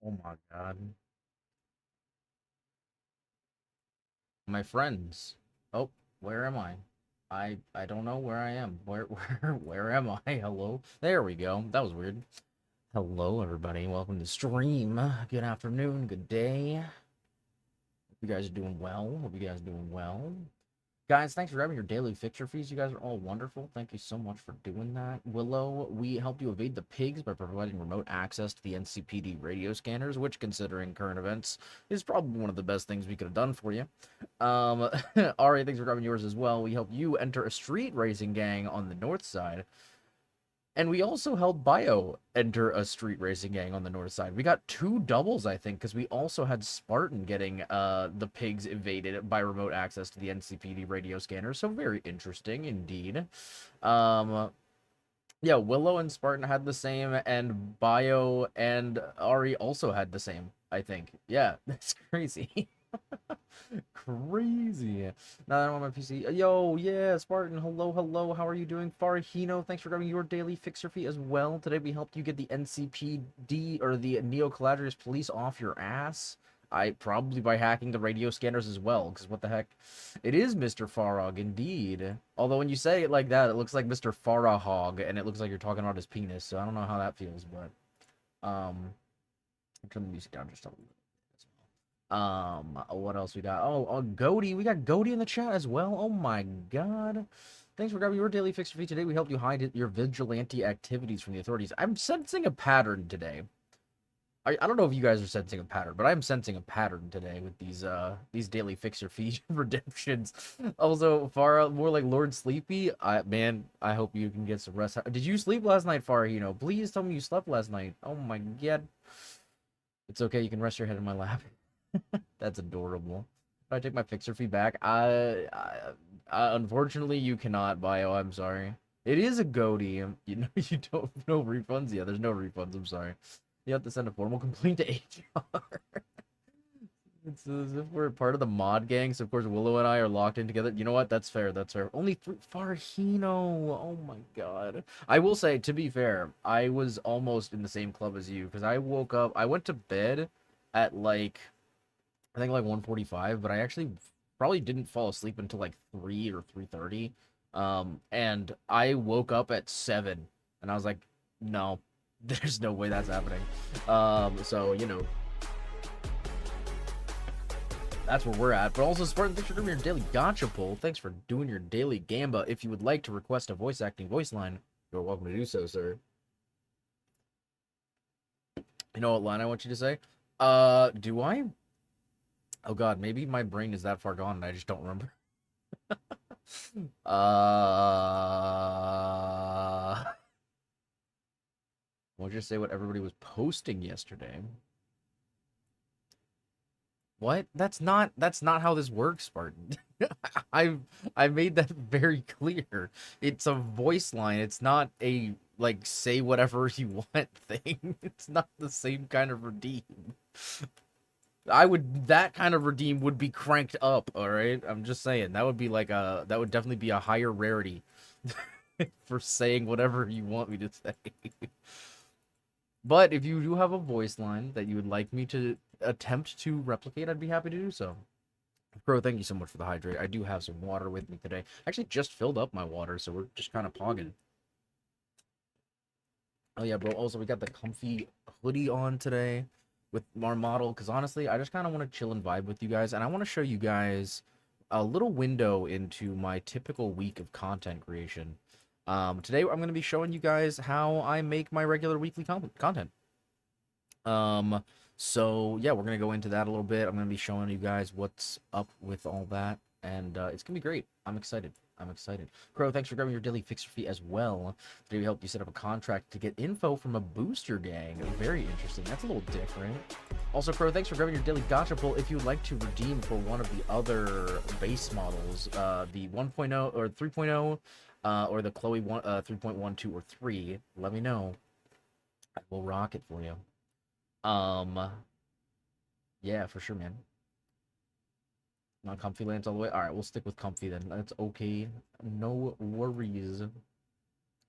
Oh my god. My friends. Oh, where am I? I don't know where I am. Where am I? Hello? There we go. That was weird. Hello everybody. Welcome to stream. Good afternoon, good day. Hope you guys are doing well. Hope you guys are doing well. Guys, thanks for grabbing your daily fixture fees. You guys are all wonderful. Thank you so much for doing that. Willow, we helped you evade the pigs by providing remote access to the NCPD radio scanners, which, considering current events, is probably one of the best things we could have done for you. Ari, thanks for grabbing yours as well. We helped you enter a street racing gang on the north side. And we also helped Bio enter a street racing gang on the north side. We got two doubles, I think, because we also had Spartan getting the pigs evaded by remote access to the NCPD radio scanner. So very interesting indeed. Um, yeah, Willow and Spartan had the same, and Bio and Ari also had the same, I think. Yeah, that's crazy. Crazy. Now that I'm on my PC. Yo, yeah, Spartan, hello, hello. How are you doing? Farahino, thanks for grabbing your daily fixer fee as well. Today we helped you get the NCPD or the Neo Caladrius police off your ass. I probably by hacking the radio scanners as well, because what the heck? It is Mr. Farog, indeed. Although when you say it like that, it looks like Mr. Farahog, and it looks like you're talking about his penis, so I don't know how that feels, but turn the music down just a little bit. What else we got? Oh, Goaty. We got Goaty in the chat as well. Oh my god. Thanks for grabbing your daily fixer fee today. We helped you hide your vigilante activities from the authorities. I'm sensing a pattern today. I don't know if you guys are sensing a pattern, but I'm sensing a pattern today with these daily fixer fee redemptions. Also, Farah, more like Lord Sleepy. Man, I hope you can get some rest. Did you sleep last night, Farah? You know, please tell me you slept last night. Oh my god. It's okay, you can rest your head in my lap. That's adorable. If I take my fixer fee back, unfortunately you cannot, Bio. I'm sorry. It is a goatee. You know you don't no refunds. Yeah, there's no refunds. I'm sorry. You have to send a formal complaint to HR. It's as if we're part of the mod gang. So of course Willow and I are locked in together. You know what? That's fair. That's fair. Only three Farhino. Oh my god. I will say, to be fair, I was almost in the same club as you because I woke up. I went to bed at like I think like 1:45, but I actually probably didn't fall asleep until like 3 or 3:30. And I woke up at 7 and I was like, no, there's no way that's happening. So you know, that's where we're at. But also, Spartan, thanks for doing your daily gotcha poll. Thanks for doing your daily gamba. If you would like to request a voice acting voice line, you're welcome to do so, sir. You know what line I want you to say? Do I? Oh god, maybe my brain is that far gone and I just don't remember. We'll just say what everybody was posting yesterday. What? That's not how this works, Spartan. I've made that very clear. It's a voice line. It's not a like say whatever you want thing. It's not the same kind of redeem. That kind of redeem would be cranked up, all right? I'm just saying that would be like that would definitely be a higher rarity for saying whatever you want me to say. But if you do have a voice line that you would like me to attempt to replicate, I'd be happy to do so. Bro, thank you so much for the hydrate. I do have some water with me today. I actually just filled up my water, so we're just kind of pogging. Oh yeah, bro. Also, we got the comfy hoodie on today with our model, because honestly, I just kind of want to chill and vibe with you guys, and I want to show you guys a little window into my typical week of content creation. Today I'm going to be showing you guys how I make my regular weekly content. So yeah, we're gonna go into that a little bit. I'm gonna be showing you guys what's up with all that, and it's gonna be great. I'm excited. I'm excited. Crow, thanks for grabbing your daily fixer fee as well. Today we helped you set up a contract to get info from a booster gang. Very interesting. That's a little different. Also, Crow, thanks for grabbing your daily gotcha pull. If you would like to redeem for one of the other base models, the 1.0 or 3.0, or the Chloe 3.1, 2, or 3, let me know. I will rock it for you. Yeah, for sure, man. Not comfy lands all the way. All right, we'll stick with comfy then. That's okay. No worries.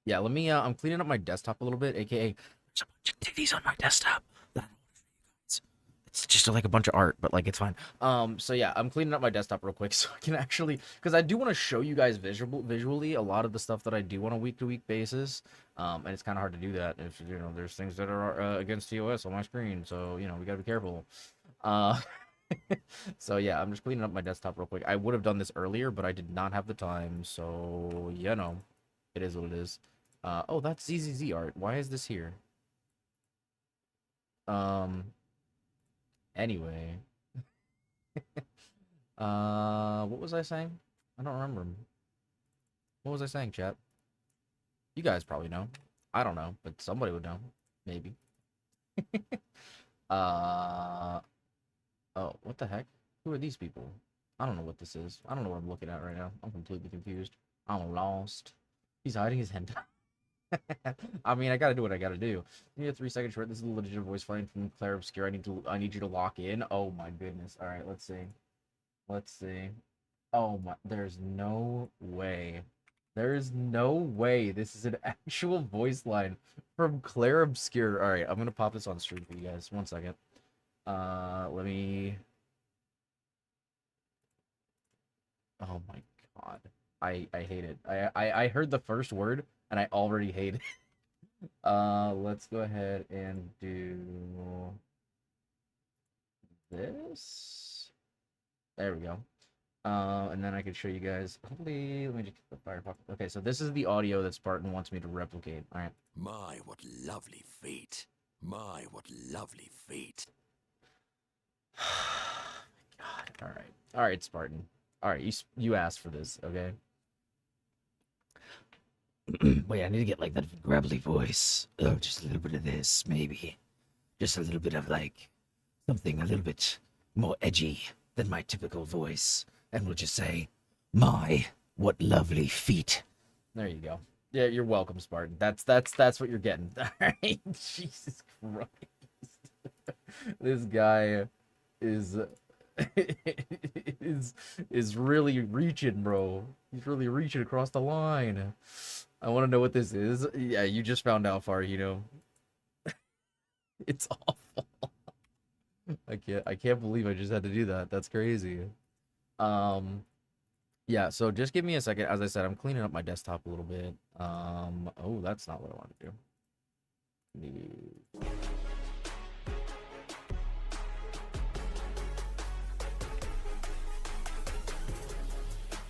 Yeah, I'm cleaning up my desktop a little bit, aka there's a bunch of titties on my desktop. It's just like a bunch of art, but like it's fine. So yeah, I'm cleaning up my desktop real quick so I can actually, because I do want to show you guys visually a lot of the stuff that I do on a week-to-week basis. And it's kind of hard to do that if there's things that are against TOS on my screen, so we gotta be careful. Uh, so yeah, I'm just cleaning up my desktop real quick. I would have done this earlier, but I did not have the time, so it is what it is. Oh, that's ZZZ art. Why is this here? Um, anyway. What was I saying? I don't remember. What was I saying, chat? You guys probably know. I don't know, but somebody would know. Maybe. uh, oh, what the heck? Who are these people? I don't know what this is. I don't know what I'm looking at right now. I'm completely confused. I'm lost. He's hiding his hand. I mean, I gotta do what I gotta do. You need a 3-second short. This is a legit voice flying from Claire Obscure. I need you to lock in. Oh my goodness. All right, let's see. Let's see. Oh my, there's no way. There is no way this is an actual voice line from Claire Obscure. All right, I'm gonna pop this on stream for you guys. 1 second. Let me. Oh my god, I hate it. I heard the first word and I already hate it. Let's go ahead and do this. There we go. And then I can show you guys. Hopefully, let me just get the Firefox. Okay, so this is the audio that Spartan wants me to replicate. All right. My, what lovely feet. My, what lovely feet. God. All right, Spartan. All right, you asked for this, okay? Wait, I need to get like that gravelly voice. Oh, just a little bit of this, maybe. Just a little bit of like something a little bit more edgy than my typical voice, and we'll just say, "My, what lovely feet." There you go. Yeah, you're welcome, Spartan. That's what you're getting. All right, Jesus Christ, this guy is is really reaching, bro. He's really reaching across the line. I want to know what this is. Yeah, you just found out, Far. It's awful. I can't believe I just had to do that. That's crazy. Um, yeah, so just give me a second. As I said, I'm cleaning up my desktop a little bit. Oh, that's not what I want to do.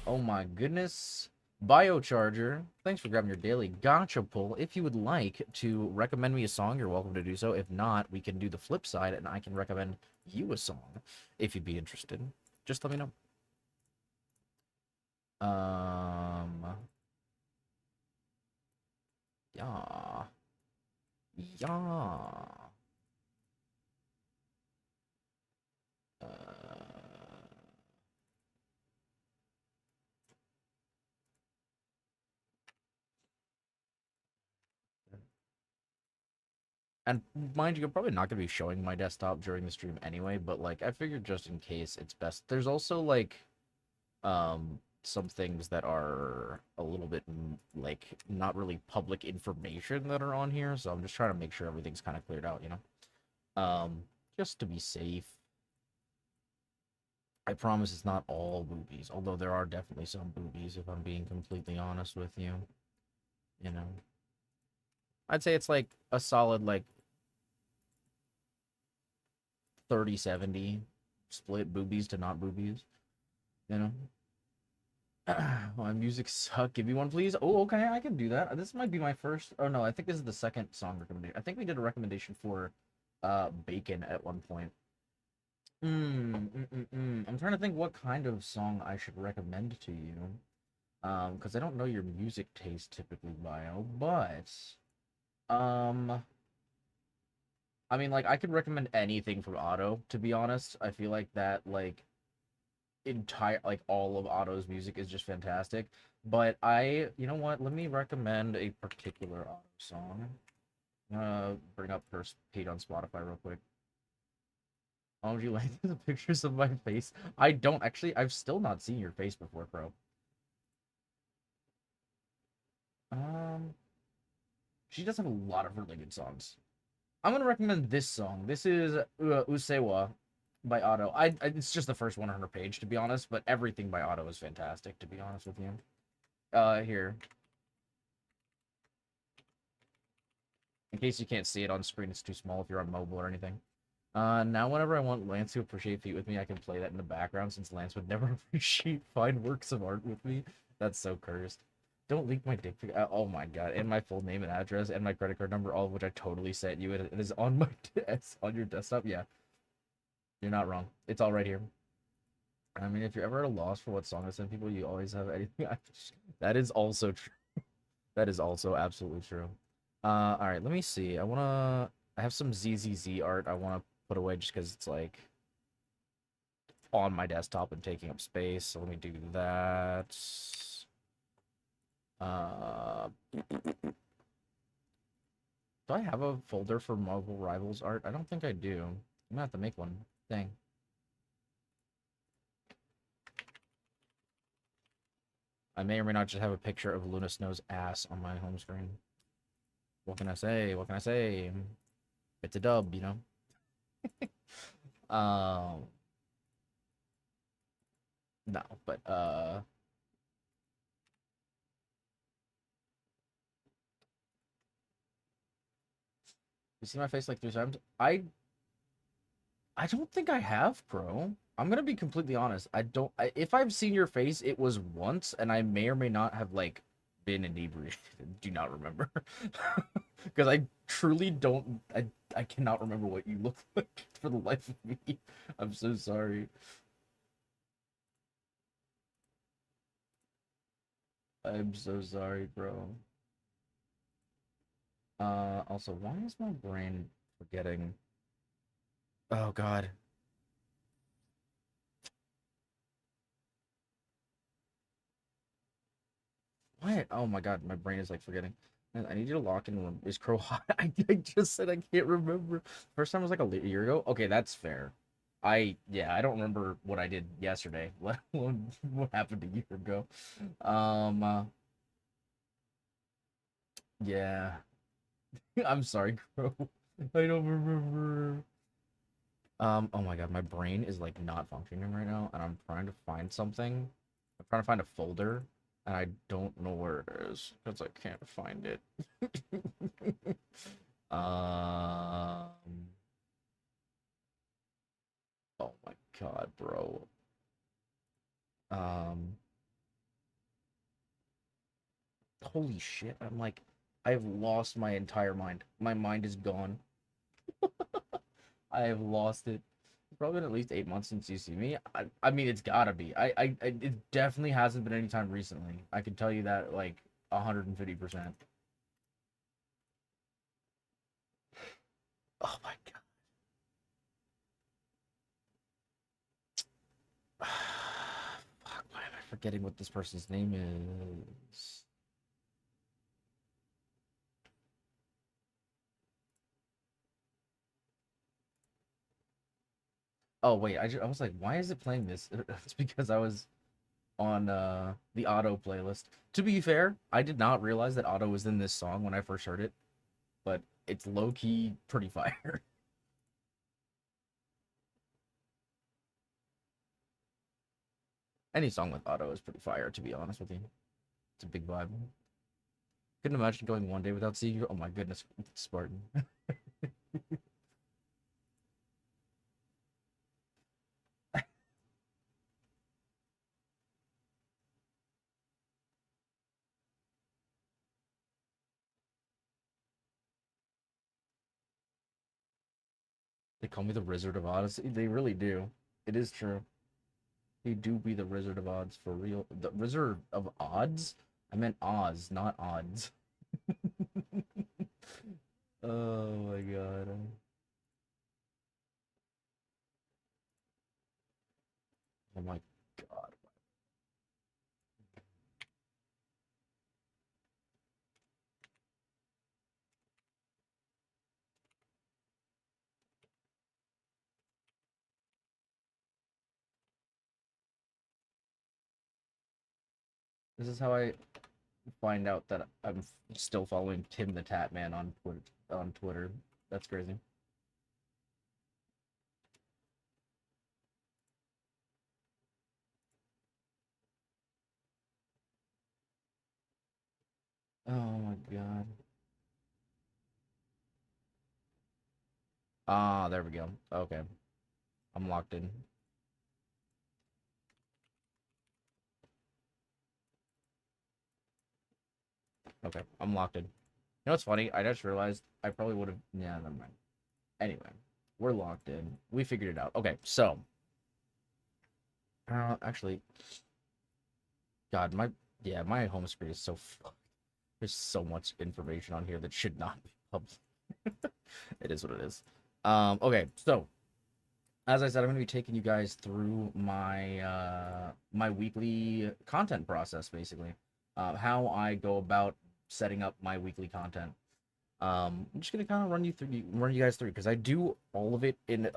Oh my goodness. Biocharger, thanks for grabbing your daily gotcha pull. If you would like to recommend me a song, you're welcome to do so. If not, we can do the flip side and I can recommend you a song if you'd be interested. Just let me know. Yeah. Yeah. And mind you, I'm probably not going to be showing my desktop during the stream anyway, but like I figured just in case it's best. There's also like some things that are a little bit like not really public information that are on here, so I'm just trying to make sure everything's kind of cleared out. Just to be safe. I promise it's not all boobies, although there are definitely some boobies if I'm being completely honest with you. I'd say it's like a solid like 30-70 split boobies to not boobies, you know? My music suck. Give me one, please. Oh, okay, I can do that. This might be my first. Oh no, I think this is the second song recommendation. I think we did a recommendation for Bacon at one point. I'm trying to think what kind of song I should recommend to you. Because I don't know your music taste typically, Bio, but I mean, like, I could recommend anything from Otto, to be honest. I feel like that, like, all of Otto's music is just fantastic. But you know what? Let me recommend a particular Otto song. I'm gonna bring up her page on Spotify real quick. Oh, would you like the pictures of my face? I don't actually. I've still not seen your face before, bro. She does have a lot of really good songs. I'm gonna recommend this song. This is Usewa by Otto. It's just the first one on her page, to be honest, but everything by Otto is fantastic, to be honest with you. Here. In case you can't see it on screen, it's too small if you're on mobile or anything. Now whenever I want Lance to appreciate feet with me, I can play that in the background since Lance would never appreciate fine works of art with me. That's so cursed. Don't leak my dick pic. Oh my god, and my full name and address and my credit card number, all of which I totally sent you. It is on my on your desktop. Yeah, you're not wrong. It's all right here. I mean, if you're ever at a loss for what song to send people, you always have anything. That is also true. That is also absolutely true. All right, let me see. I have some ZZZ art I wanna put away just because it's like on my desktop and taking up space. So let me do that. Do I have a folder for Marvel Rivals art? I don't think I do. I'm gonna have to make one. Dang. I may or may not just have a picture of Luna Snow's ass on my home screen. What can I say? What can I say? It's a dub, you know? Um, no, but, you see my face like 3 times? I don't think I have, bro. I'm gonna be completely honest. If I've seen your face, it was once, and I may or may not have like been inebriated. Do not remember, because I truly don't. I cannot remember what you look like for the life of me. I'm so sorry. I'm so sorry, bro. Also, why is my brain forgetting? Oh God. What? Oh my god, my brain is like forgetting. Man, I need you to lock in room. Is Crow hot? I just said I can't remember. First time was like a year ago. Okay, that's fair. Yeah, I don't remember what I did yesterday, let alone what happened a year ago. Um, uh, yeah. I'm sorry, Crow. I don't remember. Oh my god, my brain is like not functioning right now, and I'm trying to find something. I'm trying to find a folder, and I don't know where it is because I can't find it. Um. Oh my god, bro. Um. Holy shit! I'm like, I've lost my entire mind. My mind is gone. I have lost it. It's probably been at least 8 months since you see me. I mean, it's gotta be. It definitely hasn't been any time recently. I can tell you that like 150%. Oh my god. Fuck, why am I forgetting what this person's name is? Oh wait, I was like, why is it playing this? It's because I was on the Auto playlist. To be fair, I did not realize that Auto was in this song when I first heard it, but it's low key pretty fire. Any song with Auto is pretty fire, to be honest with you. It's a big vibe. Couldn't imagine going one day without seeing you. Oh my goodness, Spartan. They call me the Wizard of Oz. They really do. It is true. They do be the Wizard of Oz for real. The Wizard of Odds? I meant Oz, not odds. Oh my god. Oh my god. This is how I find out that I'm still following Tim the Tatman on Twitter. That's crazy. Oh my god. Ah, there we go. Okay. I'm locked in. Okay, I'm locked in. You know what's funny? I just realized I probably would have. Yeah, never mind. Anyway, we're locked in. We figured it out. Okay, so. Actually, God, my. Yeah, my home screen is so fucked. There's so much information on here that should not be public. It is what it is. Okay, so as I said, I'm going to be taking you guys through my my weekly content process, basically, how I go about setting up my weekly content. I'm just gonna kind of run you guys through because I do all of it in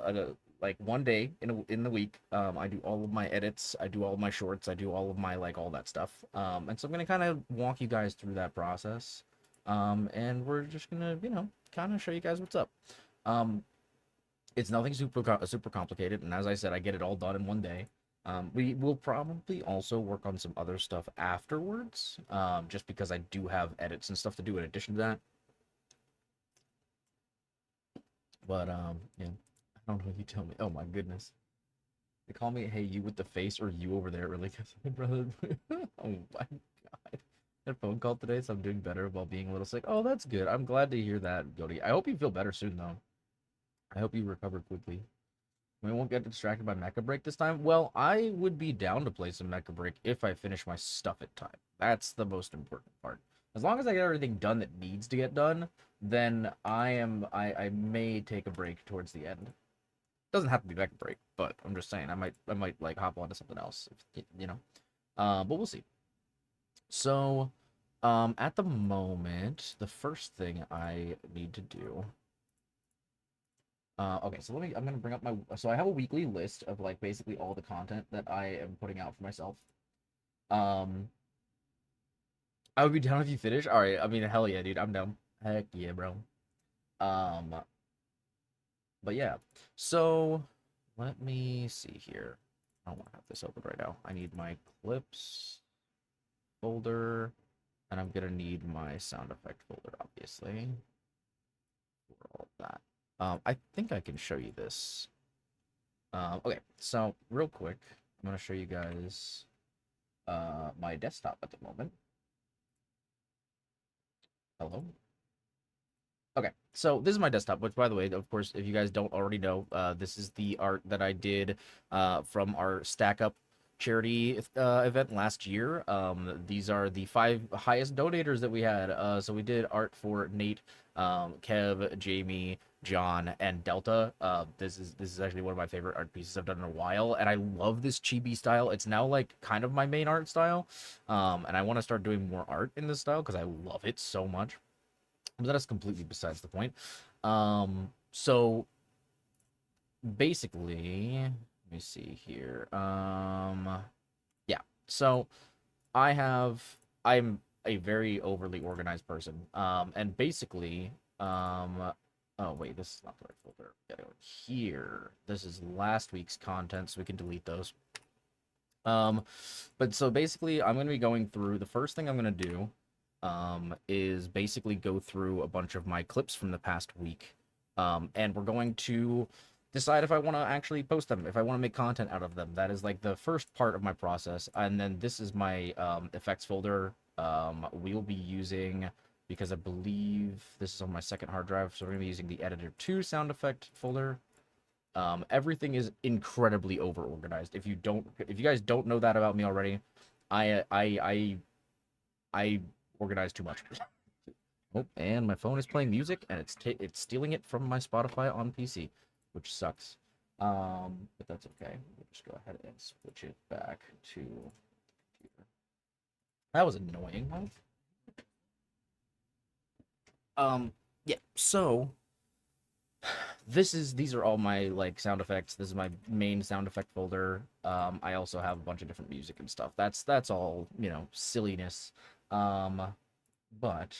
like one day in the week. I do all of my edits, I do all of my shorts, I do all of my like all that stuff. And so I'm gonna kind of walk you guys through that process. And we're just gonna kind of show you guys what's up. Um, it's nothing super complicated, and as I said, I get it all done in one day. We will probably also work on some other stuff afterwards, just because I do have edits and stuff to do in addition to that. But yeah, I don't know. You tell me. Oh my goodness, they call me "Hey you" with the face or "you" over there. Really, brother. Oh my god, had a phone call today, so I'm doing better while being a little sick. Oh, that's good. I'm glad to hear that, Jody. I hope you feel better soon, though. I hope you recover quickly. We won't get distracted by Mecha Break this time. Well, I would be down to play some Mecha Break if I finish my stuff at time. That's the most important part. As long as I get everything done that needs to get done, then I may take a break towards the end. Doesn't have to be Mecha Break, but I'm just saying I might like hop onto something else, you know. But we'll see. So, at the moment, the first thing I need to do. Okay, so I'm gonna bring up my. So I have a weekly list of like basically all the content that I am putting out for myself. Um, I would be down if you finish. All right, I mean, hell yeah, dude, I'm down. Heck yeah, bro. Um, but yeah, so let me see here. I don't want to have this open right now. I need my clips folder, and I'm gonna need my sound effect folder, obviously, for all of that. I think I can show you this. Okay, so real quick, I'm gonna show you guys my desktop at the moment. Hello. Okay, so this is my desktop, which, by the way, of course, if you guys don't already know, this is the art that I did from our Stack Up charity event last year. These are the 5 highest donators that we had. So we did art for Nate, Kev, Jamie, John, and Delta. This is actually one of my favorite art pieces I've done in a while, and I love this chibi style. It's now like kind of my main art style, and I want to start doing more art in this style because I love it so much. But that's completely besides the point. So basically, let me see here. Yeah. So I'm a very overly organized person. And basically, oh wait, this is not the right folder. We gotta go here. This is last week's content, so we can delete those. Um, but so basically, I'm gonna be going through. The first thing I'm gonna do is basically go through a bunch of my clips from the past week. And we're going to decide if I want to actually post them, if I want to make content out of them. That is like the first part of my process. And then this is my effects folder. We'll be using, because I believe this is on my second hard drive, so we're going to be using the Editor 2 sound effect folder. Everything is incredibly over organized. If you guys don't know that about me already, I organize too much. Oh, and my phone is playing music, and it's stealing it from my Spotify on PC, which sucks. But that's okay. We'll just go ahead and switch it back to computer. That was annoying. Yeah. So these are all my like sound effects. This is my main sound effect folder. I also have a bunch of different music and stuff. That's all silliness. But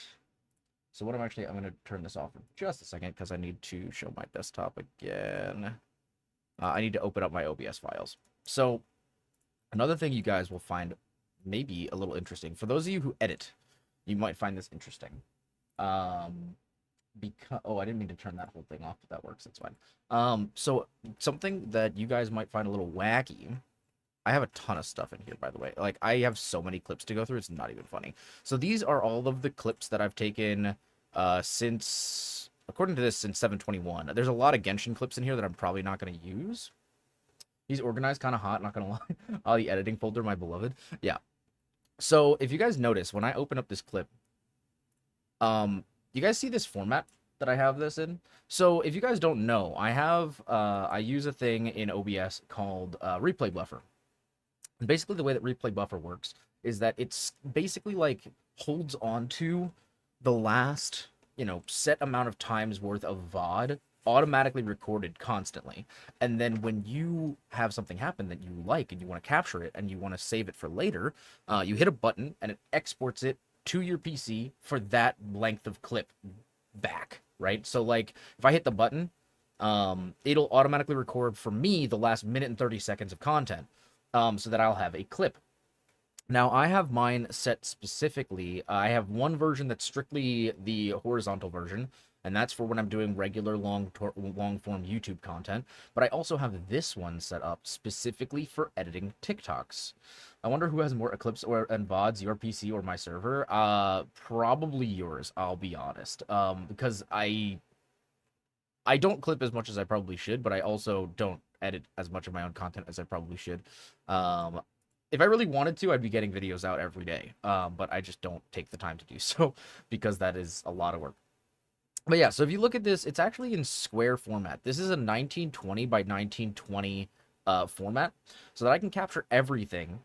So what I'm going to turn this off for just a second because I need to show my desktop again. I need to open up my OBS files. So another thing you guys will find maybe a little interesting. For those of you who edit, you might find this interesting. Because I didn't mean to turn that whole thing off, but that works. That's fine. So something that you guys might find a little wacky. I have a ton of stuff in here, by the way. Like, I have so many clips to go through. It's not even funny. So these are all of the clips that I've taken since, according to this, since 721. There's a lot of Genshin clips in here that I'm probably not going to use. He's organized, kind of hot, not going to lie. Oh, the editing folder, my beloved. Yeah. So if you guys notice, when I open up this clip, you guys see this format that I have this in? So if you guys don't know, I use a thing in OBS called replay buffer. And basically the way that replay buffer works is that it's basically like holds on to the last, set amount of times worth of VOD automatically recorded constantly. And then when you have something happen that you like and you want to capture it and you want to save it for later, you hit a button and it exports it to your PC for that length of clip back, right? So like if I hit the button, it'll automatically record for me the last minute and 30 seconds of content, so that I'll have a clip. Now I have mine set specifically. I have one version that's strictly the horizontal version, and that's for when I'm doing regular long form YouTube content. But I also have this one set up specifically for editing TikToks. I wonder who has more clips and VODs, your PC or my server? Probably yours, I'll be honest. Because I don't clip as much as I probably should, but I also don't edit as much of my own content as I probably should. If I really wanted to, I'd be getting videos out every day. But I just don't take the time to do so because that is a lot of work. But yeah, so if you look at this, it's actually in square format. This is a 1920 by 1920 format, so that I can capture everything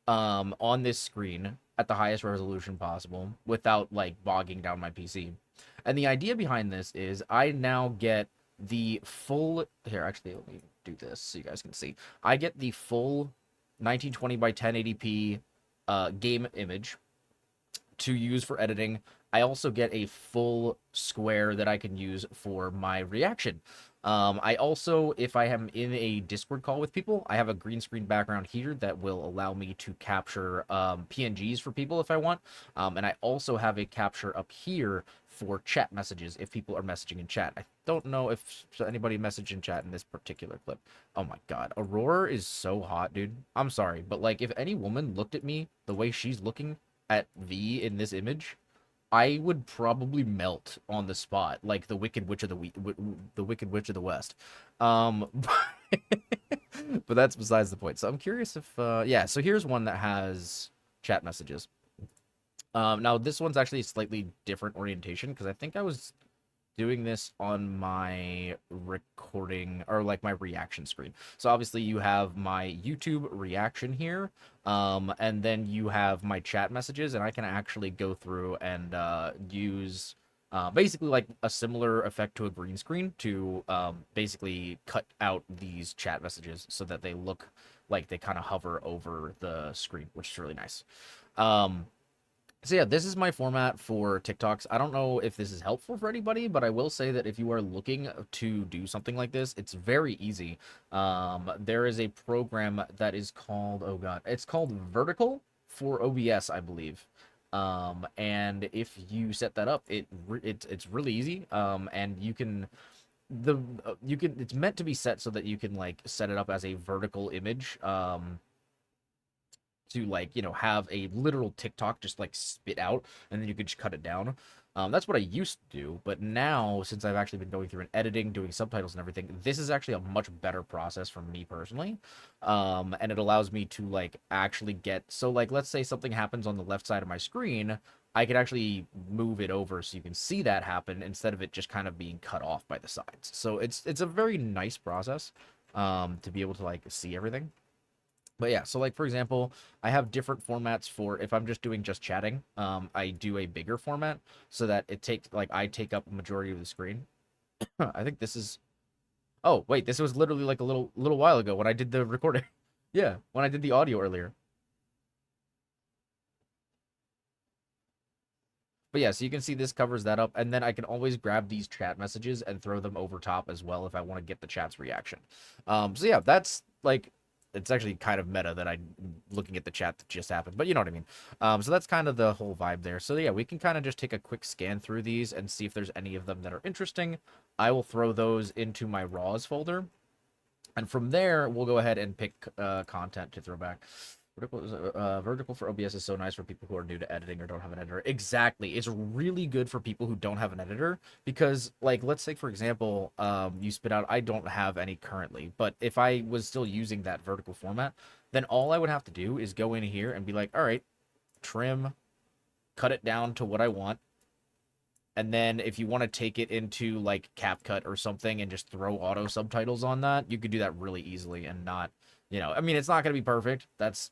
on this screen at the highest resolution possible without like bogging down my PC. And the idea behind this is I now get the full, here, actually, let me do this so you guys can see. I get the full 1920 by 1080p game image to use for editing. I also get a full square that I can use for my reaction. I also, if I am in a Discord call with people, I have a green screen background here that will allow me to capture PNGs for people if I want. And I also have a capture up here for chat messages if people are messaging in chat. I don't know if anybody messaged in chat in this particular clip. Oh my god, Aurora is so hot, dude. I'm sorry, but like if any woman looked at me the way she's looking at V in this image, I would probably melt on the spot, like the Wicked Witch of the Wicked Witch of the West. But that's besides the point. So I'm curious if, yeah. So here's one that has chat messages. Now this one's actually a slightly different orientation because I think I was doing this on my recording or like my reaction screen. So obviously you have my YouTube reaction here, and then you have my chat messages, and I can actually go through and use basically like a similar effect to a green screen to basically cut out these chat messages so that they look like they kind of hover over the screen, which is really nice. So yeah, this is my format for TikToks. I don't know if this is helpful for anybody, but I will say that if you are looking to do something like this, it's very easy. There is a program that is called, oh god, it's called Vertical for OBS, I believe. And if you set that up, it's really easy. And you can it's meant to be set so that you can like set it up as a vertical image. To like have a literal TikTok just like spit out, and then you could just cut it down. That's what I used to do, but now since I've actually been going through and editing, doing subtitles and everything, this is actually a much better process for me personally. And it allows me to like actually get, so like let's say something happens on the left side of my screen, I could actually move it over so you can see that happen instead of it just kind of being cut off by the sides. So it's a very nice process to be able to like see everything. But yeah, so like for example, I have different formats for if I'm just doing just chatting. I do a bigger format so that it takes like I take up a majority of the screen. I think this is, oh wait, this was literally like a little while ago when I did the recording. Yeah, when I did the audio earlier. But yeah, so you can see this covers that up, and then I can always grab these chat messages and throw them over top as well if I want to get the chat's reaction. So yeah, that's like, it's actually kind of meta that I'm looking at the chat that just happened, but you know what I mean. So that's kind of the whole vibe there. So yeah, we can kind of just take a quick scan through these and see if there's any of them that are interesting. I will throw those into my raws folder, and from there we'll go ahead and pick content to throw back. Vertical for OBS is so nice for people who are new to editing or don't have an editor. Exactly. It's really good for people who don't have an editor because, like, let's say, for example, you spit out, I don't have any currently, but if I was still using that vertical format, then all I would have to do is go in here and be like, all right, trim, cut it down to what I want. And then if you want to take it into, like, CapCut or something and just throw auto subtitles on that, you could do that really easily and not, you know, I mean, it's not going to be perfect. That's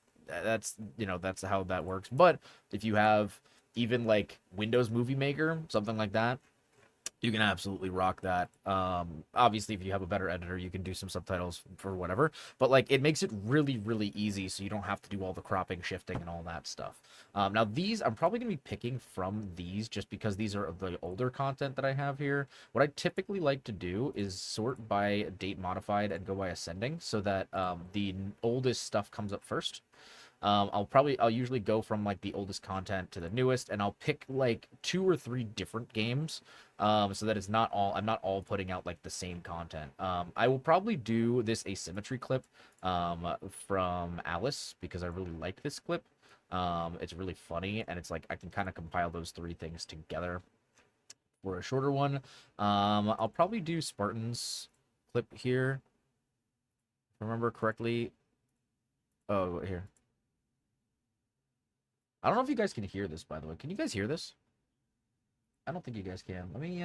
you know, that's how that works. But if you have even like Windows Movie Maker, something like that, you can absolutely rock that. Obviously, if you have a better editor, you can do some subtitles for whatever, but like it makes it really, really easy so you don't have to do all the cropping, shifting, and all that stuff. Now these, I'm probably going to be picking from these just because these are the older content that I have here. What I typically like to do is sort by date modified and go by ascending so that the oldest stuff comes up first. I'll usually go from like the oldest content to the newest, and I'll pick like 2 or 3 different games, so that it's not all, I'm not all putting out like the same content. I will probably do this asymmetry clip, from Alice because I really like this clip. It's really funny, and it's like I can kind of compile those 3 things together for a shorter one. I'll probably do Spartan's clip here, if I remember correctly. Oh, here. I don't know if you guys can hear this, by the way. Can you guys hear this? I don't think you guys can. Let me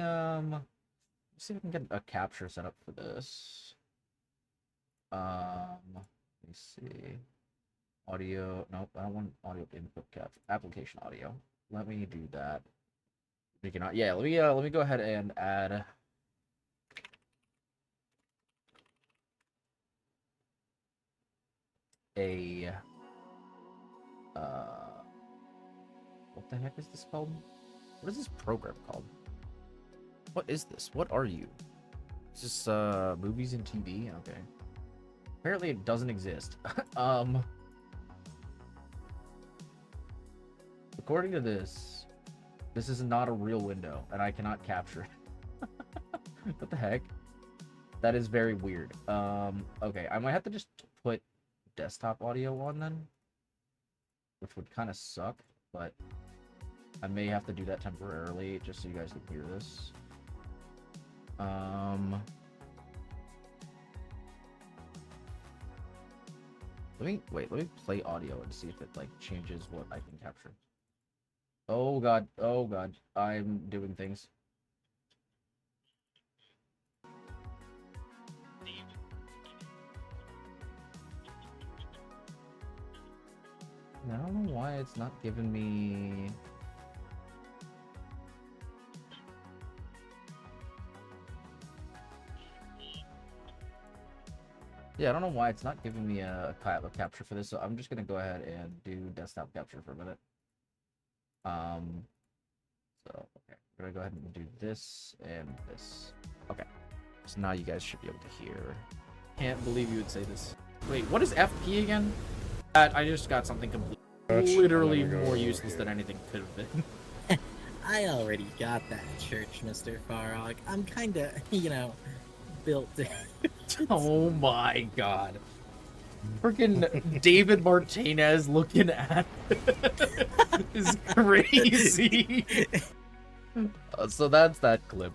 see if I can get a capture set up for this. Let me see. Audio. Nope, I don't want audio input capture. Application audio. Let me do that. We cannot. Yeah, let me go ahead and add a what the heck is this called? What is this program called? What is this? What are you? Is this movies and TV? Okay. Apparently it doesn't exist. According to this is not a real window and I cannot capture it. What the heck? That is very weird. Okay, I might have to just put desktop audio on then, which would kind of suck, but I may have to do that temporarily just so you guys can hear this. Let me play audio and see if it like changes what I can capture. Oh god, I'm doing things. I don't know why it's not giving me. Yeah, I don't know why it's not giving me a capture for this, so I'm just gonna go ahead and do desktop capture for a minute. So okay, we're gonna go ahead and do this and this. Okay, so now you guys should be able to hear. Can't believe you would say this. Wait, what is FP again? I just got something literally more useless than anything could have been. I already got that church, Mr. Farog. I'm kinda, you know, built to... Oh my god. Freaking David Martinez looking at is crazy. So that's that clip.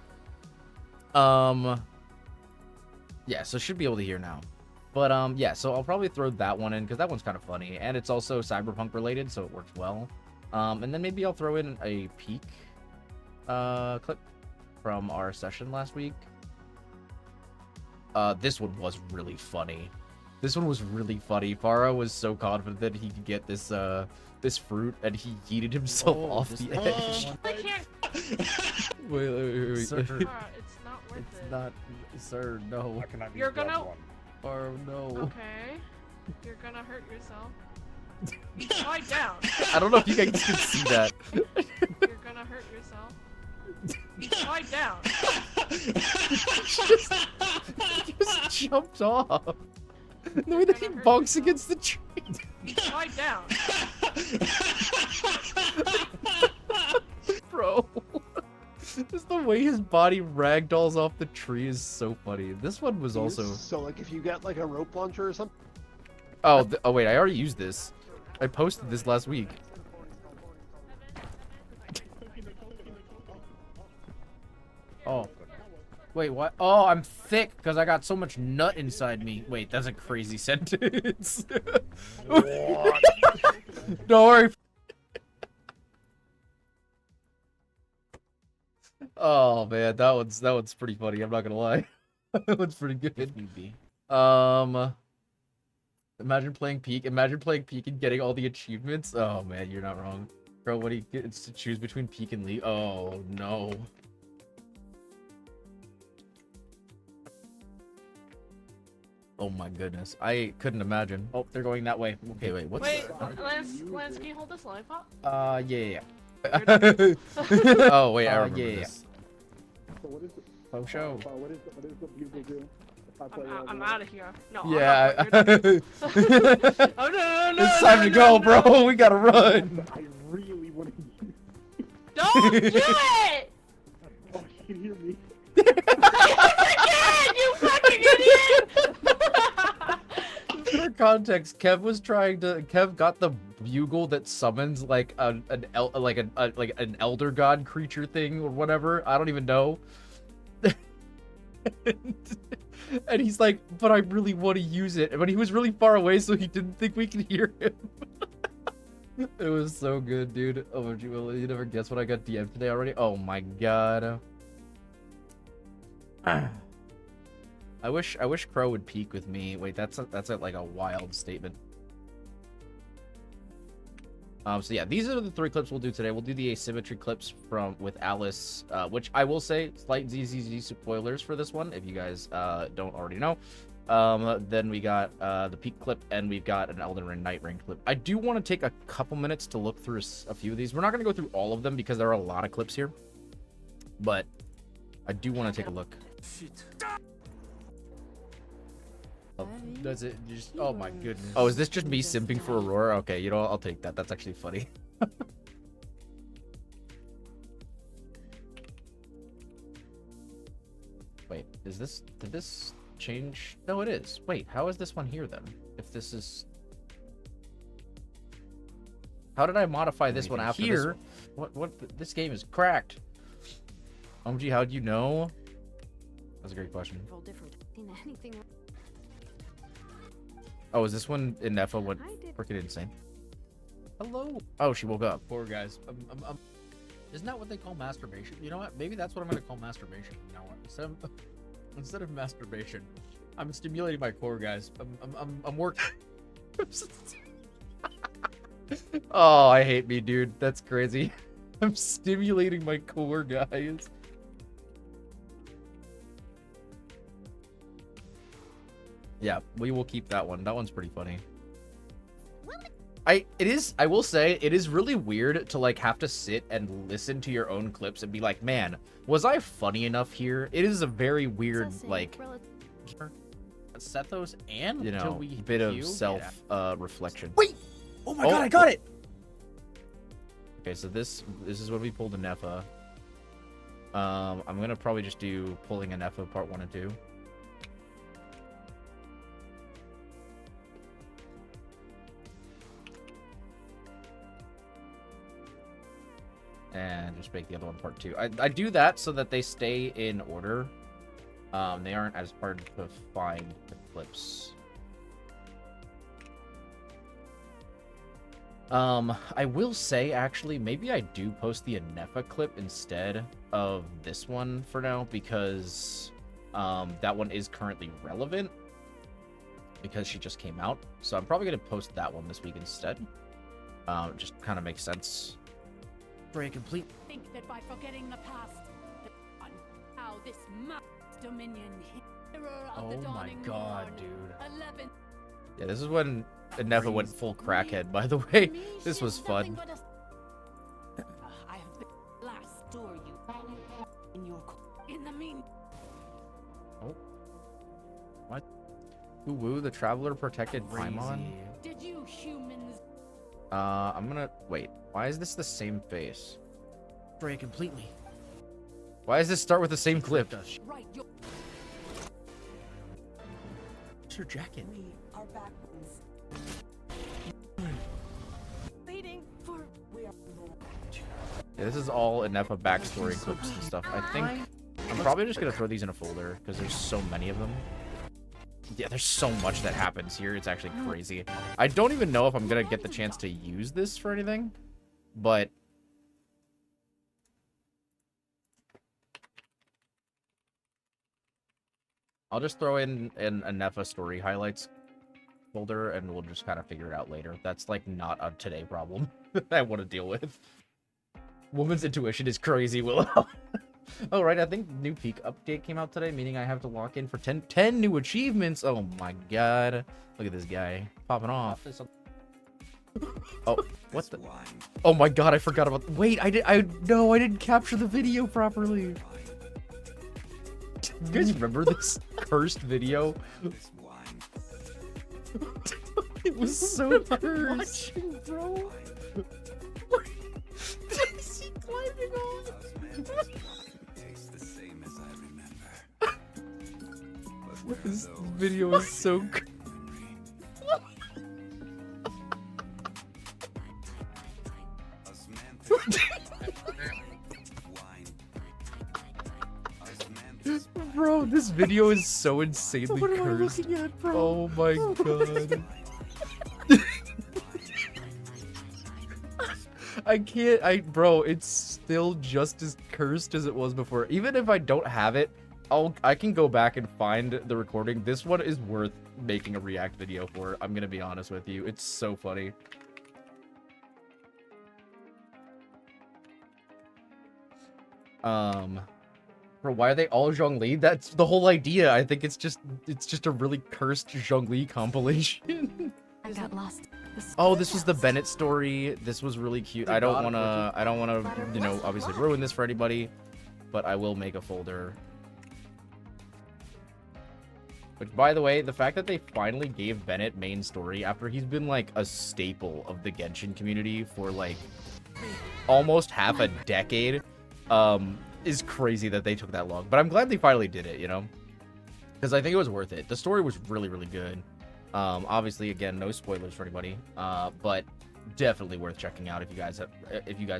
Yeah, so should be able to hear now. But yeah, so I'll probably throw that one in because that one's kind of funny, and it's also cyberpunk related, so it works well. And then maybe I'll throw in a peek clip from our session last week. This one was really funny. This one was really funny. Farah was so confident that he could get this this fruit, and he yeeted himself off the edge. I can't. Wait. It's Sir, not worth it's it. not, sir. No. You're gonna. Oh no. Okay. You're gonna hurt yourself. Lie down. I don't know if you guys can see that. You're gonna gonna hurt yourself. Slide down. just jumped off. The way that he bonks against the tree. Slide down. Bro. Just the way his body ragdolls off the tree is so funny. This one was also... So, like, if you get, like, a rope launcher or something... Oh, oh wait, I already used this. I posted this last week. Oh. Wait, what? Oh, I'm thick because I got so much nut inside me. Wait, that's a crazy sentence. Don't worry. Oh man, that one's pretty funny. I'm not gonna lie. That one's pretty good. Imagine playing Peak. Imagine playing Peak and getting all the achievements. Oh man, you're not wrong. Bro, what do you get? It's to choose between Peak and League. Oh no. Oh my goodness. I couldn't imagine. Oh, they're going that way. Okay, wait, what's Wait, Lance, can you hold this lollipop? yeah. Oh wait, I remember this. So what is it? Oh, show. What is the bugle do? I'm out of here. No, Yeah. I'm not going. Oh no, It's time to go, bro. We gotta run. I really want to use... Don't do it! Oh, you can hear me. Again, you fucking idiot! For context, Kev got the bugle that summons like an elder god creature thing or whatever. I don't even know. And he's like, but I really want to use it. But he was really far away, so he didn't think we could hear him. It was so good, dude. Oh, you never guess what I got DM'd today already? Oh my god. I wish Crow would peak with me. Wait, that's like a wild statement. So yeah, these are the 3 clips we'll do today. We'll do the asymmetry clips with Alice, which I will say slight ZZZ spoilers for this one if you guys don't already know. Then we got the peak clip, and we've got an Elden Ring Night Ring clip. I do want to take a couple minutes to look through a few of these. We're not going to go through all of them because there are a lot of clips here, but I do want to take a look. Does it just... Oh my goodness. Oh, is this just me simping for Aurora? Okay, you know, I'll take that. That's actually funny. Wait, did this change? No, it is. Wait, how is this one here then? If this is... How did I modify this one after here? This one? This game is cracked. OMG, how'd you know? That's a great question. Oh, is this one in Nefa went freaking insane? Hello. Oh, she woke up. Poor guys. Isn't that what they call masturbation? You know what? Maybe that's what I'm gonna call masturbation. You know what? Instead of masturbation, I'm stimulating my core, guys. I'm working. Oh, I hate me, dude. That's crazy. I'm stimulating my core, guys. Yeah, we will keep that one. That one's pretty funny. I will say, it is really weird to like have to sit and listen to your own clips and be like, man, was I funny enough here? It is a very weird, like, Sethos and, you know, bit of self reflection. Wait! Oh my god, I got it! Okay, so this is what we pulled in Nefa. I'm gonna probably just do pulling in Nefa part 1 and 2. And just make the other one part 2. I do that so that they stay in order. They aren't as hard to find the clips. I will say, actually, maybe I do post the Anefa clip instead of this one for now, because that one is currently relevant because she just came out. So I'm probably going to post that one this week instead. It just kind of makes sense. Very complete. Think that by forgetting the past, how this dominion hero of the dawning morn, dude. 11. Yeah, this is when Anefa went full crackhead, by the way. This was fun. I have been black What? Woo, the Traveler protected Paimon? Did you humans I'm gonna... Wait. Why is this the same face? Destroy it completely. Why does this start with the same clip? write your What's your jacket? our backbones? Waiting for Yeah, this is all Inepa backstory clips and stuff. I think I'm probably just gonna throw these in a folder because there's so many of them. Yeah, there's so much that happens here. It's actually crazy. I don't even know if I'm gonna get the chance to use this for anything, but I'll just throw in an Inepa story highlights folder and we'll just kind of figure it out later. That's like not a today problem I want to deal with. Woman's intuition is crazy, Willow. Oh, right, I think new peak update came out today, meaning I have to lock in for 10 new achievements. Oh my god. Look at this guy popping off. Oh, what the? Oh my god, I forgot about... Wait, I didn't capture the video properly. You guys remember this cursed video? It was so cursed. Bro. Is he climbing on? Tastes the same as I remember. This video is so cursed. Bro, this video is so insanely cursed. At, bro? Oh my god. I can't, bro, it's still just as cursed as it was before. Even if I don't have it, I can go back and find the recording. This one is worth making a react video for. I'm gonna be honest with you. It's so funny. Bro, why are they all Zhongli? That's the whole idea. I think it's just a really cursed Zhongli compilation. I got lost. Oh, this was the Bennett story. This was really cute. I don't wanna, you know, obviously ruin this for anybody, but I will make a folder. Which, by the way, the fact that they finally gave Bennett main story after he's been like a staple of the Genshin community for like almost half a decade, is crazy that they took that long. But I'm glad they finally did it, you know, because I think it was worth it. The story was really, really good. Obviously, again, no spoilers for anybody, but definitely worth checking out if you guys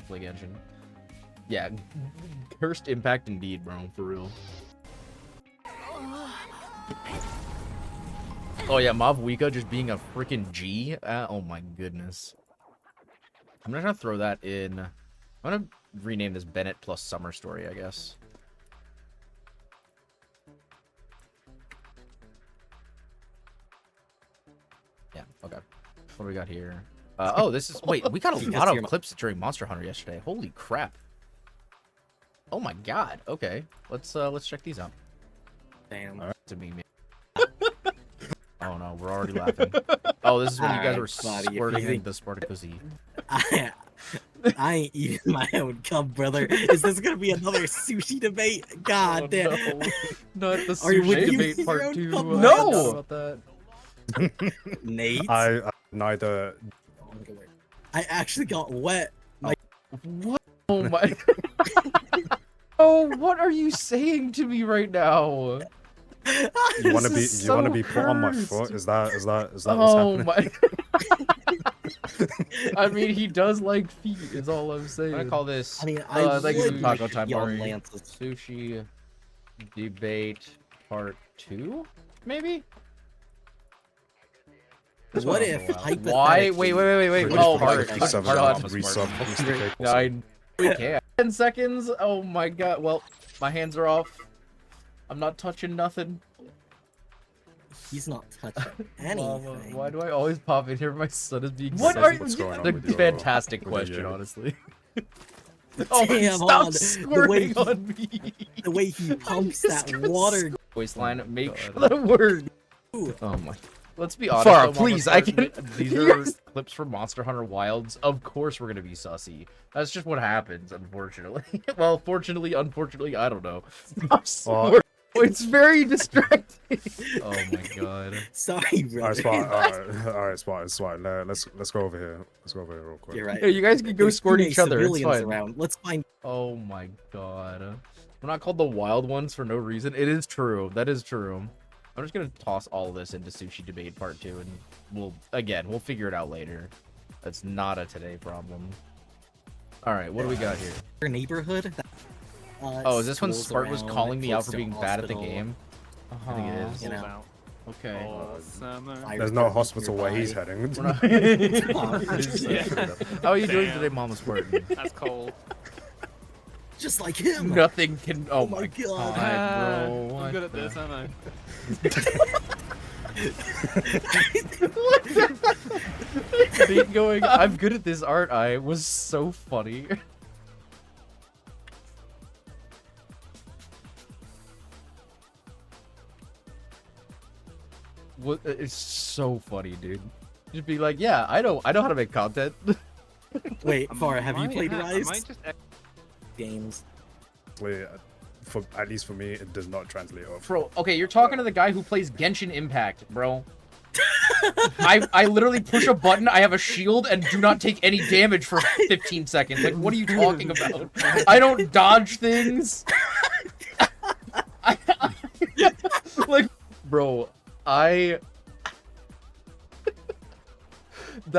play Genshin. Yeah, cursed impact indeed, bro, for real. Oh yeah, Mavwika just being a freaking G. Oh my goodness. I'm just gonna throw that in. I'm gonna rename this Bennett plus Summer story, I guess. Yeah, okay. What do we got here? Oh, this is... Wait, we got a lot of clips during Monster Hunter yesterday. Holy crap. Oh my god. Okay. Let's check these out. Damn. All right, to me, man. Oh no, we're already laughing. Oh, this is when you guys were squirting in the Spartacusy. I ain't eating my own cum, brother. Is this gonna be another sushi debate? God damn. No. Not the Are you sushi eating debate your part own 2. cup? No! About that. Nate? I neither. I actually got wet. What? Oh my... Oh, what are you saying to me right now? You want to be This is you want to so be put on my cursed. foot? Is that what's Oh happening? my... I mean, he does like feet, is all I'm saying. I call this... I mean, I like would taco time be on party. Lance's. Sushi debate part 2, maybe? This What one if was a while. hypothetically... Why? Wait. Pretty Oh, hard. part. 57 God. resub, Mr. Cake. 9. Okay. 10 seconds. Oh my god. Well, my hands are off. I'm not touching nothing. He's not touching Mama, anything. why do I always pop in here? My son is being What sick. are you- What's going on The with your- fantastic with question, your- honestly. Oh, Damn, stop on. squirting The way on me. The way he pumps just that gonna water. Waistline, make sure that word. Oh my. Let's be honest. Farah, though, please, Mama I can- These are clips from Monster Hunter Wilds. Of course we're gonna be sussy. That's just what happens, unfortunately. Well, fortunately, unfortunately, I don't know. Stop squirting. It's very distracting. Oh my god. Sorry, Alright, brother. Spot. Alright, Spot. Let's go over here. Let's go over here real quick. You're right. Yeah, you guys can go There's squirt too many each other. It's civilians fine. around. Let's find. Oh my god. We're not called the wild ones for no reason. It is true. That is true. I'm just gonna toss all this into sushi debate part 2, and we'll figure it out later. That's not a today problem. All right, what do we got here? Your neighborhood. Oh, is this when schools Spart was around, calling me out close for to being bad at the hospital. game? I think it is. You know. Okay. Fire There's no department hospital where he's nearby. heading. How are you doing today, Mama Spartan? That's cold. Just like him. Nothing can. Oh my God. god, bro. I'm good at this, aren't I? Beat going. I'm good at this, aren't I? Was so funny. What? It's so funny, dude. Just be like, yeah, I know how to make content. Wait, Far, have you played I Rise might just games? At least for me, it does not translate over. Bro, okay, you're talking to the guy who plays Genshin Impact, bro. I literally push a button, I have a shield, and do not take any damage for 15 seconds. Like, what are you talking about? I don't dodge things. Like, bro, that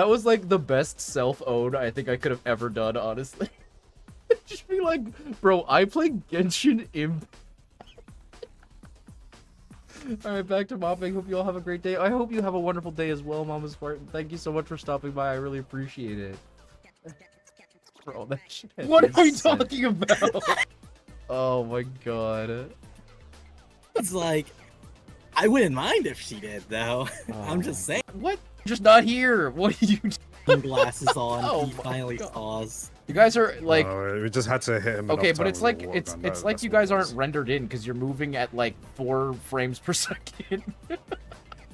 was like the best self-own I think I could have ever done, honestly. Just be like, bro, I play Genshin Impact. Alright, back to mopping. Hope you all have a great day. I hope you have a wonderful day as well, Mama Spartan. Thank you so much for stopping by. I really appreciate it. Bro, that shit. What are you talking about? Oh my god. It's like, I wouldn't mind if she did, though. I'm just saying. What? Just not here. What are you doing? Glasses on. Oh he my finally God. saws. You guys are like, we just had to hit him. okay, enough but time it's with like the water it's gun. it's That- like that's you what it guys aren't is. rendered in because you're moving at like 4 frames per second.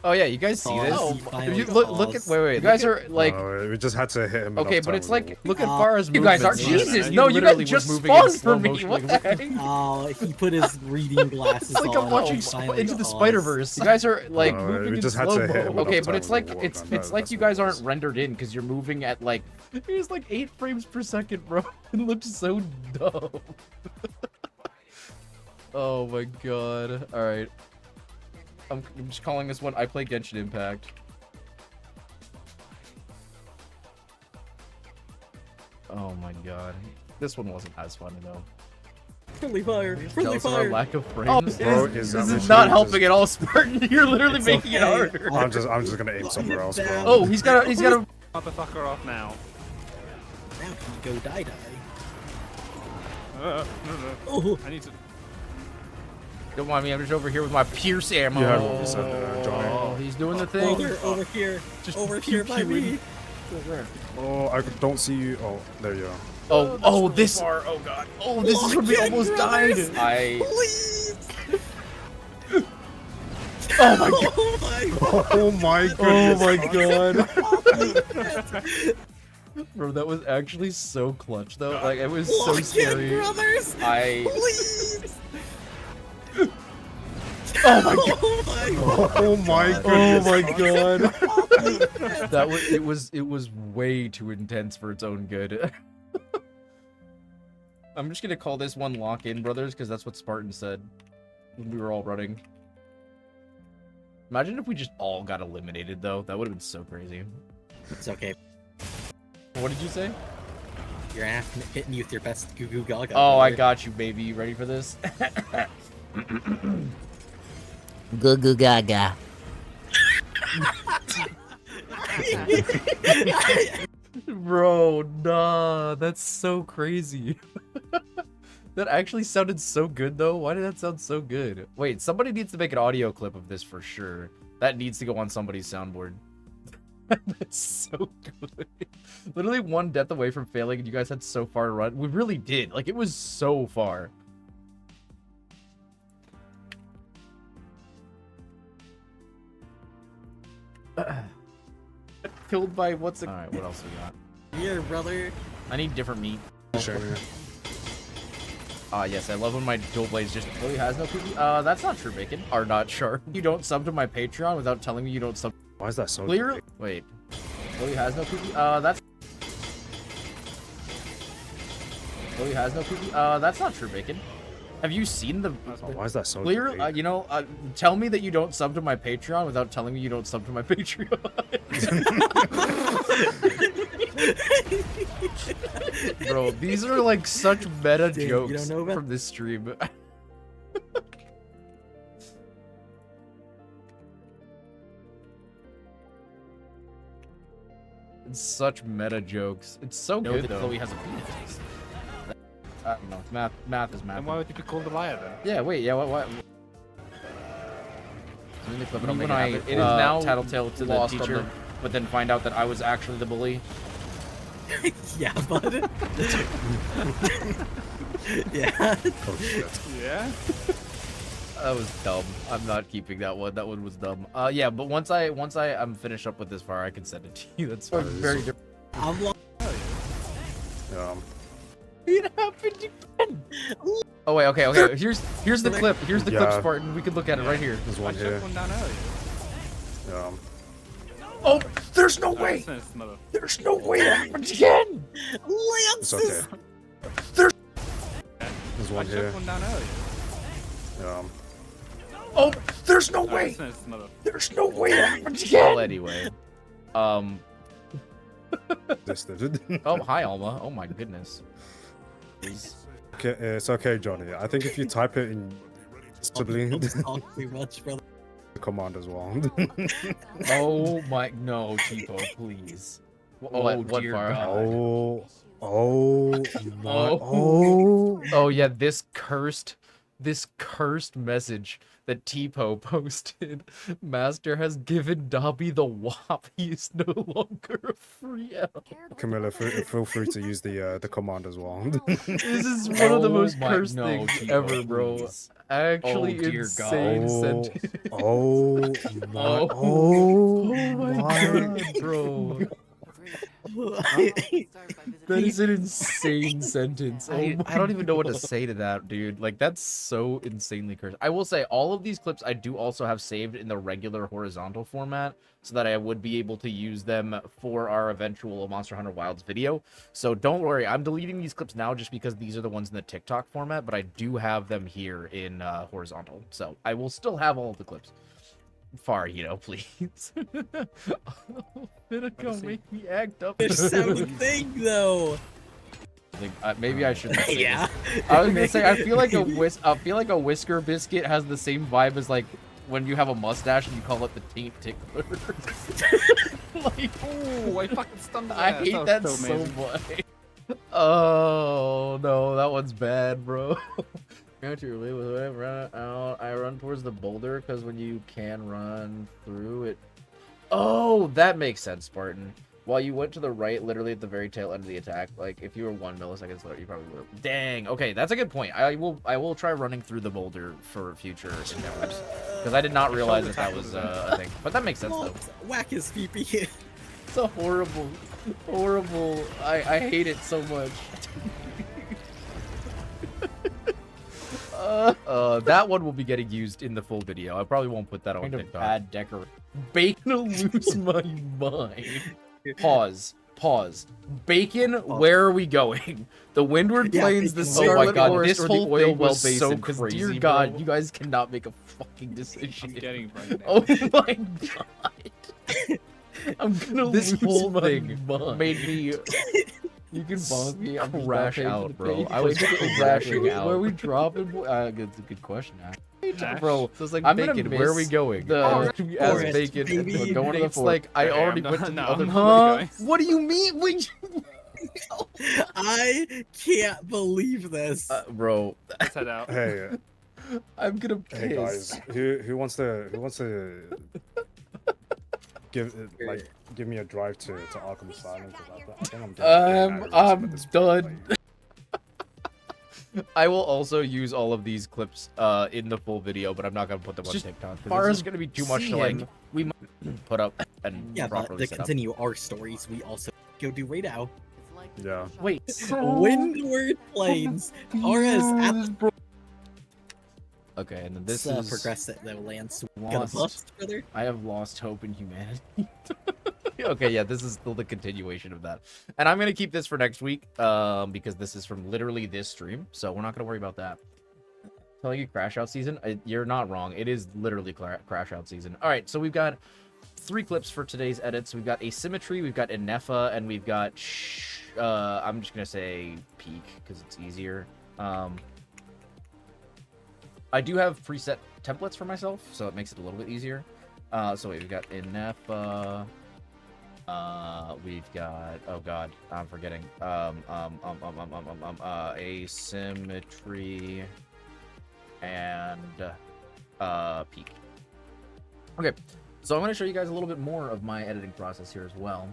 Oh yeah, you guys see this? Pause, he finally You look at paused. wait. You guys are like, we just had to hit him. okay, enough but time it's with the like, water look at Uh, Farah's you movements. guys are Jesus, cheating. no, you literally guys was just moving in Oh, slow for me. motion, What like, the heck? He put his reading glasses It's like on. I'm watching he finally Into the paused. Spider-Verse. You guys are like No, moving we in just had slow to hit him mo. enough Okay, time but it's with like the water gun. it's like That's you what it guys aren't is. rendered in because you're moving at like it was like 8 frames per second, bro. It looks so dumb. Oh my god. All right. I'm just calling this one. I play Genshin Impact. Oh my god. This one wasn't as funny though. Friendly fire. Friendly Jealous of our fire. lack of frames. Bro, this I'm is literally not just- helping at all, Spartan. You're literally It's making it okay. harder. I'm just gonna aim somewhere else, bro. Oh, he's got a Motherfucker off now. Now can you go die? No. Oh, I need to. Don't mind me, I'm just over here with my pierce ammo. You heard what we said, Johnny. Oh, he's doing the thing. over here. Just Over pew here by pewing. me. Oh, I don't see you. Oh, there you are. Oh, this. Oh god. Oh, this is when we Lock in, almost brothers. died. Please. Oh my god. Oh my god. Oh my goodness. Oh my god. Bro, that was actually so clutch though. Like it was so Lock in, scary. brothers. Please. Oh my god. Oh my Oh goodness. my god. It was way too intense for its own good. I'm just gonna call this one Lock In Brothers because that's what Spartan said when we were all running. Imagine if we just all got eliminated though. That would have been so crazy. It's okay. What did you say? You're hitting you with your best goo goo gaga. Oh, I brother. got you, baby. You ready for this? Goo goo gaga. Bro, nah, that's so crazy. That actually sounded so good though. Why did that sound so good? Wait, somebody needs to make an audio clip of this for sure. That needs to go on somebody's soundboard. That's so good. Literally one death away from failing and you guys had so far to run. We really did. Like, it was so far. Killed by what's it? Alright, what else we got? Here, brother. I need different meat. Sure. Yes, I love when my dual blades just. Oh, he has no PP. That's not true, Bacon. Are not sure. You don't sub to my Patreon without telling me you don't sub. Why is that so Clear. delayed? Wait. Oh, he has no PP. That's. Oh, he has no PP. That's not true, Bacon. Have you seen the? Why is that so Clear. delayed? You know, tell me that you don't sub to my Patreon without telling me you don't sub to my Patreon. Bro, these are like such meta Dude, you jokes don't know about- from this stream. It's such meta jokes. It's so good though. Chloe has a penis. I don't know. Math is math. And why would you be called a liar then? Yeah, wait, yeah, what? When it is now tattletale to the teacher, but then find out that I was actually the bully. Yeah, bud. Yeah. Oh, shit. Yeah? That was dumb. I'm not keeping that one. That one was dumb. Yeah, but once I'm finished up with this far, I can send it to you. That's very different. I'm lost. It happened again. Oh wait, okay. Here's the clip. Here's the clip, Yeah. Spartan. We could look at it right here. There's I one took here. one down earlier. Oh, there's no Oh, way. it's this mother. There's no way that happens again. Lance It's okay. is... There's I one took here. one down earlier. Oh, there's no Oh, way. it's this mother. There's no way that happens again. Well, anyway. This did. Oh, hi, Alma. Oh my goodness. Okay, it's okay, Johnny. I think if you type it in sibling Talk too much, brother. command as well. Oh my, no, Chico, please. What dear far? God. Oh my. Oh. Yeah, this cursed message that Tipo posted. Master has given Dobby the wop. He is no longer a free elf. Camilla, feel free to use the command as well. This is one of the most my- cursed no, things Chico, ever, bro. please. Actually, Oh, dear insane God. sentence. Oh my. Oh Oh my god, bro. That is an insane sentence. I don't even know what to say to that, dude. Like, that's so insanely cursed. I will say, all of these clips I do also have saved in the regular horizontal format, so that I would be able to use them for our eventual Monster Hunter Wilds video. So don't worry, I'm deleting these clips now just because these are the ones in the TikTok format, but I do have them here in horizontal. So I will still have all of the clips. Far, please. Finna make me act up. There's sounding thing, though. Maybe I shouldn't say Yeah. this. I was gonna say I feel like a whisker biscuit has the same vibe as like when you have a mustache and you call it the taint tickler. Like, Oh, I fucking stunned I hate that so much. Oh no, that one's bad, bro. Too early with it. Run out. I run towards the boulder because when you can run through it. Oh, that makes sense, Spartan. While you went to the right, literally at the very tail end of the attack, like if you were 1 millisecond slower, you probably would. Dang. Okay, that's a good point. I will try running through the boulder for future endeavors because I did not realize that was a thing. But that makes sense though. Whack his PP. It's a horrible. I hate it so much. That one will be getting used in the full video. I probably won't put that on TikTok. Bad decor. Bacon will lose my mind. Pause. Bacon, where are we going? The Windward Yeah, Plains, the Bacon, Scarlet oh my God, Forest, this or whole the oil thing well was basin? so Because crazy, dear bro. God, you guys cannot make a fucking decision. I'm getting brain Oh my God. I'm gonna This lose whole my thing mind. made me You can bonk me. I'm just crash not paying out, for the bro. page. I was crashing out. Where are we dropping? That's a good question, Ash? bro. So it's like I'm bacon. gonna Where are we miss going? The Forest, as bacon. baby. We're going to the It's forest. like I Okay, already I'm went not- to the no, other. I'm not going. What do you mean? I can't believe this. Bro, Let's head out. Hey, I'm gonna piss. hey guys, who wants to give me a drive to Arkham Asylum? 'Cause I think I'm getting I'm at this point, done. like- I will also use all of these clips in the full video, but I'm not gonna put them on Just TikTok because far this as is gonna be too much to seeing- like. We might put up and Yeah, but properly to set up. continue our stories, we also go do right now. Yeah. Wait. Windward Plains. Aura's at the Okay, and then this This is progressive though, Lance. Gonna lost. bust, brother. I have lost hope in humanity. Okay, yeah, this is still the continuation of that, and I'm gonna keep this for next week, because this is from literally this stream, so we're not gonna worry about that. Telling you crash out season, you're not wrong. It is literally crash out season. All right, so we've got 3 clips for today's edits. We've got asymmetry, we've got Inefa, and we've got I'm just gonna say peak because it's easier. I do have preset templates for myself, so it makes it a little bit easier. So wait, we've got Inefa. We've got, oh god, I'm forgetting. Asymmetry and peak. Okay, so I'm going to show you guys a little bit more of my editing process here as well.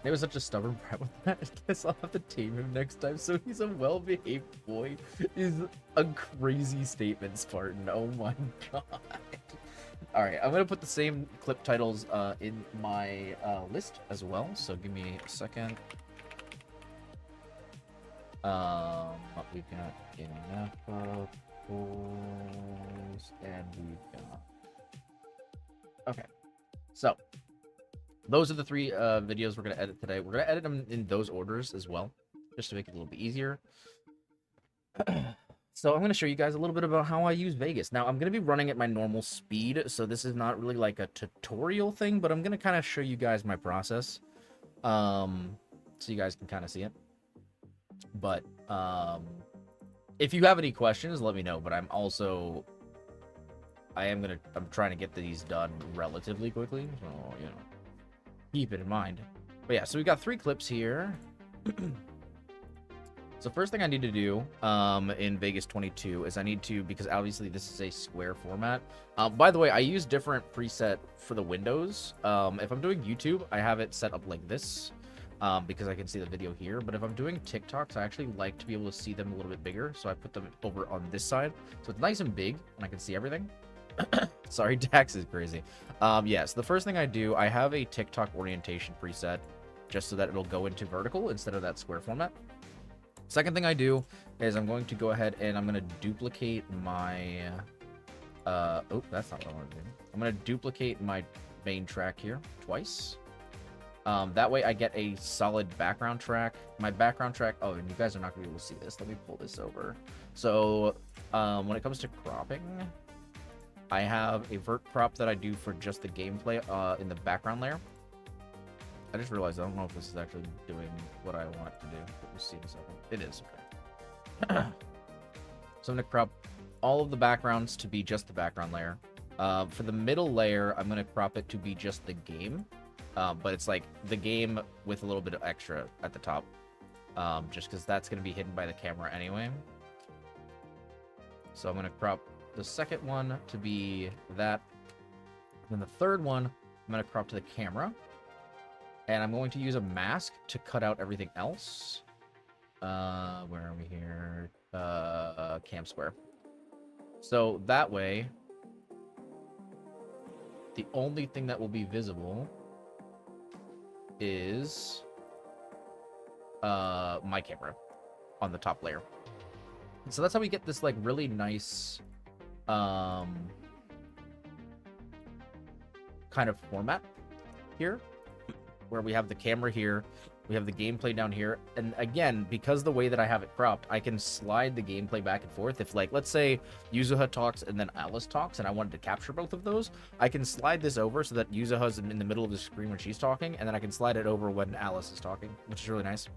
It was such a stubborn brat with that. I guess I'll have to tame him next time so he's a well-behaved boy. Is a crazy statement, Spartan. Oh my god. Alright, I'm going to put the same clip titles in my list as well, so give me a second. We've got enough photos, and we've got... Okay, so those are the 3 videos we're going to edit today. We're going to edit them in those orders as well, just to make it a little bit easier. So I'm going to show you guys a little bit about how I use Vegas. Now, I'm going to be running at my normal speed, so this is not really like a tutorial thing, but I'm going to kind of show you guys my process, so you guys can kind of see it. But if you have any questions, let me know. But I'm trying to get these done relatively quickly, so, you know, keep it in mind. But yeah, so we got 3 clips here. So first thing I need to do in Vegas 22 is I need to, because obviously this is a square format. By the way, I use different preset for the windows. If I'm doing YouTube, I have it set up like this because I can see the video here. But if I'm doing TikToks, I actually like to be able to see them a little bit bigger. So I put them over on this side. So it's nice and big and I can see everything. Sorry, Dax is crazy. Yeah, so the first thing I do, I have a TikTok orientation preset just so that it'll go into vertical instead of that square format. Second thing I do is I'm going to go ahead and I'm going to duplicate my, oh, that's not what I want to do. I'm going to duplicate my main track here twice. That way I get a solid background track. My background track, oh, and you guys are not going to be able to see this. Let me pull this over. So when it comes to cropping, I have a vert crop that I do for just the gameplay in the background layer. I just realized I don't know if this is actually doing what I want it to do, but we'll see in a second. It is, okay. So I'm going to crop all of the backgrounds to be just the background layer. For the middle layer, I'm going to crop it to be just the game, but it's like the game with a little bit of extra at the top, just because that's going to be hidden by the camera anyway. So I'm going to crop the second one to be that. And then the third one, I'm going to crop to the camera. And I'm going to use a mask to cut out everything else. Where are we here? Cam square. So that way, the only thing that will be visible is my camera on the top layer. So that's how we get this like really nice kind of format here, where we have the camera here, we have the gameplay down here, and again, because the way that I have it cropped, I can slide the gameplay back and forth. If, like, let's say Yuzuha talks and then Alice talks, and I wanted to capture both of those, I can slide this over so that Yuzuha's in the middle of the screen when she's talking, and then I can slide it over when Alice is talking, which is really nice.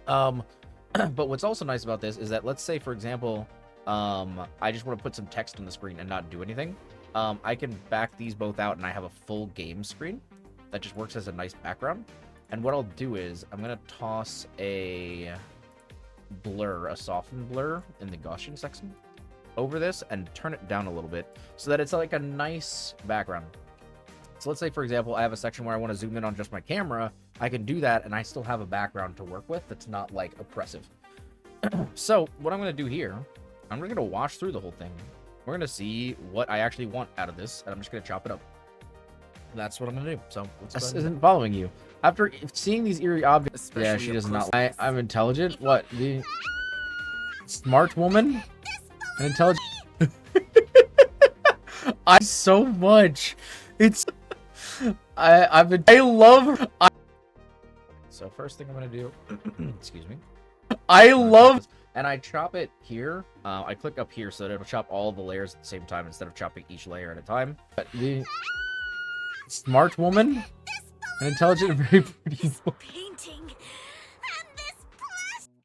But what's also nice about this is that, let's say, for example, I just want to put some text on the screen and not do anything. I can back these both out, and I have a full game screen that just works as a nice background. And what I'll do is I'm going to toss a blur, a softened blur in the Gaussian section over this and turn it down a little bit so that it's like a nice background. So let's say, for example, I have a section where I want to zoom in on just my camera. I can do that and I still have a background to work with that's not like oppressive. So what I'm going to do here, I'm going to watch through the whole thing. We're going to see what I actually want out of this, and I'm just going to chop it up. That's what I'm gonna do. So this isn't following you. After seeing these eerie objects, yeah, she does not. I'm intelligent. What? The smart woman? An intelligent. I so much. It's. I love her. So first thing I'm gonna do. Excuse me. I love. And I chop it here. I click up here so that it'll chop all the layers at the same time instead of chopping each layer at a time. But the smart woman, an intelligent, very pretty woman.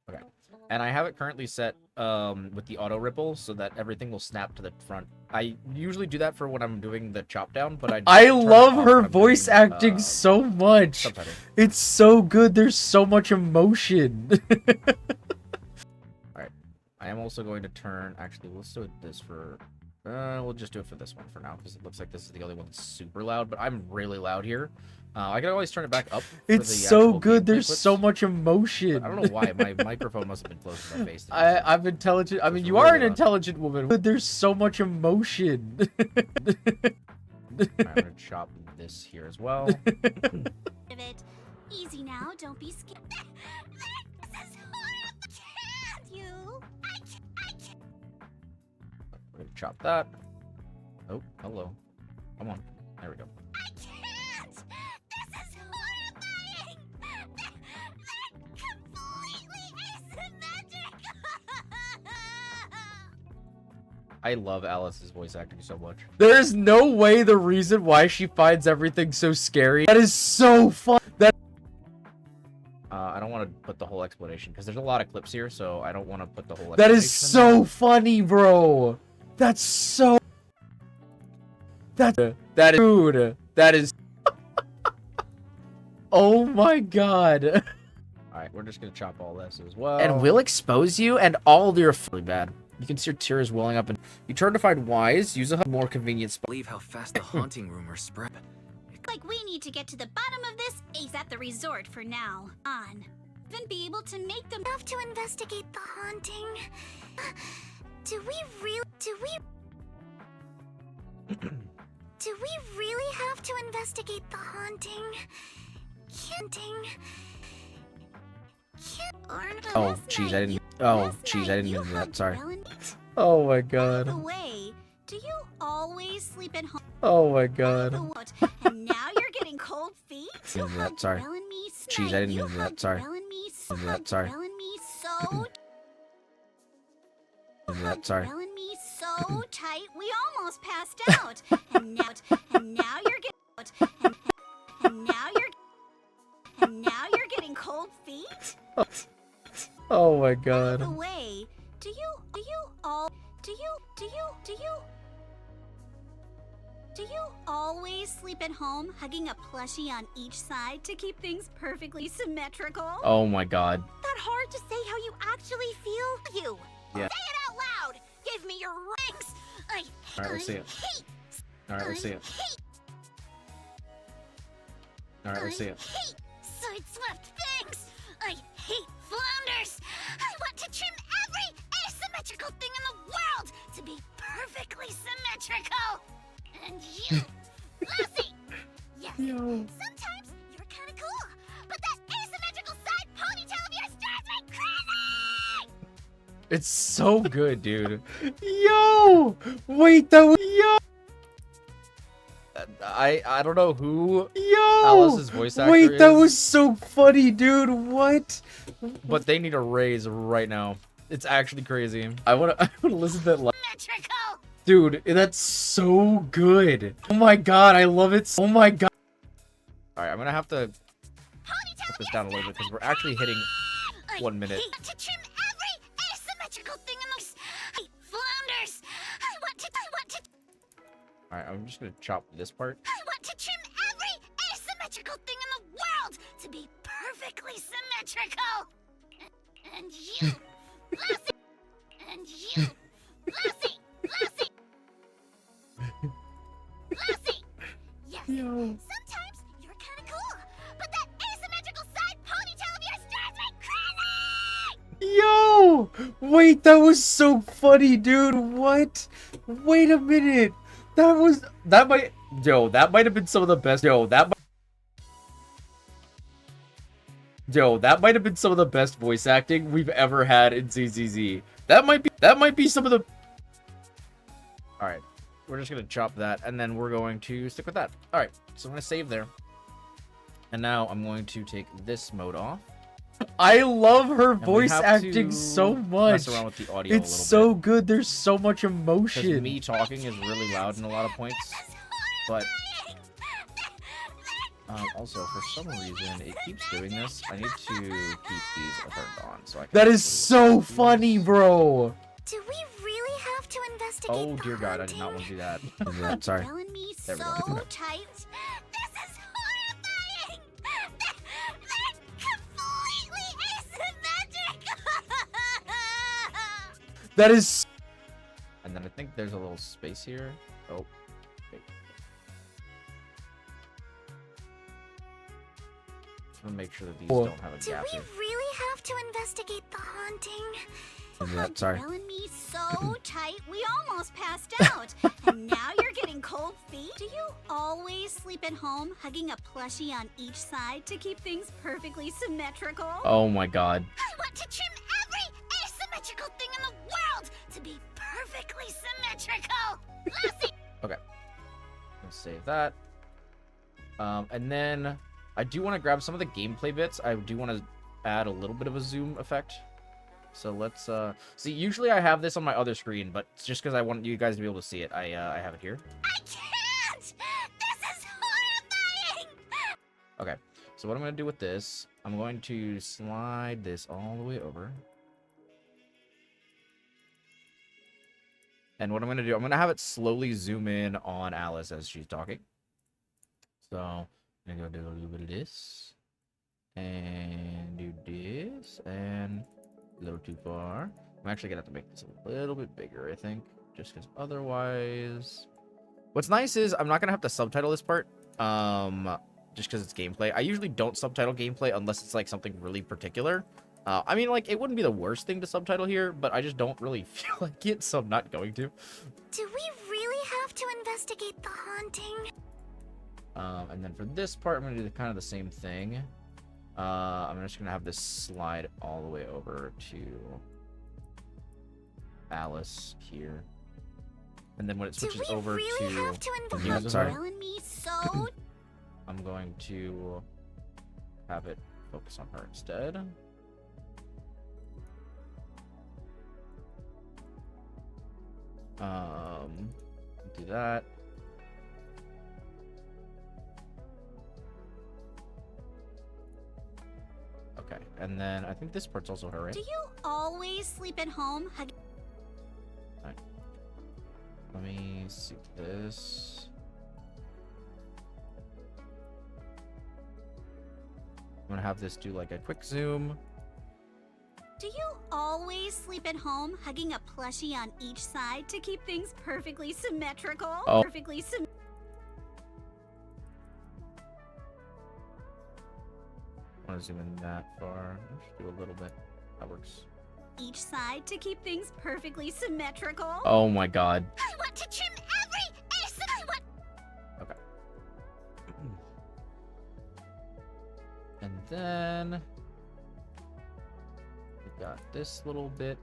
Okay, and I have it currently set with the auto ripple so that everything will snap to the front. I usually do that for when I'm doing the chop down, but I love her voice acting so much. It's so good. There's so much emotion. I am also going to turn, actually, let's do this for, we'll just do it for this one for now, because it looks like this is the only one that's super loud, but I'm really loud here. I can always turn it back up. It's so good, there's so much emotion. I don't know why, my microphone must have been close to my face. I'm intelligent, I mean, you are an intelligent woman, but there's so much emotion. I'm gonna chop this here as well. Easy now, don't be scared. We're gonna chop that. Oh, hello. Come on. There we go. I can't! This is horrifying! They're completely asymmetric! I love Alice's voice acting so much. There is no way the reason why she finds everything so scary. That is so fun. I don't want to put the whole explanation because there's a lot of clips here, so I don't want to put the whole explanation. That is so funny, bro. That's so. That is rude. That is. Oh my god. All right, we're just gonna chop all this as well. And we'll expose you and all your really bad. You can see your tears welling up, and you turn to find wise. Use a more convenient spot. Believe how fast the haunting rumors spread. Like we need to get to the bottom of this. He's at the resort for now. Even be able to make them enough to investigate the haunting. Do we really have to investigate the haunting? Oh, jeez, I didn't. Oh, jeez, I didn't mean that. Sorry. Oh my god. By the way, do you always sleep at home? Oh my god. And now you're getting cold feet? Sorry. Jeez, I didn't mean that. Sorry. Sorry. Sorry. Me so tight, we almost passed out. And now you're getting and now you're getting cold feet? Oh my god. By the way, do you always sleep at home, hugging a plushie on each side to keep things perfectly symmetrical? Oh my god. That hard to say how you actually feel? You. Yeah. Say it out loud. Give me your rings. Alright, let's see it. Alright, let's see it. Alright, let's see it. Hate side-swept things. I hate flounders. I want to trim every asymmetrical thing in the world to be perfectly symmetrical. And you, Lassie. Yes. Sometimes you're kind of cool, but that asymmetrical side ponytail of yours drives me crazy. It's so good, dude. Yo! Wait, that was... Yo! I don't know who Alice's voice actor is. Wait, that was so funny, dude. What? But they need a raise right now. It's actually crazy. I wanna listen to that live. Dude, that's so good. Oh my god, I love it. Oh my god. Alright, I'm gonna have to put this down a little bit because we're actually hitting 1 minute. Alright, I'm just gonna chop this part. I want to trim every asymmetrical thing in the world to be perfectly symmetrical. And you, Lassie. And you, Lassie. Lassie. Yes. Sometimes you're kind of cool, but that asymmetrical side ponytail of yours drives me crazy. Yo! Wait, that was so funny, dude. What? Wait a minute. That Yo, that might have been some of the best. Yo, that might have been some of the best voice acting we've ever had in ZZZ. That might be some of the. All right, we're just gonna chop that, and then we're going to stick with that. All right, so I'm gonna save there, and now I'm going to take this mode off. I love her voice acting so much. Mess around with the audio It's a little so bit. good. There's so much 'Cause emotion. me talking is really loud in a lot of points, but also for some reason it keeps doing this. I need to keep these turned on so I can. That is so funny, bro. Do we really have to investigate Oh the dear God, I did not want to do that. Yeah, sorry. Telling me There we so go. tight. This is horrifying. They're completely asymmetrical. That is. And then I think there's a little space here. Oh. Wait. Just want to make sure that these don't have a Do gap we here. really have to investigate the haunting? Yeah, sorry. Telling me so tight, we almost passed out. And now you're getting cold feet? Do you always sleep at home, hugging a plushie on each side to keep things perfectly symmetrical? Oh my God. I want to trim every asymmetrical thing in the world to be perfectly symmetrical. Lucy! Okay. Let's save that. And then I do want to grab some of the gameplay bits. I do want to add a little bit of a zoom effect. So let's see. Usually I have this on my other screen, but it's just because I want you guys to be able to see it, I have it here. I can't! This is horrifying! Okay. So what I'm gonna do with this, I'm going to slide this all the way over. And what I'm gonna do, I'm gonna have it slowly zoom in on Alice as she's talking. So I'm gonna go do a little bit of this, and do this, and a little too far. I'm actually gonna have to make this a little bit bigger, I think, just because otherwise. What's nice is I'm not gonna have to subtitle this part, just because it's gameplay. I usually don't subtitle gameplay unless it's like something really particular. I mean, like, it wouldn't be the worst thing to subtitle here, but I just don't really feel like it, so I'm not going to. Do we really have to investigate the haunting? And then for this part, I'm gonna do kind of the same thing. I'm just gonna have this slide all the way over to Alice here, and then when it switches over really to have to the invest? news, sorry, Telling me so. I'm going to have it focus on her instead. Do that. Okay, and then I think this part's also her, right? Do you always sleep at home? Let me see this. I'm gonna have this do like a quick zoom. Do you always sleep at home, hugging a plushie on each side to keep things perfectly symmetrical? Oh. Perfectly I want to zoom in that far. Let's do a little bit. That works. each side to keep things perfectly symmetrical? Oh my God. I want to trim every asymmetrical. Okay. And then we got this little bit.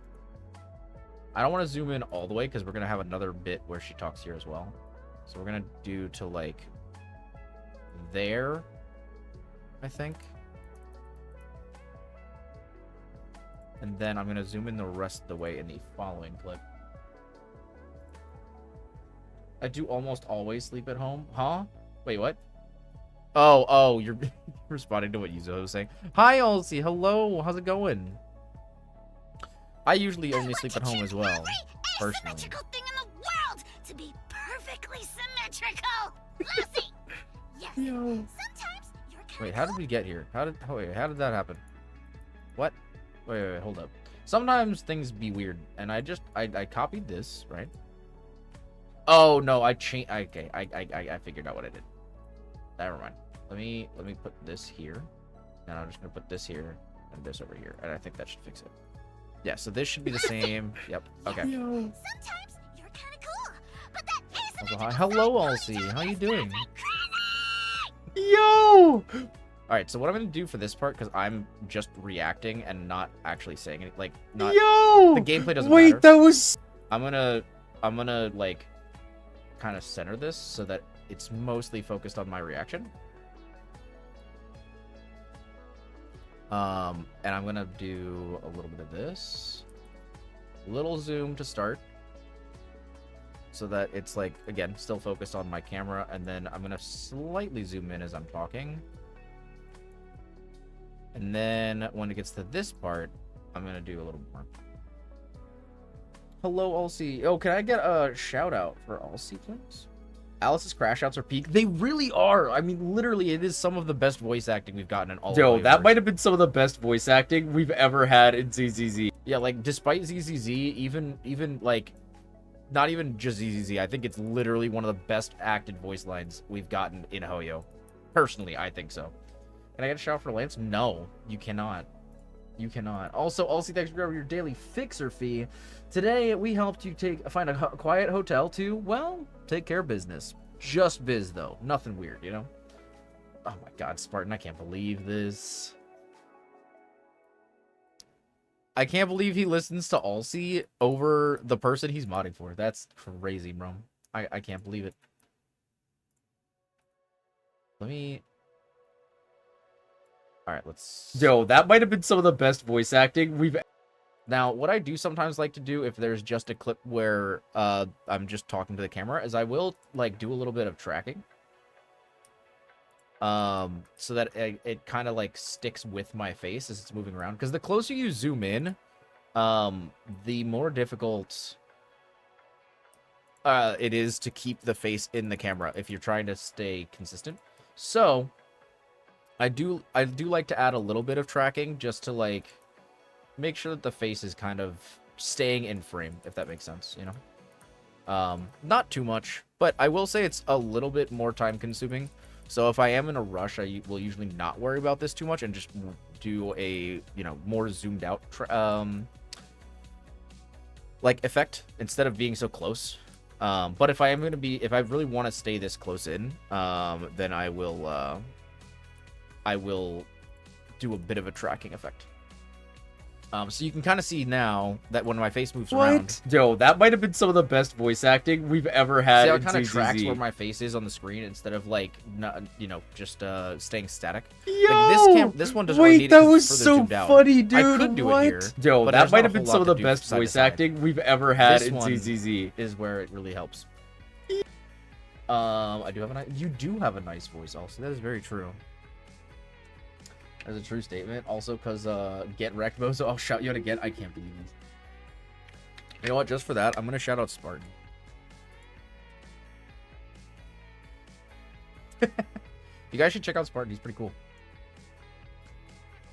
I don't want to zoom in all the way because we're gonna have another bit where she talks here as well. So we're gonna do to like there, I think. And then I'm gonna zoom in the rest of the way in the following clip. I do almost always sleep at home. Huh? Wait, what? Oh, you're responding to what Yuzo was saying. Hi, Olsey. Hello. How's it going? I usually only sleep at home as well, personally. Asymmetrical thing in the world to be perfectly symmetrical. Lucy. Yes. Yo. Sometimes you're Wait, how did we get here? How did that happen? What? Wait, hold up. Sometimes things be weird, and I copied this, right? Oh no, I changed. Okay, I figured out what I did. Never mind. Let me put this here, and I'm just gonna put this here and this over here, and I think that should fix it. Yeah, so this should be the same. Yep. Okay. Sometimes you're kind of cool, but that Also, hi. Hello, Alcy. How you doing? Yo! Alright, so what I'm gonna do for this part, because I'm just reacting and not actually saying anything, like, not... Yo! The gameplay doesn't Wait, matter. that was... I'm gonna, like, kind of center this so that it's mostly focused on my reaction. And I'm gonna do a little bit of this. Little zoom to start. So that it's, like, again, still focused on my camera, and then I'm gonna slightly zoom in as I'm talking. And then when it gets to this part, I'm gonna do a little more. Hello, Alcy. Oh, can I get a shout out for Alcy, please? Alice's crash outs are peak. They really are. I mean, literally, it is some of the best voice acting we've gotten in all Yo, of that might have been some of the best voice acting we've ever had in ZZZ. Yeah, like, despite ZZZ, even like, not even just ZZZ, I think it's literally one of the best acted voice lines we've gotten in Hoyo. Personally, I think so. Can I get a shout out for Lance? No, you cannot. You cannot. Also, Alcy, thanks for grabbing your daily fixer fee. Today, we helped you find a quiet hotel to, well, take care of business. Just biz, though. Nothing weird, you know? Oh my god, Spartan, I can't believe this. I can't believe he listens to Alcy over the person he's modding for. That's crazy, bro. I can't believe it. Let me... Alright, let's... Yo, that might have been some of the best voice acting we've... Now, what I do sometimes like to do if there's just a clip where I'm just talking to the camera is I will, like, do a little bit of tracking. So that it kind of, like, sticks with my face as it's moving around. Because the closer you zoom in, the more difficult it is to keep the face in the camera if you're trying to stay consistent. So, I do like to add a little bit of tracking just to, like, make sure that the face is kind of staying in frame, if that makes sense, you know? Not too much, but I will say it's a little bit more time consuming. So if I am in a rush, I will usually not worry about this too much and just do a, you know, more zoomed out, like, effect instead of being so close. But if I am going to be, if I really want to stay this close in, then I will do a bit of a tracking effect. So you can kind of see now that when my face moves around... Yo, that might have been some of the best voice acting we've ever had See how in it kind of tracks ZZZ. where my face is on the screen instead of, like, not, you know, just staying static. Yo! Like, this one doesn't really need it that 'cause was it's further so zoomed out. funny, dude. I could do what? it here. Yo, but that there's might not have a been whole some lot of the to do best side to voice side. acting we've ever had This in one ZZZ. is where it really helps. I do have a nice... You do have a nice voice, also. That is very true. That's a true statement. Also, because, get wrecked, Bozo. I'll shout you out again. I can't believe this. You know what? Just for that, I'm going to shout out Spartan. You guys should check out Spartan. He's pretty cool.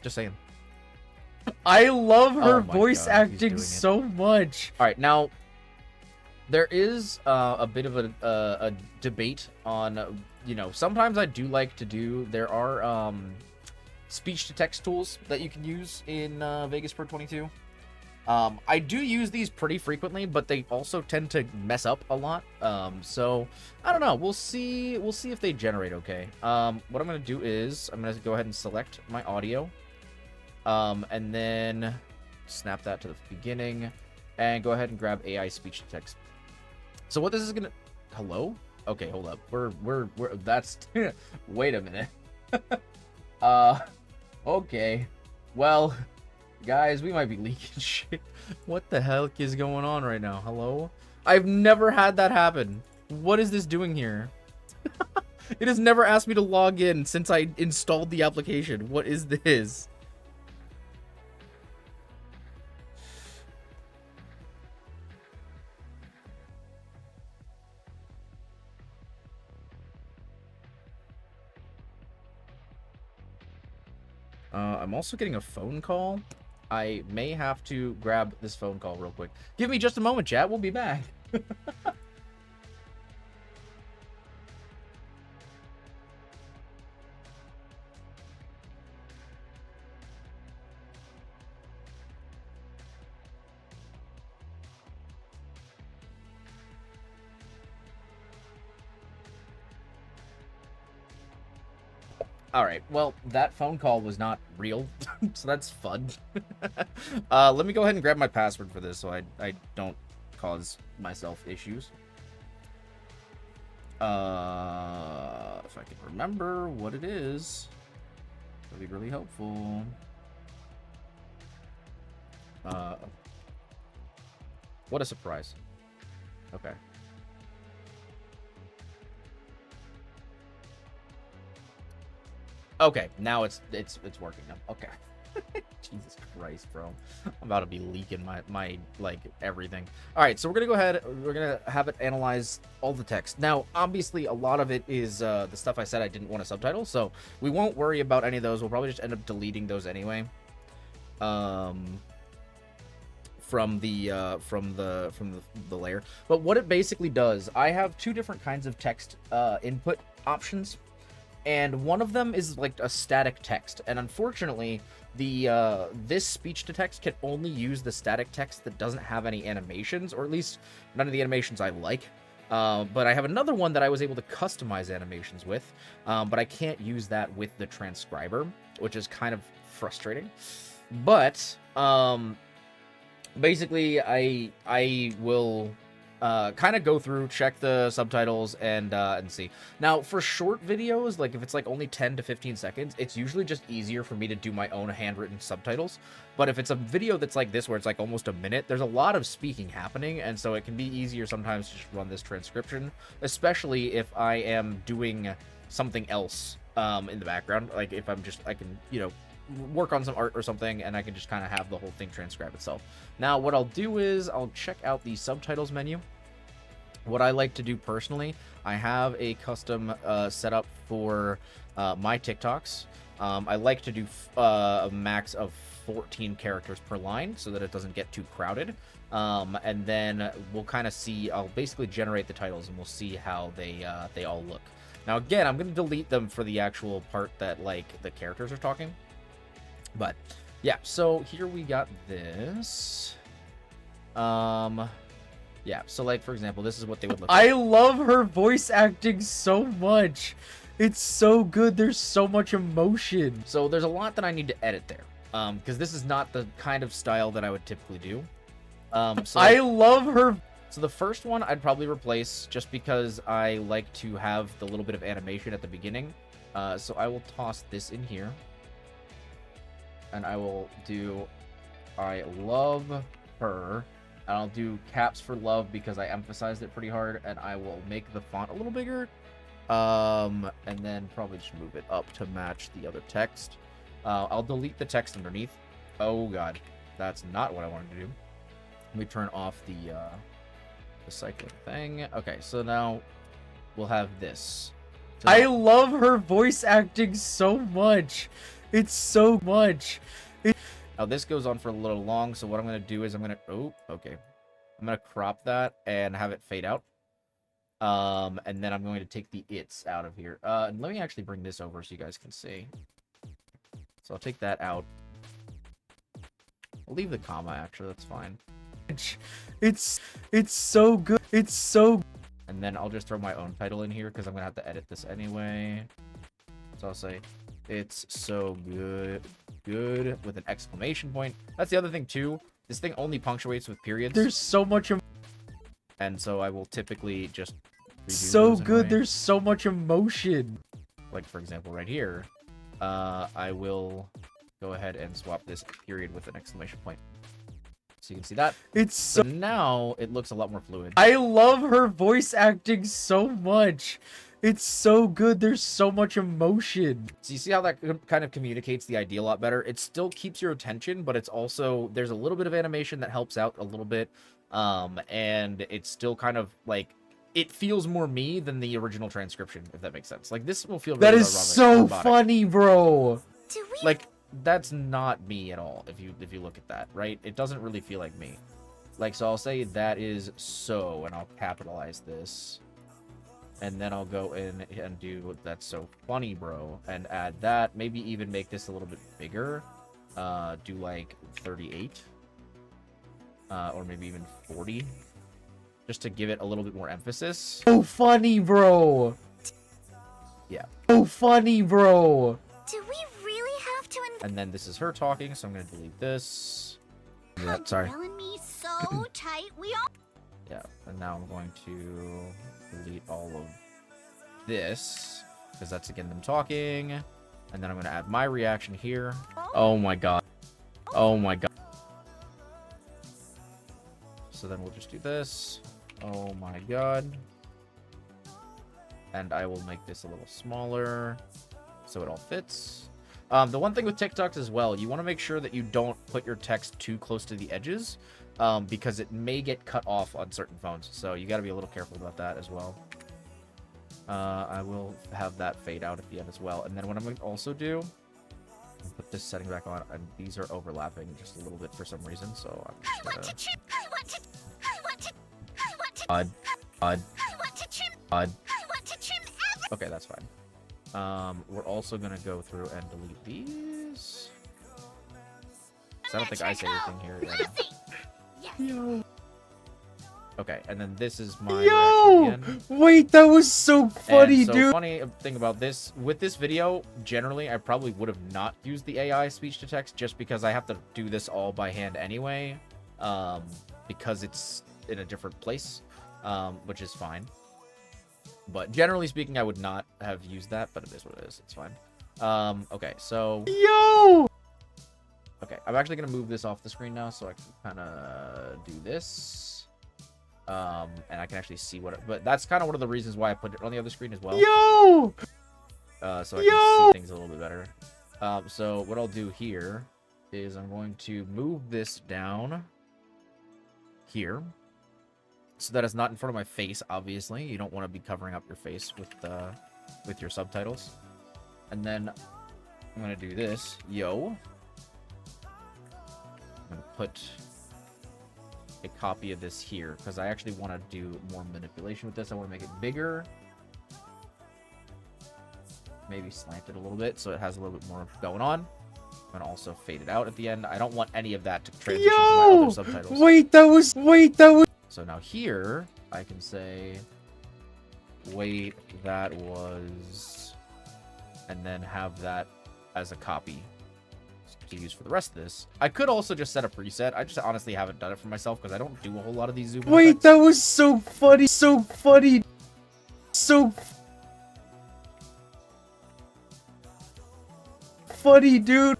Just saying. I love her Oh my voice God, he's acting doing it. so much. All right, now there is a bit of a debate on, you know, sometimes I do like to do. There are speech to text tools that you can use in Vegas Pro 22. I do use these pretty frequently, but they also tend to mess up a lot. So I don't know. We'll see if they generate okay. What I'm gonna do is I'm gonna go ahead and select my audio, and then snap that to the beginning, and go ahead and grab AI speech to text. So what this is gonna... Hello? Okay, hold up. We're that's... Wait a minute. Okay. Well, guys, we might be leaking shit. What the heck is going on right now? Hello? I've never had that happen. What is this doing here? It has never asked me to log in since I installed the application. What is this? I'm also getting a phone call. I may have to grab this phone call real quick. Give me just a moment, chat. We'll be back. All right. Well, that phone call was not real, so that's fun. Let me go ahead and grab my password for this so I don't cause myself issues. If I can remember what it is, that'd be really helpful. What a surprise. Okay. Okay, now it's working now. Okay. Jesus Christ, bro. I'm about to be leaking my like everything. All right, so we're gonna go ahead. We're gonna have it analyze all the text. Now, obviously, a lot of it is the stuff I said I didn't want to subtitle, so we won't worry about any of those. We'll probably just end up deleting those anyway. From the layer. But what it basically does, I have two different kinds of text input options. And one of them is like a static text, and unfortunately, this speech to text can only use the static text that doesn't have any animations, or at least none of the animations I like. But I have another one that I was able to customize animations with, but I can't use that with the transcriber, which is kind of frustrating. But basically, I will kind of go through, check the subtitles, and see. Now, for short videos, like if it's like only 10 to 15 seconds, it's usually just easier for me to do my own handwritten subtitles. But if it's a video that's like this, where it's like almost a minute, there's a lot of speaking happening, and so it can be easier sometimes to just run this transcription, especially if I am doing something else in the background. Like if I'm just, I can, you know, work on some art or something, and I can just kind of have the whole thing transcribe itself. Now, what I'll do is I'll check out the subtitles menu. What I like to do personally, I have a custom setup for my TikToks. I like to do a max of 14 characters per line so that it doesn't get too crowded. And then we'll kind of see, I'll basically generate the titles and we'll see how they all look. Now, again, I'm going to delete them for the actual part that like the characters are talking. But yeah, so here we got this. Yeah, so like for example, this is what they would look like. I love her voice acting so much. It's so good. There's so much emotion. So there's a lot that I need to edit there. Because this is not the kind of style that I would typically do. So I love her. So the first one I'd probably replace just because I like to have the little bit of animation at the beginning. So I will toss this in here. And I will do, I love her. And I'll do caps for love because I emphasized it pretty hard. And I will make the font a little bigger. And then probably just move it up to match the other text. I'll delete the text underneath. Oh god, that's not what I wanted to do. Let me turn off the cycling thing. Okay, so now we'll have this. So I love her voice acting so much. It's so much. Now this goes on for a little long, so what I'm going to do is I'm going to... Oh, okay. I'm going to crop that and have it fade out. And then I'm going to take the its out of here. And let me actually bring this over so you guys can see. So I'll take that out. I'll leave the comma, actually. That's fine. It's so good. It's so... And then I'll just throw my own title in here because I'm going to have to edit this anyway. So I'll say... It's so good with an exclamation point. That's the other thing too. This thing only punctuates with periods. There's so much, and so I will typically just so good. There's so much emotion. Like for example, right here, I will go ahead and swap this period with an exclamation point. So you can see that. It's so now it looks a lot more fluid. I love her voice acting so much. It's so good. There's so much emotion. So you see how that kind of communicates the idea a lot better? It still keeps your attention, but it's also, there's a little bit of animation that helps out a little bit. And it's still kind of like, it feels more me than the original transcription, if that makes sense. Like this will feel really that is so robotic. Funny, bro. Like that's not me at all. If you look at that, right? It doesn't really feel like me. Like, so I'll say that is so, and I'll capitalize this. And then I'll go in and do that's so funny, bro, and add that. Maybe even make this a little bit bigger. Do like 38. Or maybe even 40. Just to give it a little bit more emphasis. So funny, bro. Yeah. So funny, bro. Do we really have to And then this is her talking, so I'm gonna delete this. Yeah, hug sorry. Karl and me so tight we all Yeah, and now I'm going to delete all of this because that's again them talking. And then I'm gonna add my reaction here. Oh my god. Oh my god. So then we'll just do this. Oh my god. And I will make this a little smaller so it all fits. The one thing with TikToks as well, you want to make sure that you don't put your text too close to the edges because it may get cut off on certain phones. So you got to be a little careful about that as well. I will have that fade out at the end as well. And then what I'm going to also do, I'll put this setting back on, and these are overlapping just a little bit for some reason. So I'm just want gonna... to trim I want to Odd. I want to trim every Okay, that's fine. We're also gonna go through and delete these. 'Cause I don't think I say anything here. Yeah. Yes. Okay, and then this is my Yo! reaction at the end. Wait, that was so funny, And so dude. funny thing about this, with this video, generally I probably would have not used the AI speech to text just because I have to do this all by hand anyway, because it's in a different place, which is fine. But generally speaking, I would not have used that, but it is what it is. It's fine. Okay, so... Yo! Okay, I'm actually going to move this off the screen now so I can kind of do this. And I can actually see what it... But that's kind of one of the reasons why I put it on the other screen as well. Yo! So I can see things a little bit better. So what I'll do here is I'm going to move this down here so that it's not in front of my face. Obviously, you don't want to be covering up your face with your subtitles. And then I'm gonna do this. Yo, I'm gonna put a copy of this here because I actually want to do more manipulation with this. I want to make it bigger. Maybe slant it a little bit so it has a little bit more going on. And also fade it out at the end. I don't want any of that to transition to my other subtitles. Wait, that was... So now here, I can say, wait, that was... And then have that as a copy to use for the rest of this. I could also just set a preset. I just honestly haven't done it for myself because I don't do a whole lot of these zoom Wait, effects. that was so funny. So funny. So... funny, dude.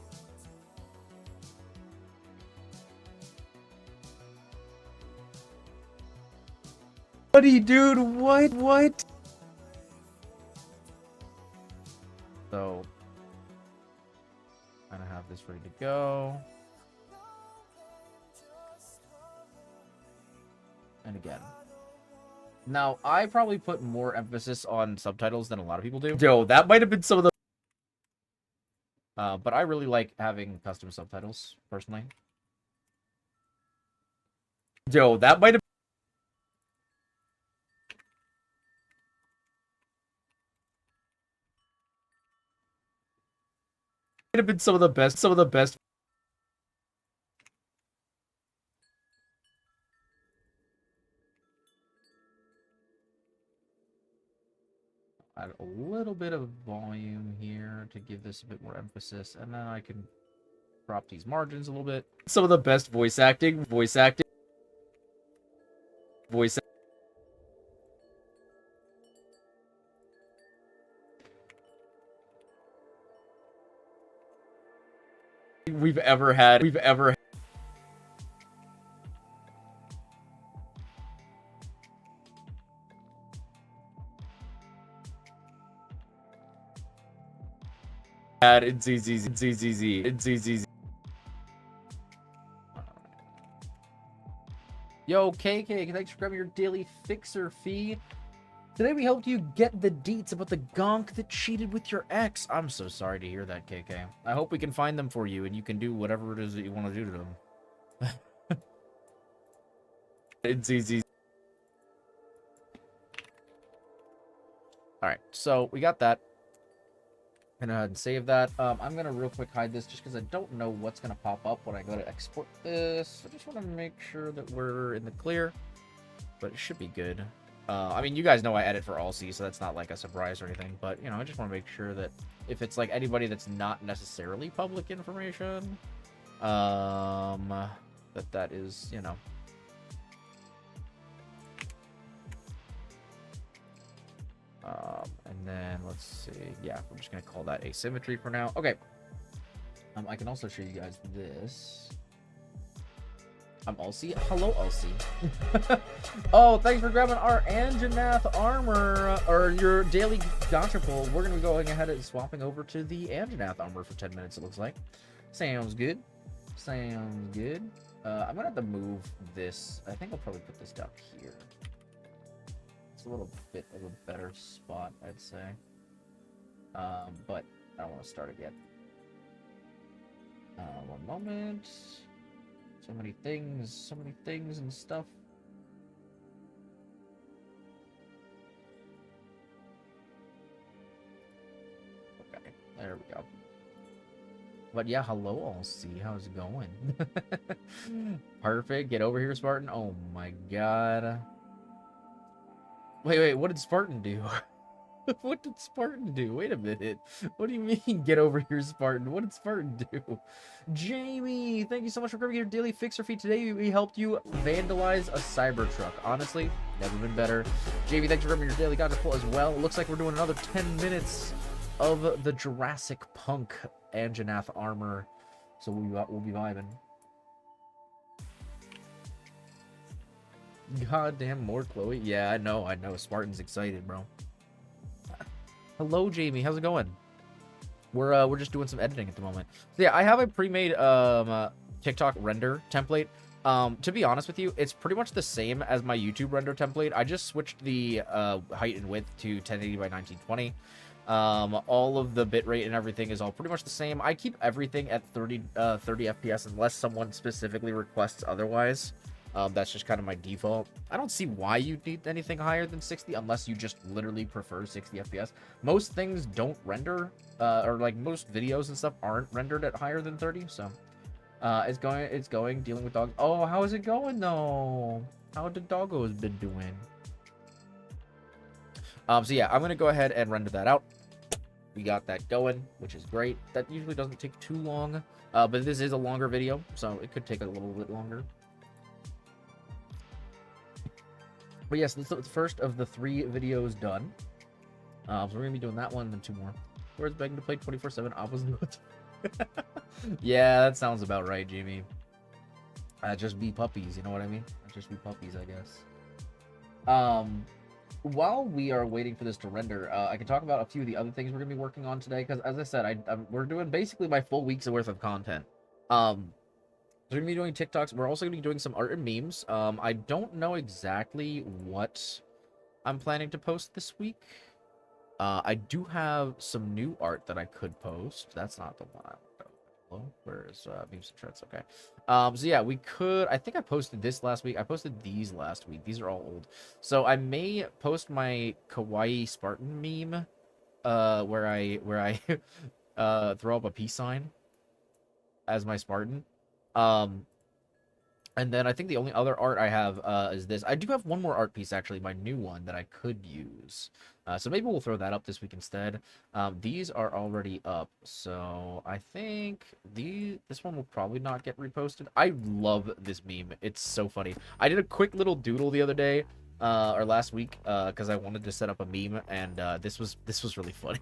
Funny, dude. What? So, I'm gonna have this ready to go. And again. Now, I probably put more emphasis on subtitles than a lot of people do. Yo, that might have been some of the... But I really like having custom subtitles, personally. Yo, that might have... been some of the best. Add a little bit of volume here to give this a bit more emphasis, and then I can drop these margins a little bit. Some of the best voice acting. We've ever had. In ZZZ. Yo, KK, thanks for grabbing your daily fixer fee. Today we helped you get the deets about the gonk that cheated with your ex. I'm so sorry to hear that, KK. I hope we can find them for you and you can do whatever it is that you want to do to them. In ZZZ. Alright, so we got that. I'm gonna go ahead and save that. I'm gonna real quick hide this just because I don't know what's gonna pop up when I go to export this. I just want to make sure that we're in the clear, but it should be good. I mean, you guys know I edit for All-C, so that's not like a surprise or anything. But, you know, I just want to make sure that if it's like anybody that's not necessarily public information, that is, you know. And then let's see. Yeah, we're just gonna call that asymmetry for now. Okay. I can also show you guys this. I'm Ulcie. Hello, Ulcie. Oh, thanks for grabbing our Anjanath armor, or your daily gotcha pull. We're going to be going ahead and swapping over to the Anjanath armor for 10 minutes, it looks like. Sounds good. Sounds good. I'm going to have to move this. I think I'll probably put this down here. It's a little bit of a better spot, I'd say. But I don't want to start it yet. One moment. So many things and stuff. Okay, there we go. But yeah, hello, All-C. How's it going? Perfect. Get over here, Spartan. Oh my god. Wait, what did Spartan do? What did Spartan do? Wait a minute. What do you mean, get over here, Spartan? What did Spartan do? Jamie, thank you so much for grabbing your daily fixer feed today. We helped you vandalize a Cybertruck. Honestly, never been better. Jamie, thanks for grabbing your daily gotcha pull as well. It looks like we're doing another 10 minutes of the Jurassic Punk Anjanath armor. So we'll be vibing. Goddamn, more Chloe. Yeah, I know. Spartan's excited, bro. Hello, Jamie. How's it going? We're just doing some editing at the moment. So yeah, I have a pre-made TikTok render template. To be honest with you, it's pretty much the same as my YouTube render template. I just switched the height and width to 1080 by 1920. All of the bitrate and everything is all pretty much the same. I keep everything at 30 FPS unless someone specifically requests otherwise. That's just kind of my default. I don't see why you'd need anything higher than 60 unless you just literally prefer 60 FPS. Most things don't render, or like most videos and stuff aren't rendered at higher than 30. So, it's going, dealing with dogs. Oh, how is it going though? How the doggos been doing? So yeah, I'm gonna go ahead and render that out. We got that going, which is great. That usually doesn't take too long, but this is a longer video, so it could take a little bit longer. But yes, this is the first of the 3 videos done. So we're gonna be doing that one and then 2 more. Where's begging to play 24/7 opposite? Yeah, that sounds about right, Jimmy. Just be puppies, you know what I mean? Just be puppies, I guess. While we are waiting for this to render, I can talk about a few of the other things we're gonna be working on today. Because as I said, we're doing basically my full week's worth of content. We're going to be doing TikToks. We're also going to be doing some art and memes. I don't know exactly what I'm planning to post this week. I do have some new art that I could post. That's not the one I want to. Hello? Where is memes and trends? Okay. So yeah, we could. I think I posted this last week. I posted these last week. These are all old. So I may post my Kawaii Spartan meme, where I throw up a peace sign as my Spartan. And then I think the only other art I have is this. I do have one more art piece, actually, my new one that I could use. So maybe we'll throw that up this week instead. These are already up, so I think this one will probably not get reposted. I love this meme. It's so funny. I did a quick little doodle the other day, or last week, because I wanted to set up a meme, and this was really funny.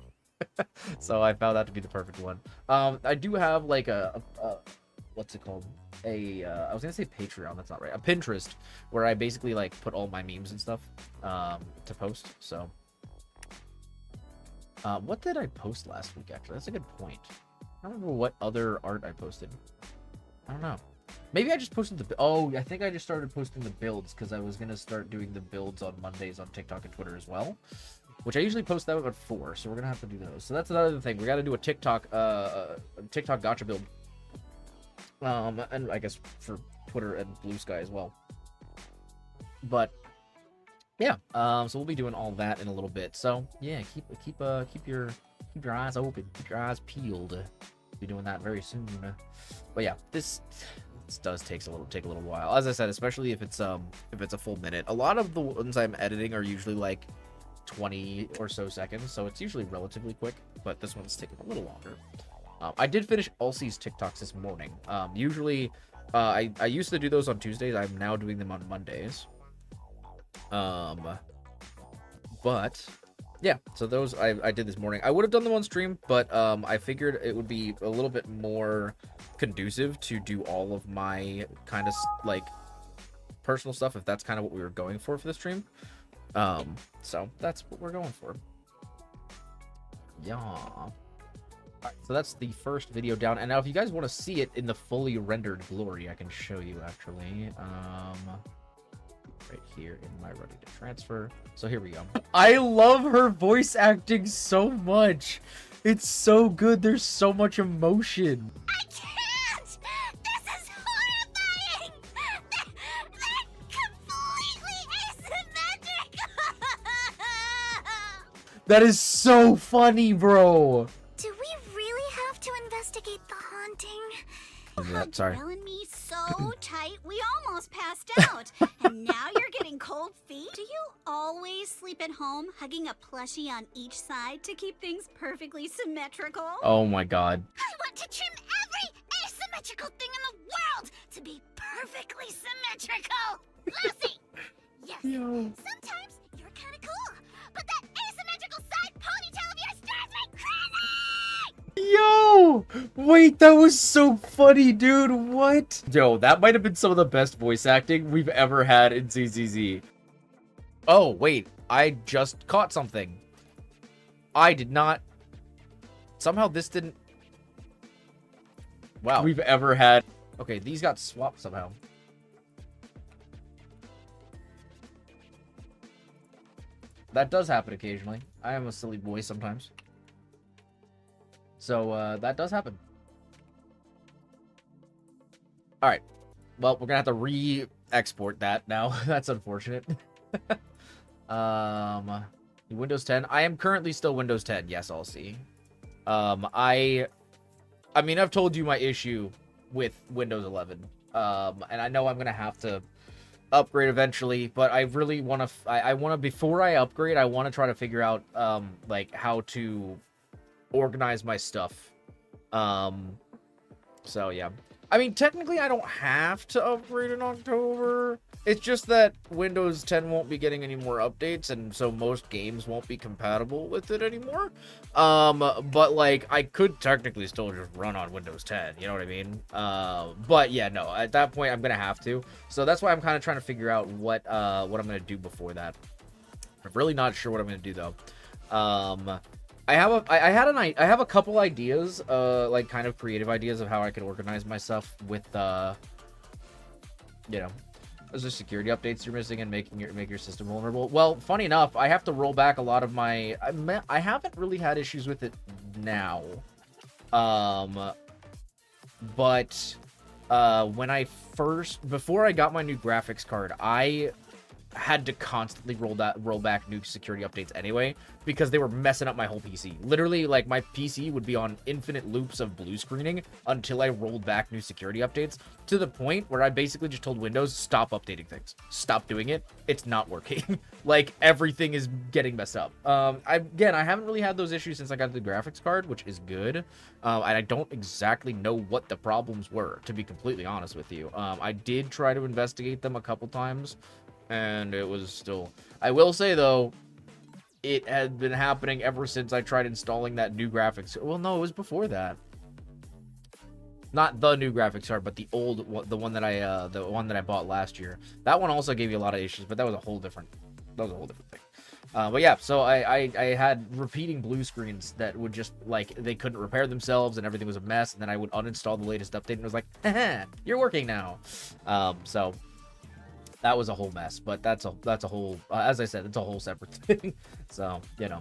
So I found that to be the perfect one. I do have like a what's it called? I was gonna say Patreon, that's not right. A Pinterest, where I basically like put all my memes and stuff to post. So what did I post last week? Actually, that's a good point. I don't remember what other art I posted. I don't know. Maybe I just posted I think I just started posting the builds because I was gonna start doing the builds on Mondays on TikTok and Twitter as well, which I usually post that at 4. So we're gonna have to do those. So that's another thing. We got to do a TikTok gotcha build. And I guess for Twitter and Blue Sky as well. But yeah, so we'll be doing all that in a little bit. So yeah, keep your eyes open, keep your eyes peeled. Be doing that very soon. But yeah, this This does take a little while. As I said, especially if it's a full minute. A lot of the ones I'm editing are usually like 20 or so seconds, so it's usually relatively quick, but this one's taking a little longer. I did finish Ulcie's TikToks this morning. Usually, I used to do those on Tuesdays. I'm now doing them on Mondays. But yeah, so those I did this morning. I would have done them on stream, but I figured it would be a little bit more conducive to do all of my kind of like personal stuff if that's kind of what we were going for the stream. So that's what we're going for. Yeah. Alright, so that's the first video down, and now if you guys want to see it in the fully rendered glory, I can show you actually. Right here in my ready to transfer. So here we go. I love her voice acting so much. It's so good. There's so much emotion. I can't! This is horrifying! They're completely asymmetrical! That is so funny, bro. Do we really have to investigate the haunting? Yeah, sorry. Karl and me so tight, we almost passed out. And now you're getting cold feet? Do you always sleep at home, hugging a plushie on each side to keep things perfectly symmetrical? Oh my god. I want to trim every asymmetrical thing in the world to be perfectly symmetrical. Lucy! Yes, sometimes you're kind of cool, but that asymmetrical side ponytail of yours drives me crazy! Yo! Wait, that was so funny, dude. What? Yo, that might have been some of the best voice acting we've ever had in ZZZ. Oh, wait. I just caught something. I did not... Somehow this didn't... Wow. We've ever had. Okay, these got swapped somehow. That does happen occasionally. I am a silly boy sometimes. So, that does happen. Alright. Well, we're gonna have to re-export that now. That's unfortunate. Windows 10. I am currently still Windows 10. Yes, I'll see. I mean, I've told you my issue with Windows 11. And I know I'm gonna have to upgrade eventually, but I really want to... I want to... Before I upgrade, I want to try to figure out, like, how to organize my stuff. So yeah, I mean, technically I don't have to upgrade in October. It's just that Windows 10 won't be getting any more updates, and so most games won't be compatible with it anymore. But like, I could technically still just run on Windows 10, you know what I mean? But yeah, no, at that point I'm gonna have to. So that's why I'm kind of trying to figure out what I'm gonna do before that. I'm really not sure what I'm gonna do though. I have a couple ideas, like kind of creative ideas of how I could organize myself with, you know, those are security updates you're missing and make your system vulnerable. Well, funny enough, I have to roll back a lot of my. I haven't really had issues with it now, but when before I got my new graphics card, I had to constantly roll back new security updates anyway, because they were messing up my whole PC. Literally, like, my PC would be on infinite loops of blue screening until I rolled back new security updates, to the point where I basically just told Windows, stop updating things. Stop doing it. It's not working. Like, everything is getting messed up. I haven't really had those issues since I got the graphics card, which is good. And I don't exactly know what the problems were, to be completely honest with you. I did try to investigate them a couple times, and it was still... I will say, though, it had been happening ever since I tried installing that new graphics... Well, no, it was before that. Not the new graphics card, but the old one, the one that I bought last year. That one also gave you a lot of issues, but that was a whole different thing. But yeah, so I had repeating blue screens that would just, like, they couldn't repair themselves and everything was a mess, and then I would uninstall the latest update and it was like, haha, you're working now. So that was a whole mess, but that's a whole, as I said, it's a whole separate thing. So, you know.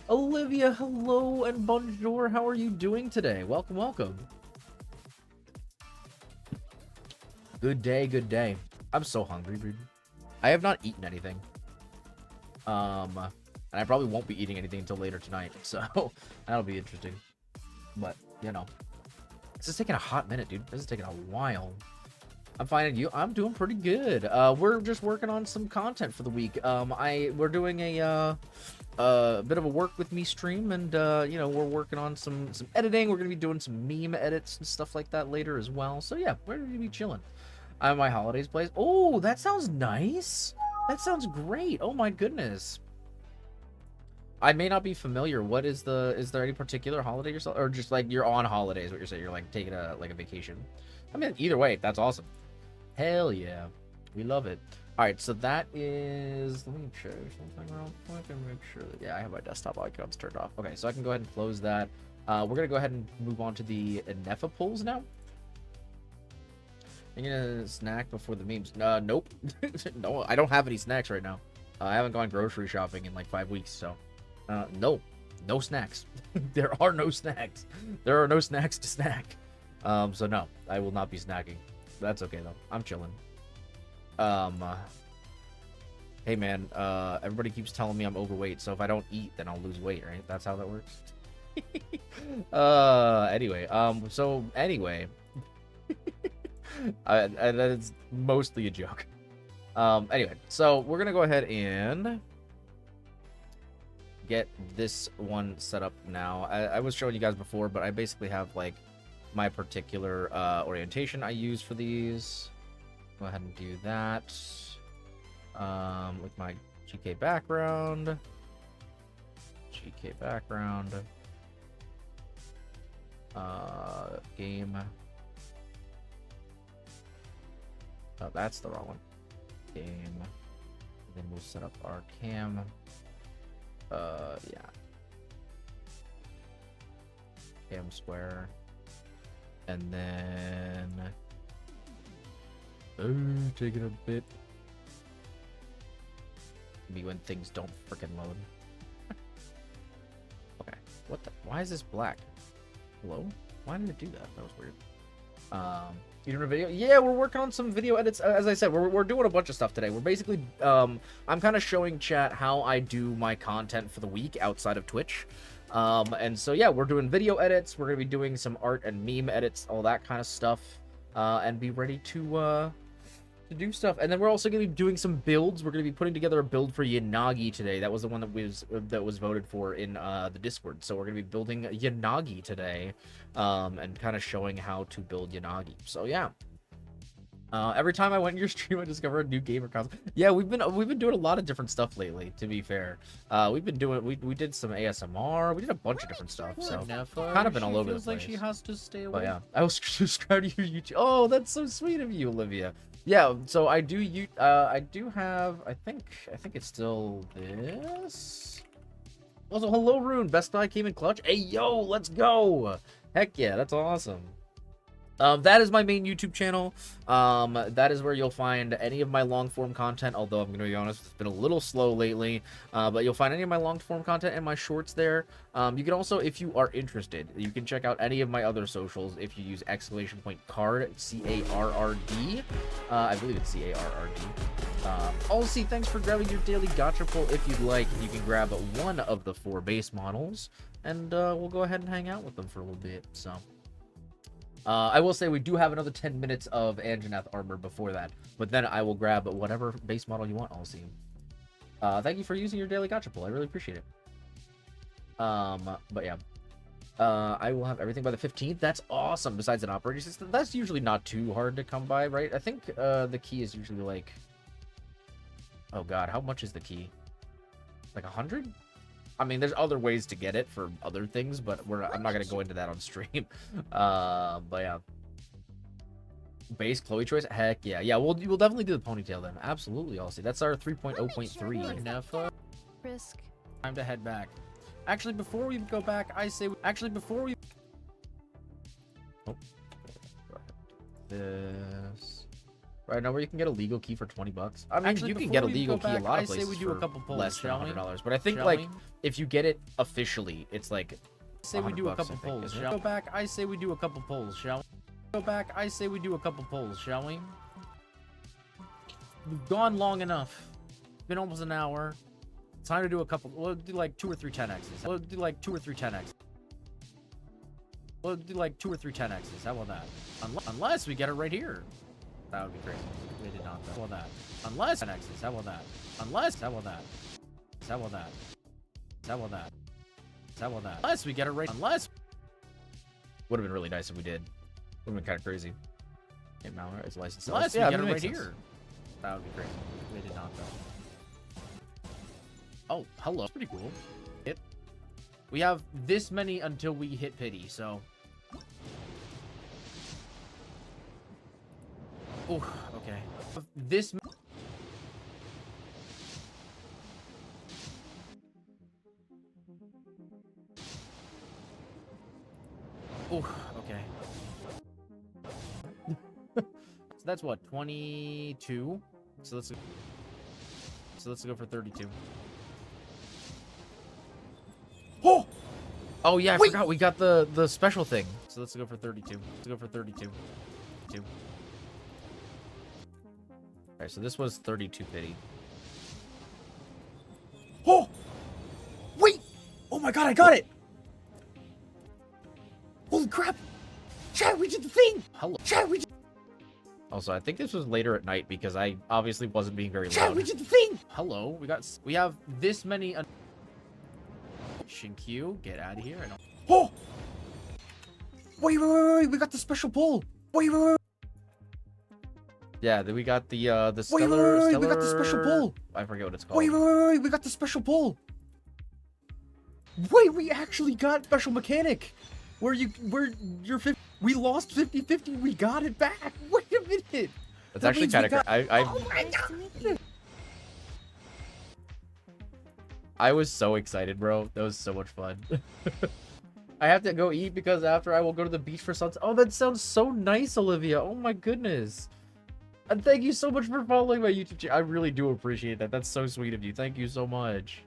Olivia, hello and bonjour. How are you doing today? Welcome, welcome. Good day, good day. I'm so hungry, dude. I have not eaten anything. And I probably won't be eating anything until later tonight, so that'll be interesting. But, you know. This is taking a hot minute, dude. This is taking a while. I'm finding you. I'm doing pretty good. We're just working on some content for the week. We're doing a bit of a work with me stream, and you know, we're working on some editing. We're gonna be doing some meme edits and stuff like that later as well. So yeah, we're gonna be chilling. I'm at my holidays place. Oh, that sounds nice. That sounds great. Oh my goodness. I may not be familiar. What is is there any particular holiday yourself, or just like you're on holidays? What you're saying? You're like taking a vacation. I mean, either way, that's awesome. Hell yeah, we love it. All right, so that is. Let me check something real quick and make sure that I have my desktop icons turned off. Okay, so I can go ahead and close that. We're gonna go ahead and move on to the Nefa polls now. You gonna snack before the memes? Nope. No, I don't have any snacks right now. I haven't gone grocery shopping in like 5 weeks, so no snacks. There are no snacks. There are no snacks to snack. So no, I will not be snacking. That's okay though. I'm chilling. Hey man, everybody keeps telling me I'm overweight, so if I don't eat, then I'll lose weight, right? That's how that works. Anyway, that is mostly a joke. Anyway, so we're gonna go ahead and get this one set up now. I was showing you guys before, but I basically have like my particular orientation I use for these. Go ahead and do that with my GK background. Game. Oh, that's the wrong one. Game. And then we'll set up our cam. Yeah. Cam square. And then... Oh, taking a bit. Maybe when things don't freaking load. Okay. What the... Why is this black? Hello? Why did it do that? That was weird. You doing a video? Yeah, we're working on some video edits. As I said, we're doing a bunch of stuff today. We're basically, I'm kind of showing chat how I do my content for the week outside of Twitch. And so, yeah, we're doing video edits. We're going to be doing some art and meme edits, all that kind of stuff. And be ready to do stuff. And then we're also going to be doing some builds. We're going to be putting together a build for Yanagi today. That was the one that was voted for in the Discord. So we're going to be building Yanagi today, and kind of showing how to build Yanagi. So yeah. Every time I went in your stream, I discovered a new gamer console. Yeah, we've been doing a lot of different stuff lately. To be fair, we did some ASMR. We did a bunch of different stuff. So kind of been all over the place. Like she has to stay away. But yeah, I was subscribed to your YouTube. Oh, that's so sweet of you, Olivia. Yeah, so I do have, I think it's still this. Also, hello Rune, Best Buy came in clutch. Hey yo, let's go. Heck yeah, that's awesome. That is my main YouTube channel. That is where you'll find any of my long form content, although I'm going to be honest, it's been a little slow lately, but you'll find any of my long form content and my shorts there. You can also, if you are interested, you can check out any of my other socials if you use !card, C-A-R-R-D. I believe it's C-A-R-R-D. Also, thanks for grabbing your daily gacha pull. If you'd like, you can grab one of the 4 base models, and we'll go ahead and hang out with them for a little bit, so... I will say we do have another 10 minutes of Anjanath armor before that, but then I will grab whatever base model you want, I'll see. Thank you for using your daily gacha pull. I really appreciate it. But yeah. I will have everything by the 15th. That's awesome. Besides an operating system, that's usually not too hard to come by, right? I think the key is usually like... Oh god, how much is the key? Like 100? I mean, there's other ways to get it for other things, but I'm not going to go into that on stream. But yeah. Base Chloe choice? Heck yeah. Yeah, we'll definitely do the ponytail then. Absolutely, I'll see. That's our 3.0.3. Nefa. Risk. Time to head back. Actually, before we go back, I say... Oh. This... Right now, where you can get a legal key for $20. I mean, you can get a legal key a lot of places for less than $100. But I think, like, if you get it officially, it's like Say we do a couple polls. Shall we? Go back. I say we do a couple polls. Shall we? Go back. I say we do a couple polls. Shall we? We've gone long enough. It's been almost an hour. It's time to do a couple. We'll do like 2 or 3 10x's. We'll do like 2 or 3 10x's. We'll do like 2 or 3 10x's. How about that? Unless we get it right here. That would be great. They did not, though. How about that? Unless 10x's. How about that? Unless. How about that? How about that? How about that? How about that? Unless we get it right. Unless. Would have been really nice if we did. Would have been kind of crazy. Hey, Malware is licensed. Unless Yeah, we get that it right makes sense. here. That would be great. They did not, though. Oh, hello. That's pretty cool. We have this many until we hit pity, so. Oh, okay. This. Oh, okay. So that's what, 22? So let's go for 32. Oh! Oh yeah, I forgot we got the special thing. So let's go for 32. Let's go for 32. 2. Alright, so this was 32 pity. Oh! Wait! Oh my god, I got it! Holy crap! Chat, we did the thing! Hello. Chat, we did... Also, I think this was later at night because I obviously wasn't being very Chat, loud. we did the thing! Hello, we have this many. Shinkyu, get out of here! I don't. Oh! Wait, we got the special pull! Wait. Yeah, then we got the Wait, stellar. we got the special pull! I forget what it's called. Wait, we got the special pull! Wait, we actually got special mechanic! Where you're 50, we lost 50-50, we got it back! Wait a minute! That's That actually means we kind of. got- I Nice to meet you. I was so excited, bro. That was so much fun. I have to go eat because after I will go to the beach for sunset. Oh, that sounds so nice, Olivia. Oh my goodness. And thank you so much for following my YouTube channel. I really do appreciate that. That's so sweet of you. Thank you so much.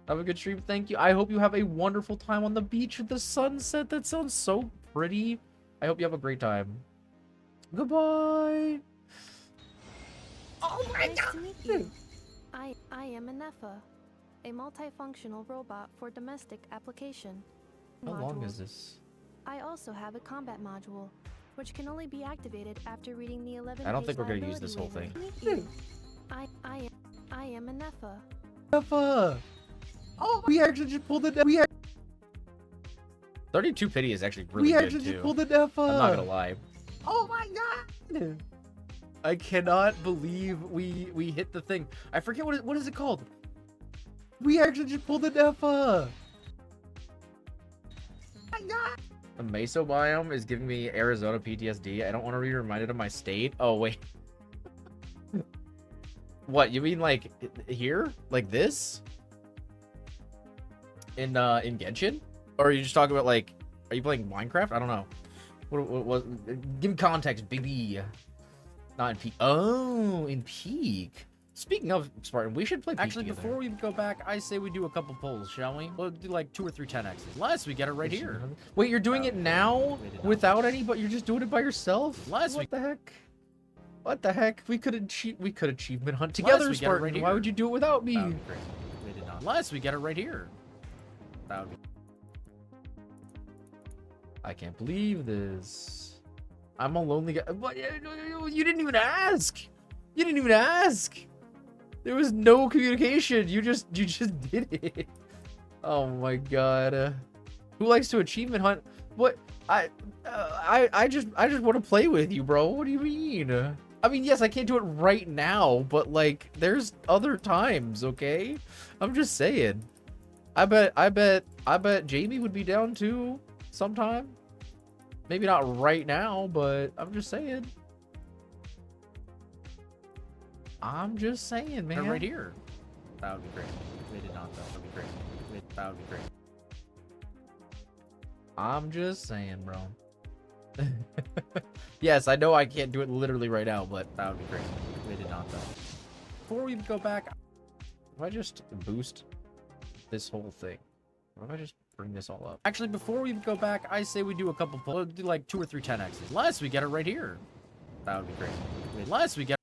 Have a good stream. Thank you. I hope you have a wonderful time on the beach with the sunset. That sounds so pretty. I hope you have a great time. Goodbye. Oh my Nice to meet you. I am an Nepha, a multifunctional robot for domestic application. How long Modules. is this? I also have a combat module, which can only be activated after reading the 11. I don't think we're gonna use this whole thing. I am a Nepha. Nepha! Oh, we actually just pulled it. 32 pity is actually really We good actually too. just pulled the Nepha! I'm not gonna lie. Oh my god! I cannot believe we hit the thing. I forget what is it called? We actually just pulled the Nepha! My god! The Meso biome is giving me Arizona PTSD. I don't want to be reminded of my state. Oh wait. What, you mean like here? Like this? In Genshin? Or are you just talking about like, are you playing Minecraft? I don't know. What give me context, baby. Not in Peak. Oh, in Peak. Speaking of Spartan, we should play Peak Actually, together. Before we go back, I say we do a couple polls, shall we? We'll do like 2 or 3 10x's. Unless we get it right here. Wait, you're doing it now without any, but you're just doing it by yourself? Unless what the heck? What the heck? We could achievement hunt together, Spartan. Right, why would you do it without me? Unless we get it right here. That would be... I can't believe this. I'm a lonely guy. What? You didn't even ask. You didn't even ask. There was no communication. You just did it. Oh my god. Who likes to achievement hunt? What? I just want to play with you, bro. What do you mean? I mean, yes, I can't do it right now, but like, there's other times, okay? I'm just saying. I bet Jamie would be down too sometime. Maybe not right now, but I'm just saying. I'm just saying, man. Right here. That would be great. They did not, though. That would be great. That would be great. I'm just saying, bro. Yes, I know I can't do it literally right now, but that would be great. They did not, though. Before we go back, if I just boost this whole thing, what if I just bring this all up? Actually, before we go back, I say we do a couple polls. We'll do like 2 or 3 10x's. Unless we get it right here. That would be great. Unless we get...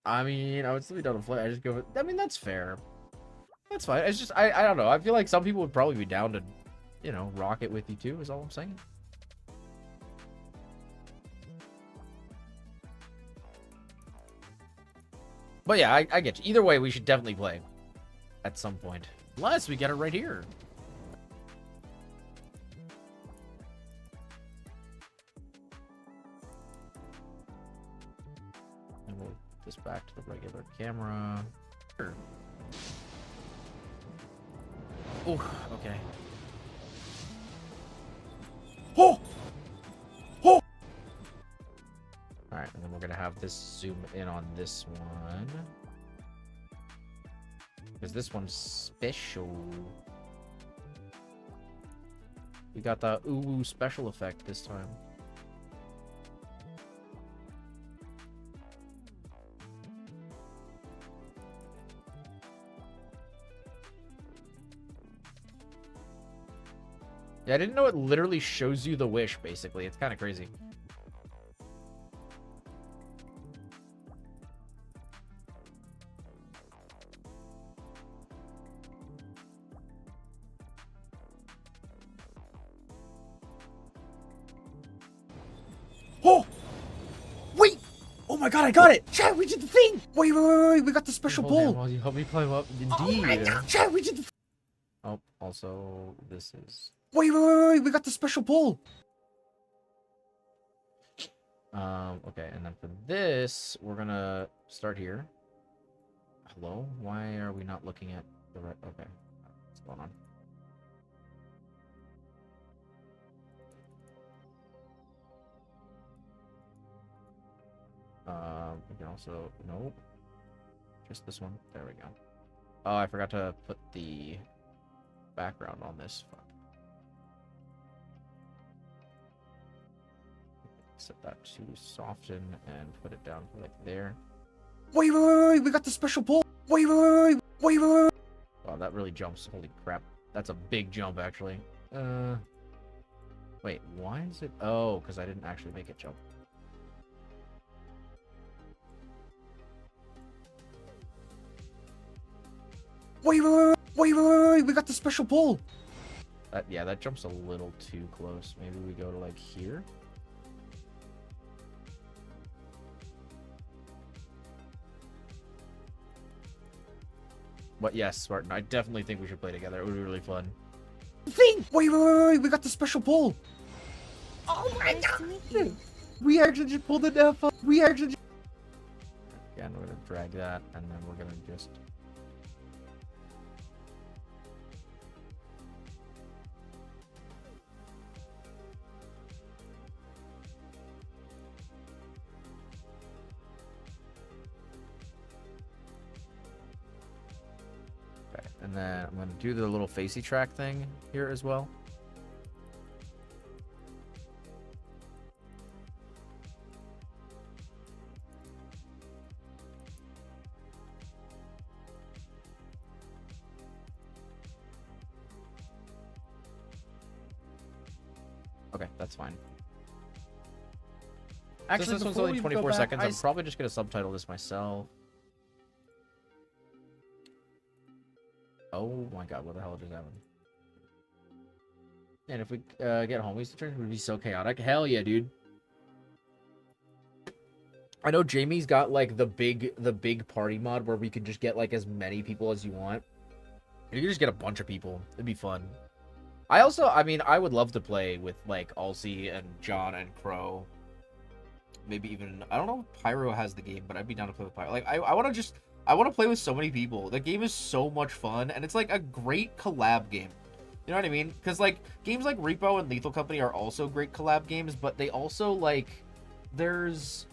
I mean, I would still be down to play. I just go with... I mean, that's fair. That's fine. It's just, I don't know. I feel like some people would probably be down to, you know, rock it with you too, is all I'm saying. But yeah, I get you. Either way, we should definitely play at some point. Unless we get it right here. And we'll put this back to the regular camera. Sure. Oh, okay. Oh! Oh! Alright, and then we're gonna have this zoom in on this one. Because this one's special. We got the ooh special effect this time. Yeah, I didn't know it literally shows you the wish, basically. It's kind of crazy. Oh! Wait! Oh my god, I got it! Chat, we did the thing! Wait, we got the special bowl! While you help me climb up. Indeed. Oh my god, chat, we did the... Oh, also, this is... Wait, we got the special bowl! Okay, and then for this, we're gonna start here. Hello? Why are we not looking at the right... Okay. What's going on? We can also... Nope. Just this one. There we go. Oh, I forgot to put the background on this. Fuck. Set that to soften and put it down like there. Wait, we got the special bowl. Wait. Wow, that really jumps. Holy crap. That's a big jump, actually. Wait, why is it... Oh, because I didn't actually make it jump. Wait, we got the special bowl. Yeah, that jumps a little too close. Maybe we go to, like, here? But yes, Spartan, I definitely think we should play together. It would be really fun. Wait, we got the special bowl. Oh my god! We actually just pulled it F up. We actually just... Again, we're gonna drag that, and then we're gonna just... Okay, and then I'm gonna do the little facey track thing here as well. Okay, that's fine. Actually, this one's only 24 seconds. I'm probably just gonna subtitle this myself. Oh my god, what the hell just happened? And if we get homies to turn, it would be so chaotic. Hell yeah, dude. I know Jamie's got like the big party mod where we can just get like as many people as you want. You can just get a bunch of people. It'd be fun. I mean, I would love to play with like Alcy and John and Crow. Maybe even, I don't know if Pyro has the game, but I'd be down to play with Pyro. Like, I want to play with so many people. The game is so much fun, and it's like a great collab game. You know what I mean? Because like games like Repo and Lethal Company are also great collab games, but they also like there's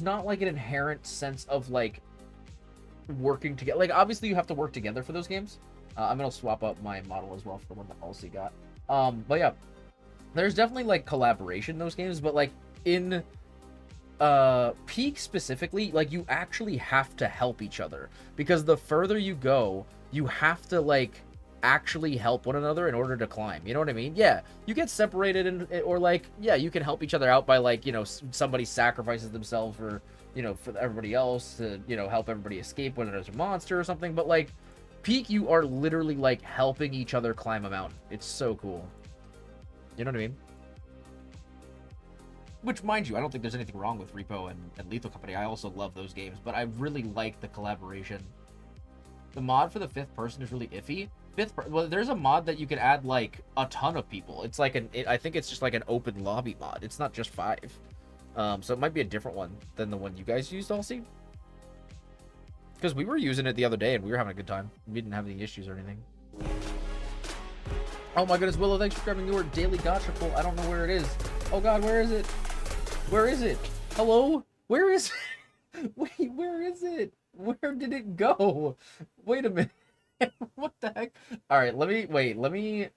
not like an inherent sense of like working together. Like obviously you have to work together for those games. I'm gonna swap up my model as well for the one that Alcy got. But yeah, there's definitely like collaboration in those games, but like in Peak specifically, like you actually have to help each other, because the further you go, you have to like actually help one another in order to climb. You know what I mean? Yeah, you get separated, and or like, yeah, you can help each other out by like, you know, somebody sacrifices themselves for, you know, for everybody else to, you know, help everybody escape when there's a monster or something. But like Peak, you are literally like helping each other climb a mountain. It's so cool. You know what I mean? Which, mind you, I don't think there's anything wrong with Repo and Lethal Company. I also love those games, but I really like the collaboration. The mod for the 5th person is really iffy. Well, there's a mod that you can add, like, a ton of people. It's like I think it's just like an open lobby mod. It's not just 5. So it might be a different one than the one you guys used, Alcy. Because we were using it the other day and we were having a good time. We didn't have any issues or anything. Oh my goodness, Willow, thanks for grabbing your daily gotcha pull. I don't know where it is. Oh god, where is it? Where is it? Hello? Where is it? Wait, where is it? Where did it go? Wait a minute. What the heck? Alright, let me...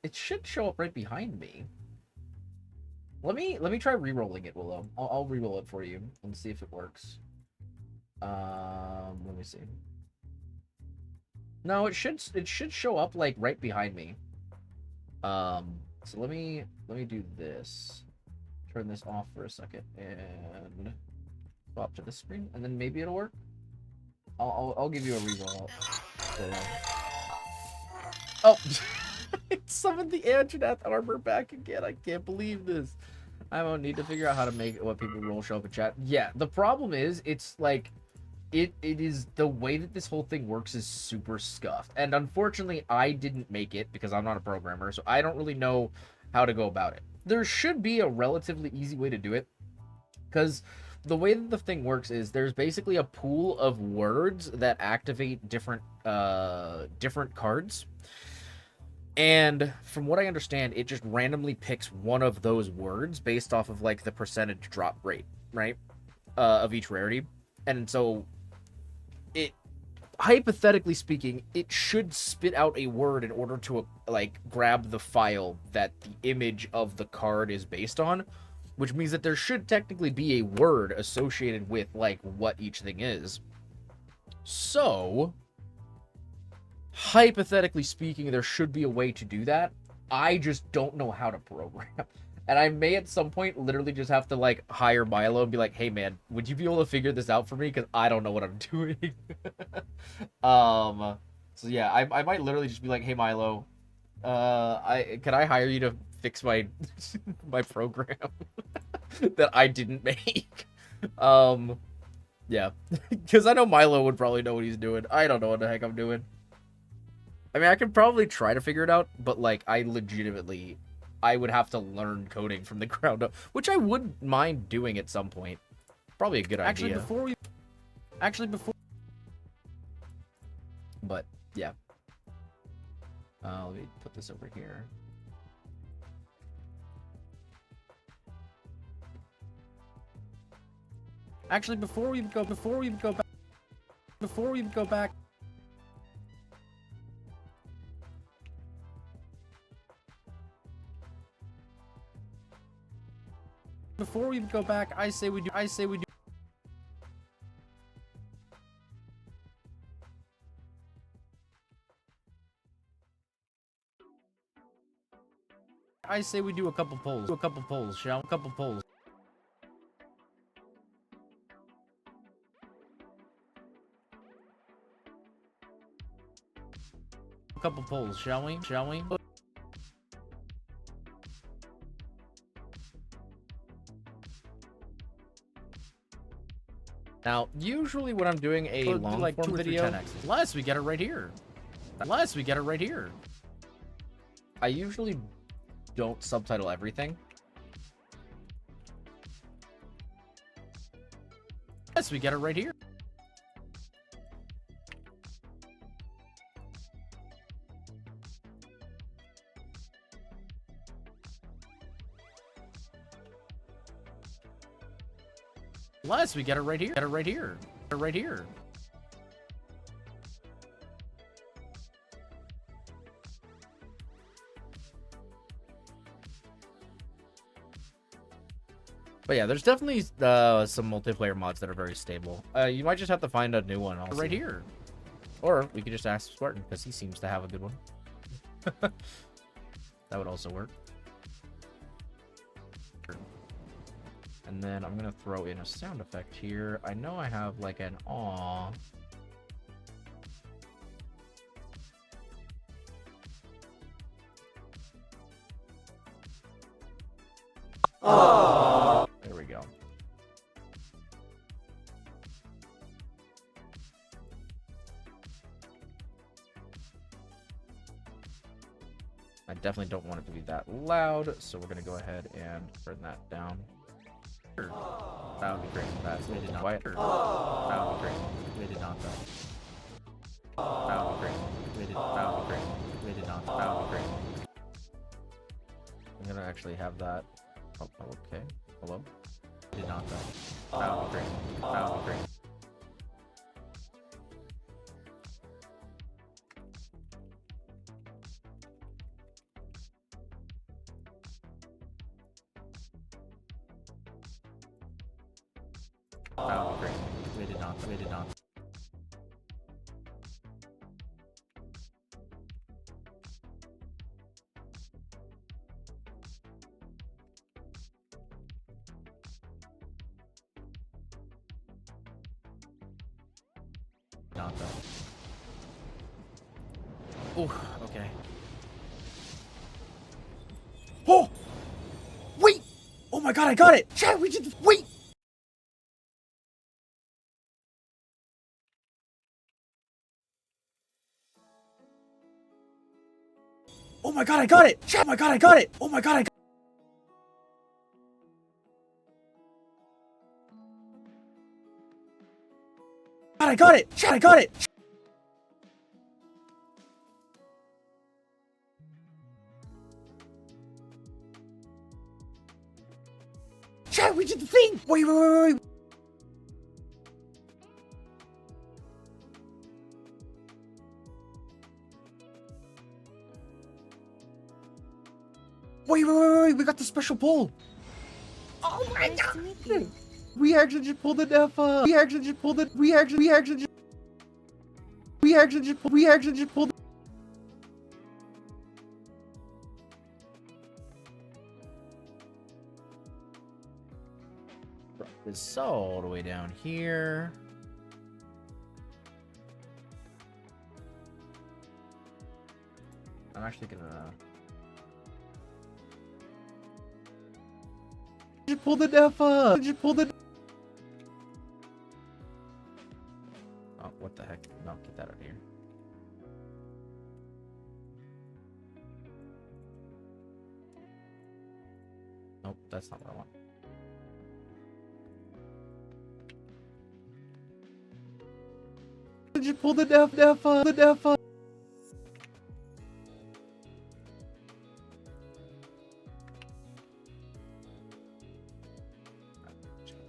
It should show up right behind me. Let me try re-rolling it, Willow. I'll re-roll it for you and see if it works. Let me see. No, it should show up like right behind me. So let me do this. Turn this off for a second and swap to this screen, and then maybe it'll work. I'll give you a re-roll. Oh, it summoned the Anjanath armor back again. I can't believe this. I won't need to figure out how to make what people roll show up in chat. Yeah, the problem is it's like it is the way that this whole thing works is super scuffed. And unfortunately, I didn't make it because I'm not a programmer, so I don't really know how to go about it. There should be a relatively easy way to do it, because the way that the thing works is there's basically a pool of words that activate different cards. And from what I understand, it just randomly picks one of those words based off of like the percentage drop rate, right? Of each rarity. And so it, hypothetically speaking, it should spit out a word in order to like grab the file that the image of the card is based on, which means that there should technically be a word associated with like what each thing is. So hypothetically speaking, there should be a way to do that. I just don't know how to program. And I may at some point literally just have to like hire Milo and be like, hey man, would you be able to figure this out for me? Because I don't know what I'm doing. So yeah, I might literally just be like, hey Milo, can I hire you to fix my my program that I didn't make? Yeah. Because I know Milo would probably know what he's doing. I don't know what the heck I'm doing. I mean, I could probably try to figure it out, but, like, I would have to learn coding from the ground up, which I wouldn't mind doing at some point. Probably a good idea. But, yeah. Let me put this over here. Actually, before we go back... Before we go back, I say we do. I say we do a couple polls. Shall we? A couple polls. A couple polls, shall we? Now, usually when I'm doing a long like form video, unless we get it right here. I usually don't subtitle everything. Unless we get it right here. Unless we get it right here. But yeah, there's definitely some multiplayer mods that are very stable. You might just have to find a new one also. Right here. Or we could just ask Spartan, because he seems to have a good one. That would also work. And then I'm gonna throw in a sound effect here. I know I have like an aw. Aww. definitely don't want it to be that loud, so we're gonna go ahead and turn that down. That would be great. That's they did not quiet. That would be great. They did not though. That would be great. They did. That would be great. They did not. That would be great. I'm gonna actually have that. Oh, okay. Hello. They did not though. That would be great. That would be great. That would be great. They did not. They did not. Not though. Oh, okay. Oh! Wait! Oh my god, I got it! Chat, we did. Wait! Oh my god, I got it! Chat, oh my god, I got it! Oh my god, I got it! I got it! Chat, I got it! Chat, we did the thing! Wait, wait, wait, wait! Wait, wait, wait, wait, we got the special pull! Oh my god! We actually just pulled it F up! We actually just pulled it! We actually just pulled it! This all the way down here. I'm actually gonna just pull the F up. Just pull the. Oh, what the heck? No, get that out of here. Nope, that's not what I want. Just pull the F up. The F up.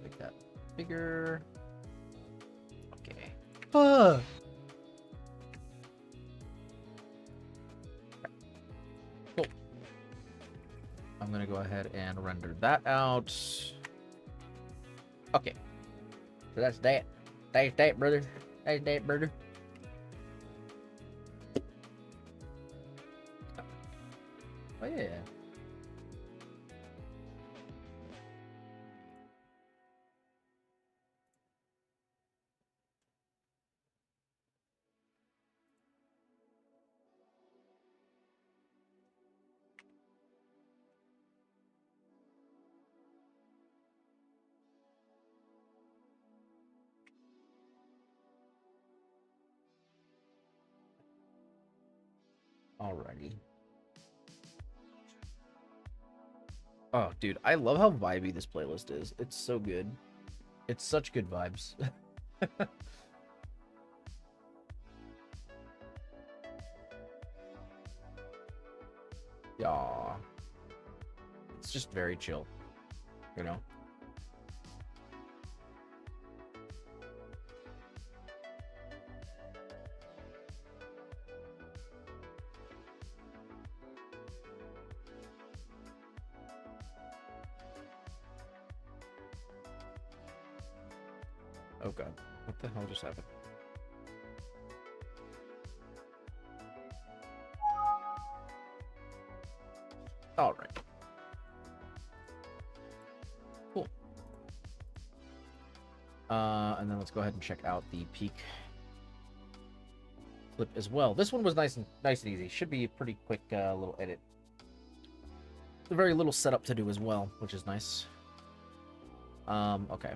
Make that bigger. Okay. Fuck. Cool. I'm gonna go ahead and render that out. Okay. So that's that. That's that, brother. That's that, brother. Oh yeah. Alrighty. Oh, dude, I love how vibey this playlist is. It's so good. It's such good vibes. Yeah. It's just very chill, you know? Oh god, what the hell just happened? Alright. Cool. And then let's go ahead and check out the peak clip as well. This one was nice and easy. Should be a pretty quick little edit. A very little setup to do as well, which is nice. Okay.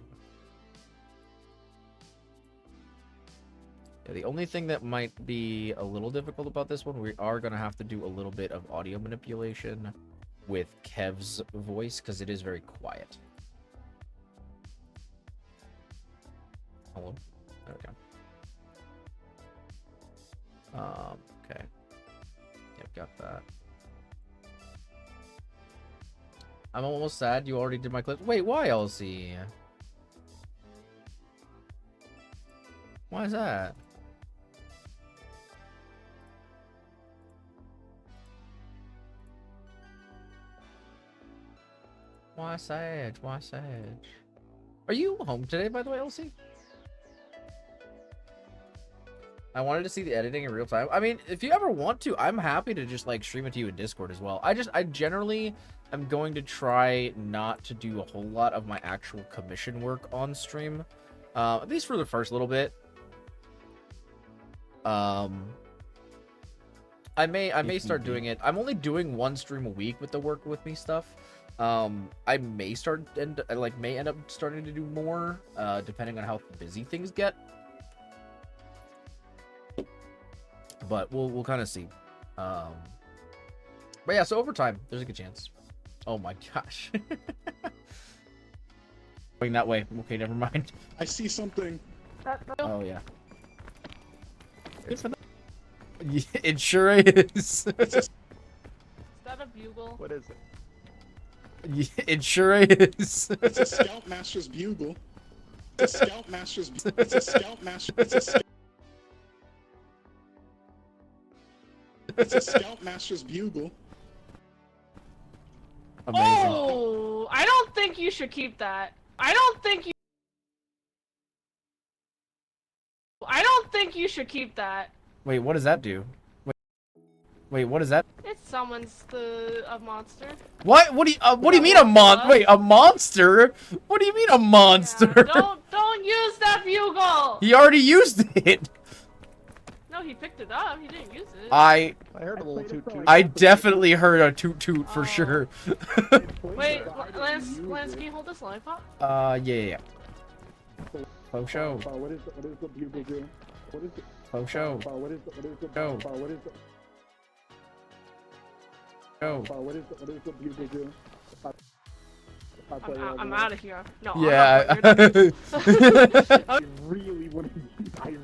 The only thing that might be a little difficult about this one, we are going to have to do a little bit of audio manipulation with Kev's voice because it is very quiet. Hello? There we go. Okay. Yep, got that. I'm almost sad you already did my clip. Wait, why, LC? Why is that? Why Sage? Why Sage? Are you home today, by the way, LC? I wanted to see the editing in real time. I mean, if you ever want to, I'm happy to just like stream it to you in Discord as well. I generally am going to try not to do a whole lot of my actual commission work on stream, at least for the first little bit. I may start doing it. I'm only doing one stream a week with the work with me stuff. I may end up starting to do more, depending on how busy things get. But we'll kind of see. But yeah, so over time, there's a good chance. Oh my gosh. Going that way. Okay, never mind. I see something. Oh yeah. Yeah, it sure is. Is that a bugle? What is it? Yeah, it sure is. It's a Scoutmaster's bugle. It's a Scoutmaster's. It's a Scoutmaster. It's a Scoutmaster's bugle. Amazing. Oh, I don't think you should keep that. I don't think you should keep that. Wait, what does that do? Wait, what is that? It summons a monster. What? What do you mean a Wait, a monster? What do you mean a monster? Yeah, don't use that bugle. He already used it. No, he picked it up. He didn't use it. I heard a little toot toot. I definitely heard a toot toot for sure. Wait, Lance, can you hold this lollipop? Yeah. Faux show. What is the bugle do? What is it? Faux show. What is the Show. What is the Show. What is the bugle do? I'm out of here. No, Yeah. I'm not going. I really want to. I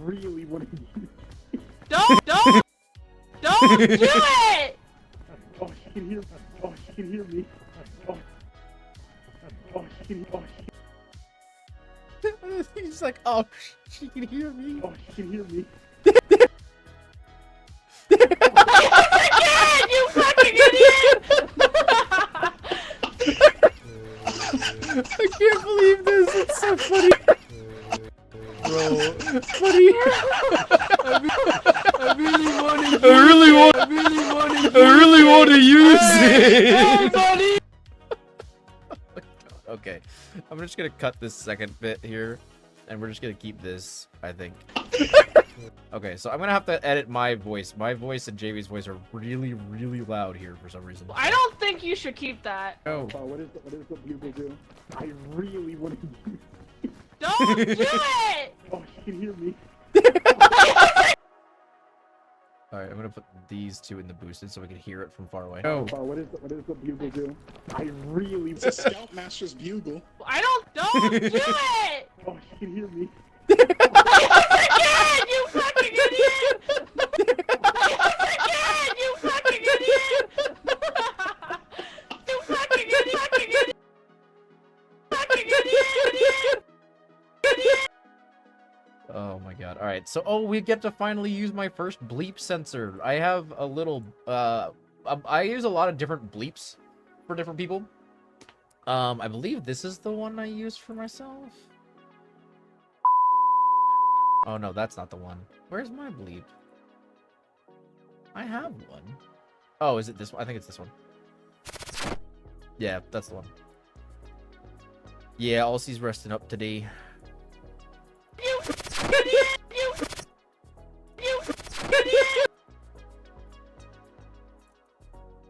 really want to. Don't do it! Oh, she can hear. Oh, she can hear me. Oh, she can. Oh, He's like, oh, she can hear me. oh, she can hear me. Again, you fucking idiot! I can't believe this. It's so funny. Bro, funny. I really want to use it. Hey, buddy! Okay, I'm just gonna cut this second bit here, and we're just gonna keep this, I think. Okay, so I'm gonna have to edit my voice. My voice and JV's voice are really, really loud here for some reason. I don't think you should keep that. Oh. What is the bugle do? I really want to. Don't do it! Oh, she can hear me. Alright, I'm gonna put these two in the boosted so we can hear it from far away. Oh. What is the bugle do? I really. It's a Scoutmaster's bugle. Don't do it! Oh, she can hear me. Again, you fucking idiot! Again, you fucking idiot! You fucking idiot! Fucking idiot! Oh my god. Alright, so we get to finally use my first bleep sensor. I have a little I use a lot of different bleeps for different people. I believe this is the one I use for myself. Oh no, that's not the one. Where's my bleep? I have one. Oh, is it this one? I think it's this one. Yeah, that's the one. Yeah, Alcy's resting up today. You idiot! You idiot!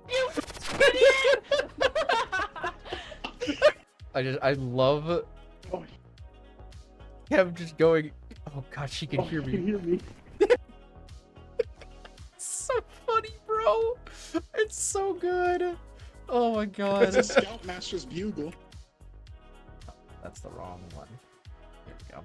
You idiot! I love Kev just going. Oh god, she can hear me. me. So funny, bro. It's so good. Oh my god. It's a Scoutmaster's bugle. That's the wrong one. There we go.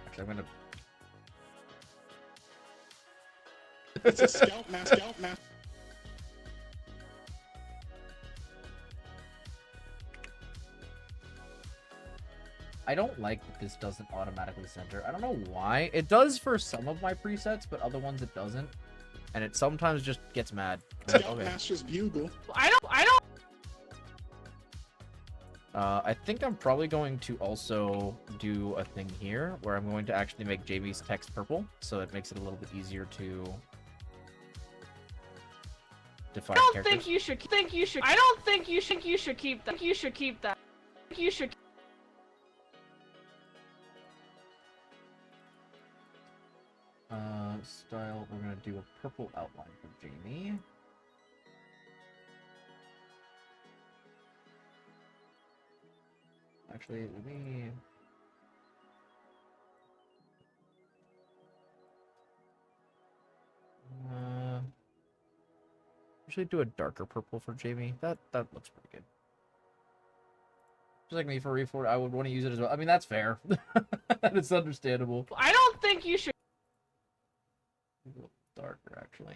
Actually, I'm gonna. It's a Scoutmaster. I don't like that this doesn't automatically center. I don't know why. It does for some of my presets, but other ones it doesn't. And it sometimes just gets mad. I'm like, okay. Scoutmaster's bugle. I don't. I think I'm probably going to also do a thing here where I'm going to actually make Jamie's text purple, so it makes it a little bit easier to define I don't characters. think you should. I don't think you should. You should keep that. You should keep that. You should. Style, we're gonna do a purple outline for Jamie. Actually, let me... usually do a darker purple for Jamie. That looks pretty good. Just like me for Reforward, I would want to use it as well. I mean, that's fair. It's understandable. I don't think you should. A little darker, actually.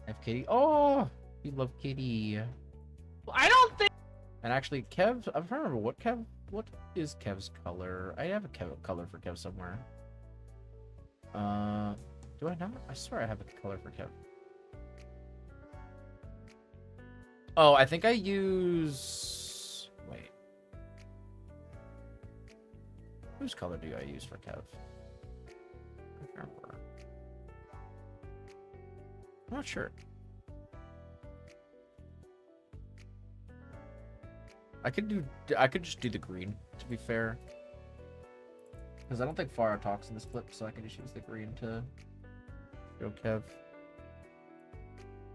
Have Kitty. Oh, we love Kitty. I don't think. And actually, Kev, I'm trying to remember what is Kev's color? I have a color for Kev somewhere. Do I not? I swear I have a color for Kev. Oh, I think I use... Wait. Whose color do I use for Kev? I can't remember. I'm not sure. I could just do the green, to be fair. Because I don't think Farah talks in this clip, so I can just use the green to show Kev.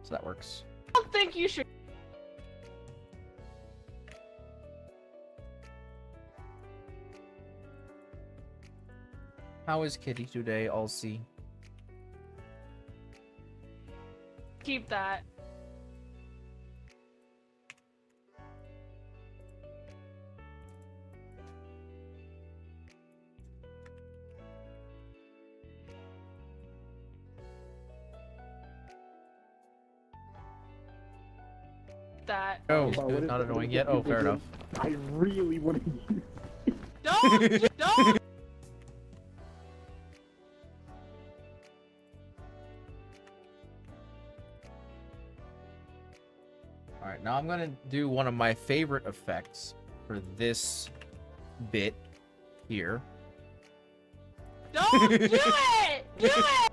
So that works. I don't think you should. How is Kitty today, I'll see. Keep that. That. Oh, not annoying yet? Oh, fair enough. I really want to use. Don't. Alright, now I'm gonna do one of my favorite effects for this bit here. Don't do it. Do it.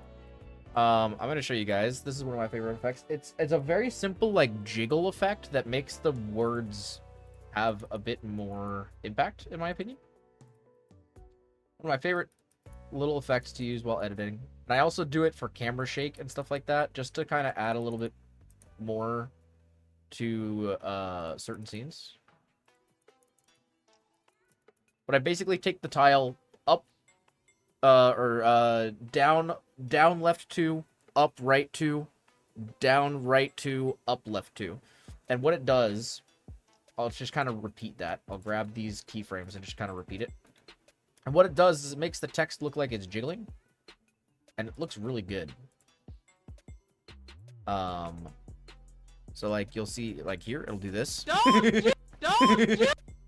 I'm gonna show you guys. This is one of my favorite effects. It's a very simple like jiggle effect that makes the words have a bit more impact, in my opinion. One of my favorite little effects to use while editing. And I also do it for camera shake and stuff like that, just to kind of add a little bit more to certain scenes. But I basically take the tile up down left 2, up right 2, down right 2, up left 2. And what it does, I'll just kind of repeat that. I'll grab these keyframes and just kind of repeat it. And what it does is it makes the text look like it's jiggling. And it looks really good. So like you'll see like here, it'll do this. Don't.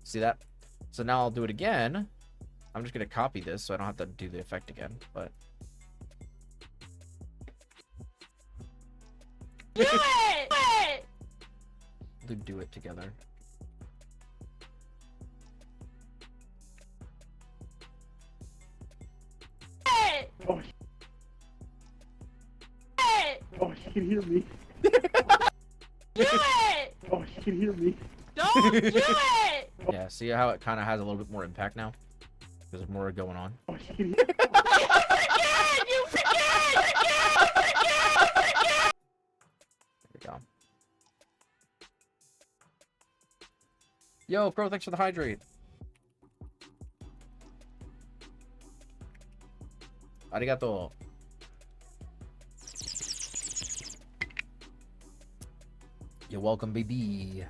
See that? So now I'll do it again. I'm just gonna copy this so I don't have to do the effect again, but Do it. we'll do it together. Oh, it! oh, she can hear me. Do it! Oh, she can hear me. Don't do it! Yeah, see how it kind of has a little bit more impact now? There's more going on. Oh, she can hear You forget! You forget! There we go. Yo, Pro, thanks for the hydrate. Arigato. You're welcome, baby.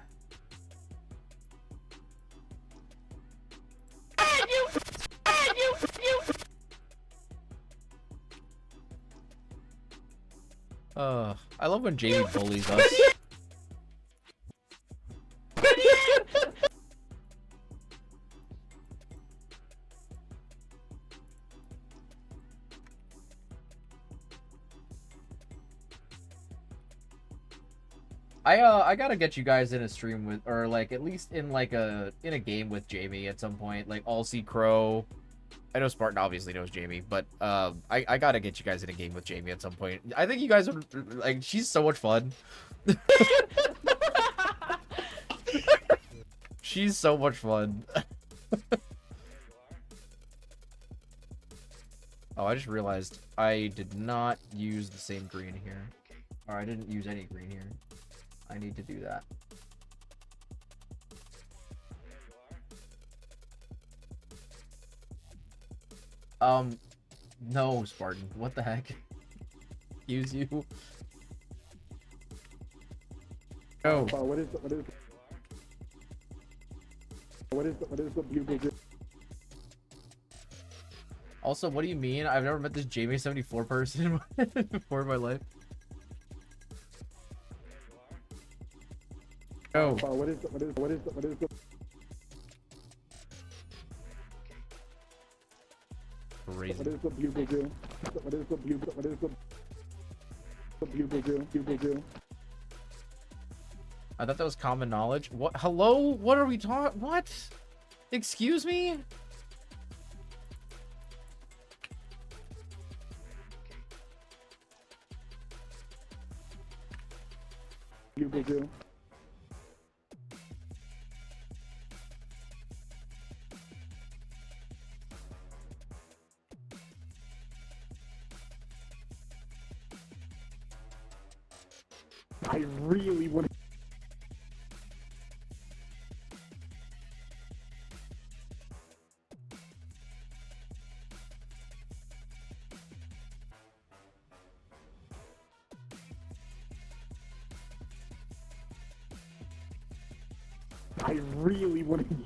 I love when Jamie bullies us. I gotta get you guys in a stream with, or like at least in like a game with Jamie at some point. Like All See Crow. I know Spartan obviously knows Jamie, but I gotta get you guys in a game with Jamie at some point. I think you guys would like. She's so much fun. She's so much fun. Oh, I just realized I did not use the same green here. Or I didn't use any green here. I need to do that. No, Spartan. What the heck? Use you. No. What is the bugle do? Also, what do you mean? I've never met this Jamie74 person before in my life. No. What is the Crazy. What is the bugle do? What is the bugle do? I thought that was common knowledge. What? Hello? What are we talking? What? Excuse me? Bugle do. I really want to. I really want to.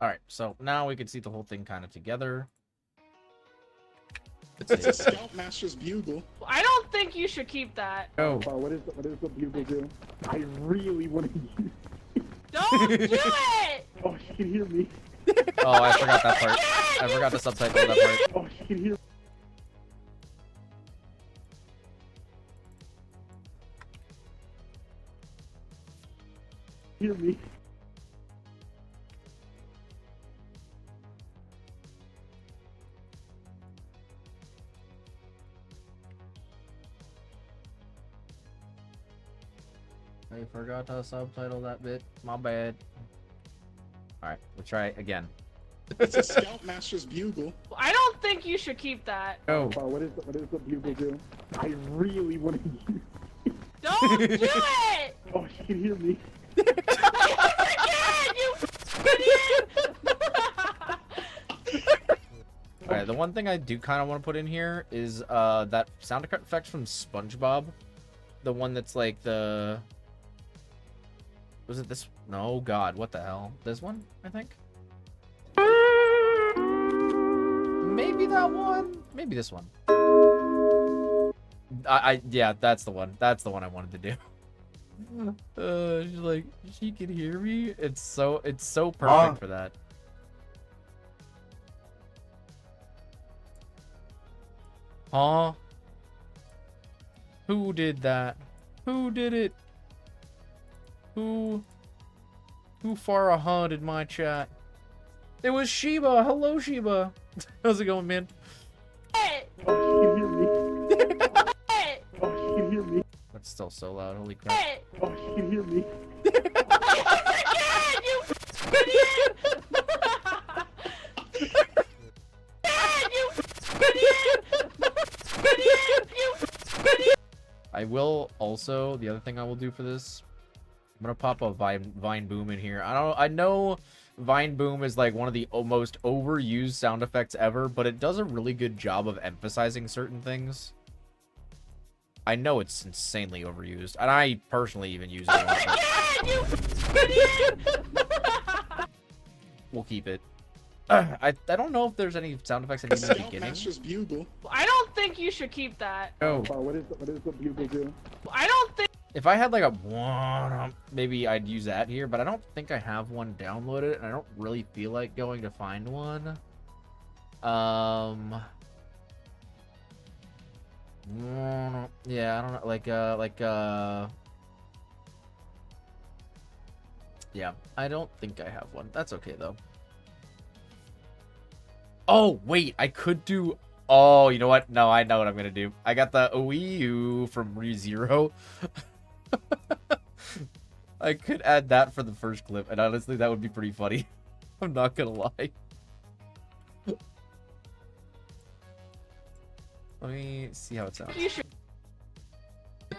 All right, so now we can see the whole thing kind of together. It's a Scoutmaster's bugle. I don't think you should keep that. No. What is the bugle do? I really want to. Don't do it! Oh, she can hear me. Oh, I forgot that part. I forgot the subtitle of that part. Oh, she can hear. Hear me. I forgot to subtitle that bit. My bad. All right, we'll try it again. It's a Scoutmaster's bugle. I don't think you should keep that. No. What is the bugle do? I really want to. Don't do it! Oh, she can hear me. You idiot! All right, the one thing I do kind of want to put in here is that sound effect from SpongeBob, the one that's like the. Was it this? No, God, what the hell? This one, I think. Maybe that one. Maybe this one. Yeah, that's the one. That's the one I wanted to do. She's like, she can hear me. It's so perfect for that. Huh? Who did that? Who did it? Who Farah in my chat? It was Sheba. Hello, Sheba. How's it going, man? Oh, you can hear me. Oh, you can hear me. That's still so loud. Holy crap. Oh, you can hear me. I will also, the other thing I will do for this, I'm gonna pop a Vine Boom in here. I know Vine Boom is like one of the most overused sound effects ever, but it does a really good job of emphasizing certain things. I know it's insanely overused, and I personally even use it. We'll keep it. I don't know if there's any sound effects I need in the beginning. Bugle. I don't think you should keep that. Oh. What is the bugle do? I don't think. If I had like a one, maybe I'd use that here, but I don't think I have one downloaded, and I don't really feel like going to find one. Yeah, I don't know, yeah, I don't think I have one. That's okay though. Oh, wait, I could do, oh, you know what? No, I know what I'm gonna do. I got the Wii U from ReZero. I could add that for the first clip, and honestly, that would be pretty funny. I'm not gonna lie. Let me see how it sounds. You should.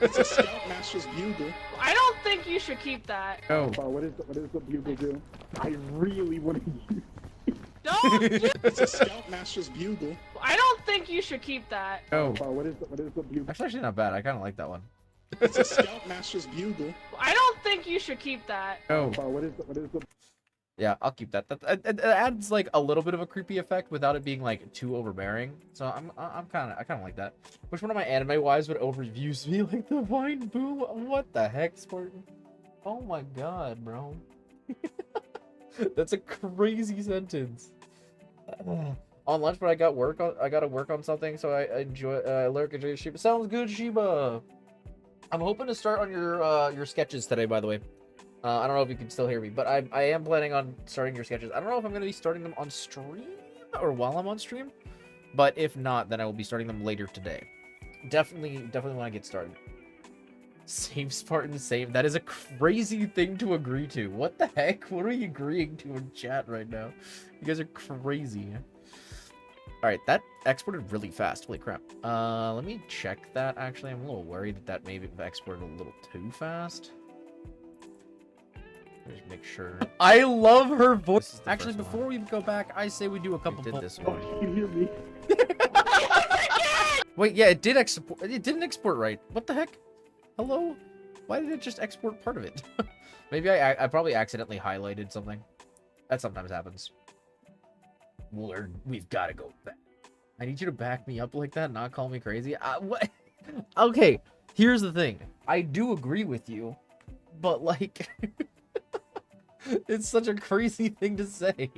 It's a Scoutmaster's bugle. I don't think you should keep that. Oh. What is the bugle do? I really want to use. Don't. It's a Scoutmaster's bugle. I don't think you should keep that. Oh. What is the bugle? That's actually not bad. I kind of like that one. It's a Scoutmaster's bugle. I don't think you should keep that. Oh. What is the? Yeah, I'll keep that. It adds like a little bit of a creepy effect without it being like too overbearing. So I kind of like that. Which one of my anime wives would overuse me like the Vine Boom? What the heck, Spartan? Oh my god, bro. That's a crazy sentence. On lunch, but I got to work on something, so I lurk enjoy Sheba. Sounds good, Sheba. I'm hoping to start on your sketches today, by the way. I don't know if you can still hear me, but I am planning on starting your sketches. I don't know if I'm going to be starting them on stream or while I'm on stream, but if not, then I will be starting them later today. Definitely want to get started. Same, Spartan, same. That is a crazy thing to agree to. What the heck? What are you agreeing to in chat right now? You guys are crazy. Alright, that exported really fast. Holy crap. Let me check that, actually. I'm a little worried that that maybe exported a little too fast. Just make sure. I love her voice. Actually, before we go back, I say we do a couple Did this one. Oh, you hear me? Wait, yeah, it did export. It didn't export right. What the heck? Hello? Why did it just export part of it? Maybe I probably accidentally highlighted something. That sometimes happens. We've got to go back. I need you to back me up like that, not call me crazy. What? Okay, here's the thing. I do agree with you, but like, it's such a crazy thing to say.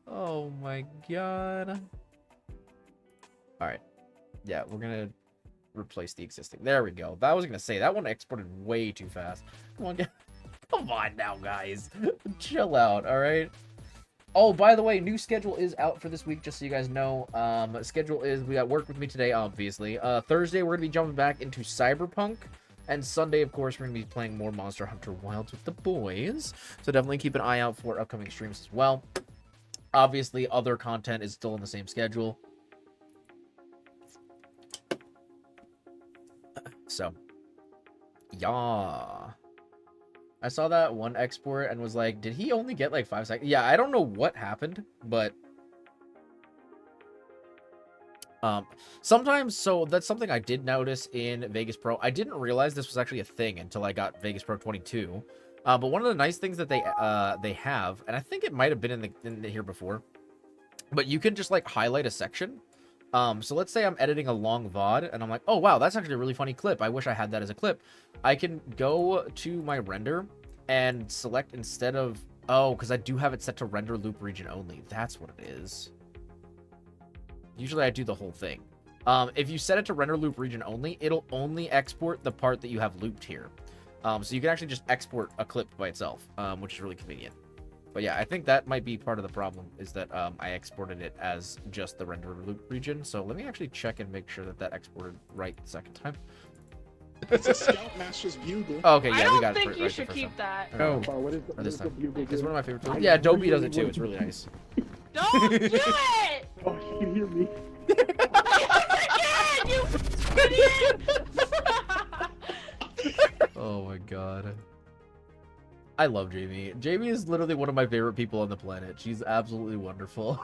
Oh my god. All right. Yeah, we're gonna replace the existing. There we go. That was gonna say that one exported way too fast. Come on, come on now, guys. Chill out. All right. Oh, by the way, new schedule is out for this week, just so you guys know. Schedule is, we got Work With Me today, obviously. Thursday, we're gonna be jumping back into Cyberpunk. And Sunday, of course, we're going to be playing more Monster Hunter Wilds with the boys. So definitely keep an eye out for upcoming streams as well. Obviously, other content is still in the same schedule. So, yeah. I saw that one export and was like, did he only get like 5 seconds? Yeah, I don't know what happened, but... sometimes, so that's something I did notice in Vegas Pro. I didn't realize this was actually a thing until I got Vegas Pro 22. But one of the nice things that they have, and I think it might have been in the here before, but you can just like highlight a section So let's say I'm editing a long VOD and I'm like, oh wow, that's actually a really funny clip. I wish I had that as a clip. I can go to my render and select instead of, oh, because I do have it set to render loop region only. That's what it is. Usually I do the whole thing. If you set it to render loop region only, it'll only export the part that you have looped here. So you can actually just export a clip by itself, which is really convenient. But yeah, I think that might be part of the problem, is that I exported it as just the render loop region. So let me actually check and make sure that that exported right the second time. It's a Scoutmaster's bugle. Oh, okay, yeah, I don't we got think it you right should the first keep time. that. Oh, Karl, what is or this the time. bugle It's do? one of my favorite tools. Yeah, Dobie does it too. It's really nice. Don't do it! Oh, you can hear me. Again, you idiot! Oh my god. I love Jamie. Jamie is literally one of my favorite people on the planet. She's absolutely wonderful.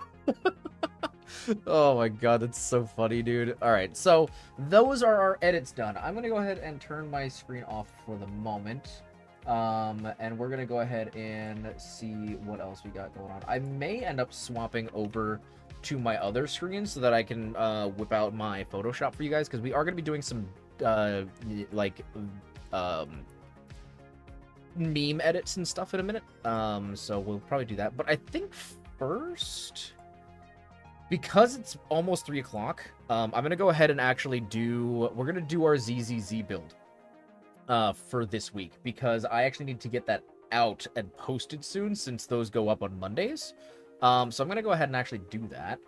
Oh my god, that's so funny, dude. Alright, so those are our edits done. I'm gonna go ahead and turn my screen off for the moment. And we're gonna go ahead and see what else we got going on. I may end up swapping over to my other screen so that I can whip out my Photoshop for you guys, because we are gonna be doing some meme edits and stuff in a minute. So we'll probably do that. But I think first, because it's almost 3 o'clock, I'm gonna go ahead and actually we're gonna do our ZZZ build for this week, because I actually need to get that out and posted soon, since those go up on Mondays. So I'm gonna go ahead and actually do that.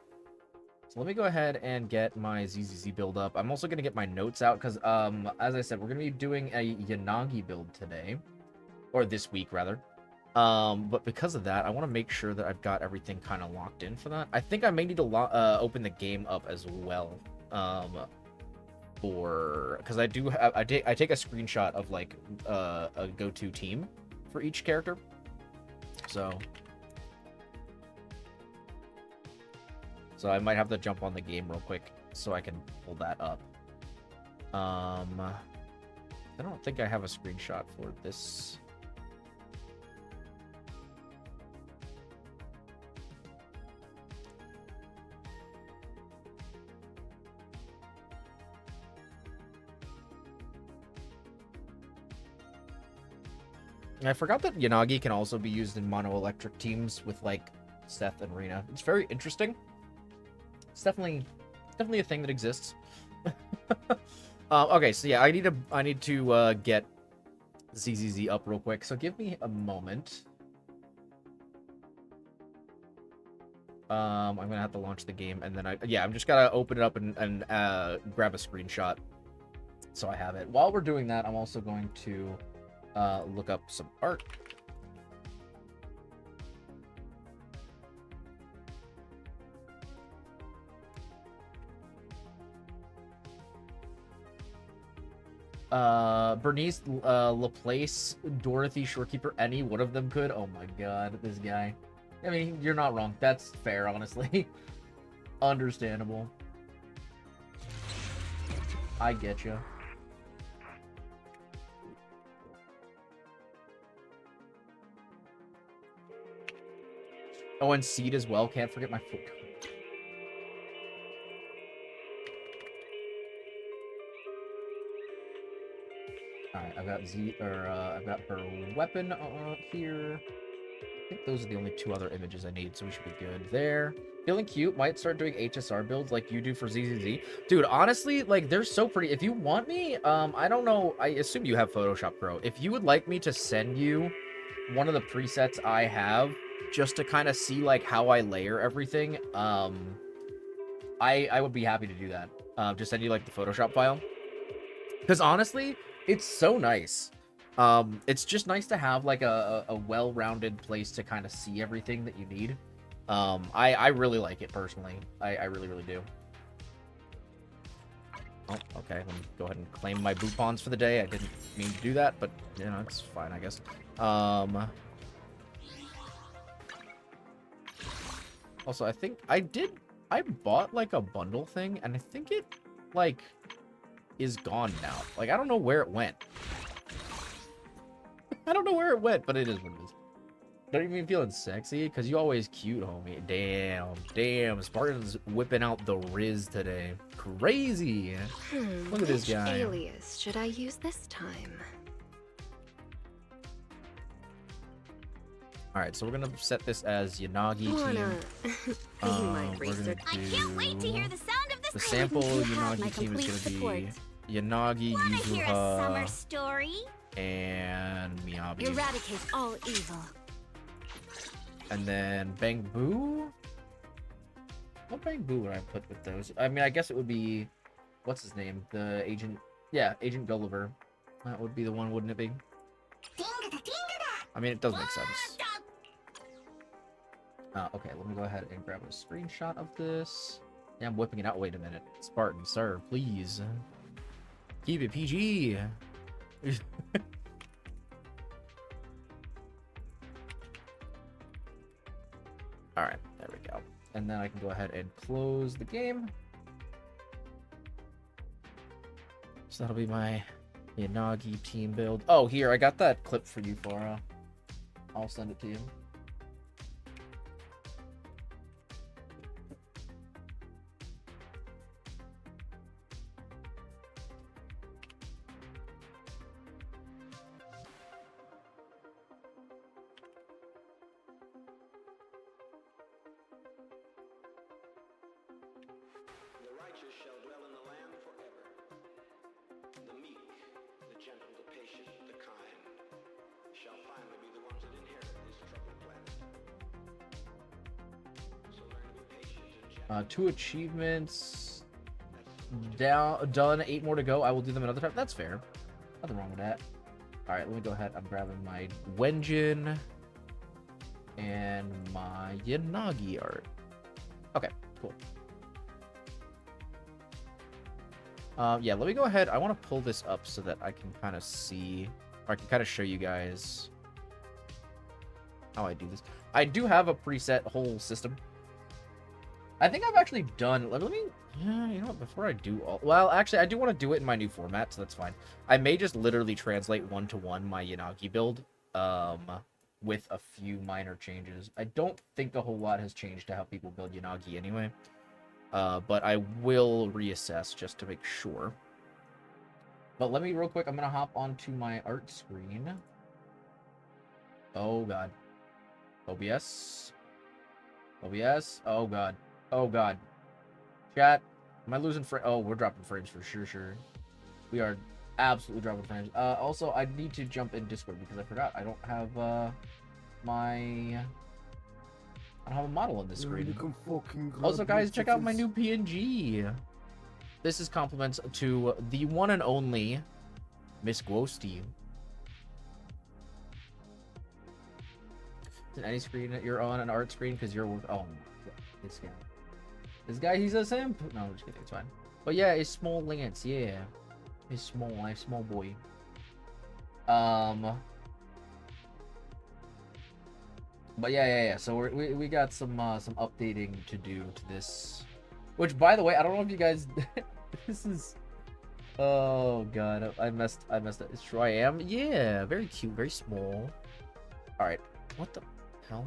So let me go ahead and get my ZZZ build up. I'm also gonna get my notes out, because as I said, we're gonna be doing a Yanagi build today, or this week rather. But because of that, I want to make sure that I've got everything kind of locked in for that. I think I may need to open the game up as well, because I do have I take a screenshot of like a go-to team for each character. So I might have to jump on the game real quick so I can pull that up. I don't think I have a screenshot for this. I forgot that Yanagi can also be used in mono-electric teams with, like, Seth and Rina. It's very interesting. It's definitely a thing that exists. Okay, so yeah, I need to get ZZZ up real quick, so give me a moment. I'm gonna have to launch the game, and then I'm just gotta open it up and grab a screenshot so I have it. While we're doing that, I'm also going to look up some art. Bernice, Laplace, Dorothy, Shorekeeper, any one of them could. Oh my god, this guy. I mean, you're not wrong. That's fair, honestly. Understandable. I get you. Oh, and Seed as well. Can't forget my foot. Alright, I've got I've got her weapon here. I think those are the only two other images I need, so we should be good there. Feeling cute, might start doing HSR builds like you do for ZZZ. Dude, honestly, like, they're so pretty. If you want me, I don't know, I assume you have Photoshop Pro. If you would like me to send you one of the presets I have, just to kind of see, like, how I layer everything, I would be happy to do that. Just send you, like, the Photoshop file. Because, honestly, it's so nice. It's just nice to have, like, a well-rounded place to kind of see everything that you need. I really like it, personally. I really, really do. Oh, okay. Let me go ahead and claim my boupons for the day. I didn't mean to do that, but, you know, it's fine, I guess. Also, I think I bought, like, a bundle thing, and I think it, like, is gone now. Like, I don't know where it went. I don't know where it went, but it is what it is. Don't you mean feeling sexy? Because you always cute, homie. Damn. Spartan's whipping out the Riz today. Crazy. Look at this Which guy. alias should I use this time? All right, so we're gonna set this as Yanagi Wanna team. be my We're gonna research? I can't wait to hear the sound of the this. sample You have my Yanagi team is complete gonna be support. Yanagi, Wanna hear a summer Yuzuha, story? and Miyabi. Eradicate all evil. And then Bang Boo? What Bang Boo would I put with those? I mean, I guess it would be... What's his name? The agent... Yeah, Agent Gulliver. That would be the one, wouldn't it be? I mean, it does make sense. Okay, let me go ahead and grab a screenshot of this. Yeah, I'm whipping it out. Wait a minute. Spartan, sir, please. Keep it PG. Alright, there we go. And then I can go ahead and close the game. So that'll be my Yanagi team build. Oh, here, I got that clip for you, Flora. I'll send it to you. The righteous shall dwell in the land forever. The meek, the gentle, the patient, the kind shall finally be the ones that inherit this troubled planet. So learn to be patient and gentle. 2 achievements. Done. 8 more to go. I will do them another time. That's fair. Nothing wrong with that. Alright, let me go ahead. I'm grabbing my Wenjin and my Yanagi art. Okay, cool. Yeah, let me go ahead. I want to pull this up so that I can kind of see, or I can kind of show you guys how I do this. I do have a preset whole system. I think I've actually done, let me, yeah, you know what, before I do all, well, actually, I do want to do it in my new format, so that's fine. I may just literally translate one-to-one my Yanagi build, with a few minor changes. I don't think a whole lot has changed to how people build Yanagi anyway. But I will reassess just to make sure. But let me real quick, I'm gonna hop onto my art screen. Oh god. OBS. OBS. Oh god. Oh god. Chat. Am I losing frame? Oh, we're dropping frames for sure. We are absolutely dropping frames. Also, I need to jump in Discord because I forgot. I don't have I don't have a model on this screen. Also, guys, check out my new PNG. This is compliments to the one and only Miss Ghosty. Is any screen that you're on an art screen because you're oh my god, this guy, he's a simp. No, I'm just kidding, it's fine. But yeah, it's small Lance, yeah, it's small, nice small boy. But yeah. So we got some updating to do to this. Which, by the way, I don't know if you guys. This is. Oh god, I messed up. It's true. I am. Yeah, very cute, very small. All right. What the hell?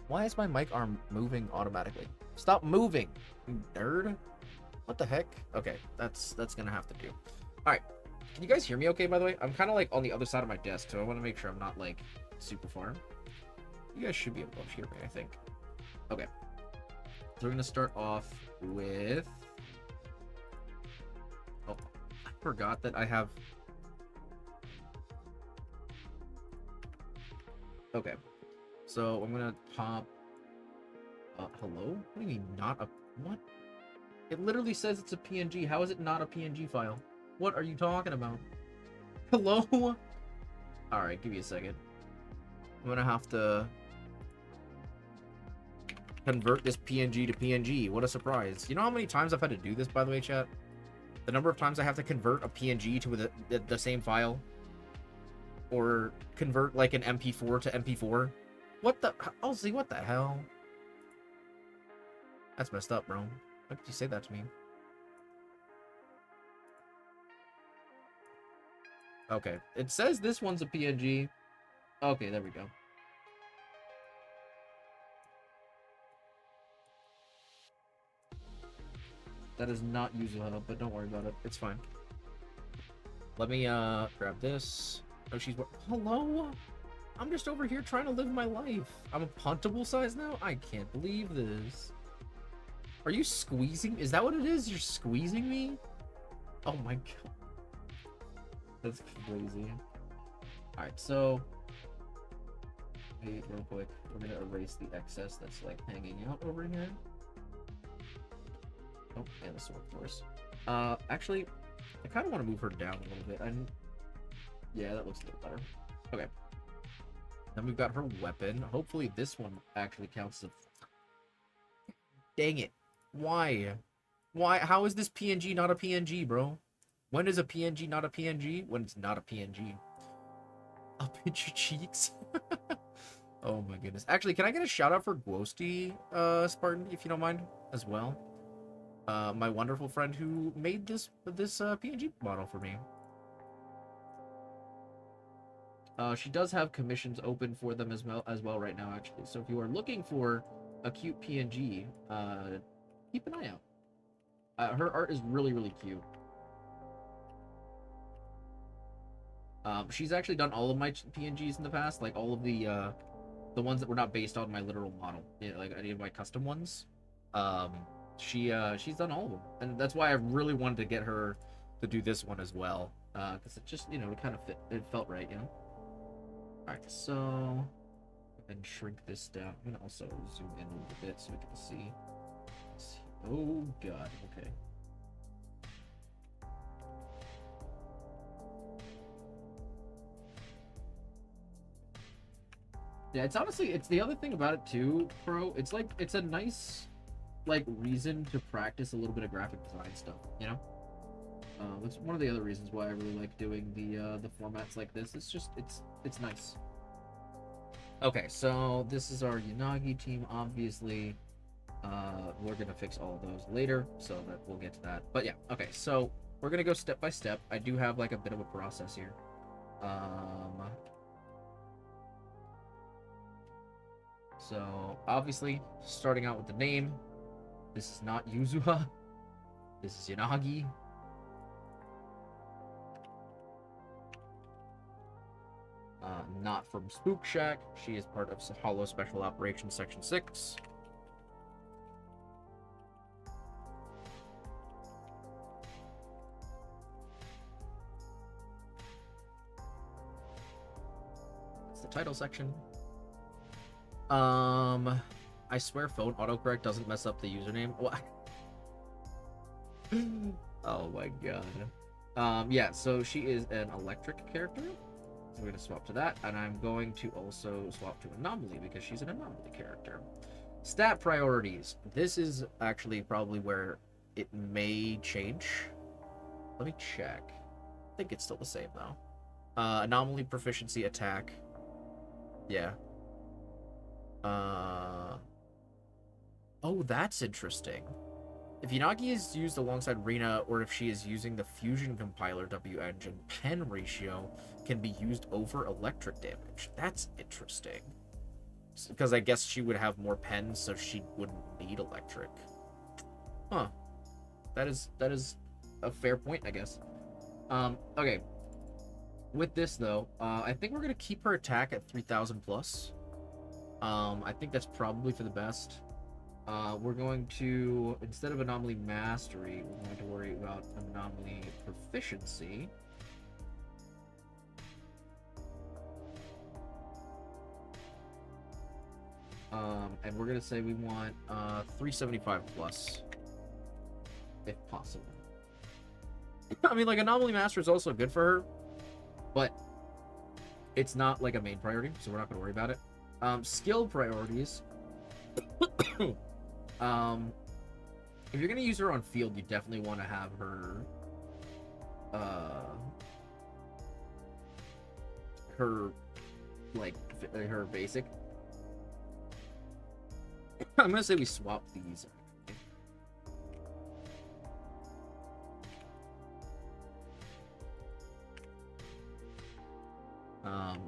Why is my mic arm moving automatically? Stop moving, you nerd. What the heck? Okay, that's gonna have to do. All right. Can you guys hear me? Okay. By the way, I'm kind of like on the other side of my desk, so I want to make sure I'm not like super far. You guys should be able to hear me, I think. Okay. So we're going to start off with... Oh, I forgot that I have... Okay. So I'm going to pop... hello? What do you mean, not a... What? It literally says it's a PNG. How is it not a PNG file? What are you talking about? Hello? Alright, give me a second. I'm going to have to... convert this PNG to PNG. What a surprise. You know how many times I've had to do this, by the way, chat? The number of times I have to convert a PNG to the same file. Or convert like an MP4 to MP4. What the... Oh, see, what the hell? That's messed up, bro. Why did you say that to me? Okay. It says this one's a PNG. Okay, there we go. That is not Yuzuha, but don't worry about it. It's fine. Let me grab this. Oh, she's hello? I'm just over here trying to live my life. I'm a puntable size now? I can't believe this. Are you squeezing? Is that what it is? You're squeezing me? Oh my god. That's crazy. Alright, so wait, real quick. We're gonna erase the excess that's like hanging out over here. Oh, and the sword force. Actually, I kind of want to move her down a little bit. Yeah, that looks a little better. Okay. Then we've got her weapon. Hopefully this one actually counts as a... Dang it. Why? Why? How is this PNG not a PNG, bro? When is a PNG not a PNG? When it's not a PNG. I'll pinch your cheeks. Oh my goodness. Actually, can I get a shout out for Gwosty, Spartan, if you don't mind, as well? My wonderful friend who made this PNG model for me. She does have commissions open for them as well right now, actually. So if you are looking for a cute PNG, keep an eye out. Her art is really, really cute. She's actually done all of my PNGs in the past, like all of the ones that were not based on my literal model, like any of my custom ones. She's done all of them, and that's why I really wanted to get her to do this one as well, because it just, it kind of fit. It felt right, All right, so and shrink this down. I'm gonna also zoom in a little bit so we can see. Oh god, okay. Yeah, it's honestly, it's the other thing about it too, bro. It's like, it's a nice, like, reason to practice a little bit of graphic design stuff, It's one of the other reasons why I really like doing the formats like this. It's just, it's nice. Okay, so this is our Yanagi team, obviously. We're gonna fix all of those later, so that we'll get to that. But yeah, okay, so we're gonna go step by step. I do have like a bit of a process here. So obviously, starting out with the name. This is not Yuzuha. This is Yanagi. Not from Spook Shack. She is part of Hollow Special Operations Section 6. That's the title section. I swear phone autocorrect doesn't mess up the username. What? Oh my god. Yeah, so she is an electric character. So we're going to swap to that, and I'm going to also swap to Anomaly because she's an Anomaly character. Stat priorities. This is actually probably where it may change. Let me check. I think it's still the same though. Anomaly, proficiency, attack. Yeah. Oh, that's interesting. If Yanagi is used alongside Rina, or if she is using the Fusion Compiler W engine, pen ratio can be used over electric damage. That's interesting. Because I guess she would have more pens, so she wouldn't need electric. Huh. That is a fair point, I guess. Okay. With this, though, I think we're going to keep her attack at 3,000 plus. I think that's probably for the best. We're going to, instead of Anomaly Mastery, we're going to worry about Anomaly Proficiency. And we're going to say we want 375 plus, if possible. I mean, like, Anomaly Master is also good for her, but it's not, like, a main priority, so we're not going to worry about it. Skill priorities. If you're gonna use her on field, you definitely want to have her, her basic. I'm gonna say we swap these.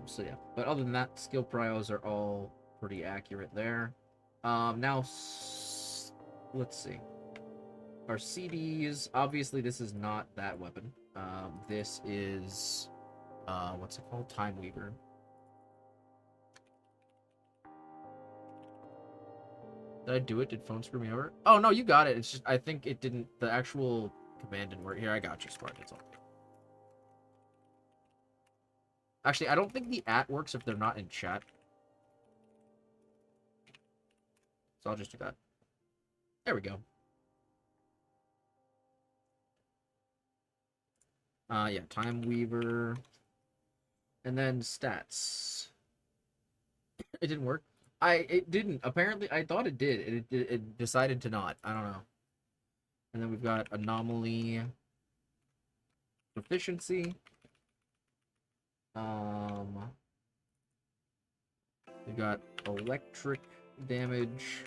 So yeah, but other than that, skill prios are all pretty accurate there. Now, let's see. our CDs. Obviously, this is not that weapon. This is what's it called? Time Weaver. Did I do it? Did phone screw me over? Oh no, you got it. It's just I think it didn't. The actual command didn't work. Here, I got you, Spark. It's all. Actually, I don't think the @ works if they're not in chat. So I'll just do that. There we go. Yeah, Time Weaver. And then stats. It didn't work. It didn't. Apparently, I thought it did. It decided to not. I don't know. And then we've got Anomaly. Proficiency. We've got Electric damage.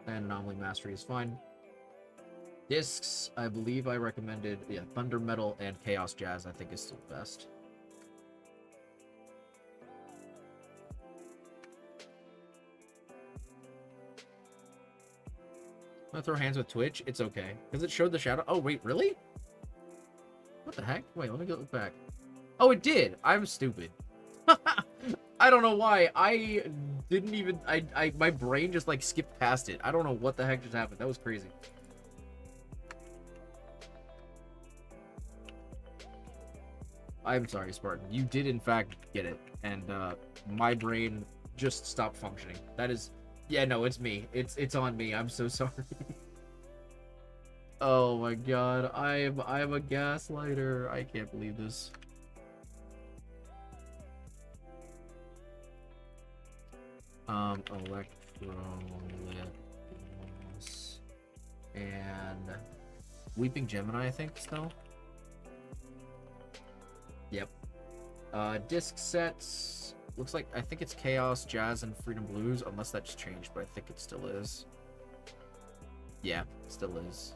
And Anomaly Mastery is fine. Discs, I believe I recommended, yeah, Thunder Metal and Chaos Jazz, I think is still best. I'm gonna throw hands with Twitch. It's okay. Because it showed the shadow. Oh, wait, really? What the heck? Wait, let me look back. Oh, it did. I'm stupid. I don't know why. I didn't even... my brain just, like, skipped past it. I don't know what the heck just happened. That was crazy. I'm sorry, Spartan. You did, in fact, get it. And, my brain just stopped functioning. That is... Yeah, no, it's me. It's on me. I'm so sorry. Oh my god. I'm a gaslighter. I can't believe this. Electrolytes and Weeping Gemini, I think, still. Yep. Disc sets. Looks like, I think it's Chaos, Jazz, and Freedom Blues, unless that's changed, but I think it still is. Yeah, it still is.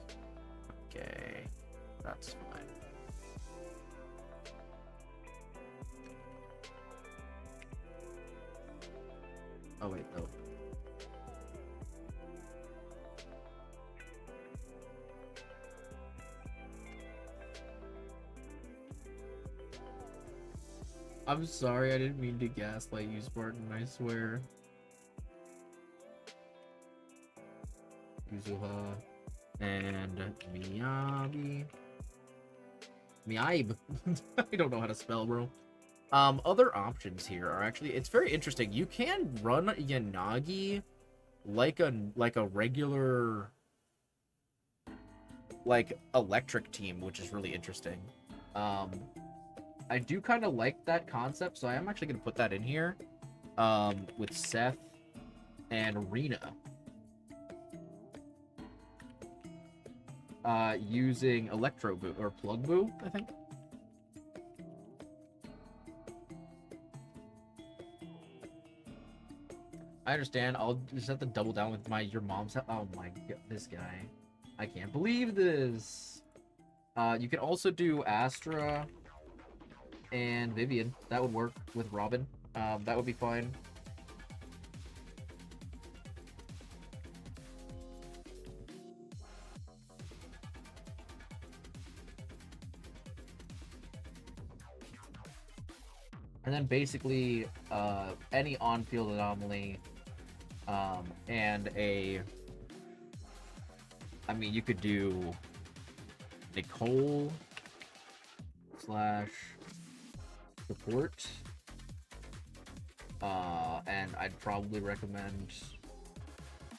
Okay. That's fine. Oh, wait, no. I'm sorry, I didn't mean to gaslight you, Spartan, I swear. Yuzuha and Miyabi. Miyabe. I don't know how to spell, bro. Other options here are actually, it's very interesting. You can run Yanagi like a regular, like, electric team, which is really interesting. I do kind of like that concept, so I am actually going to put that in here, with Seth and Rena. Using Electro Boo, or Plug Boo, I think. I understand. I'll just have to double down with your mom's. Oh my god, this guy. I can't believe this. You can also do Astra and Vivian. That would work with Robin. That would be fine. And then basically, any on-field anomaly, and I mean, you could do Nicole / support, and I'd probably recommend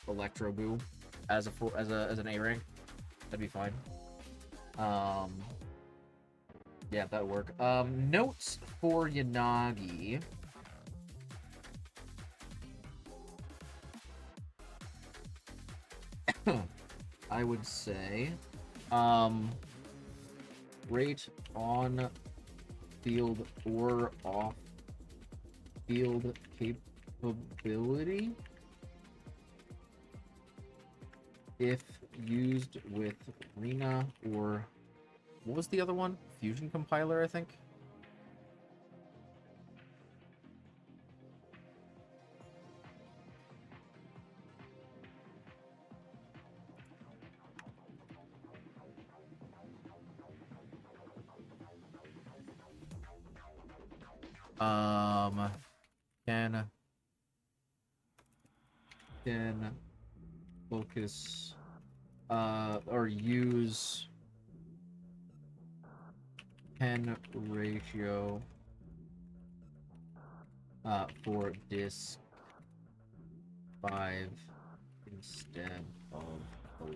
Electro Boo as an A rank. That'd be fine. Yeah, that would work. Notes for Yanagi. I would say, rate on field or off field capability if used with Rena or what was the other one? Fusion Compiler, I think. Can focus or use pen ratio for disk 5 instead of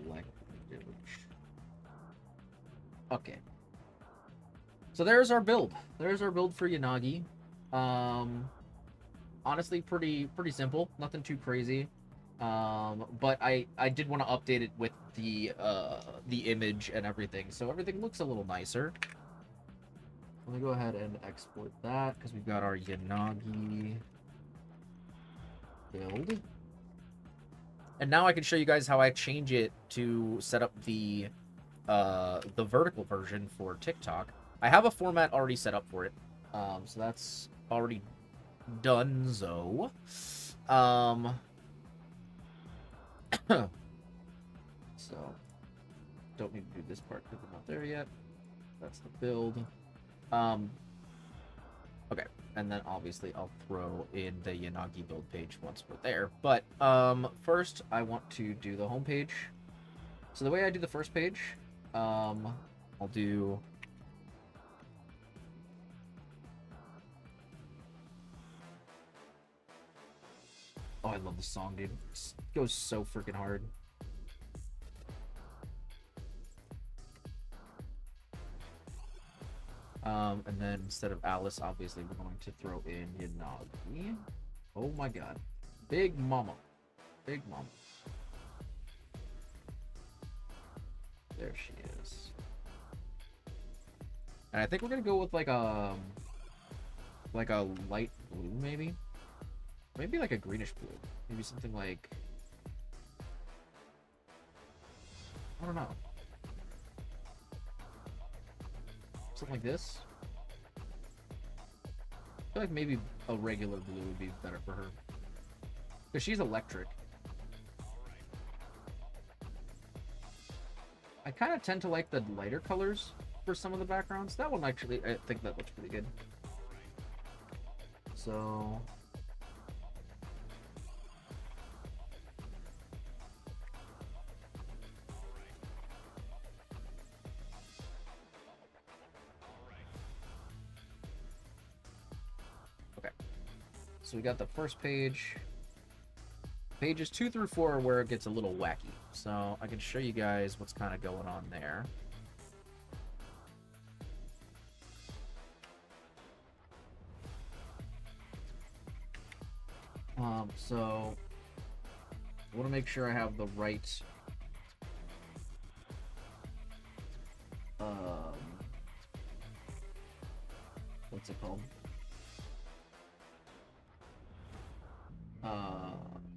electric. Okay. So there's our build. There's our build for Yanagi. Honestly, pretty simple. Nothing too crazy. But I did want to update it with the image and everything, so everything looks a little nicer. Let me go ahead and export that because we've got our Yanagi build. And now I can show you guys how I change it to set up the vertical version for TikTok. I have a format already set up for it, so that's already done. So, so don't need to do this part because we're not there yet. That's the build. Okay, and then obviously I'll throw in the Yanagi build page once we're there. But first I want to do the home page. So the way I do the first page, I'll do oh, I love the song, dude. It goes so freaking hard. And then instead of Alice, obviously we're going to throw in Yanagi. Oh my god. Big Mama. Big Mama. There she is. And I think we're gonna go with like a light blue, maybe? Maybe like a greenish blue. Maybe something like, I don't know. Something like this. I feel like maybe a regular blue would be better for her. Because she's electric. I kind of tend to like the lighter colors for some of the backgrounds. That one actually, I think that looks pretty good. So... So we got the first page. Pages 2 through 4 are where it gets a little wacky. So I can show you guys what's kind of going on there. So I want to make sure I have the right what's it called?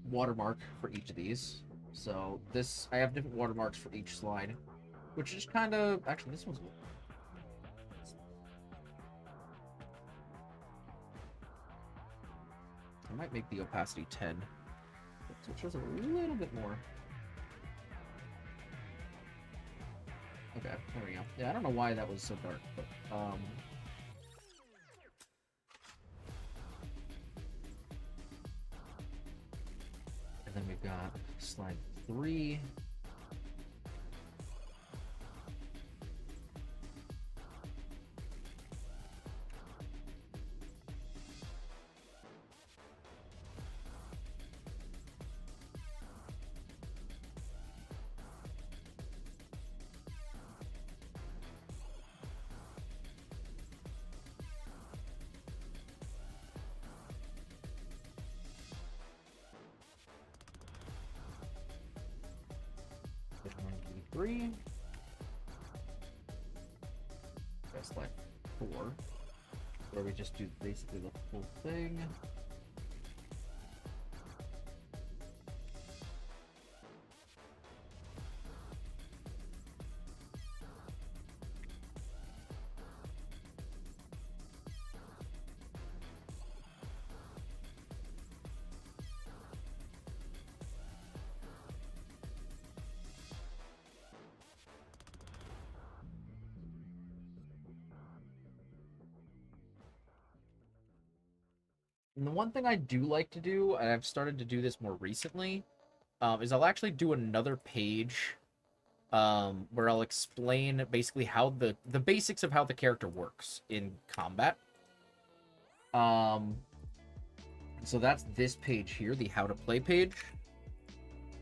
Watermark for each of these. So this, I have different watermarks for each slide, which is kind of, actually this one's, I might make the opacity 10, so it shows a little bit more. Okay, there we go. Yeah, I don't know why that was so dark, but and then we've got slide 3. That's like 4, where we just do basically the full thing. And the one thing I do like to do, and I've started to do this more recently, is I'll actually do another page where I'll explain basically how the basics of how the character works in combat. So that's this page here, the how to play page.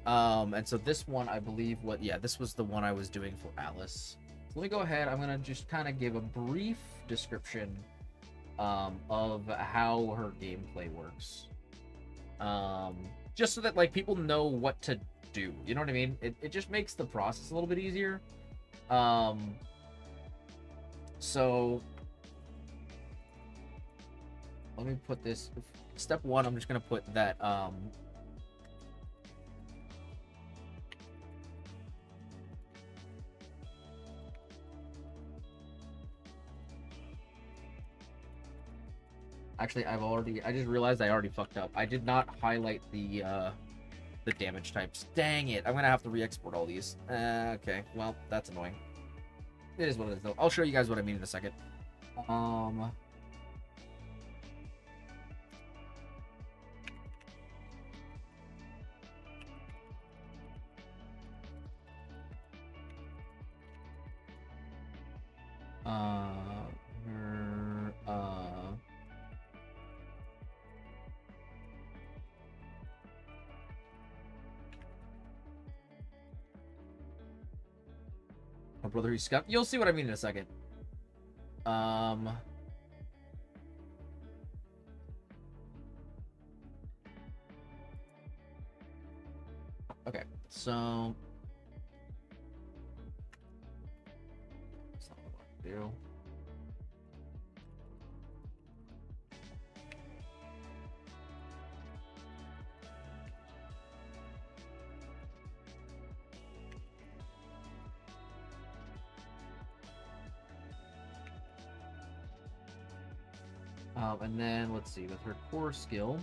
And so this one, I believe, this was the one I was doing for Alice. So let me go ahead. I'm gonna just kind of give a brief description of how her gameplay works. Just so that like people know what to do. You know what I mean? It just makes the process a little bit easier. So let me put this. Step one, I'm just gonna put that actually, I just realized I already fucked up. I did not highlight the damage types. Dang it. I'm gonna have to re-export all these. Okay, well, that's annoying. It is what it is, though. I'll show you guys what I mean in a second. My brother who's scuffed. You'll see what I mean in a second. Okay, so that's not what I want to do. And then let's see, with her core skill,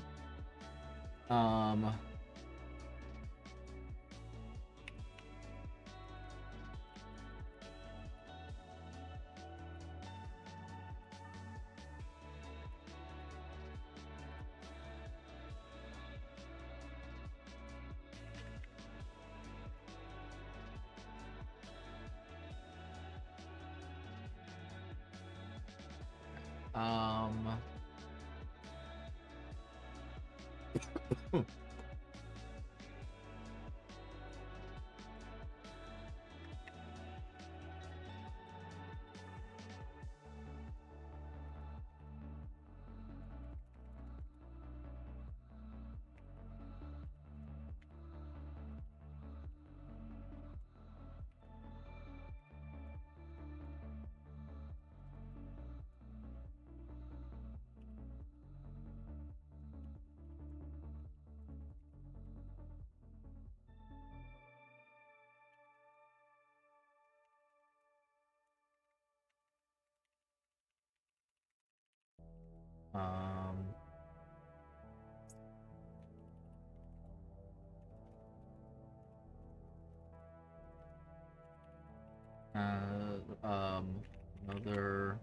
another.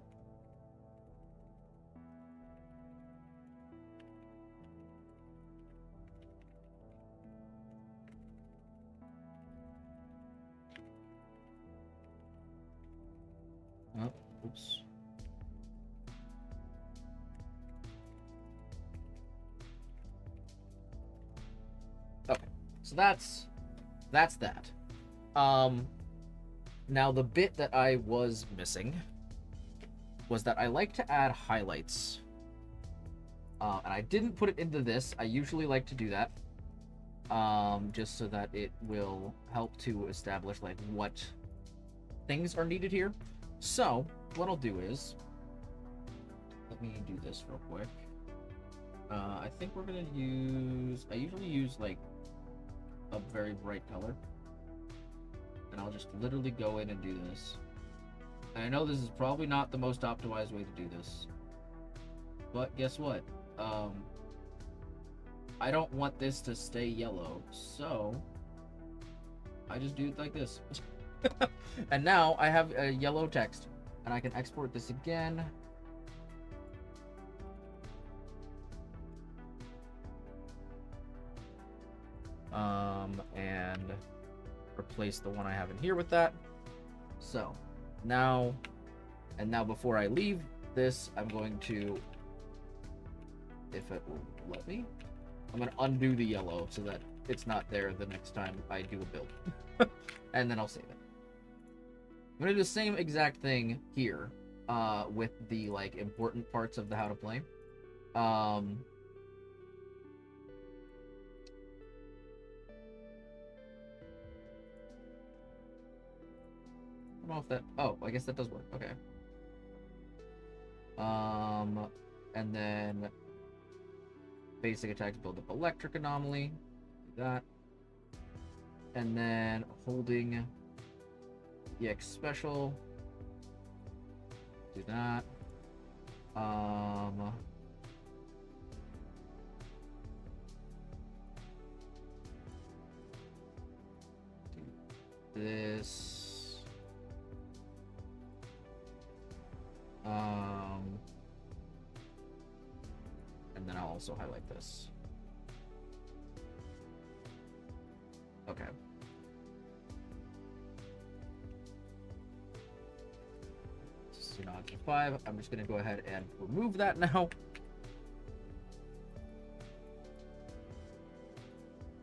Oh, oops. Okay, so that's that. Now the bit that I was missing was that I like to add highlights. And I didn't put it into this. I usually like to do that. Just so that it will help to establish like what things are needed here. So what I'll do is, let me do this real quick. I think we're gonna use, I usually use like a very bright color. And I'll just literally go in and do this. And I know this is probably not the most optimized way to do this. But guess what? I don't want this to stay yellow, so I just do it like this. And now I have a yellow text, and I can export this again. and replace the one I have in here with that. So now, before I leave this, I'm going to, if it will let me, I'm going to undo the yellow so that it's not there the next time I do a build. And then I'll save it. I'm going to do the same exact thing here with the like important parts of the how to play. I don't know if that, oh, I guess that does work. Okay. And then basic attacks build up electric anomaly. Do that. And then holding EX special. Do that. Do this. And then I'll also highlight this. Okay. So now it's 5. I'm just gonna go ahead and remove that now.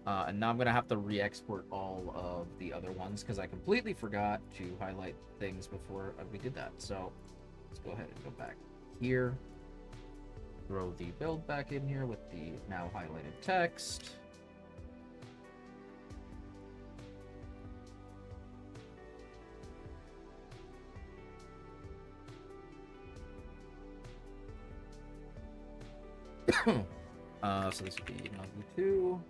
And now I'm gonna have to re-export all of the other ones because I completely forgot to highlight things before we did that. So let's go ahead and go back here. Throw the build back in here with the now highlighted text. So this would be Nagi 2.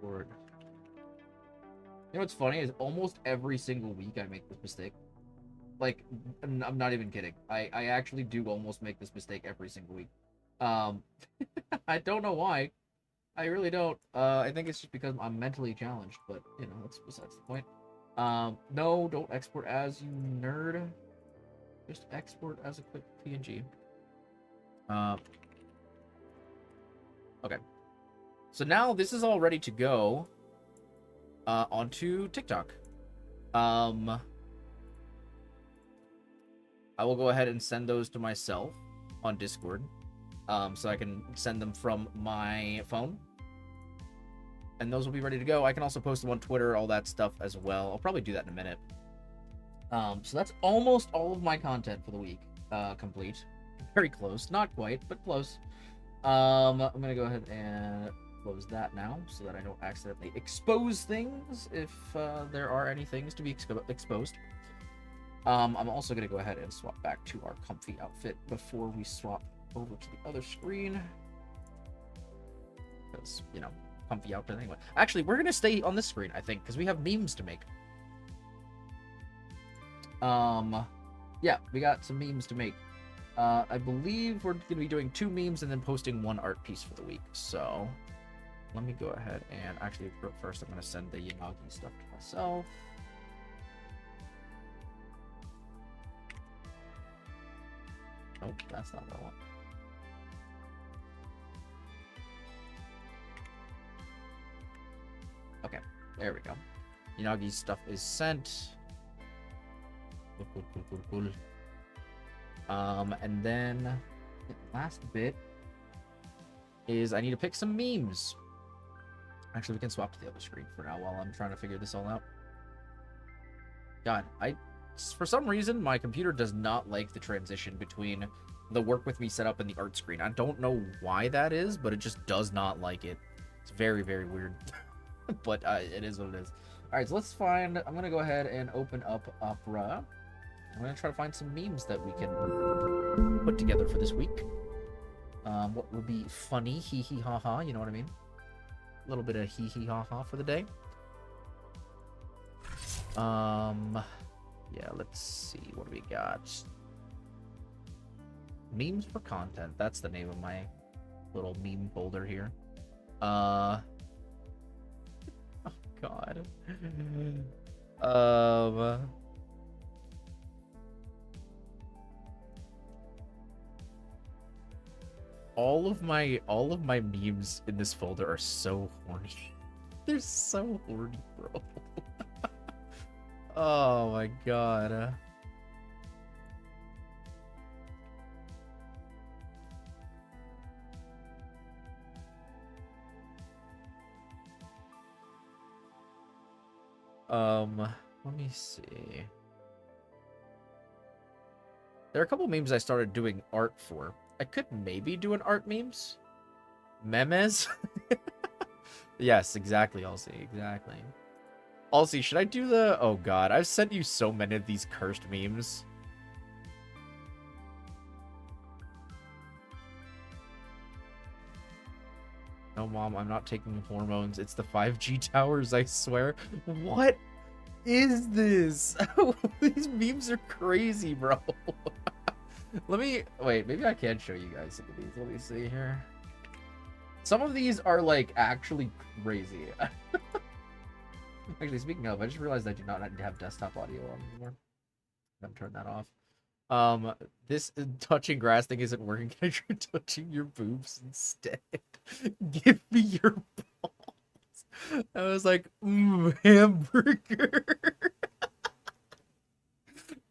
Word. You know what's funny is almost every single week I make this mistake. Like, I'm not even kidding. I actually do almost make this mistake every single week. I don't know why. I really don't. I think it's just because I'm mentally challenged, but, you know, that's besides the point. No, don't export as, you nerd. Just export as a quick PNG. Okay. So now this is all ready to go onto TikTok. I will go ahead and send those to myself on Discord, so I can send them from my phone. And those will be ready to go. I can also post them on Twitter, all that stuff as well. I'll probably do that in a minute. So that's almost all of my content for the week complete. Very close. Not quite, but close. I'm going to go ahead and close that now so that I don't accidentally expose things if there are any things to be exposed. I'm also going to go ahead and swap back to our comfy outfit before we swap over to the other screen. Because, you know, comfy outfit anyway. Actually, we're going to stay on this screen, I think, because we have memes to make. Yeah, we got some memes to make. I believe we're going to be doing 2 memes and then posting 1 art piece for the week. So let me go ahead and actually first I'm going to send the Yanagi stuff to myself. Nope, that's not what I want. Okay, there we go. Yanagi's stuff is sent. Cool. And then the last bit is I need to pick some memes. Actually, we can swap to the other screen for now while I'm trying to figure this all out. God, for some reason, my computer does not like the transition between the work with me setup and the art screen. I don't know why that is, but it just does not like it. It's very, very weird. But it is what it is. Alright, so let's find... I'm going to go ahead and open up Opera. I'm going to try to find some memes that we can put together for this week. What would be funny? Hee hee ha ha, you know what I mean? A little bit of hee hee ha ha for the day. Yeah, let's see. What do we got? Memes for content. That's the name of my little meme folder here. Oh God. All of my memes in this folder are so horny. They're so horny, bro. Oh my God. Let me see. There are a couple memes I started doing art for. I could maybe do an art memes. Memes? Yes, exactly, Elsie. Exactly. Elsie, should I do the... Oh, God. I've sent you so many of these cursed memes. No, Mom, I'm not taking hormones. It's the 5G towers, I swear. What is this? These memes are crazy, bro. Let me... Wait, maybe I can show you guys some of these. Let me see here. Some of these are, like, actually crazy. Actually, speaking of, I just realized I do not have desktop audio on anymore. I'm gonna turn that off. This touching grass thing isn't working. Can I try touching your boobs instead? Give me your balls. I was like, hamburger.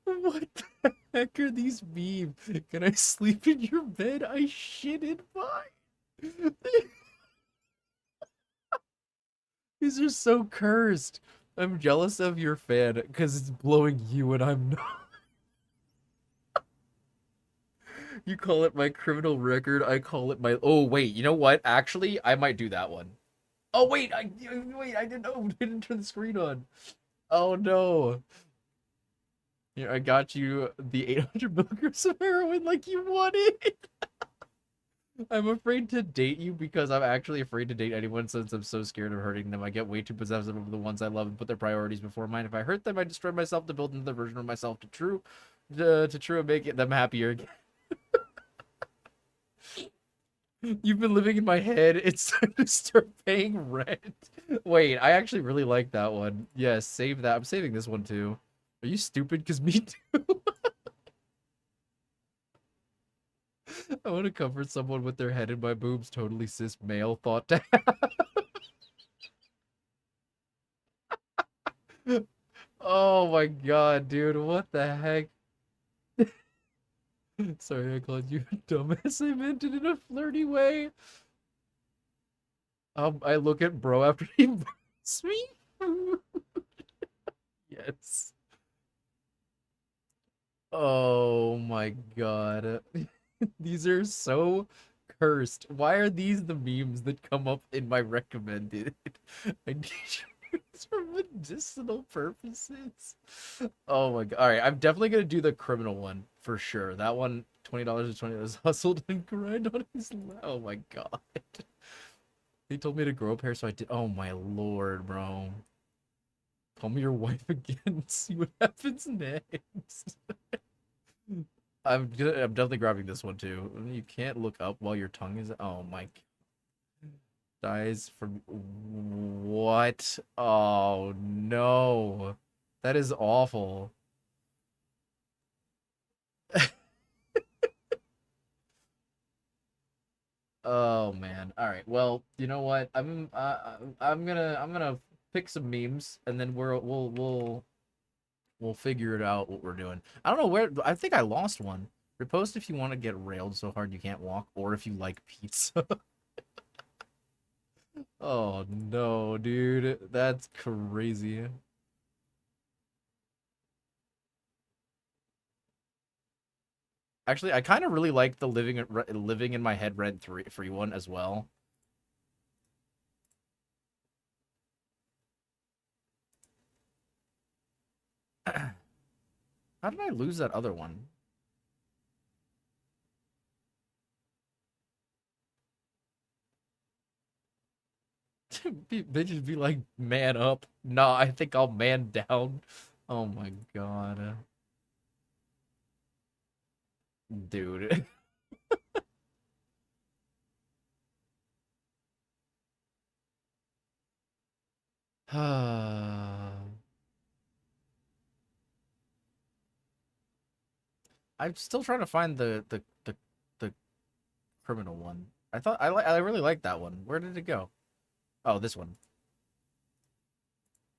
What the heck are these memes? Can I sleep in your bed? I shit in mine. These are so cursed. I'm jealous of your fan because it's blowing you and I'm not. You call it my criminal record. I call it my... Oh, wait. You know what? Actually, I might do that one. Oh, wait. I didn't know. I didn't turn the screen on. Oh, no. Here, I got you the 800 milligrams of heroin like you wanted. I'm afraid to date you because I'm actually afraid to date anyone since I'm so scared of hurting them. I get way too possessive over the ones I love and put their priorities before mine. If I hurt them, I destroy myself to build another version of myself to and make them happier again. You've been living in my head. It's time to start paying rent. Wait, I actually really like that one. Yes, save that. I'm saving this one too. Are you stupid? Because me too. I want to comfort someone with their head in my boobs. Totally cis male thought to have. Oh my God, dude. What the heck? Sorry, I called you a dumbass. I meant it in a flirty way. I look at bro after he bites me. Yes. Oh my God. These are so cursed. Why are these the memes that come up in my recommended? I need yours for medicinal purposes. Oh my God. All right, I'm definitely going to do the criminal one for sure. That one, $20 to $20 hustled and grind on his... Oh my God. He told me to grow up hair, so I did. Oh my Lord, bro. Call me your wife again. See what happens next. I'm definitely grabbing this one too. You can't look up while your tongue is... Oh my... Dies from... What? Oh no. That is awful. Oh man. All right. Well, you know what? I'm gonna pick some memes and then we'll figure it out what we're doing. I don't know where... I think I lost one. Repost if you want to get railed so hard you can't walk, or if you like pizza. Oh no, dude. That's crazy. Actually, I kind of really like the living in my head free one as well. How did I lose that other one? Bitches be like, man up. Nah, I think I'll man down. Oh my god. Dude. I'm still trying to find the criminal one. I really like that one. Where did it go? Oh, this one.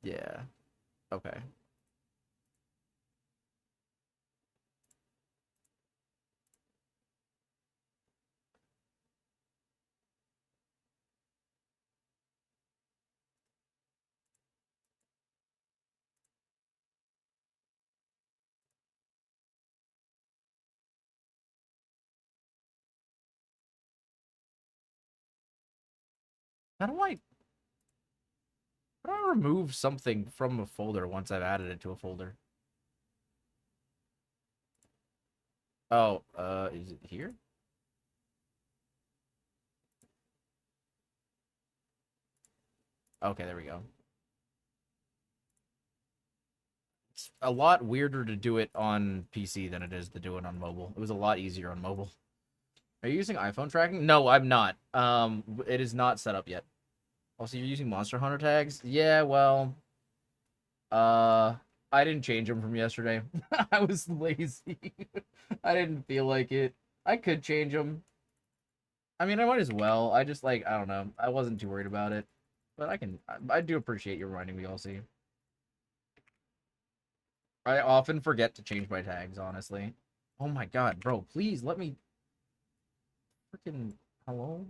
Yeah. Okay. How do I remove something from a folder once I've added it to a folder? Oh, is it here? Okay, there we go. It's a lot weirder to do it on PC than it is to do it on mobile. It was a lot easier on mobile. Are you using iPhone tracking? No, I'm not. It is not set up yet. Also, you're using Monster Hunter tags? Yeah, well, I didn't change them from yesterday. I was lazy. I didn't feel like it. I could change them. I mean, I might as well. I just, like, I don't know. I wasn't too worried about it. But I do appreciate you reminding me, Elsie. I often forget to change my tags, honestly. Oh my god, bro, please let me... Freaking... Hello?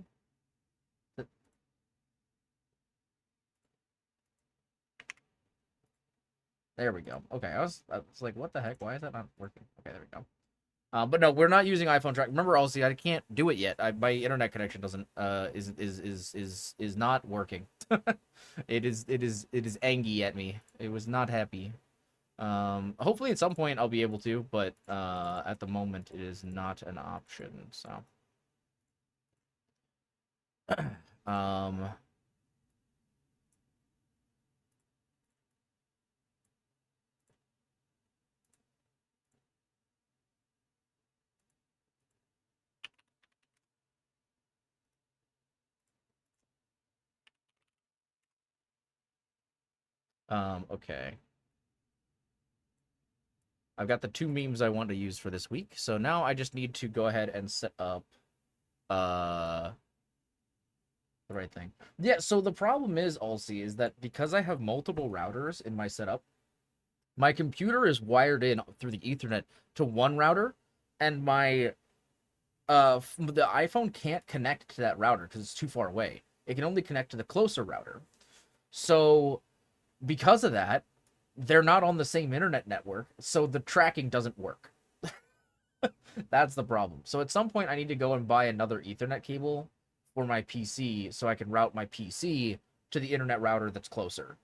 There we go. Okay, I was like, what the heck? Why is that not working? Okay, there we go. But no, we're not using iPhone track. Remember, Elsie, I can't do it yet. My internet connection doesn't is not working. It is angry at me. It was not happy. Hopefully at some point I'll be able to, but at the moment it is not an option. So, okay. I've got the 2 memes I want to use for this week, so now I just need to go ahead and set up the right thing. Yeah, so the problem is, Alcy, is that because I have multiple routers in my setup, my computer is wired in through the Ethernet to one router, and my the iPhone can't connect to that router because it's too far away. It can only connect to the closer router. So because of that, they're not on the same internet network, so the tracking doesn't work. That's the problem. So at some point, I need to go and buy another Ethernet cable for my PC so I can route my PC to the internet router that's closer,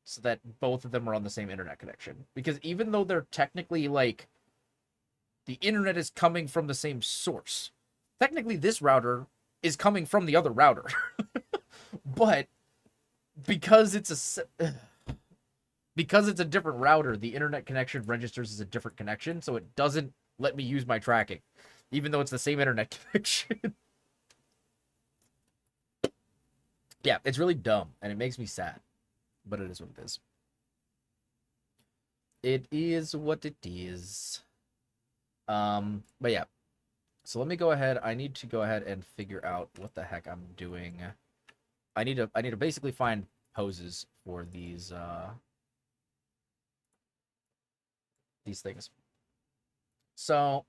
so that both of them are on the same internet connection. Because even though they're technically, like, the internet is coming from the same source, technically this router is coming from the other router. But because it's a different router, the internet connection registers as a different connection, so it doesn't let me use my tracking, even though it's the same internet connection. Yeah, it's really dumb, and it makes me sad, but it is what it is. It is what it is. But yeah. So let me go ahead. I need to go ahead and figure out what the heck I'm doing. I need to basically find poses for these things. So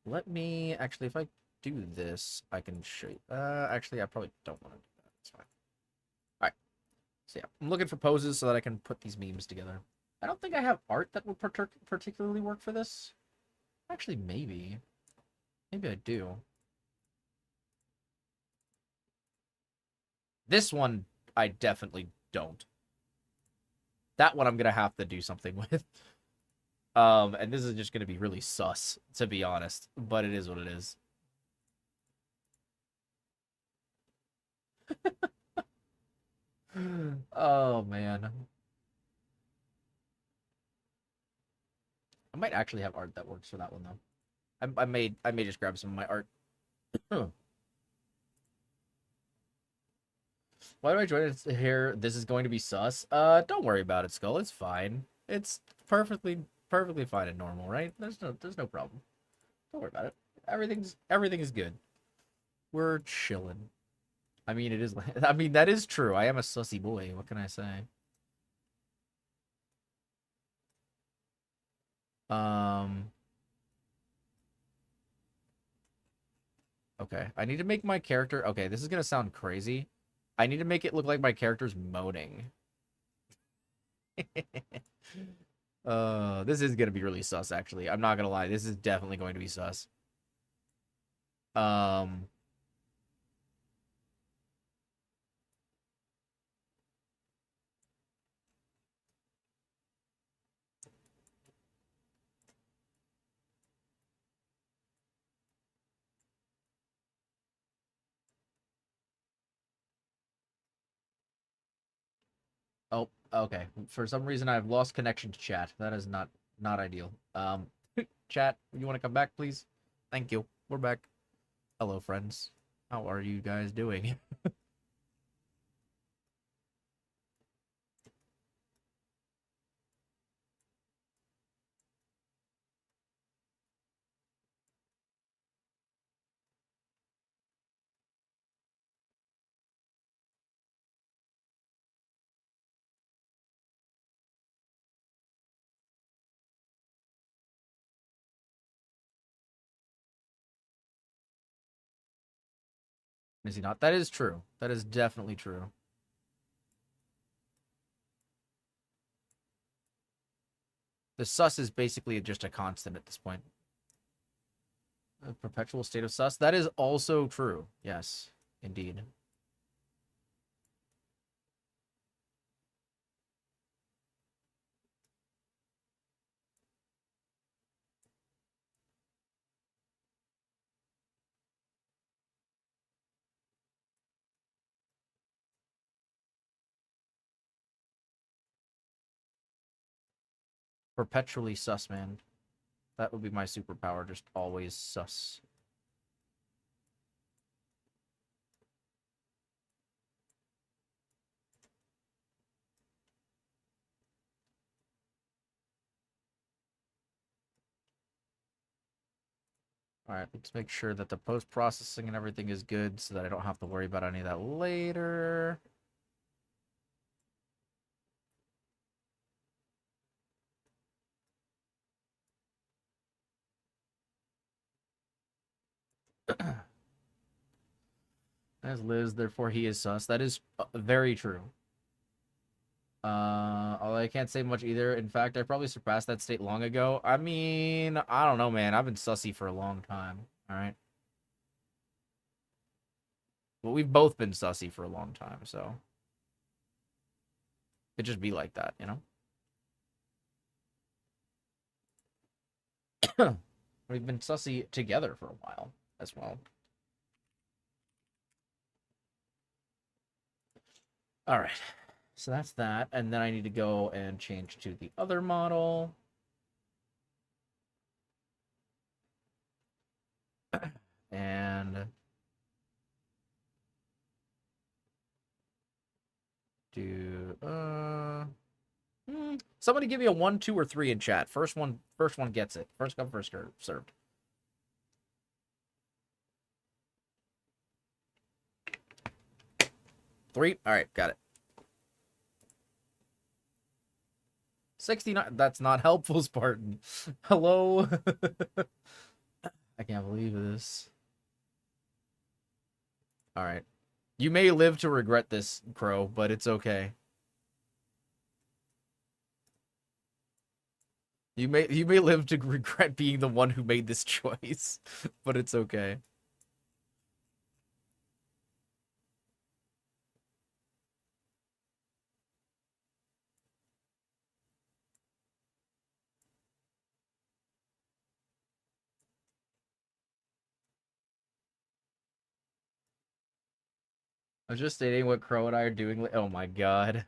let me actually, if I do this, I can show you. Actually, I probably don't want to do that. It's fine. All right. So yeah, I'm looking for poses so that I can put these memes together. I don't think I have art that would particularly work for this. Actually, maybe. Maybe I do. This one, I definitely don't. That one I'm going to have to do something with. And this is just going to be really sus, to be honest. But it is what it is. Oh man. I might actually have art that works for that one though. I may just grab some of my art. Why do I join it here? This is going to be sus. Don't worry about it, Skull. It's fine. It's perfectly fine and normal, right? There's no problem. Don't worry about it. Everything is good. We're chilling. I mean, it is. I mean, that is true. I am a sussy boy. What can I say? Okay. I need to make my character. Okay, this is gonna sound crazy. I need to make it look like my character's moaning. This is gonna be really sus, actually. I'm not gonna lie. This is definitely going to be sus. Um. Oh, okay. For some reason, I've lost connection to chat. That is not ideal. Chat, you want to come back, please? Thank you. We're back. Hello, friends. How are you guys doing? Is he not? That is true. That is definitely true. The sus is basically just a constant at this point. A perpetual state of sus. That is also true. Yes, indeed. Perpetually sus, man. That would be my superpower. Just always sus. Alright, let's make sure that the post-processing and everything is good so that I don't have to worry about any of that later. As Liz, therefore he is sus. That is very true. Although I can't say much either. In fact, I probably surpassed that state long ago. I mean, I don't know, man. I've been sussy for a long time. Alright. But we've both been sussy for a long time, so. It'd just be like that, you know? We've been sussy together for a while as well. Alright. So that's that. And then I need to go and change to the other model. And do somebody give me a 1, 2, or 3 in chat. First one gets it. First come, first served. Three. All right, got it. 69. That's not helpful, Spartan. Hello. I can't believe this. All right. You may live to regret this, Crow, but it's okay. You may live to regret being the one who made this choice, but it's okay. I was just stating what Crow and I are doing. Oh my god.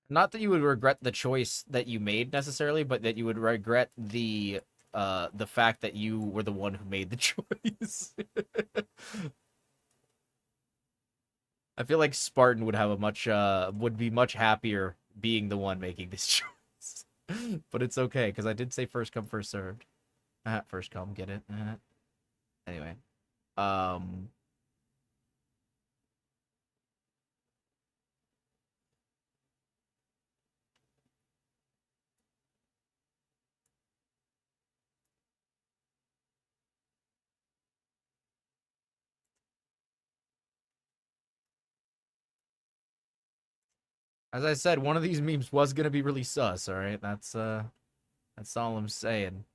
Not that you would regret the choice that you made necessarily, but that you would regret the fact that you were the one who made the choice. I feel like Spartan would have a much would be much happier being the one making this choice. But it's okay because I did say first come first served. First come, get it? Anyway, um, as I said, one of these memes was gonna be really sus. All right, that's all I'm saying.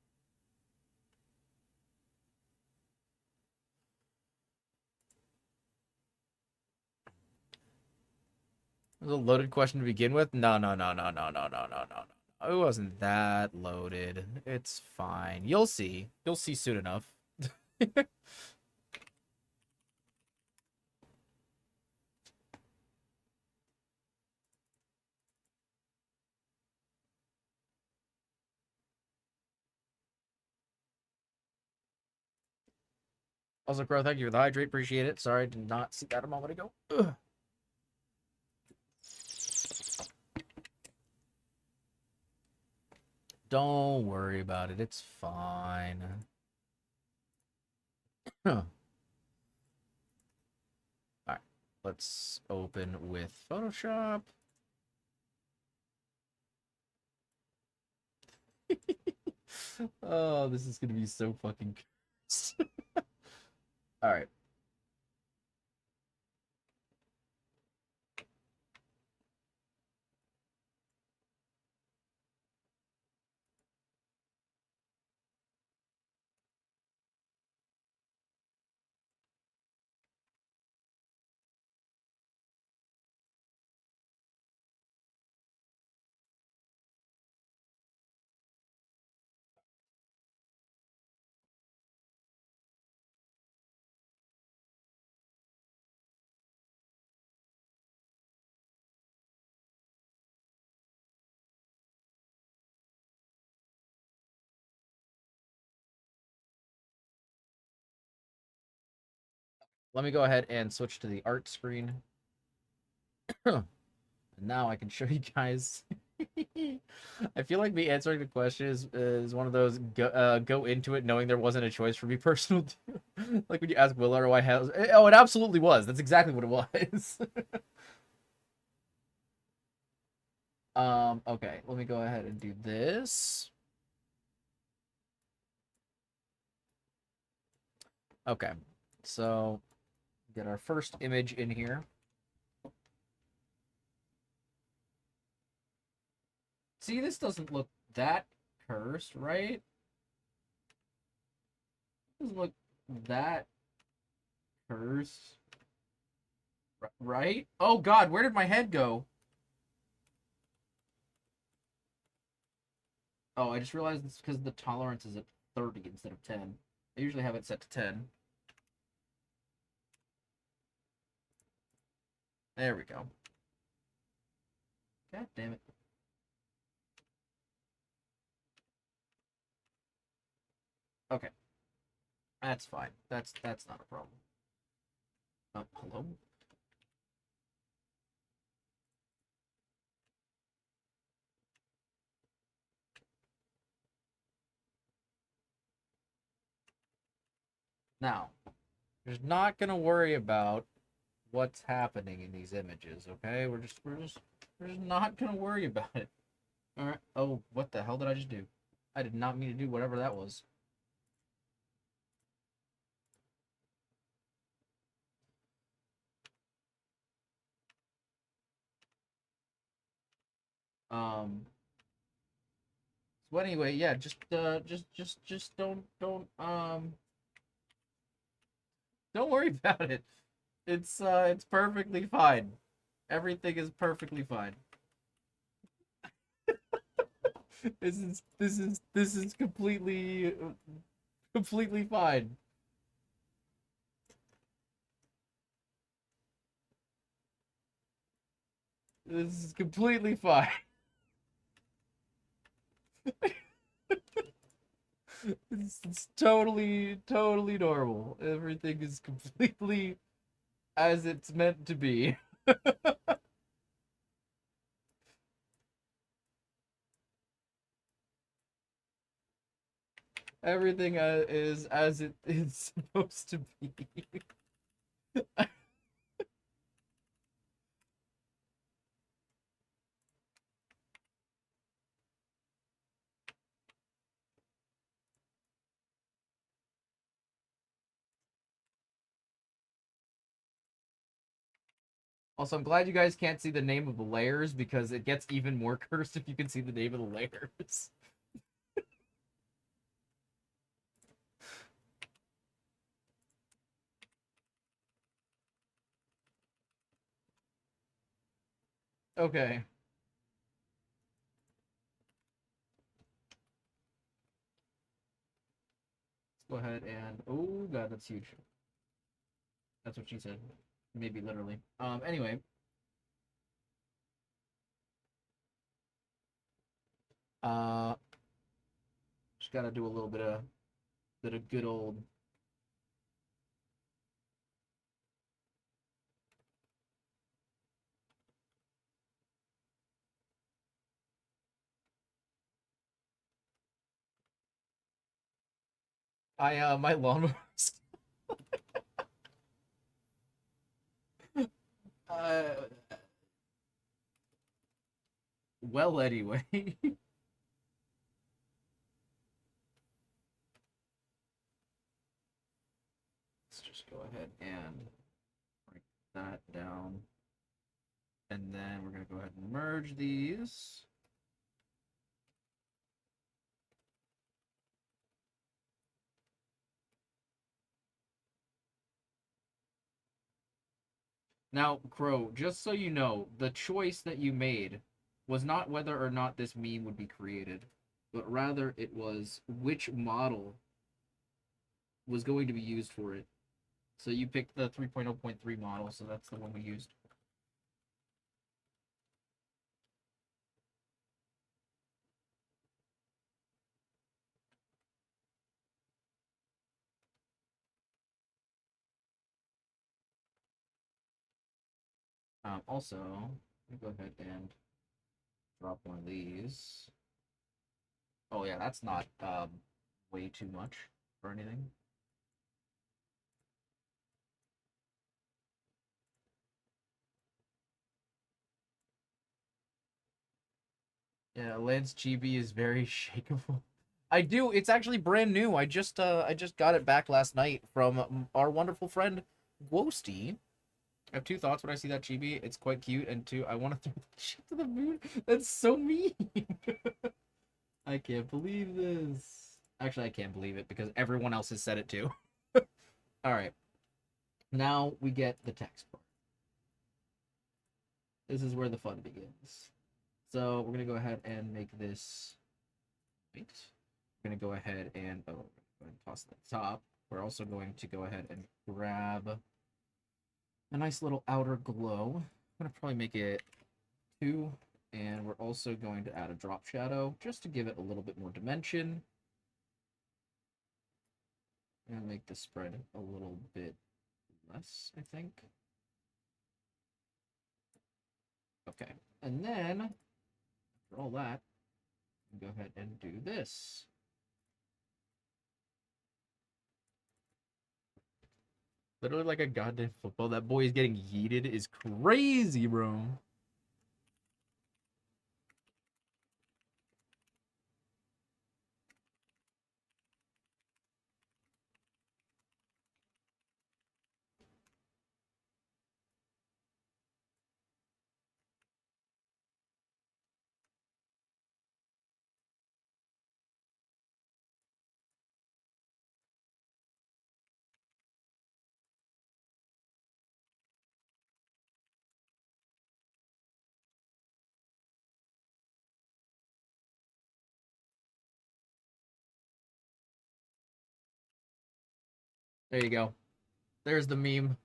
It was a loaded question to begin with. No, no, no, no, no, no, no, no, no, no. It wasn't that loaded. It's fine. You'll see. You'll see soon enough. Also, Crow, thank you for the hydrate. Appreciate it. Sorry, I did not see that a moment ago. Ugh. Don't worry about it. It's fine. Huh. Alright. Let's open with Photoshop. Oh, this is gonna be so fucking Alright. Let me go ahead and switch to the art screen. Now I can show you guys. I feel like me answering the question is one of those go into it knowing there wasn't a choice for me personal. Like when you ask Will or why has oh, it absolutely was. That's exactly what it was. Okay, let me go ahead and do this. Okay, so get our first image in here. See, this doesn't look that cursed, right? Doesn't look that cursed, right? Oh God, where did my head go? Oh, I just realized it's because the tolerance is at 30 instead of 10. I usually have it set to 10. There we go. God damn it. Okay. That's fine. That's not a problem. Oh, hello? Now, just not gonna worry about what's happening in these images, okay? We're just We're just not gonna worry about it. Alright. Oh, what the hell did I just do? I did not mean to do whatever that was. So anyway, yeah, just don't worry about it. It's perfectly fine. Everything is perfectly fine. This is completely fine. This is completely fine. It's totally normal. Everything is completely as it's meant to be. Everything is as it is supposed to be. Also, I'm glad you guys can't see the name of the layers because it gets even more cursed if you can see the name of the layers. Okay. Let's go ahead and oh god, that's huge. That's what she said. Maybe literally. Anyway. Just gotta do a little bit of good old my lawnmower. uh well anyway. Let's just go ahead and break that down. And then we're gonna go ahead and merge these. Now, Crow, just so you know, the choice that you made was not whether or not this meme would be created, but rather it was which model was going to be used for it. So you picked the 3.0.3 model, so that's the one we used. Also, let me go ahead and drop one of these. Oh yeah, that's not way too much for anything. Yeah, Lance Chibi is very shakeable. I do. It's actually brand new. I just got it back last night from our wonderful friend Gwosty. I have two thoughts when I see that chibi. It's quite cute, and two, I want to throw that shit to the moon. That's so mean. I can't believe this. Actually, I can't believe it because everyone else has said it too. All right. Now we get the text part. This is where the fun begins. So we're gonna go ahead and make this. Wait. We're gonna go ahead and go ahead and toss the top. We're also going to go ahead and grab a nice little outer glow. I'm gonna probably make it 2, and we're also going to add a drop shadow just to give it a little bit more dimension. I'm gonna make the spread a little bit less, I think. Okay, and then after all that, go ahead and do this. Literally like a goddamn football. That boy is getting yeeted is crazy, bro. There you go. There's the meme.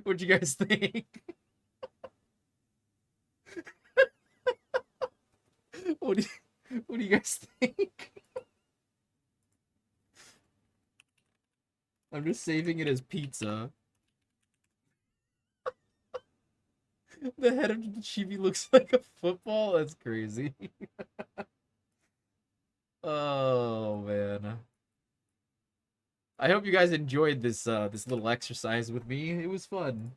What'd you guys think? What do you guys think? I'm just saving it as pizza. The head of the chibi looks like a football? That's crazy. Oh man. I hope you guys enjoyed this this little exercise with me. It was fun.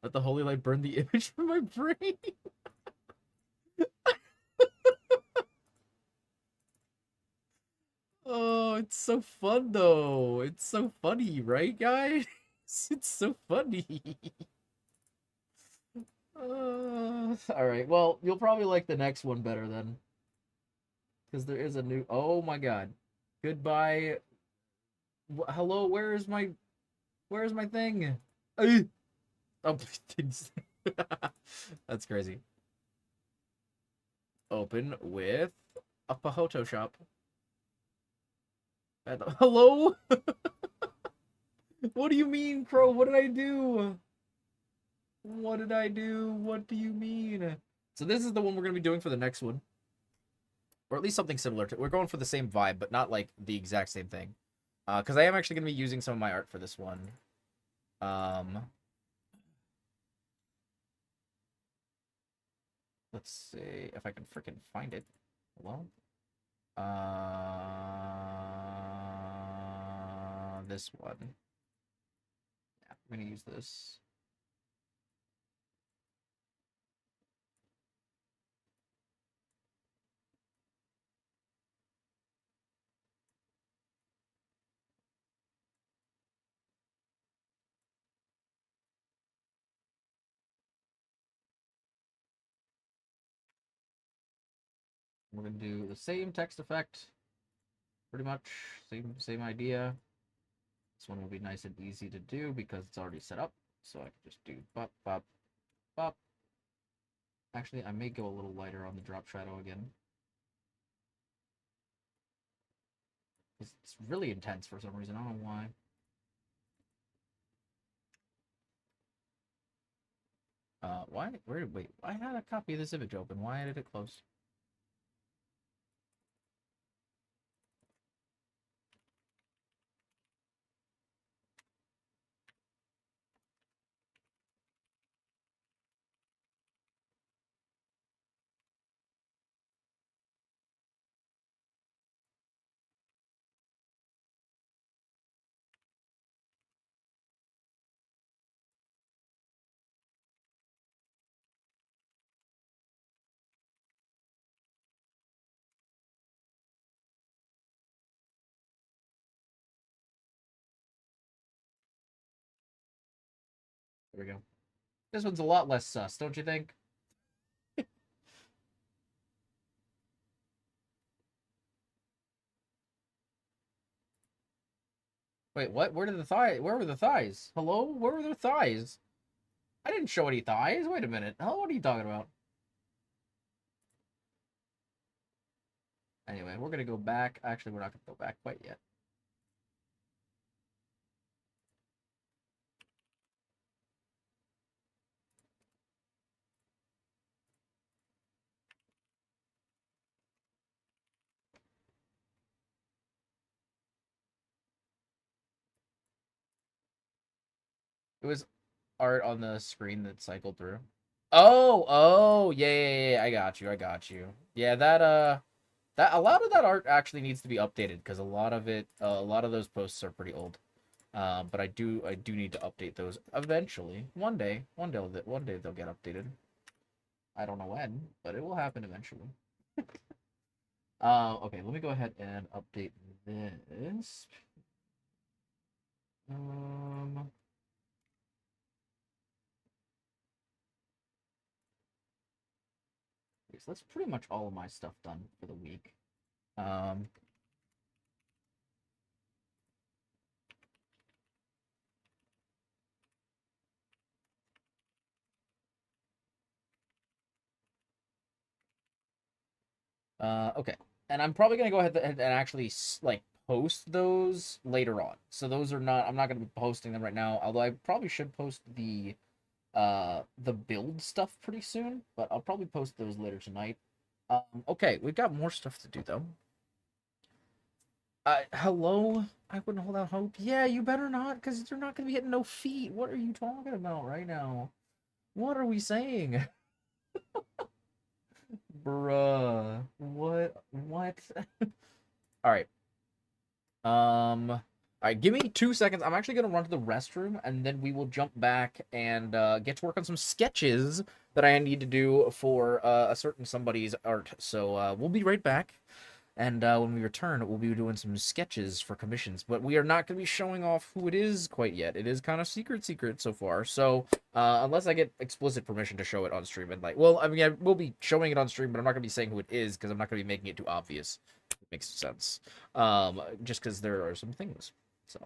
Let the holy light burn the image from my brain. Oh, it's so fun though. It's so funny, right, guys? It's so funny. All right. Well, you'll probably like the next one better then, because there is a new. Oh my God. Goodbye. Hello. Where's my thing? Oh, please. That's crazy. Open with a Photoshop. Hello? What do you mean, Crow? What did I do? What did I do? What do you mean? So this is the one we're going to be doing for the next one. Or at least something similar to it. We're going for the same vibe, but not like the exact same thing. Because I am actually going to be using some of my art for this one. Let's see if I can freaking find it. Hello? This one. Yeah, I'm gonna use this. We're gonna do the same text effect, pretty much same idea. This one will be nice and easy to do because it's already set up. So I can just do bop bop bop. Actually, I may go a little lighter on the drop shadow again. It's really intense for some reason. I don't know why. Wait, I had a copy of this image open. Why did it close? There we go. This one's a lot less sus, don't you think? Wait, what? Where were the thighs? Hello? Where were the thighs? I didn't show any thighs. Wait a minute. Hello, what are you talking about? Anyway, we're gonna go back. Actually, we're not gonna go back quite yet. It was art on the screen that cycled through. Oh, yeah, I got you. Yeah, that a lot of that art actually needs to be updated because a lot of those posts are pretty old. But I do need to update those eventually. One day they'll get updated. I don't know when, but it will happen eventually. Okay, let me go ahead and update this. So that's pretty much all of my stuff done for the week. Okay. And I'm probably gonna go ahead and actually like post those later on. So those are not. I'm not gonna be posting them right now. Although I probably should post the build stuff pretty soon. But I'll probably post those later tonight. Okay, we've got more stuff to do though. Hello? I wouldn't hold out hope. Yeah, you better not, because you're not gonna be hitting no feet. What are you talking about right now? What are we saying? Bruh. What? What? Alright. Alright, give me 2 seconds. I'm actually gonna run to the restroom, and then we will jump back and get to work on some sketches that I need to do for a certain somebody's art. So we'll be right back. And when we return, we'll be doing some sketches for commissions. But we are not going to be showing off who it is quite yet. It is kind of secret so far. So unless I get explicit permission to show it on stream, and like, well, I mean, I will be showing it on stream, but I'm not going to be saying who it is because I'm not going to be making it too obvious. It makes sense. Just because there are some things. So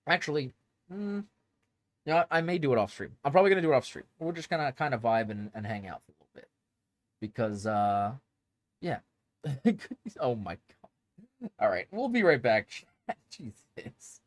actually, yeah, I may do it off stream. I'm probably going to do it off stream. We're just gonna kind of vibe and hang out for a little bit because yeah. Oh my god. All right, we'll be right back. Jesus.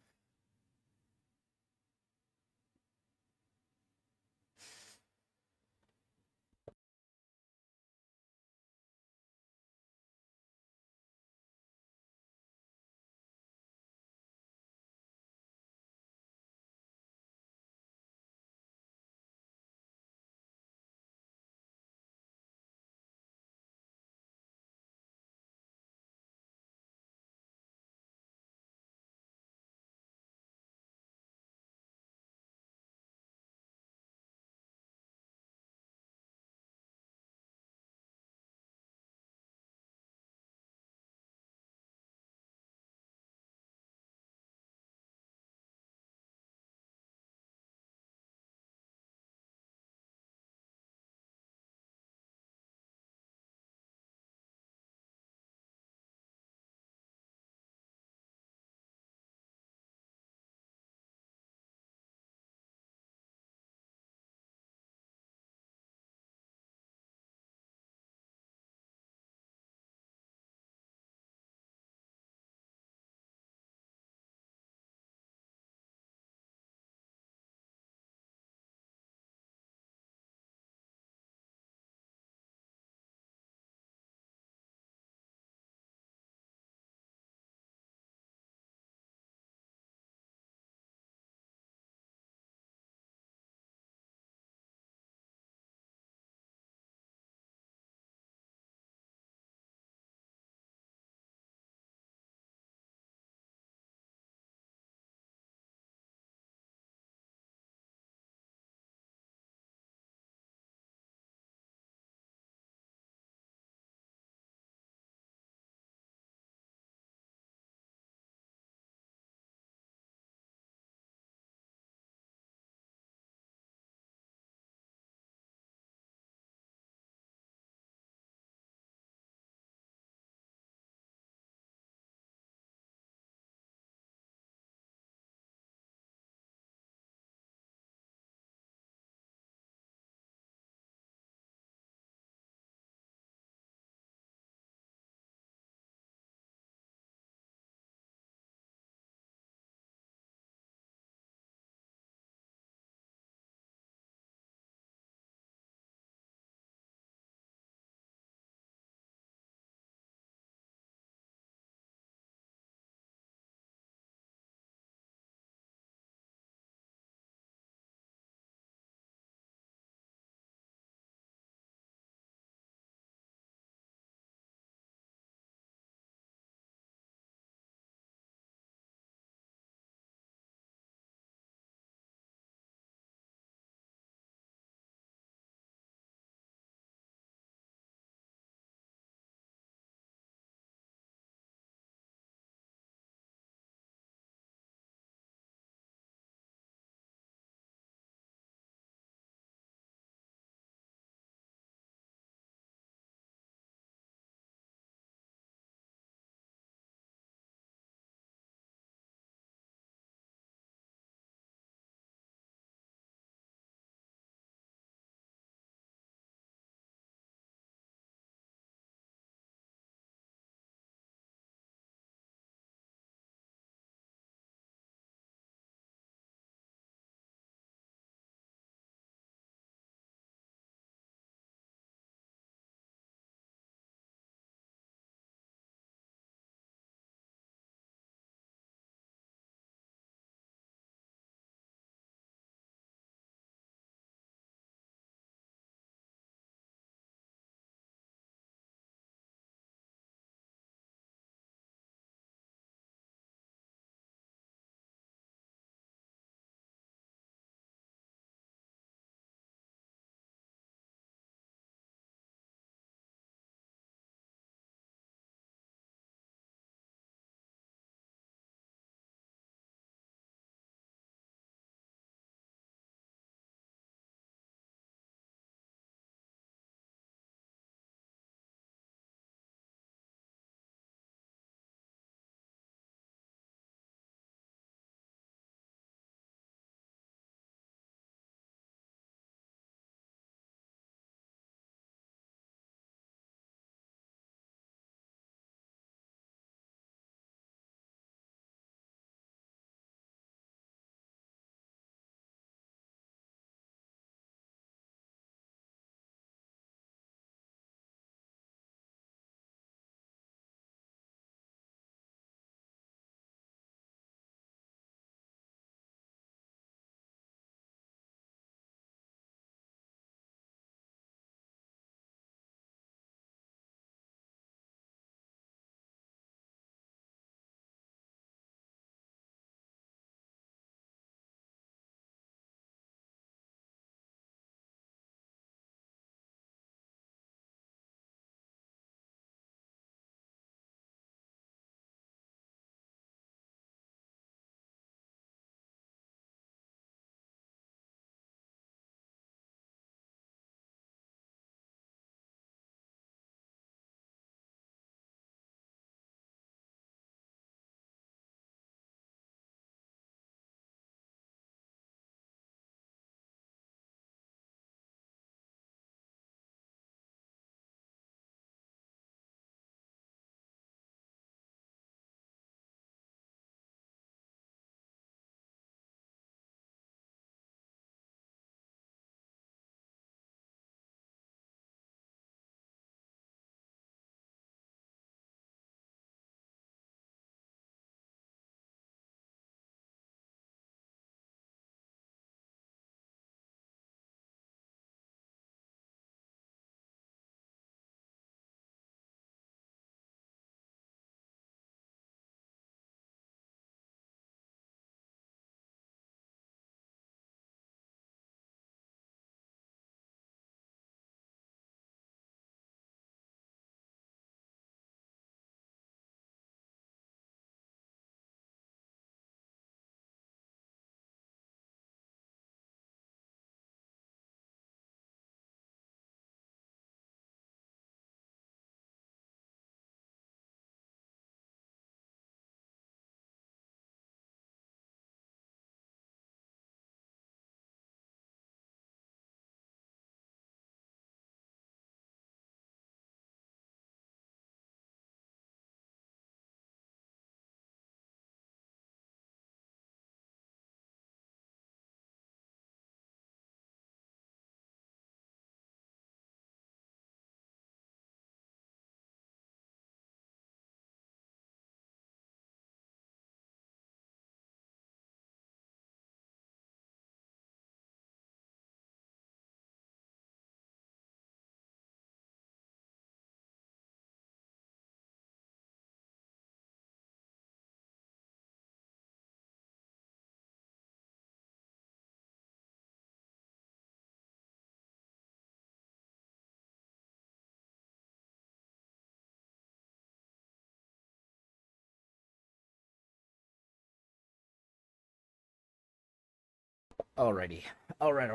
Alrighty. Alright.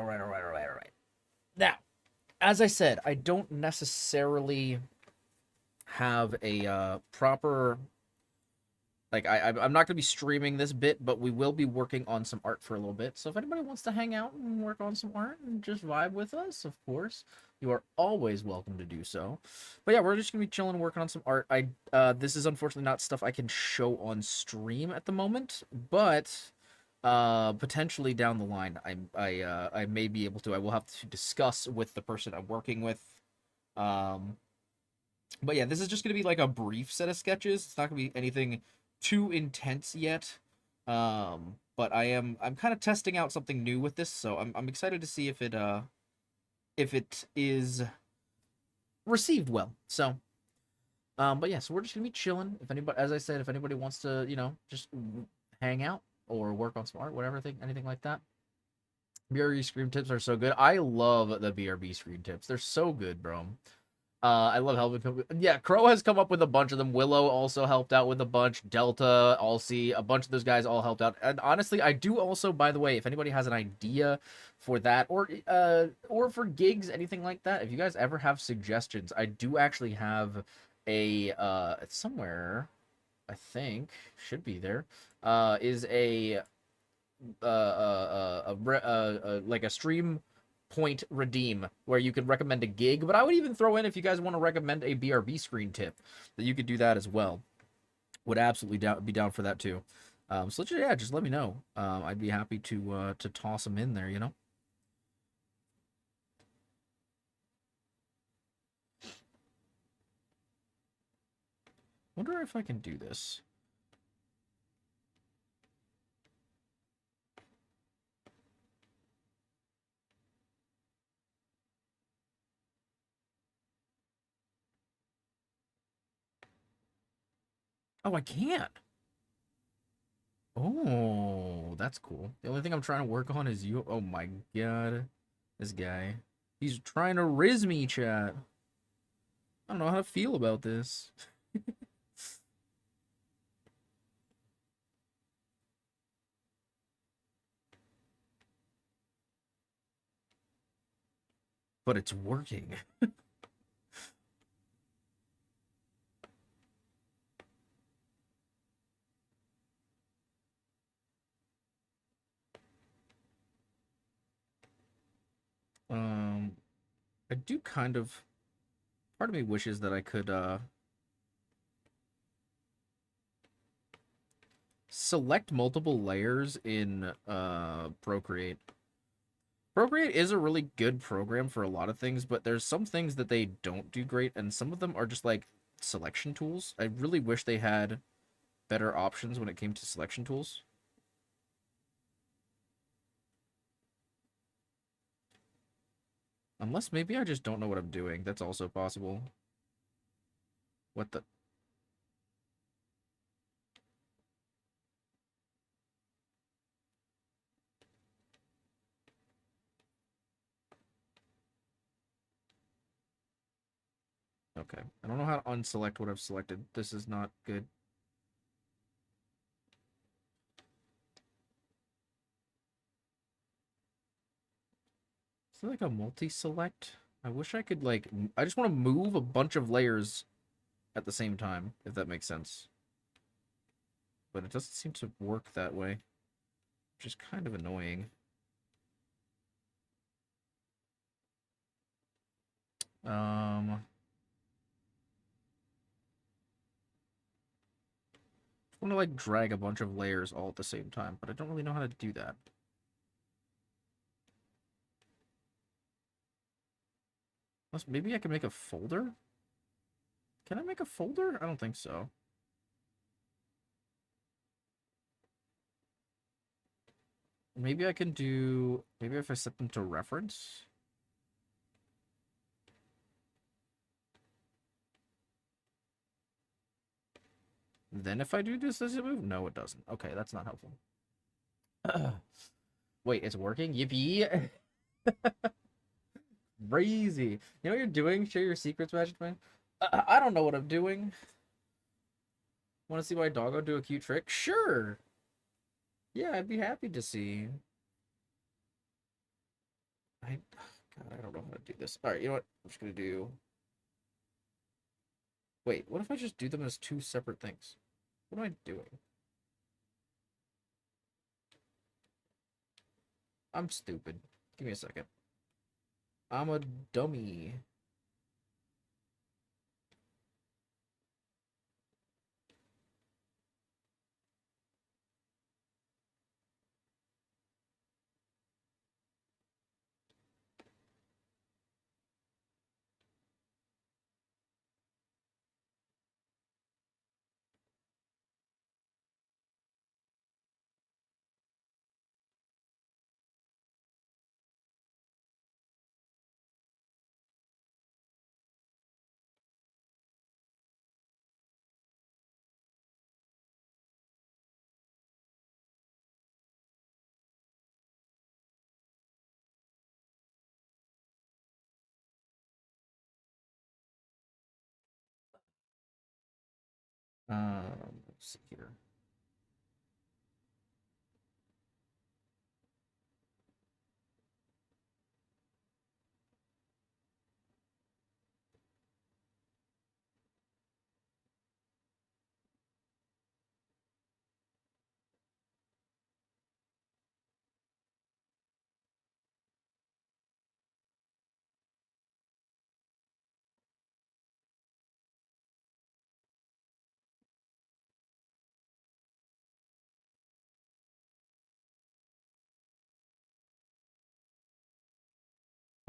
Now, as I said, I don't necessarily have a proper like I'm not gonna be streaming this bit, but we will be working on some art for a little bit. So if anybody wants to hang out and work on some art and just vibe with us, of course, you are always welcome to do so. But yeah, we're just gonna be chilling and working on some art. This is unfortunately not stuff I can show on stream at the moment, but potentially down the line I may be able to. I will have to discuss with the person I'm working with. But yeah, this is just gonna be like a brief set of sketches. It's not gonna be anything too intense yet. But I'm kind of testing out something new with this, so I'm excited to see if it is received well. So but yeah, so we're just gonna be chilling. If anybody, as I said, if anybody wants to, just hang out or work on some art, whatever thing, anything like that. BRB screen tips are so good. I love the BRB screen tips. They're so good, bro. I love helping. Yeah, Crow has come up with a bunch of them. Willow also helped out with a bunch. Delta, Alcy, a bunch of those guys all helped out. And honestly, I do also, by the way, if anybody has an idea for that or for gigs, anything like that, if you guys ever have suggestions, I do actually have a it's somewhere, I think, should be there, is like a stream point redeem where you can recommend a gig, but I would even throw in, if you guys want to recommend a BRB screen tip, that you could do that as well. Would absolutely be down for that too. So yeah, just let me know. I'd be happy to toss them in there, Wonder if I can do this. Oh, I can't. Oh, that's cool. The only thing I'm trying to work on is you. Oh my god. This guy. He's trying to riz me, chat. I don't know how to feel about this. But it's working. I do kind of, part of me wishes that I could select multiple layers in Procreate. Procreate is a really good program for a lot of things, but there's some things that they don't do great, and some of them are just like selection tools. I really wish they had better options when it came to selection tools. Unless maybe I just don't know what I'm doing. That's also possible. What the... Okay. I don't know how to unselect what I've selected. This is not good. Is it like a multi-select? I wish I could, like... I just want to move a bunch of layers at the same time, if that makes sense. But it doesn't seem to work that way, which is kind of annoying. I want to like drag a bunch of layers all at the same time, but I don't really know how to do that. Unless maybe I can make a folder? Can I make a folder? I don't think so. Maybe I can do... Maybe if I set them to reference? Then if I do this, does it move? No, it doesn't. Okay, that's not helpful. Wait, it's working? Yippee! Crazy. You know what you're doing? Share your secrets, Magic Man? I don't know what I'm doing. Want to see my doggo do a cute trick? Sure! Yeah, I'd be happy to see. God, I don't know how to do this. All right, you know what? I'm just gonna do. Wait, what if I just do them as two separate things? What am I doing? I'm stupid. Give me a second. I'm a dummy. Let's see here.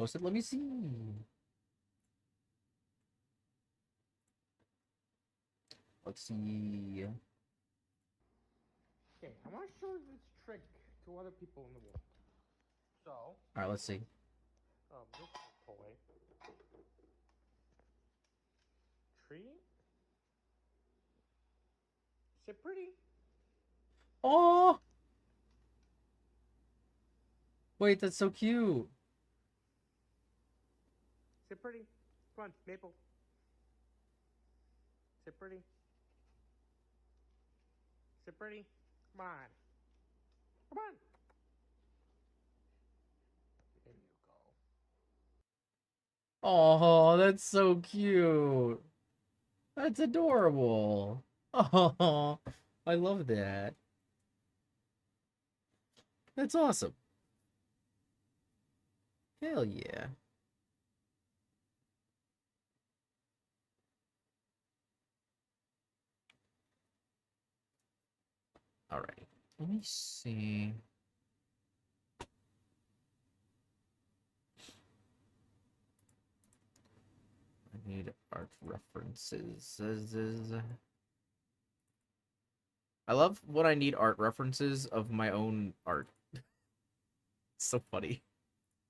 Post it. Let me see. Let's see. Okay, I want to show this trick to other people in the world. So, All right, let's see. this toy. Tree. Is it pretty? Oh, wait, that's so cute. Is it pretty? Come on, Maple. Is it pretty? Is it pretty? Come on. Come on. There you go. Oh, that's so cute. That's adorable. Oh, I love that. That's awesome. Hell yeah. All right. Let me see. I need art references. I love when I need art references of my own art. It's so funny.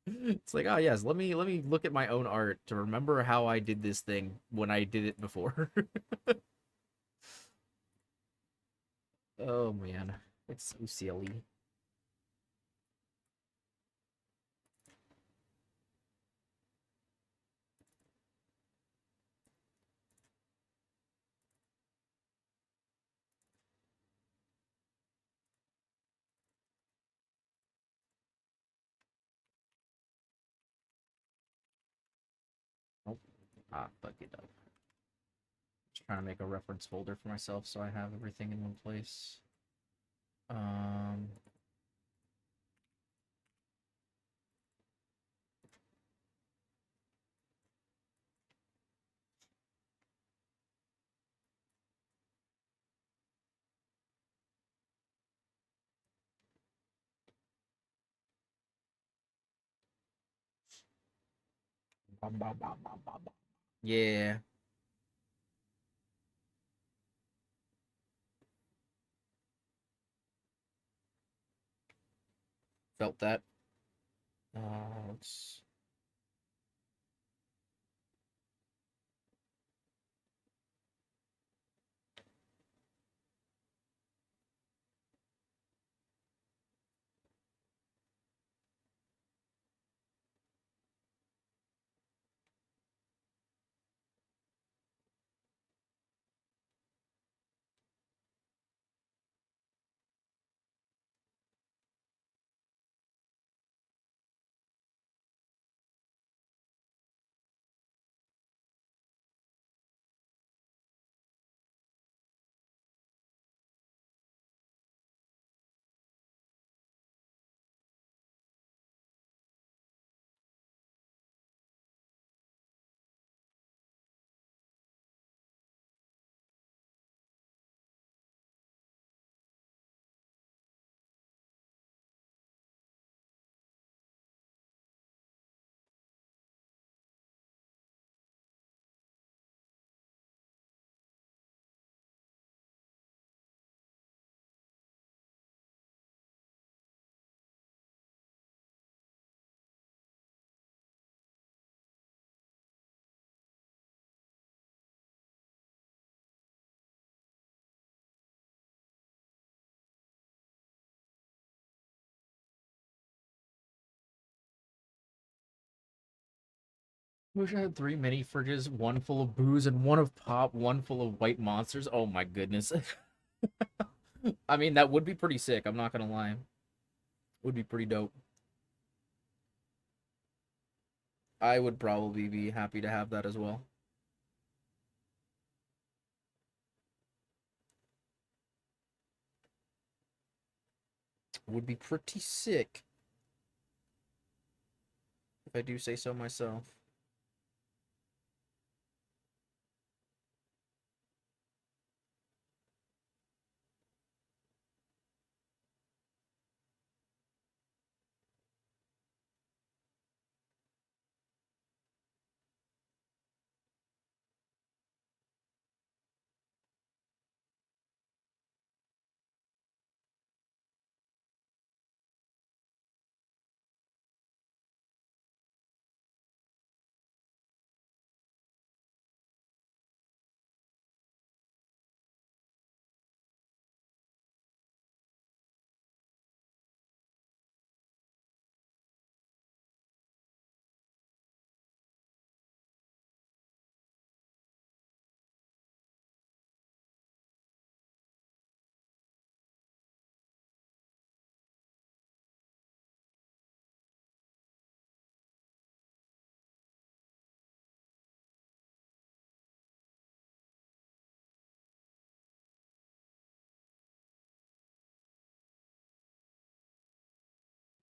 It's like, oh yes, let me look at my own art to remember how I did this thing when I did it before. Oh man, it's so silly. Oh, fuck it up. Just trying to make a reference folder for myself so I have everything in one place. Um. Yeah. Felt that. Let's. Wish I had 3 mini fridges, one full of booze and one of pop, one full of white monsters. Oh my goodness. I mean, that would be pretty sick, I'm not gonna lie. Would be pretty dope. I would probably be happy to have that as well. Would be pretty sick. If I do say so myself.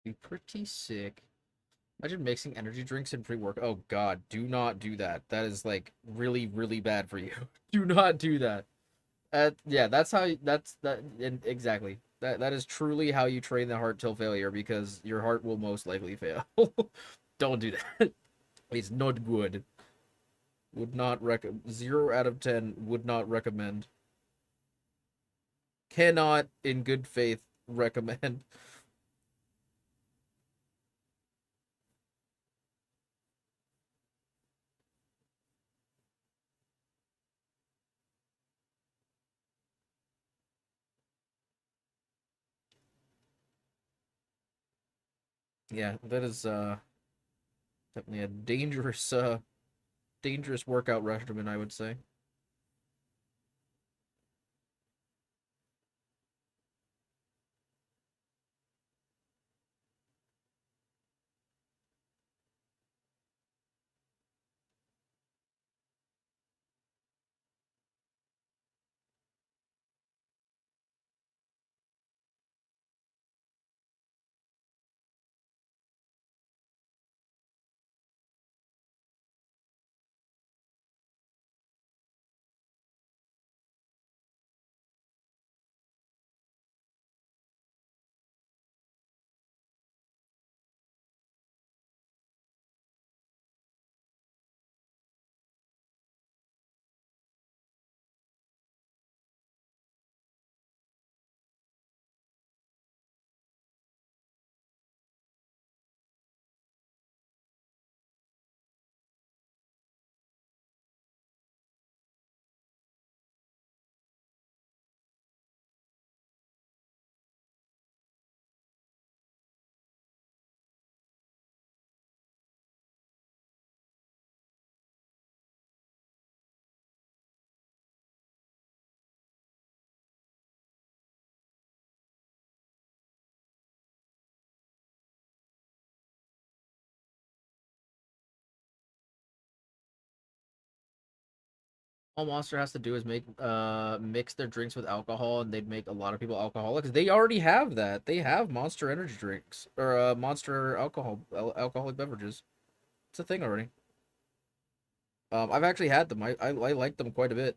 Be pretty sick. Imagine mixing energy drinks and pre-work. Oh god, do not do that. That is like really, really bad for you. Do not do that. Yeah, that's how. That's that. Exactly. That is truly how you train the heart till failure because your heart will most likely fail. Don't do that. It's not good. Would not 0 out of 10. Would not recommend. Cannot, in good faith, recommend. Yeah, that is definitely a dangerous workout regimen, I would say. All Monster has to do is make mix their drinks with alcohol, and they'd make a lot of people alcoholics. They already have that. They have Monster energy drinks or Monster alcoholic beverages. It's a thing already. I've actually had them. I like them quite a bit.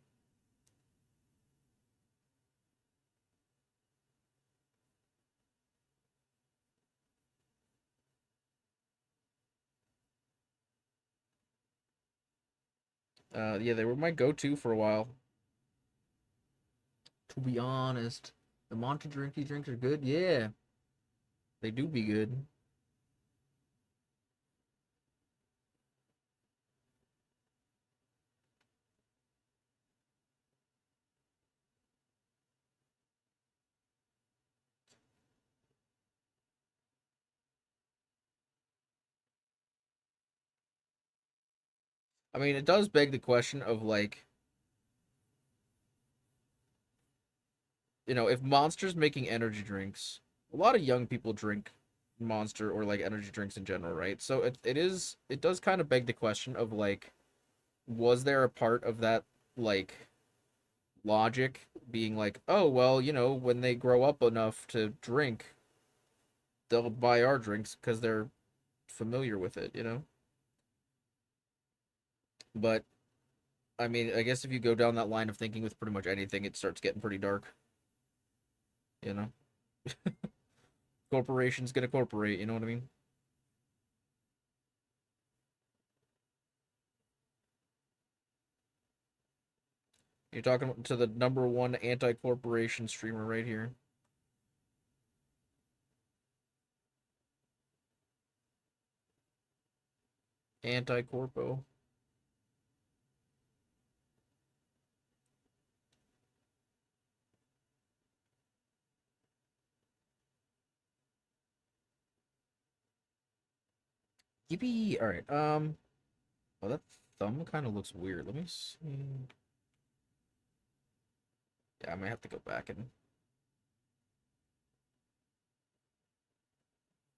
Yeah, they were my go-to for a while. To be honest, the Monster drinky drinks are good. Yeah, they do be good. I mean, it does beg the question of like, you know, if Monster's making energy drinks, a lot of young people drink Monster or like energy drinks in general, right? So it does kind of beg the question of like, was there a part of that like logic being like, oh well, you know, when they grow up enough to drink, they'll buy our drinks because they're familiar with it, you know? But I mean, I guess if you go down that line of thinking with pretty much anything, it starts getting pretty dark, you know? Corporation's gonna corporate, you know what I mean? You're talking to the #1 anti-corporation streamer right here. Anti-corpo. Yippee! Alright, oh, that thumb kind of looks weird. Let me see. Yeah, I might have to go back and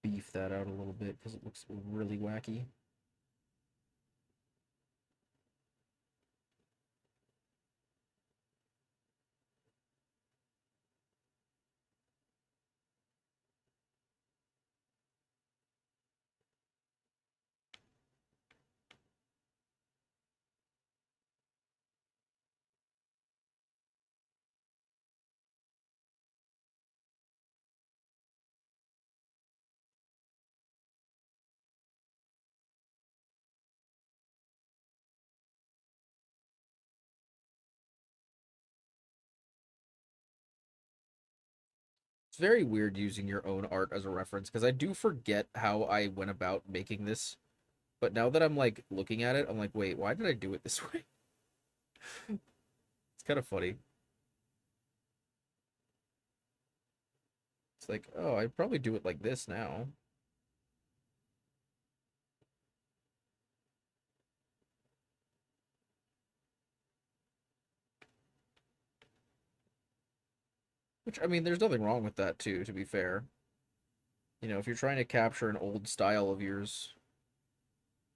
beef that out a little bit because it looks really wacky. It's very weird using your own art as a reference because I do forget how I went about making this. But now that I'm like looking at it, I'm like, wait, why did I do it this way? It's kind of funny. It's like, oh, I'd probably do it like this now. Which, I mean, there's nothing wrong with that too, to be fair. You know, if you're trying to capture an old style of yours,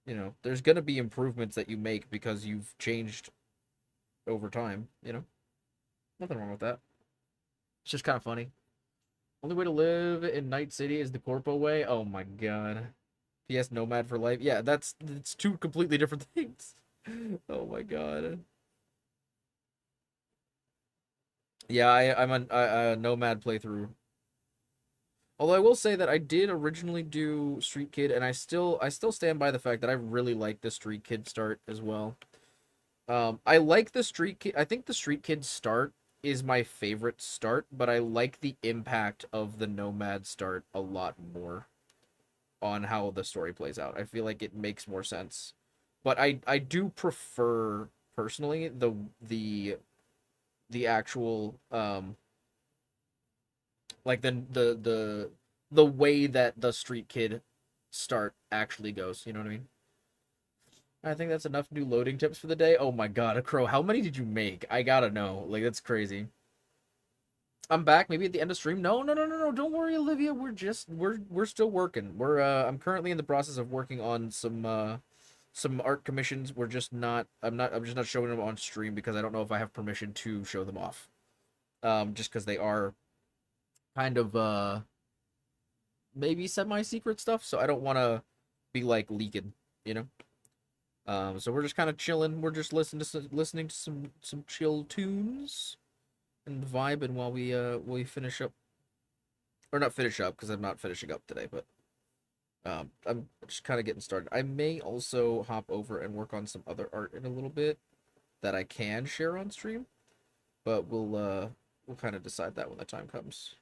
you know, there's gonna be improvements that you make because you've changed over time, you know? Nothing wrong with that. It's just kind of funny. Only way to live in Night City is the Corpo way? Oh my god. PS Nomad for life? Yeah, it's two completely different things. Oh my god. Yeah, I'm a Nomad playthrough. Although I will say that I did originally do Street Kid, and I still stand by the fact that I really like the Street Kid start as well. I like the Street Kid. I think the Street Kid start is my favorite start, but I like the impact of the Nomad start a lot more on how the story plays out. I feel like it makes more sense. But I do prefer personally the actual like the way that the Street Kid start actually goes, you know what I mean? I think that's enough new loading tips for the day. Oh my god, a crow, how many did you make? I gotta know. Like, that's crazy. I'm back, maybe at the end of stream. No, no, no, no, no. Don't worry, Olivia. We're still working. I'm currently in the process of working on some art commissions. I'm just not showing them on stream because I don't know if I have permission to show them off. Just because they are kind of maybe semi-secret stuff, so I don't want to be like leaking, you know. So we're just kind of chilling. We're just listening to some chill tunes and vibing while we finish up, or not finish up because I'm not finishing up today, but I'm just kind of getting started. I may also hop over and work on some other art in a little bit that I can share on stream, but we'll kind of decide that when the time comes.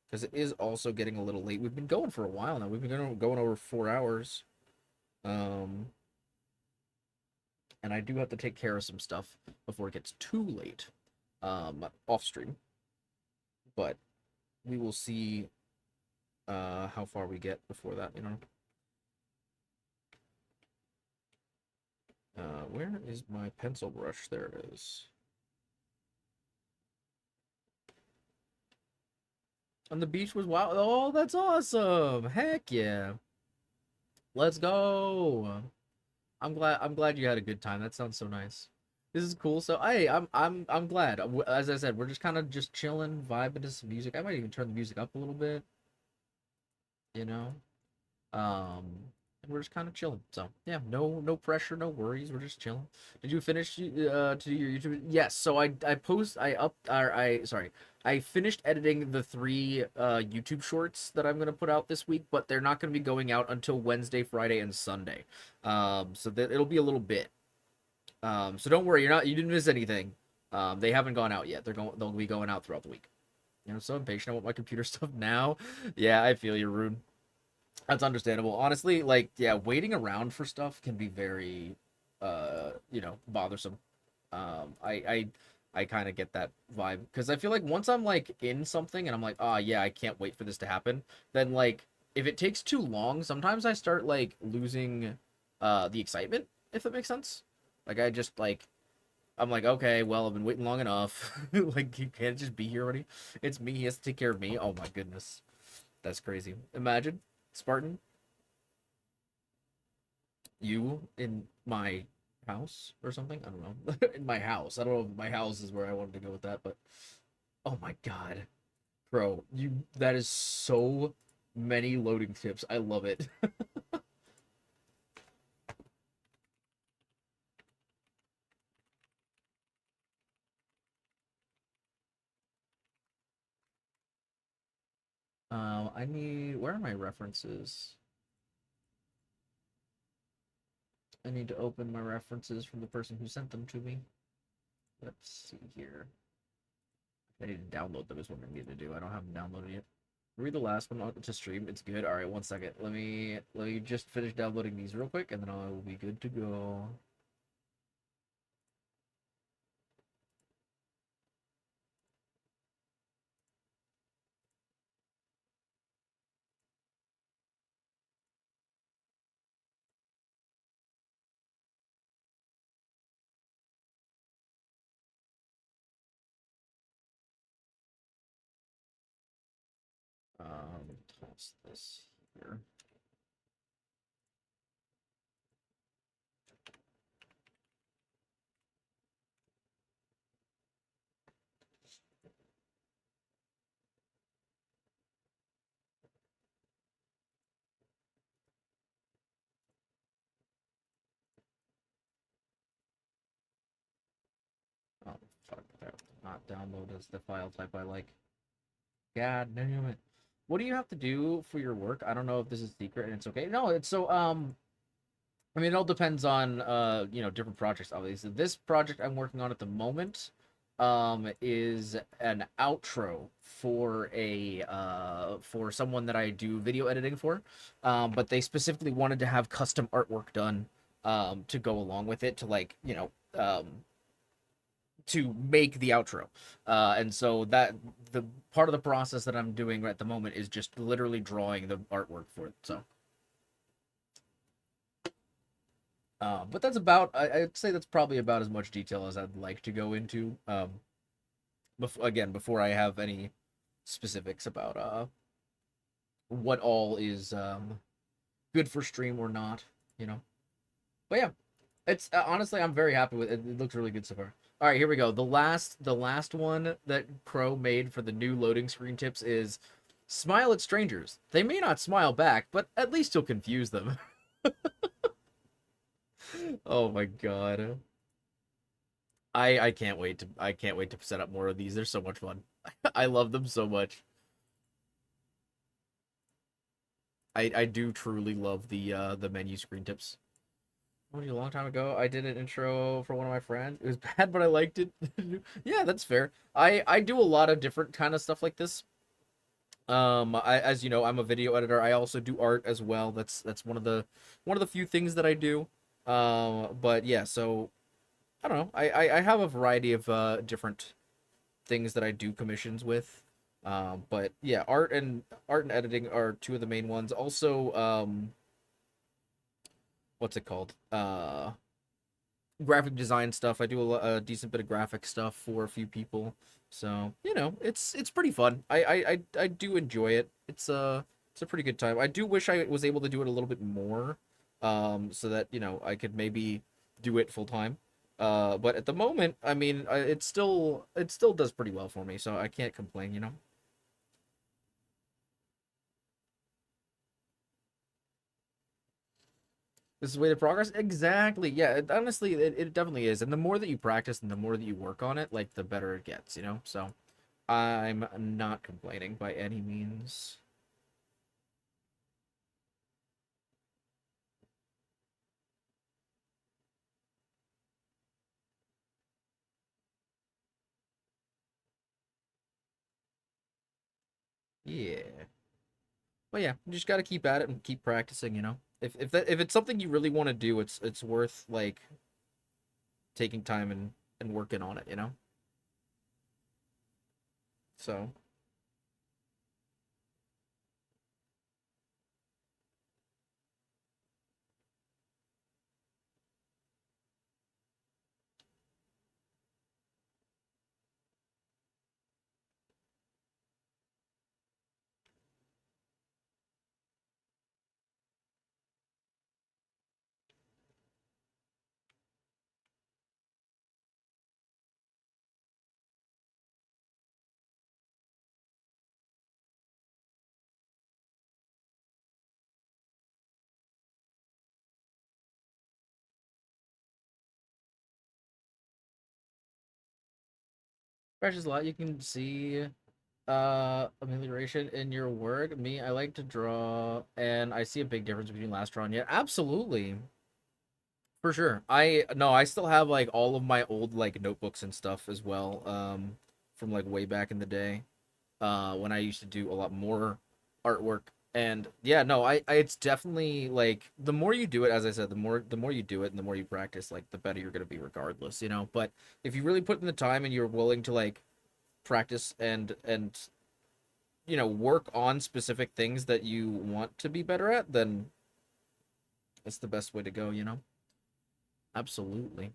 Because it is also getting a little late. We've been going for a while now. We've been going over 4 hours. And I do have to take care of some stuff before it gets too late off stream. But we will see how far we get before that, you know. Where is my pencil brush? There it is. And the beach was wow. Oh, that's awesome. Heck yeah. Let's go. I'm glad you had a good time. That sounds so nice. This is cool. So hey, I'm glad. As I said, we're just kind of just chilling, vibing to some music. I might even turn the music up a little bit, you know. And we're just kind of chilling. So yeah, no pressure, no worries. We're just chilling. Did you finish to do your YouTube? Yes. So I finished editing the 3 YouTube shorts that I'm gonna put out this week, but they're not gonna be going out until Wednesday, Friday, and Sunday. So that it'll be a little bit. So don't worry, you didn't miss anything. They haven't gone out yet. They'll be going out throughout the week. You know, I'm so impatient. I want my computer stuff now. Yeah, I feel you, Rune. That's understandable. Honestly, like, yeah, waiting around for stuff can be very, bothersome. I kind of get that vibe because I feel like once I'm like in something and I'm like, oh yeah, I can't wait for this to happen. Then like, if it takes too long, sometimes I start like losing, the excitement. If that makes sense. Like I just like, I'm like, okay, well, I've been waiting long enough. Like, you can't just be here already. It's me. He has to take care of me. Oh my goodness, that's crazy. Imagine. Spartan, you in my house or something? I don't know. In my house. I don't know if my house is where I wanted to go with that, but oh my god. Bro, that is so many loading tips. I love it. Where are my references? I need to open my references from the person who sent them to me. Let's see here. I need to download them is what I need to do. I don't have them downloaded yet. Read the last one to stream. It's good. All right, one second. Let me just finish downloading these real quick, and then I will be good to go. Toss this here. Oh, fuck. That not download as the file type I like. God damn it. What do you have to do for your work? I don't know if this is secret and it's okay. No, it's so I mean, it all depends on different projects. Obviously, this project I'm working on at the moment, is an outro for for someone that I do video editing for, but they specifically wanted to have custom artwork done, to go along with it to like to make the outro, and so that the part of the process that I'm doing at the moment is just literally drawing the artwork for it. So. But that's I'd say that's probably about as much detail as I'd like to go into. Before I have any specifics about what all is good for stream or not, you know. But yeah, it's honestly I'm very happy with it. It looks really good so far. All right, here we go. The last one that Crow made for the new loading screen tips is smile at strangers. They may not smile back, but at least you'll confuse them. Oh my god. I can't wait to set up more of these. They're so much fun. I love them so much. I do truly love the menu screen tips. A long time ago, I did an intro for one of my friends. It was bad, but I liked it. Yeah, that's fair. I do a lot of different kind of stuff like this. As you know, I'm a video editor. I also do art as well. That's one of the few things that I do. But yeah, so I don't know. I have a variety of different things that I do commissions with. But yeah, art and editing are two of the main ones. Also, what's it called? graphic design stuff. I do a decent bit of graphic stuff for a few people. So, you know, it's pretty fun. I do enjoy it. It's a pretty good time. I do wish I was able to do it a little bit more, so that, you know, I could maybe do it full time. But at the moment, I mean, it still does pretty well for me, so I can't complain, you know. This is the way to progress? Exactly. Yeah, honestly, it definitely is. And the more that you practice and the more that you work on it, like, the better it gets, you know? So, I'm not complaining by any means. Yeah. But yeah, you just gotta keep at it and keep practicing, you know? If it's something you really want to do, it's worth, like, taking time and working on it, you know? So, precious lot, you can see amelioration in your work. Me, I like to draw, and I see a big difference between last draw and yet. Absolutely. For sure. I still have, like, all of my old, like, notebooks and stuff as well, from, like, way back in the day, when I used to do a lot more artwork. And yeah, no, I it's definitely, like, the more you do it, as I said, the more you do it and the more you practice, like, the better you're gonna be regardless, you know. But if you really put in the time and you're willing to, like, practice and you know, work on specific things that you want to be better at, then it's the best way to go, you know. Absolutely.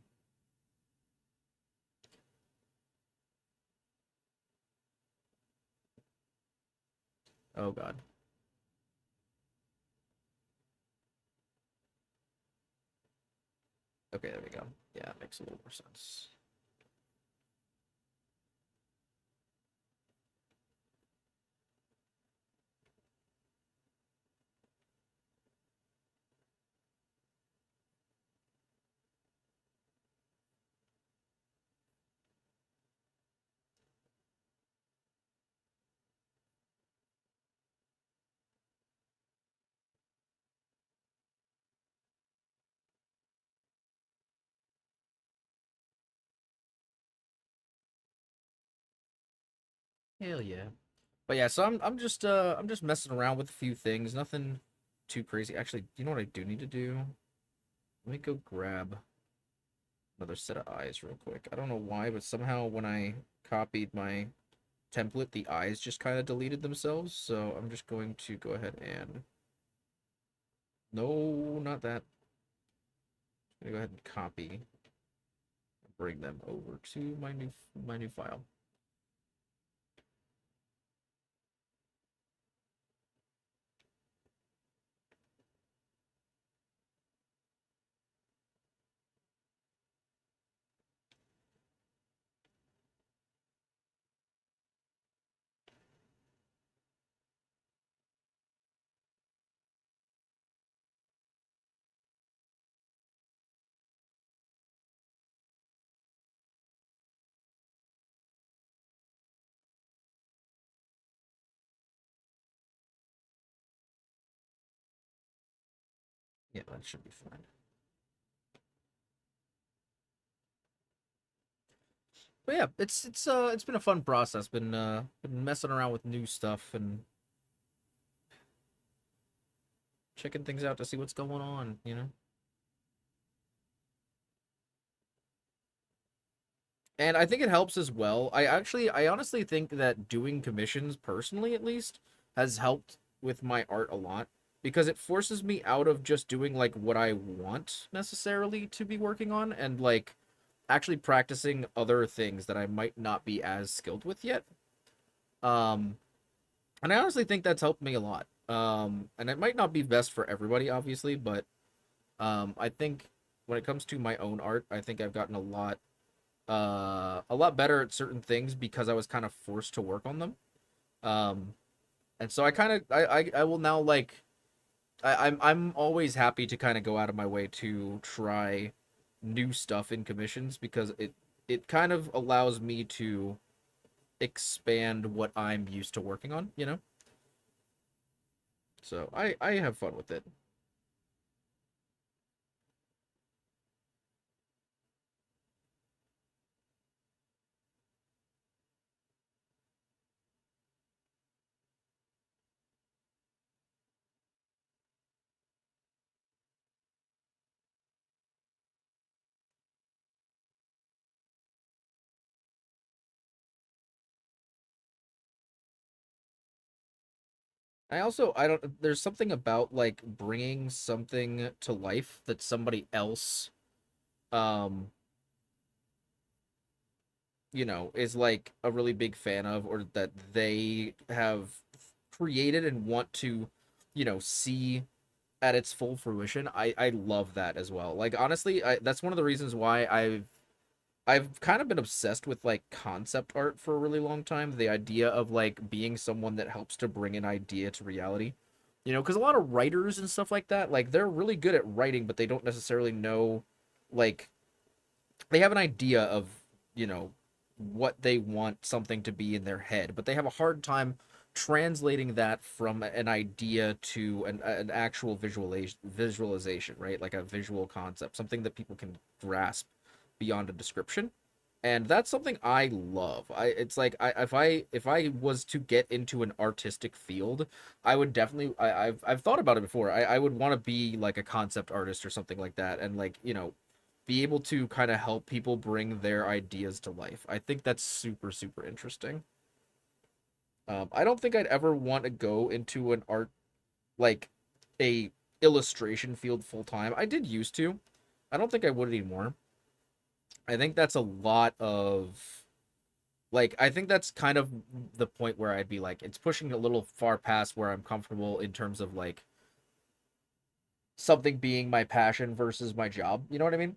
Oh god. Okay, there we go. Yeah, it makes a little more sense. Hell yeah. But yeah, so I'm just messing around with a few things, nothing too crazy. Actually, you know what I do need to do? Let me go grab another set of eyes real quick. I don't know why, but somehow when I copied my template, the eyes just kind of deleted themselves. So I'm just going to go ahead and no, not that. I'm gonna go ahead and copy and bring them over to my new file. Yeah, that should be fine. But yeah, it's been a fun process. Been messing around with new stuff and checking things out to see what's going on, you know? And I think it helps as well. I honestly think that doing commissions, personally at least, has helped with my art a lot. because it forces me out of just doing like what I want necessarily to be working on, and like actually practicing other things that I might not be as skilled with yet. Um, and I honestly think that's helped me a lot. And it might not be best for everybody, obviously, but I think when it comes to my own art, I think I've gotten a lot better at certain things because I was kind of forced to work on them. And so I kind of I will now like I'm always happy to kind of go out of my way to try new stuff in commissions because it kind of allows me to expand what I'm used to working on, you know? So I have fun with it. I don't there's something about like bringing something to life that somebody else um you know is like a really big fan of, or that they have created and want to, you know, see at its full fruition. I love that as well. Like honestly, that's one of the reasons why I've kind of been obsessed with like concept art for a really long time. The idea of like being someone that helps to bring an idea to reality. You know, because a lot of writers and stuff like that, like they're really good at writing, but they don't necessarily know, like, they have an idea of, you know, what they want something to be in their head, but they have a hard time translating that from an idea to an actual visualization, right? Like a visual concept, something that people can grasp beyond a description. And that's something I love. It's like if I was to get into an artistic field, I would definitely I've thought about it before. I would want to be like a concept artist or something like that, and like, you know, be able to kind of help people bring their ideas to life. I think that's super, super interesting. I don't think I'd ever want to go into an art, like a illustration field full time. I did used to. I don't think I would anymore. I think that's a lot of, like, I think that's kind of the point where I'd be like, it's pushing a little far past where I'm comfortable in terms of like something being my passion versus my job. You know what I mean?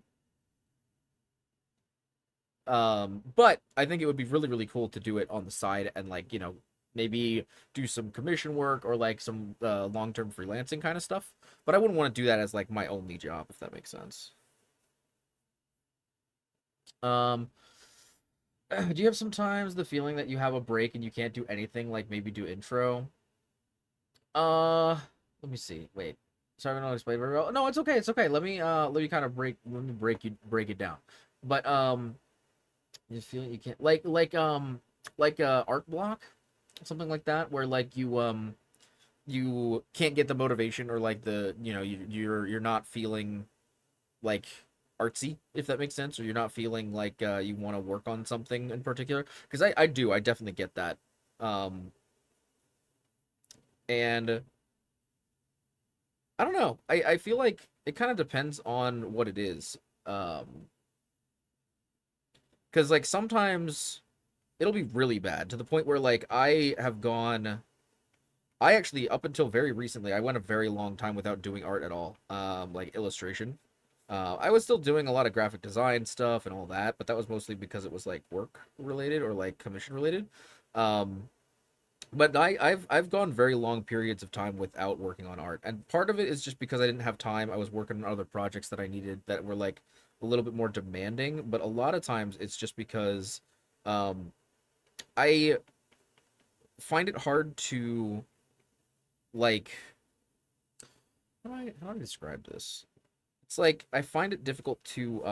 But I think it would be really, really cool to do it on the side and like, you know, maybe do some commission work or like some long-term freelancing kind of stuff. But I wouldn't want to do that as like my only job, if that makes sense. Um, do you have sometimes the feeling that you have a break and you can't do anything, like maybe do intro? Uh, let me see. Wait. Sorry, I don't explain very well. No, it's okay. It's okay. Let me kind of break it down. But you feel you can't like art block, something like that, where like you can't get the motivation, or like the, you know, you're not feeling like artsy, if that makes sense, or you're not feeling like you want to work on something in particular, because I definitely get that. And I don't know, I feel like it kind of depends on what it is. Because like sometimes it'll be really bad to the point where like I actually, up until very recently, I went a very long time without doing art at all, like illustration. I was still doing a lot of graphic design stuff and all that, but that was mostly because it was like work related or like commission related. Um, but I've gone very long periods of time without working on art, and part of it is just because I didn't have time. I was working on other projects that I needed that were like a little bit more demanding, but a lot of times it's just because um, I find it hard to like, how do I describe this? It's like I find it difficult to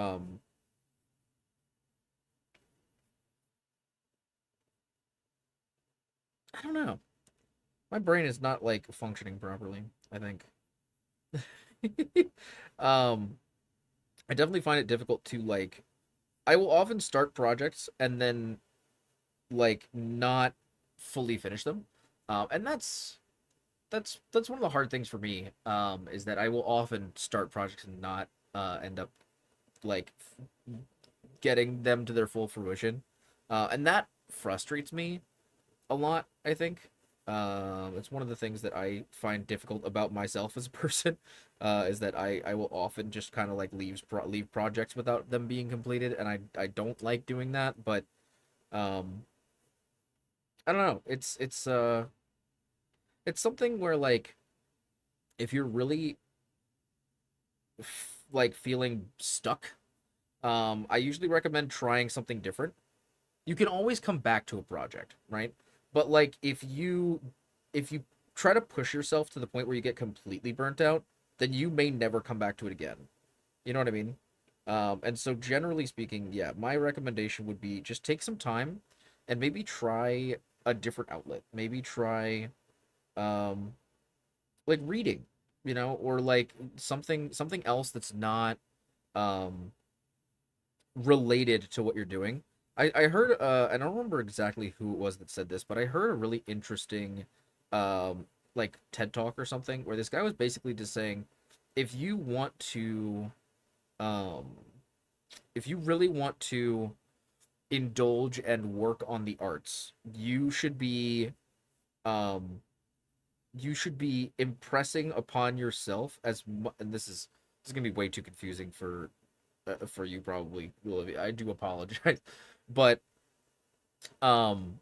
I don't know. My brain is not like functioning properly, I think. um I definitely find it difficult to like, I will often start projects and then like not fully finish them. And that's that's one of the hard things for me, is that I will often start projects and not end up like getting them to their full fruition, and that frustrates me a lot, I think. It's one of the things that I find difficult about myself as a person, is that I will often just kind of like leave projects without them being completed, and I don't like doing that. But um, I don't know. It's something where like if you're really like feeling stuck, I usually recommend trying something different. You can always come back to a project, right? But like if you try to push yourself to the point where you get completely burnt out, then you may never come back to it again. You know what I mean? And so generally speaking, yeah, my recommendation would be just take some time and maybe try a different outlet. Maybe try um like reading, or like something else that's not um related to what you're doing. I heard I don't remember exactly who it was that said this, but I heard a really interesting like TED Talk or something where this guy was basically just saying if you want to um if you really want to indulge and work on the arts, um you should be impressing upon yourself and this is going to be way too confusing for you probably, Olivia. I do apologize. But um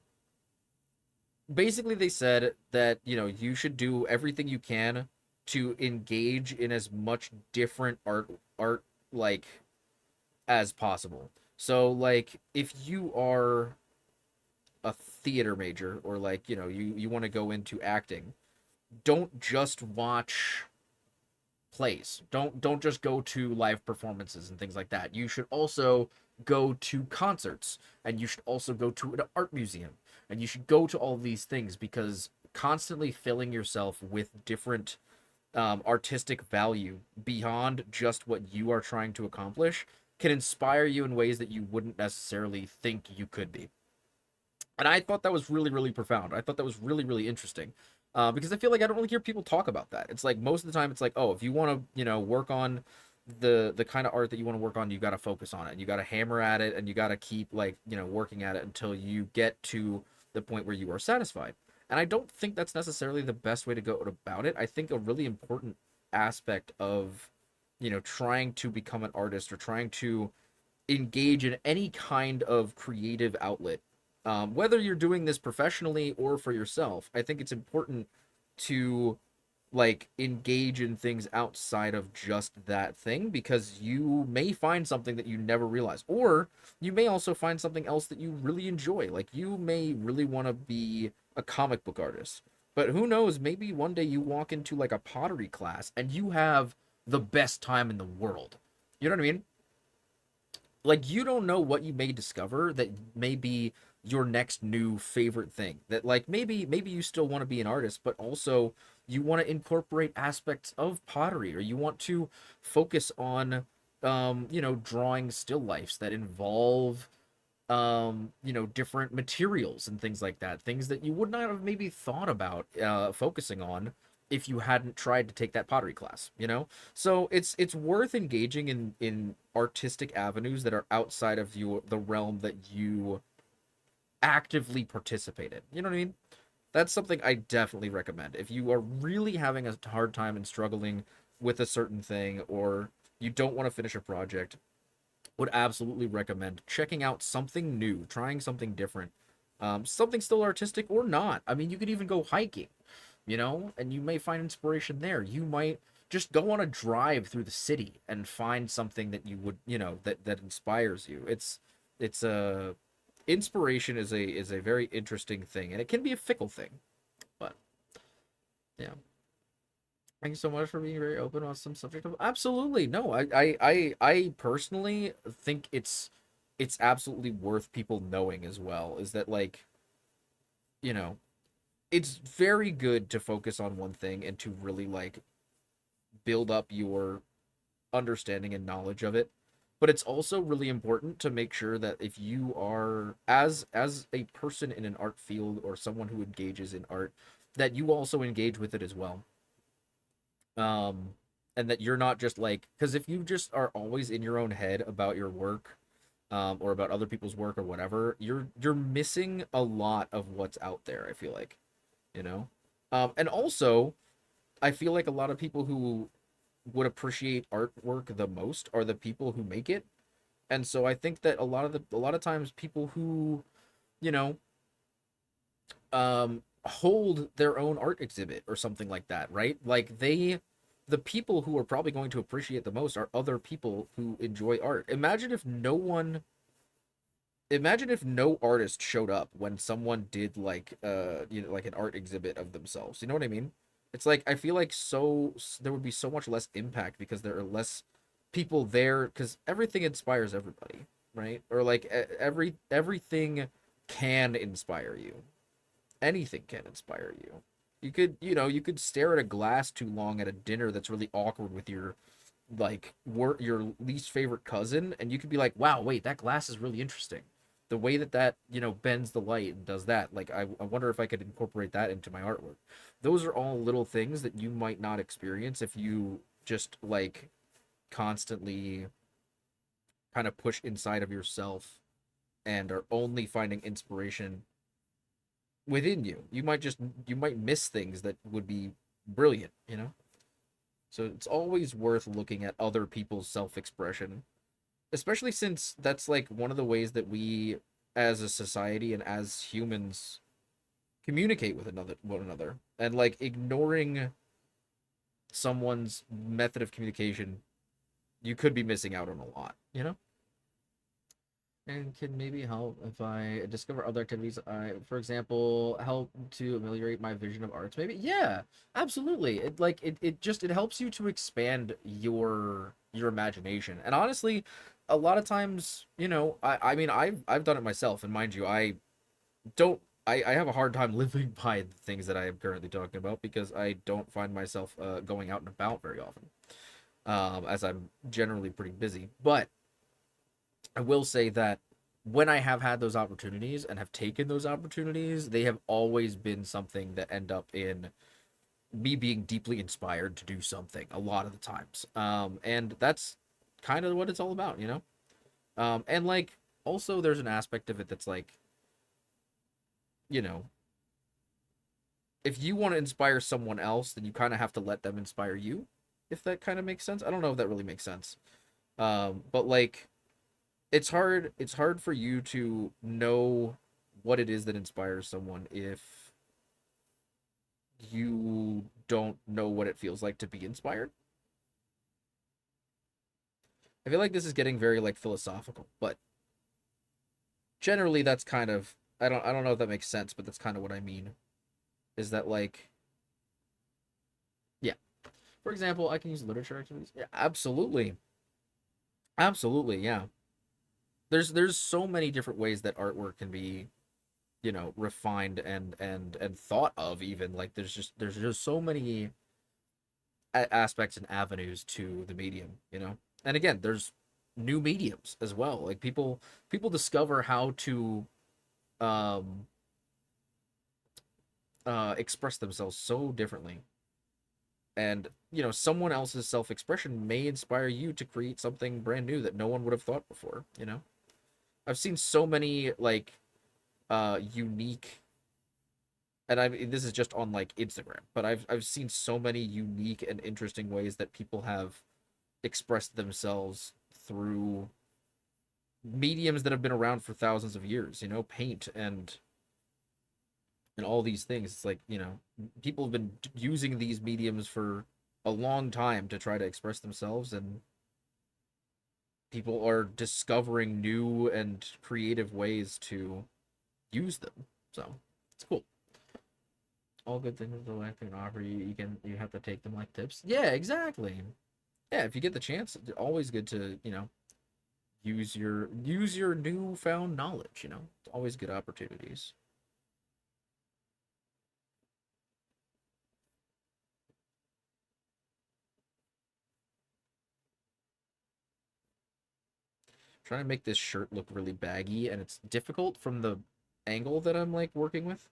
basically they said that, you should do everything you can to engage in as much different art like as possible. So like if you are a theater major or like, you want to go into acting, don't just watch plays. Don't just go to live performances and things like that. You should also go to concerts, and you should also go to an art museum, and you should go to all these things, because constantly filling yourself with different artistic value beyond just what you are trying to accomplish can inspire you in ways that you wouldn't necessarily think you could be. And I thought that was really, really profound. I thought that was really, really interesting, because I feel like I don't really hear people talk about that. It's like most of the time, it's like, oh, if you want to, work on the kind of art that you want to work on, you got to focus on it. You got to hammer at it, and you got to keep like, working at it until you get to the point where you are satisfied. And I don't think that's necessarily the best way to go about it. I think a really important aspect of, trying to become an artist or trying to engage in any kind of creative outlet, whether you're doing this professionally or for yourself, I think it's important to like engage in things outside of just that thing, because you may find something that you never realized, or you may also find something else that you really enjoy. Like you may really want to be a comic book artist, but who knows, maybe one day you walk into like a pottery class and you have the best time in the world. You know what I mean? Like you don't know what you may discover that may be your next new favorite thing, that like maybe you still want to be an artist, but also you want to incorporate aspects of pottery, or you want to focus on drawing still lifes that involve different materials and things like that, things that you would not have maybe thought about focusing on if you hadn't tried to take that pottery class. So it's worth engaging in artistic avenues that are outside of the realm that you actively participate in. You know what I mean? That's something I definitely recommend. If you are really having a hard time and struggling with a certain thing, or you don't want to finish a project, would absolutely recommend checking out something new, trying something different, something still artistic or not. I mean, you could even go hiking, and you may find inspiration there. You might just go on a drive through the city and find something that you would, that inspires you. It's a inspiration is a very interesting thing, and it can be a fickle thing, but yeah. Thank you so much for being very open on some subject of absolutely. No, I personally think it's absolutely worth people knowing as well, is that like, you know, it's very good to focus on one thing and to really like build up your understanding and knowledge of it. But it's also really important to make sure that if you are as a person in an art field or someone who engages in art, that you also engage with it as well. And that you're not just like, because if you just are always in your own head about your work, or about other people's work or whatever, you're missing a lot of what's out there, I feel like, you know. And also, I feel like a lot of people who would appreciate artwork the most are the people who make it. And so I think that a lot of times people who, you know, hold their own art exhibit or something like that, right? Like the people who are probably going to appreciate the most are other people who enjoy art. Imagine if no artist showed up when someone did like you know, like an art exhibit of themselves. You know what I mean? It's like I feel like there would be so much less impact because there are less people there, because everything inspires everybody, right? Or like everything can inspire you. Anything can inspire you. You could, you know, you could stare at a glass too long at a dinner that's really awkward with your your least favorite cousin, and you could be like, wow, wait, that glass is really interesting, the way that you know, bends the light and does that. Like, I wonder if I could incorporate that into my artwork. Those are all little things that you might not experience if you just like constantly kind of push inside of yourself and are only finding inspiration within you. You might miss things that would be brilliant, you know. So it's always worth looking at other people's self-expression, especially since that's like one of the ways that we as a society and as humans communicate with one another. And like ignoring someone's method of communication, you could be missing out on a lot, you know? And can maybe help if I discover other activities. For example, help to ameliorate my vision of arts. Maybe, yeah, absolutely. It helps you to expand your imagination. And honestly, a lot of times, you know, I mean, I've done it myself. And mind you, don't I have a hard time living by the things that I am currently talking about because I don't find myself going out and about very often, as I'm generally pretty busy. But I will say that when I have had those opportunities and have taken those opportunities, they have always been something that end up in me being deeply inspired to do something a lot of the times. And that's kind of what it's all about, you know? And like, also there's an aspect of it that's like, you know, if you want to inspire someone else, then you kind of have to let them inspire you, if that kind of makes sense. I don't know if that really makes sense. But like, it's hard for you to know what it is that inspires someone if you don't know what it feels like to be inspired. I feel like this is getting very like philosophical, but generally that's kind of, I don't know if that makes sense, but that's kind of what I mean. Is that like, yeah. For example, I can use literature activities. Yeah, absolutely. Absolutely, yeah. There's so many different ways that artwork can be, you know, refined and thought of. Even like there's just so many aspects and avenues to the medium, you know. And again, there's new mediums as well. Like people discover how to um express themselves so differently. And you know, someone else's self-expression may inspire you to create something brand new that no one would have thought before, you know. I've seen so many like unique, and I this is just on like Instagram, but I've seen so many unique and interesting ways that people have expressed themselves through mediums that have been around for thousands of years, you know, paint and all these things. It's like, you know, people have been using these mediums for a long time to try to express themselves, and people are discovering new and creative ways to use them. So it's cool. All good things the life can offer you, you have to take them like tips. Yeah, exactly. Yeah, if you get the chance, it's always good to, you know, use your newfound knowledge, you know. It's always good opportunities. Trying to make this shirt look really baggy, and it's difficult from the angle that I'm like working with.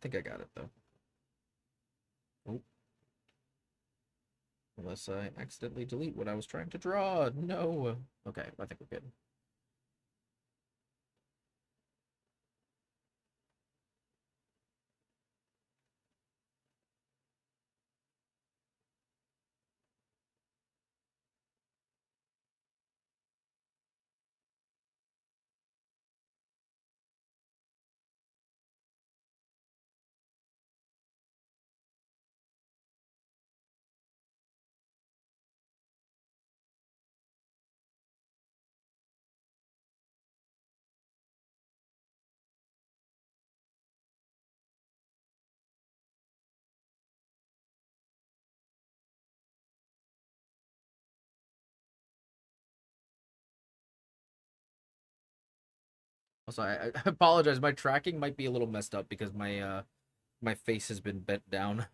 think I got it though. Oh. Unless I accidentally delete what I was trying to draw. No. Okay, I think we're good. Also, I apologize. My tracking might be a little messed up because my face has been bent down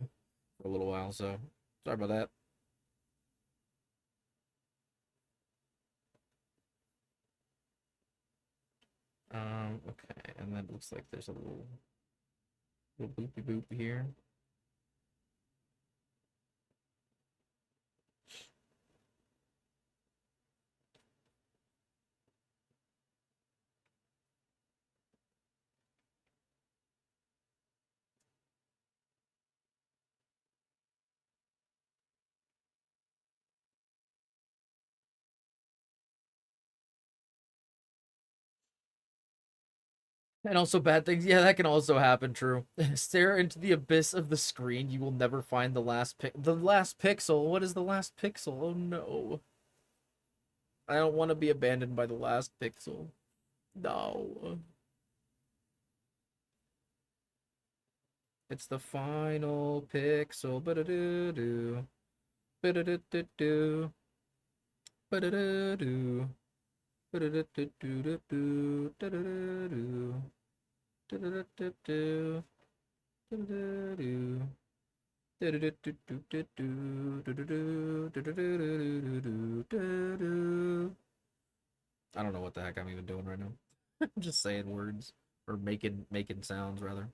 for a little while, so sorry about that. Okay, and then looks like there's a little boopy boop here. And also bad things. Yeah, that can also happen, true. Stare into the abyss of the screen. You will never find the last pixel. What is the last pixel? Oh no. I don't want to be abandoned by the last pixel. No. It's the final pixel. Ba-da-doo-doo. Ba-da-doo-doo-doo. Ba-da-doo-doo. Ba-da-doo-doo-doo-doo. Da-da-doo-doo. Da-da-doo-doo-doo. Da-da-doo-doo. I don't know what the heck I'm even doing right now. I'm just saying words or making sounds rather.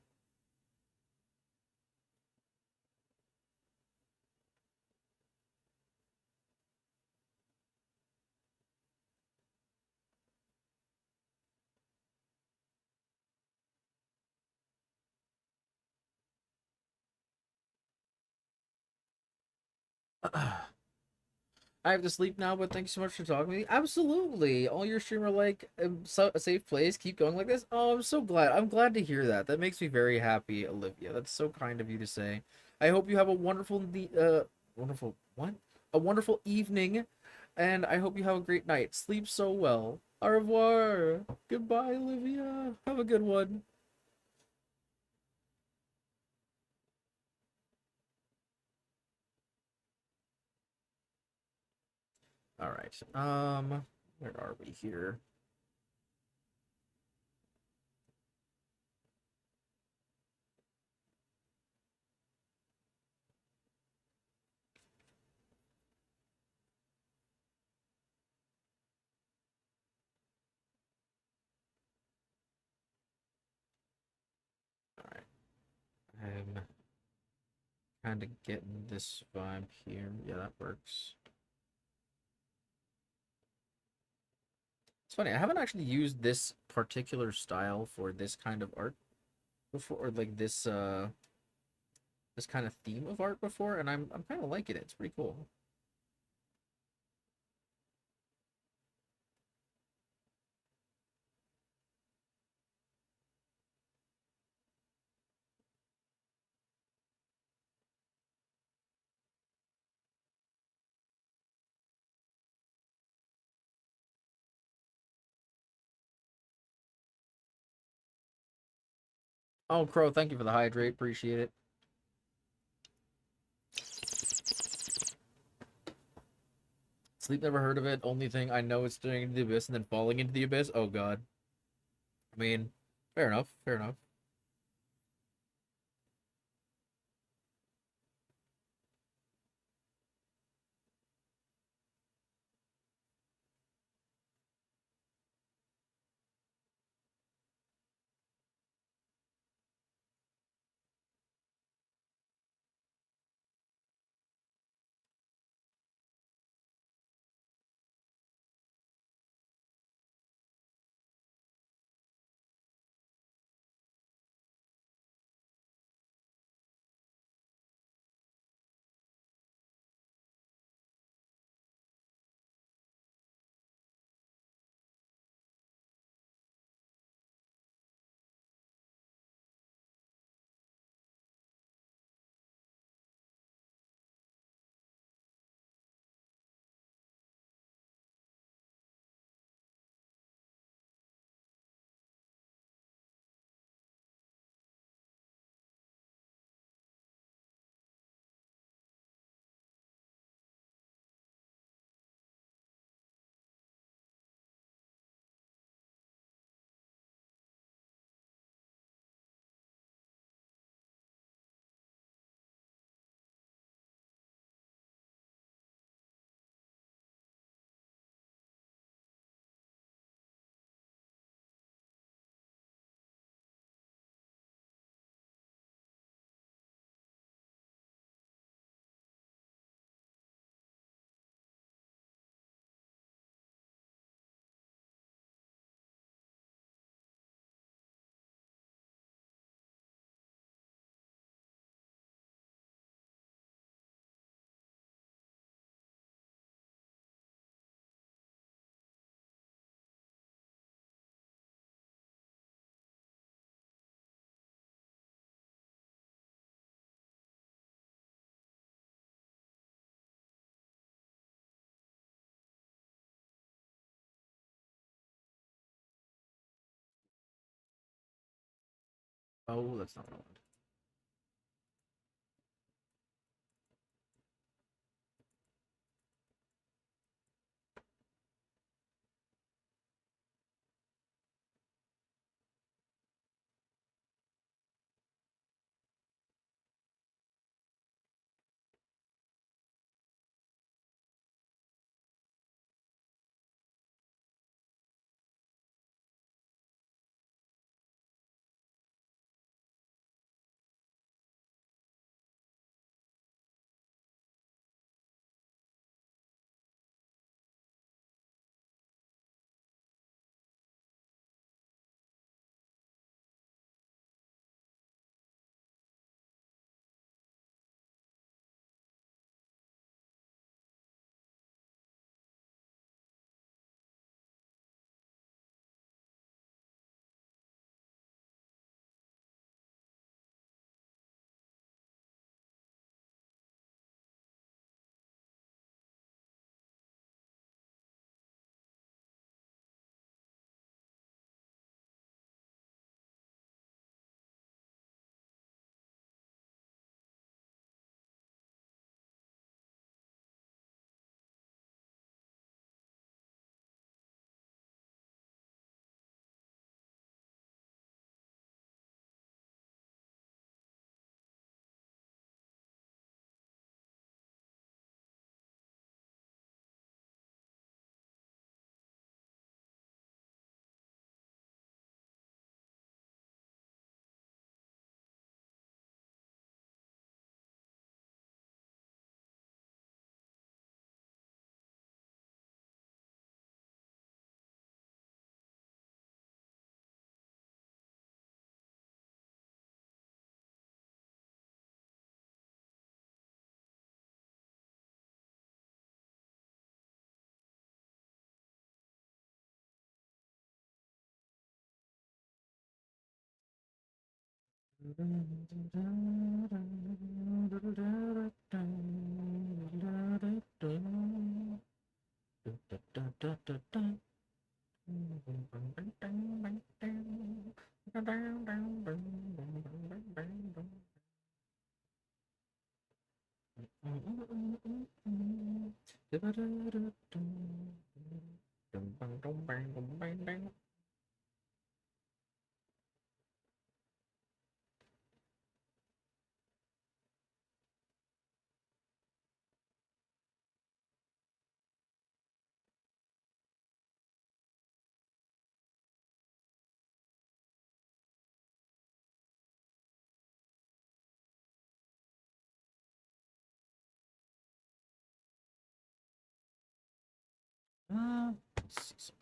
I have to sleep now, but thanks so much for talking to me. Absolutely. All your streamer like a safe place. Keep going like this. Oh, I'm so glad. I'm glad to hear that. That makes me very happy, Olivia. That's so kind of you to say. I hope you have a wonderful what? A wonderful evening, and I hope you have a great night. Sleep so well. Au revoir. Goodbye, Olivia. Have a good one. All right. Where are we here? All right. I'm kind of getting this vibe here. Yeah, that works. It's funny, I haven't actually used this particular style for this kind of art before, or like this kind of theme of art before, and I'm kind of liking it. It's pretty cool. Oh, Crow, thank you for the hydrate. Appreciate it. Sleep, never heard of it. Only thing I know is staring into the abyss and then falling into the abyss. Oh god. I mean, fair enough. Fair enough. Oh, that's not what I wanted. Let's see something.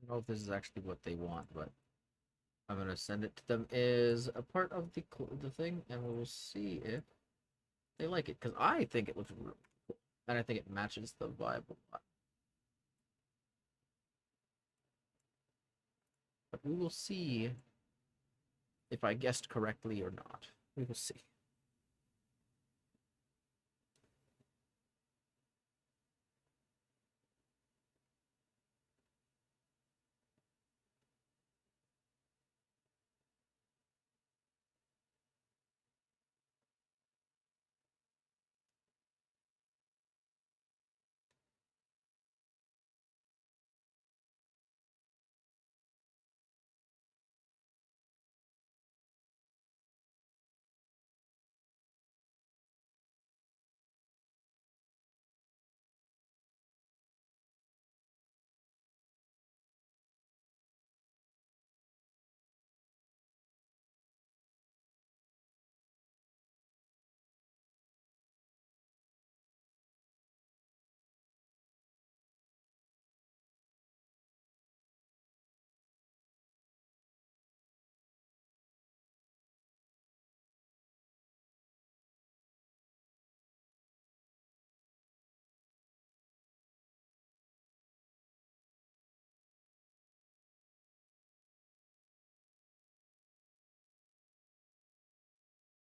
don't know if this is actually what they want, but I'm gonna send it to them as a part of the thing, and we'll see if they like it. Because I think it looks really cool, and I think it matches the vibe a lot. But we will see if I guessed correctly or not. We will see.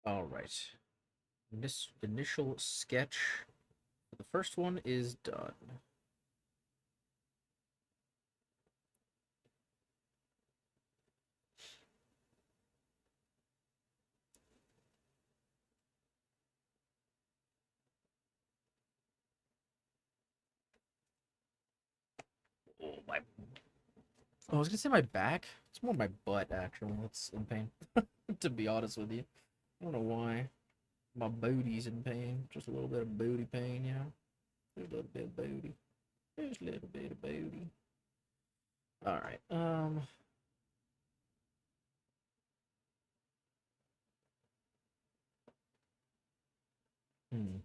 All right. This initial sketch for the first one is done. Oh, my. Oh, I was gonna say my back. It's more my butt, actually. That's in pain. To be honest with you. I don't know why. My booty's in pain. Just a little bit of booty pain, you know? Just a little bit of booty. Just a little bit of booty. Alright, Hmm.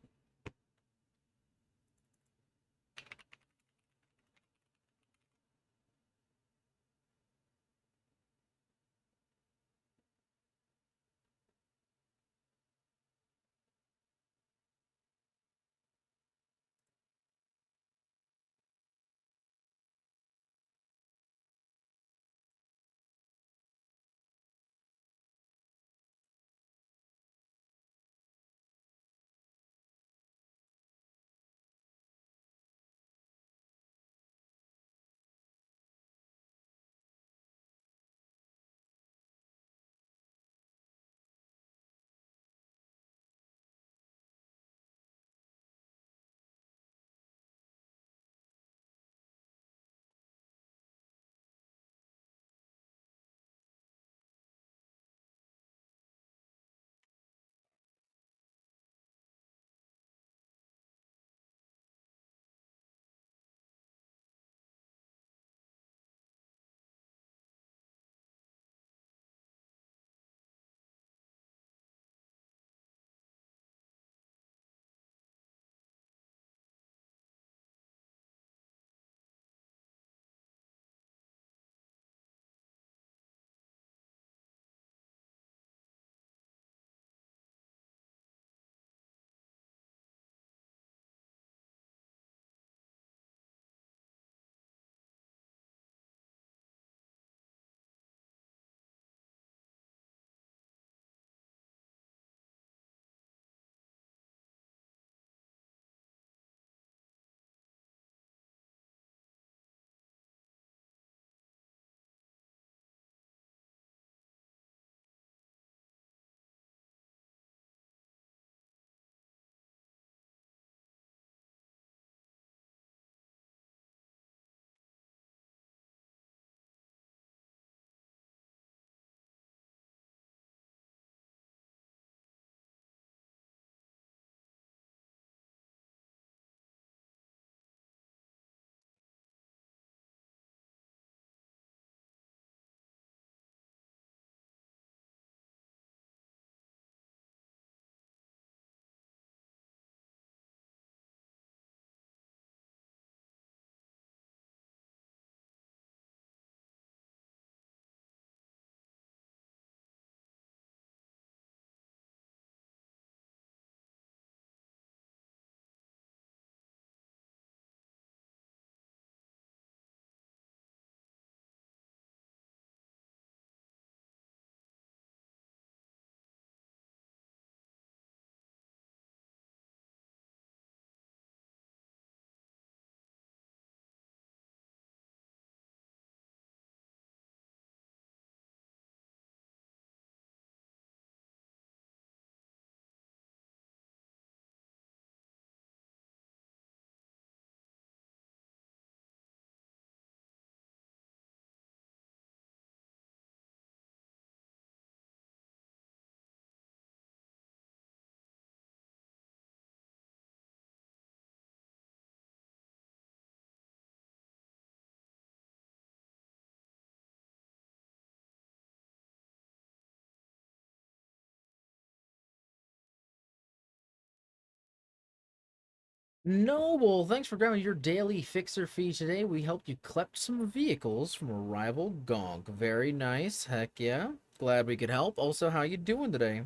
Noble, thanks for grabbing your daily fixer fee today. We helped you collect some vehicles from a rival gonk. Very nice. Heck yeah. Glad we could help. Also, how you doing today?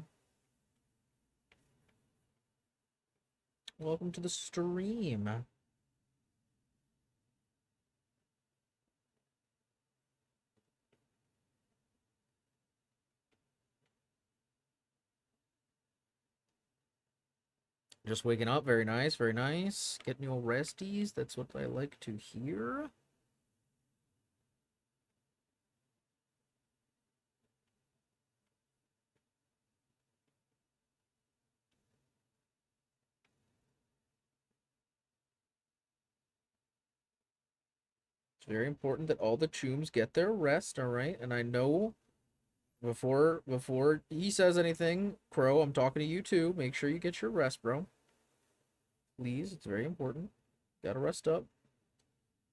Welcome to the stream. Just waking up. Very nice. Very nice. Getting your resties. That's what I like to hear. It's very important that all the chooms get their rest, all right? And I know before he says anything, Crow, I'm talking to you too. Make sure you get your rest, bro. Please, it's very important. Gotta rest up.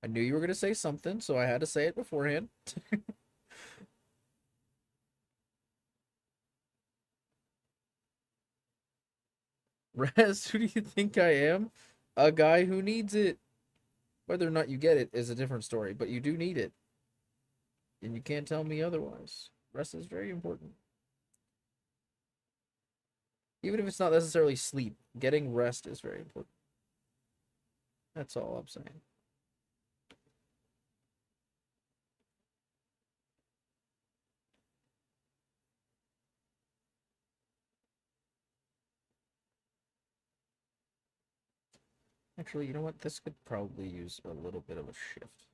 I knew you were gonna say something, so I had to say it beforehand. Rest, who do you think I am? A guy who needs it. Whether or not you get it is a different story, but you do need it. And you can't tell me otherwise. Rest is very important. Even if it's not necessarily sleep, getting rest is very important. That's all I'm saying. Actually, you know what? This could probably use a little bit of a shift.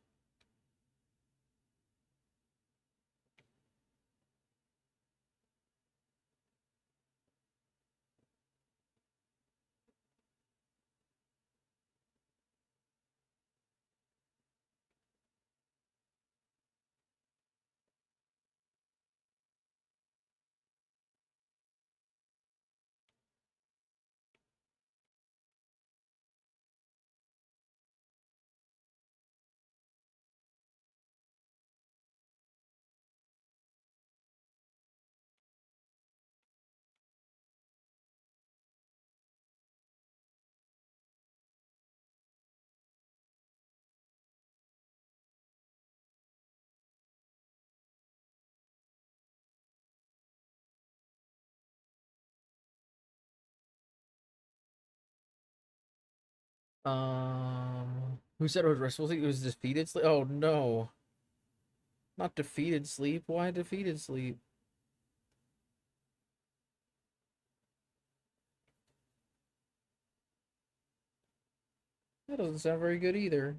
Who said it was restful sleep? It was defeated sleep. Oh no, not defeated sleep. Why defeated sleep? That doesn't sound very good either.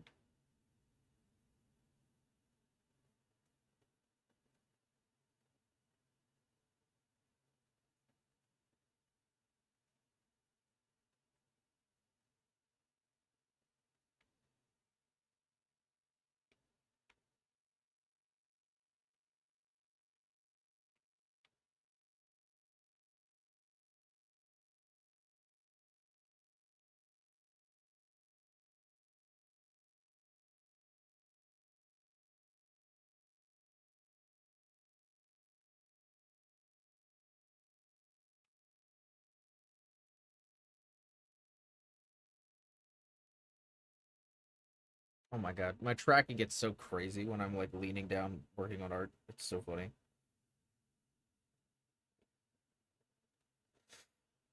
Oh my god, my tracking gets so crazy when I'm like leaning down working on art. It's so funny.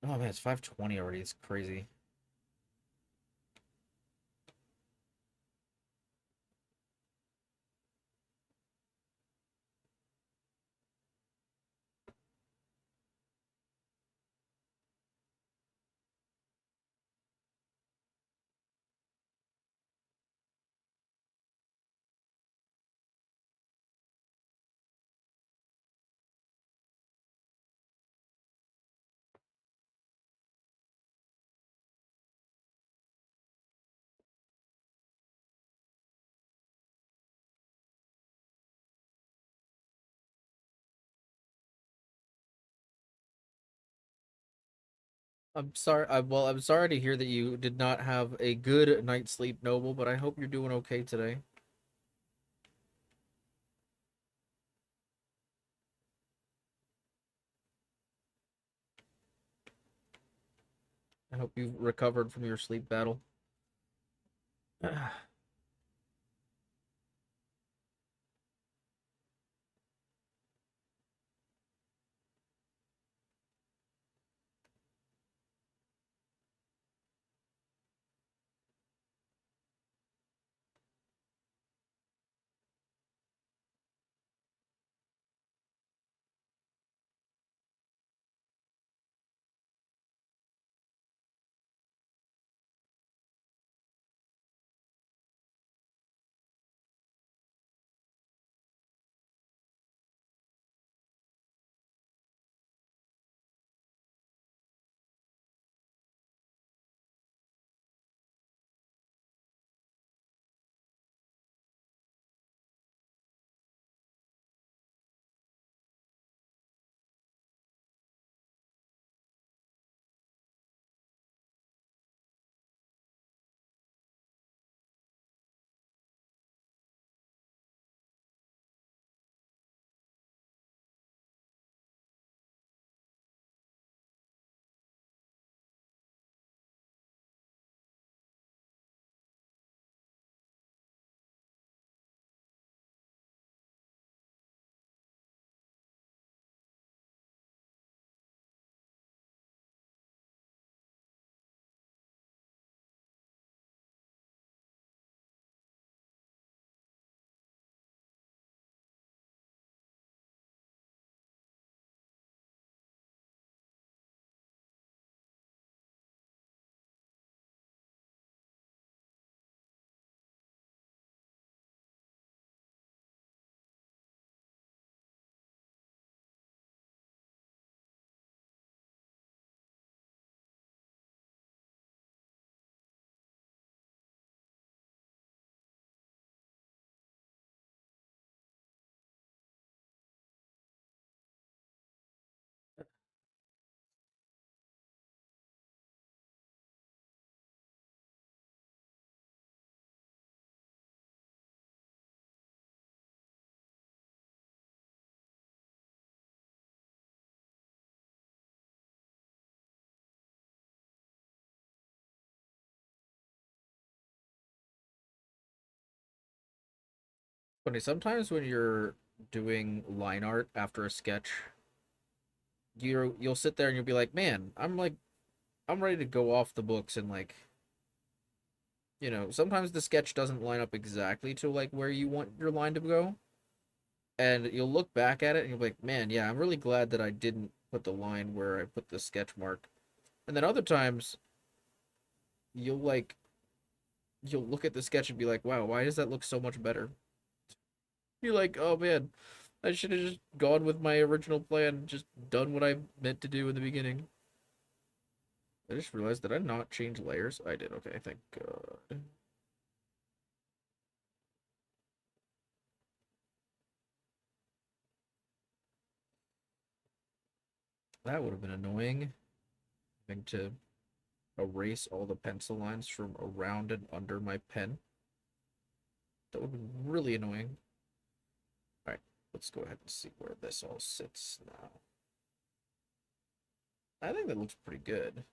Oh man, it's 5:20 already. It's crazy. I'm sorry. I'm sorry to hear that you did not have a good night's sleep, Noble, but I hope you're doing okay today. I hope you've recovered from your sleep battle. Funny, sometimes when you're doing line art after a sketch, you'll sit there and you'll be like, man, I'm ready to go off the books and like, sometimes the sketch doesn't line up exactly to like where you want your line to go. And you'll look back at it and you'll be like, man, yeah, I'm really glad that I didn't put the line where I put the sketch mark. And then other times you'll like you'll look at the sketch and be like, wow, why does that look so much better? You're like, oh man, I should have just gone with my original plan, just done what I meant to do in the beginning. I just realized, did I not change layers? I did. Okay, thank God. That would have been annoying. Having to erase all the pencil lines from around and under my pen. That would have been really annoying. Alright, let's go ahead and see where this all sits now. I think that looks pretty good.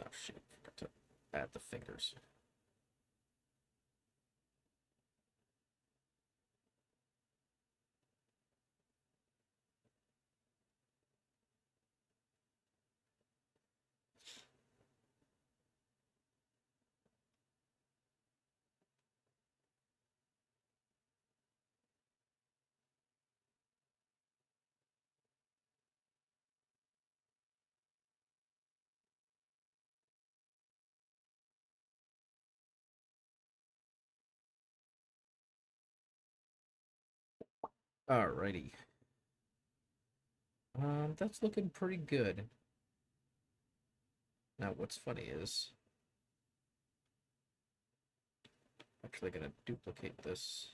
Oh shit, I forgot to add the fingers. Alrighty. That's looking pretty good. Now, what's funny is, I'm actually gonna duplicate this.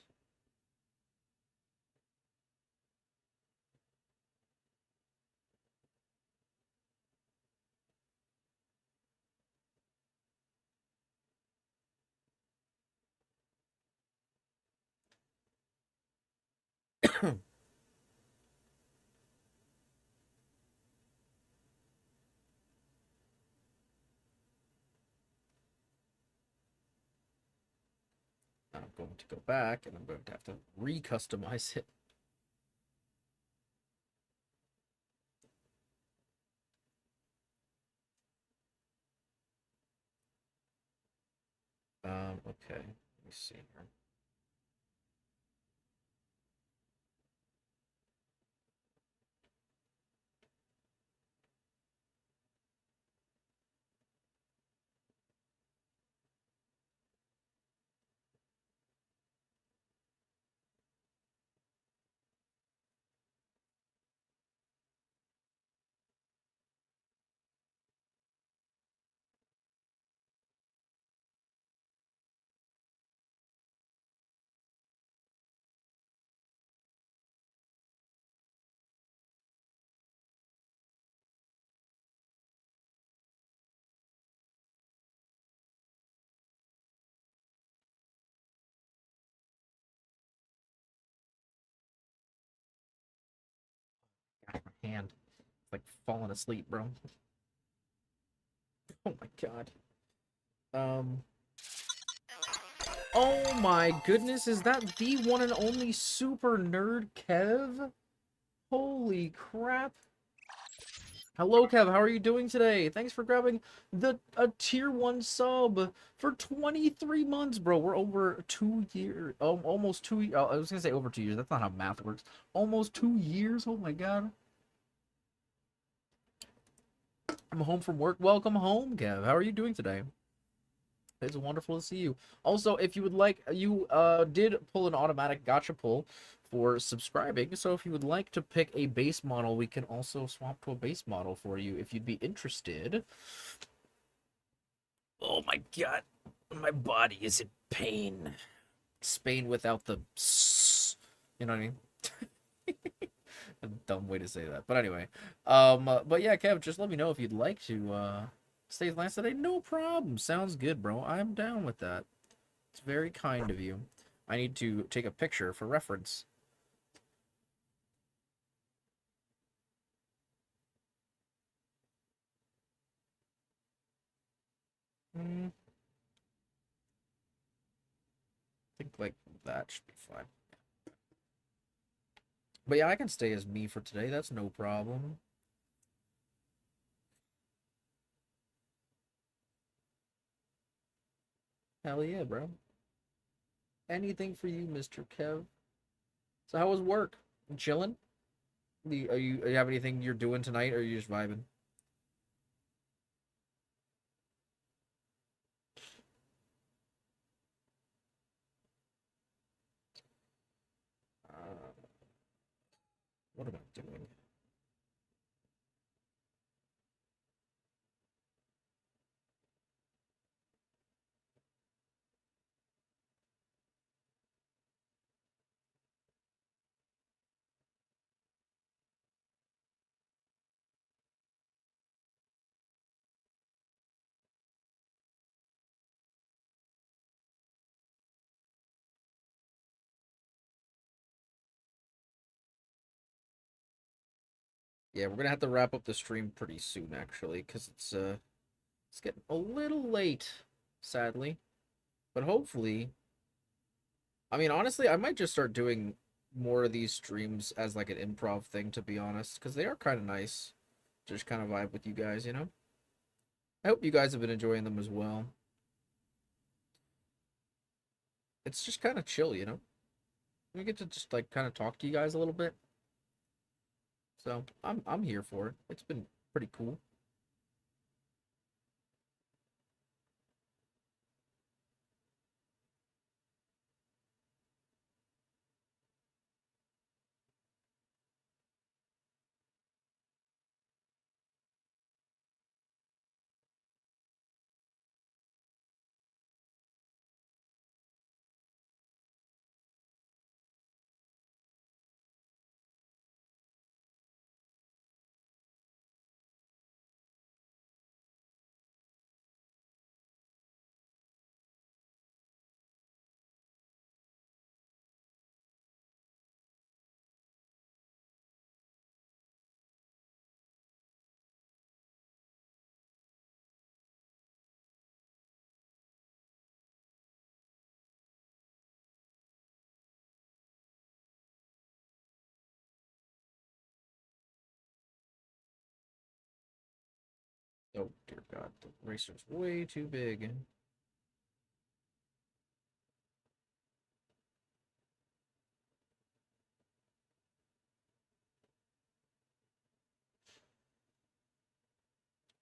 I'm going to go back and I'm going to have to re-customize it. Okay. Let me see here. God, my hand. It's like falling asleep, bro. Oh my god. Oh my goodness, is that the one and only super nerd Kev? Holy crap. Hello, Kev. How are you doing today? Thanks for grabbing a tier 1 sub for 23 months, bro. We're over 2 years. Almost 2. Oh, I was gonna say over 2 years. That's not how math works. Almost 2 years. Oh my god. I'm home from work. Welcome home, Kev. How are you doing today? It's wonderful to see you. Also, if you would like, you did pull an automatic gotcha pull for subscribing. So if you would like to pick a base model, we can also swap to a base model for you if you'd be interested. Oh my god, my body is in pain. Spain without the s. You know what I mean? A dumb way to say that, but anyway. But yeah, Kev, just let me know if you'd like to stay last today. No problem. Sounds good, bro. I'm down with that. It's very kind of you. I need to take a picture for reference. I think like that should be fine. But yeah, I can stay as me for today. That's no problem. Hell yeah, bro. Anything for you, Mr. Kev. So how was work? Chilling? Are you have anything you're doing tonight, or are you just vibing? What am I doing? Yeah, we're gonna have to wrap up the stream pretty soon, actually, because it's getting a little late, sadly. But hopefully, I mean, honestly, I might just start doing more of these streams as like an improv thing, to be honest, because they are kind of nice. Just kind of vibe with you guys, you know? I hope you guys have been enjoying them as well. It's just kind of chill, you know? We get to just like kind of talk to you guys a little bit. So I'm here for it. It's been pretty cool. Oh dear God, the racer's way too big.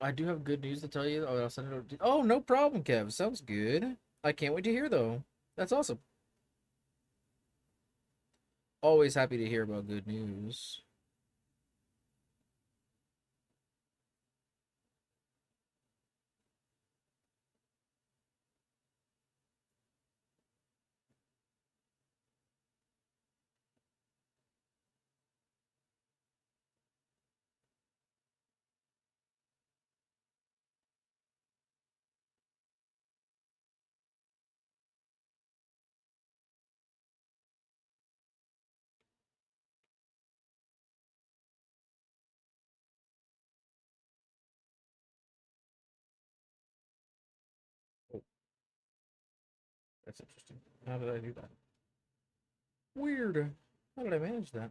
I do have good news to tell you. Oh, I'll send it over to. Oh, no problem, Kev. Sounds good. I can't wait to hear though. That's awesome. Always happy to hear about good news. Oh, that's interesting. How did I do that? Weird. How did I manage that?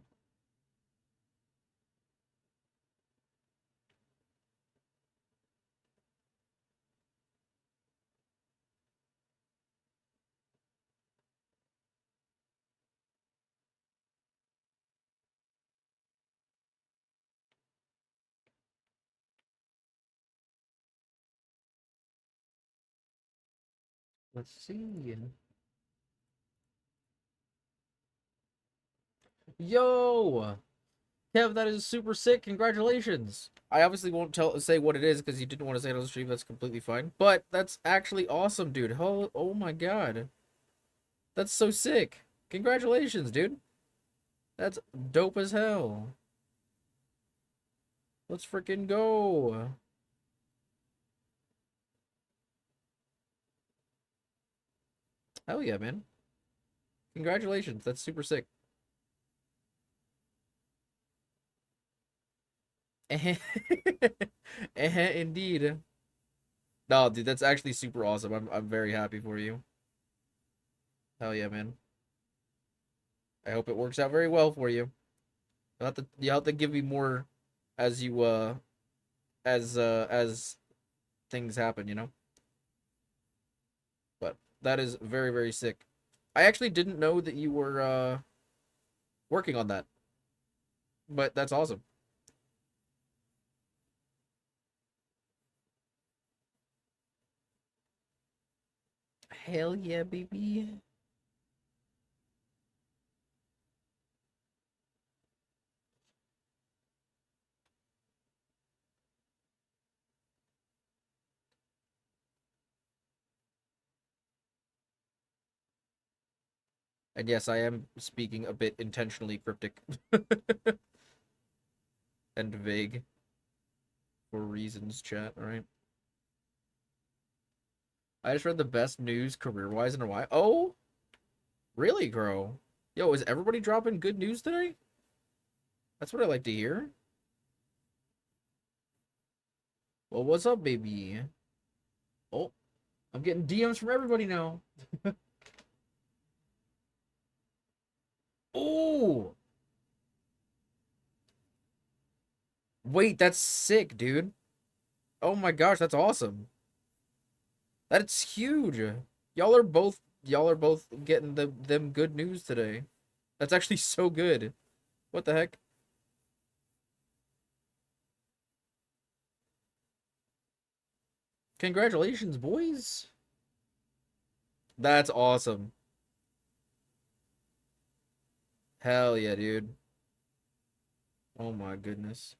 Let's see. Yo, Kev, that is super sick. Congratulations. I obviously won't say what it is because you didn't want to say it on the stream. That's completely fine. But that's actually awesome, dude. Oh my God. That's so sick. Congratulations, dude. That's dope as hell. Let's freaking go. Hell yeah, man. Congratulations. That's super sick. Indeed. No, dude, that's actually super awesome. I'm very happy for you. Hell yeah, man. I hope it works out very well for you. You'll have to give me more as you as things happen, you know? But that is very, very sick. I actually didn't know that you were working on that. But that's awesome. Hell yeah, baby. And yes, I am speaking a bit intentionally cryptic and vague for reasons, chat, alright? I just read the best news career-wise in a while. Oh, really, Crow? Yo, is everybody dropping good news today? That's what I like to hear. Well, what's up, baby? Oh, I'm getting DMs from everybody now. Oh! Wait, that's sick, dude. Oh my gosh, that's awesome. That's huge. Y'all are both getting them good news today. That's actually so good. What the heck? Congratulations, boys. That's awesome. Hell yeah, dude. Oh my goodness.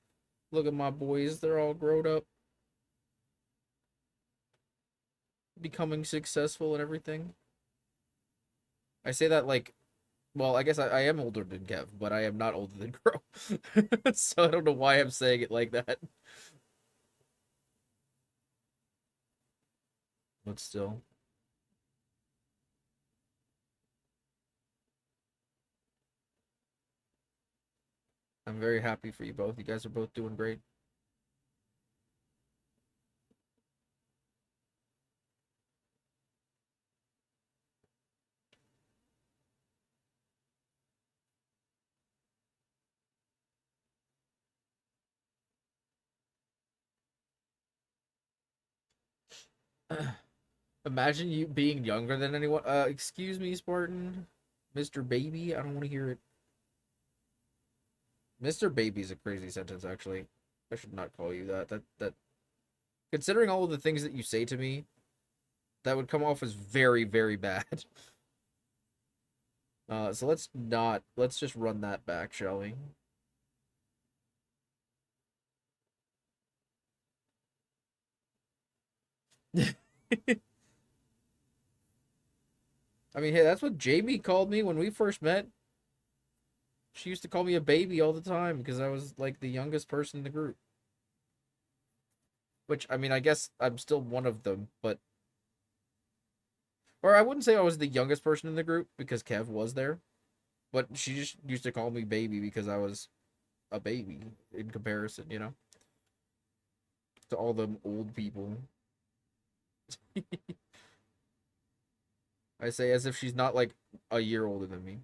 Look at my boys. They're all grown up. Becoming successful and everything. I say that like, well, I guess I am older than Kev, but I am not older than Crow. So I don't know why I'm saying it like that. But still. I'm very happy for you both. You guys are both doing great. Imagine you being younger than anyone. Excuse me, Spartan. Mr. Baby, I don't want to hear it. Mr. Baby is a crazy sentence, actually. I should not call you that. That considering all of the things that you say to me, that would come off as very, very bad. So let's just run that back, shall we? I mean, hey, that's what Jamie called me when we first met. She used to call me a baby all the time because I was like the youngest person in the group. Which, I mean, I guess I'm still one of them, but... Or I wouldn't say I was the youngest person in the group because Kev was there. But she just used to call me baby because I was a baby in comparison, you know? To all them old people. I say as if she's not like a year older than me.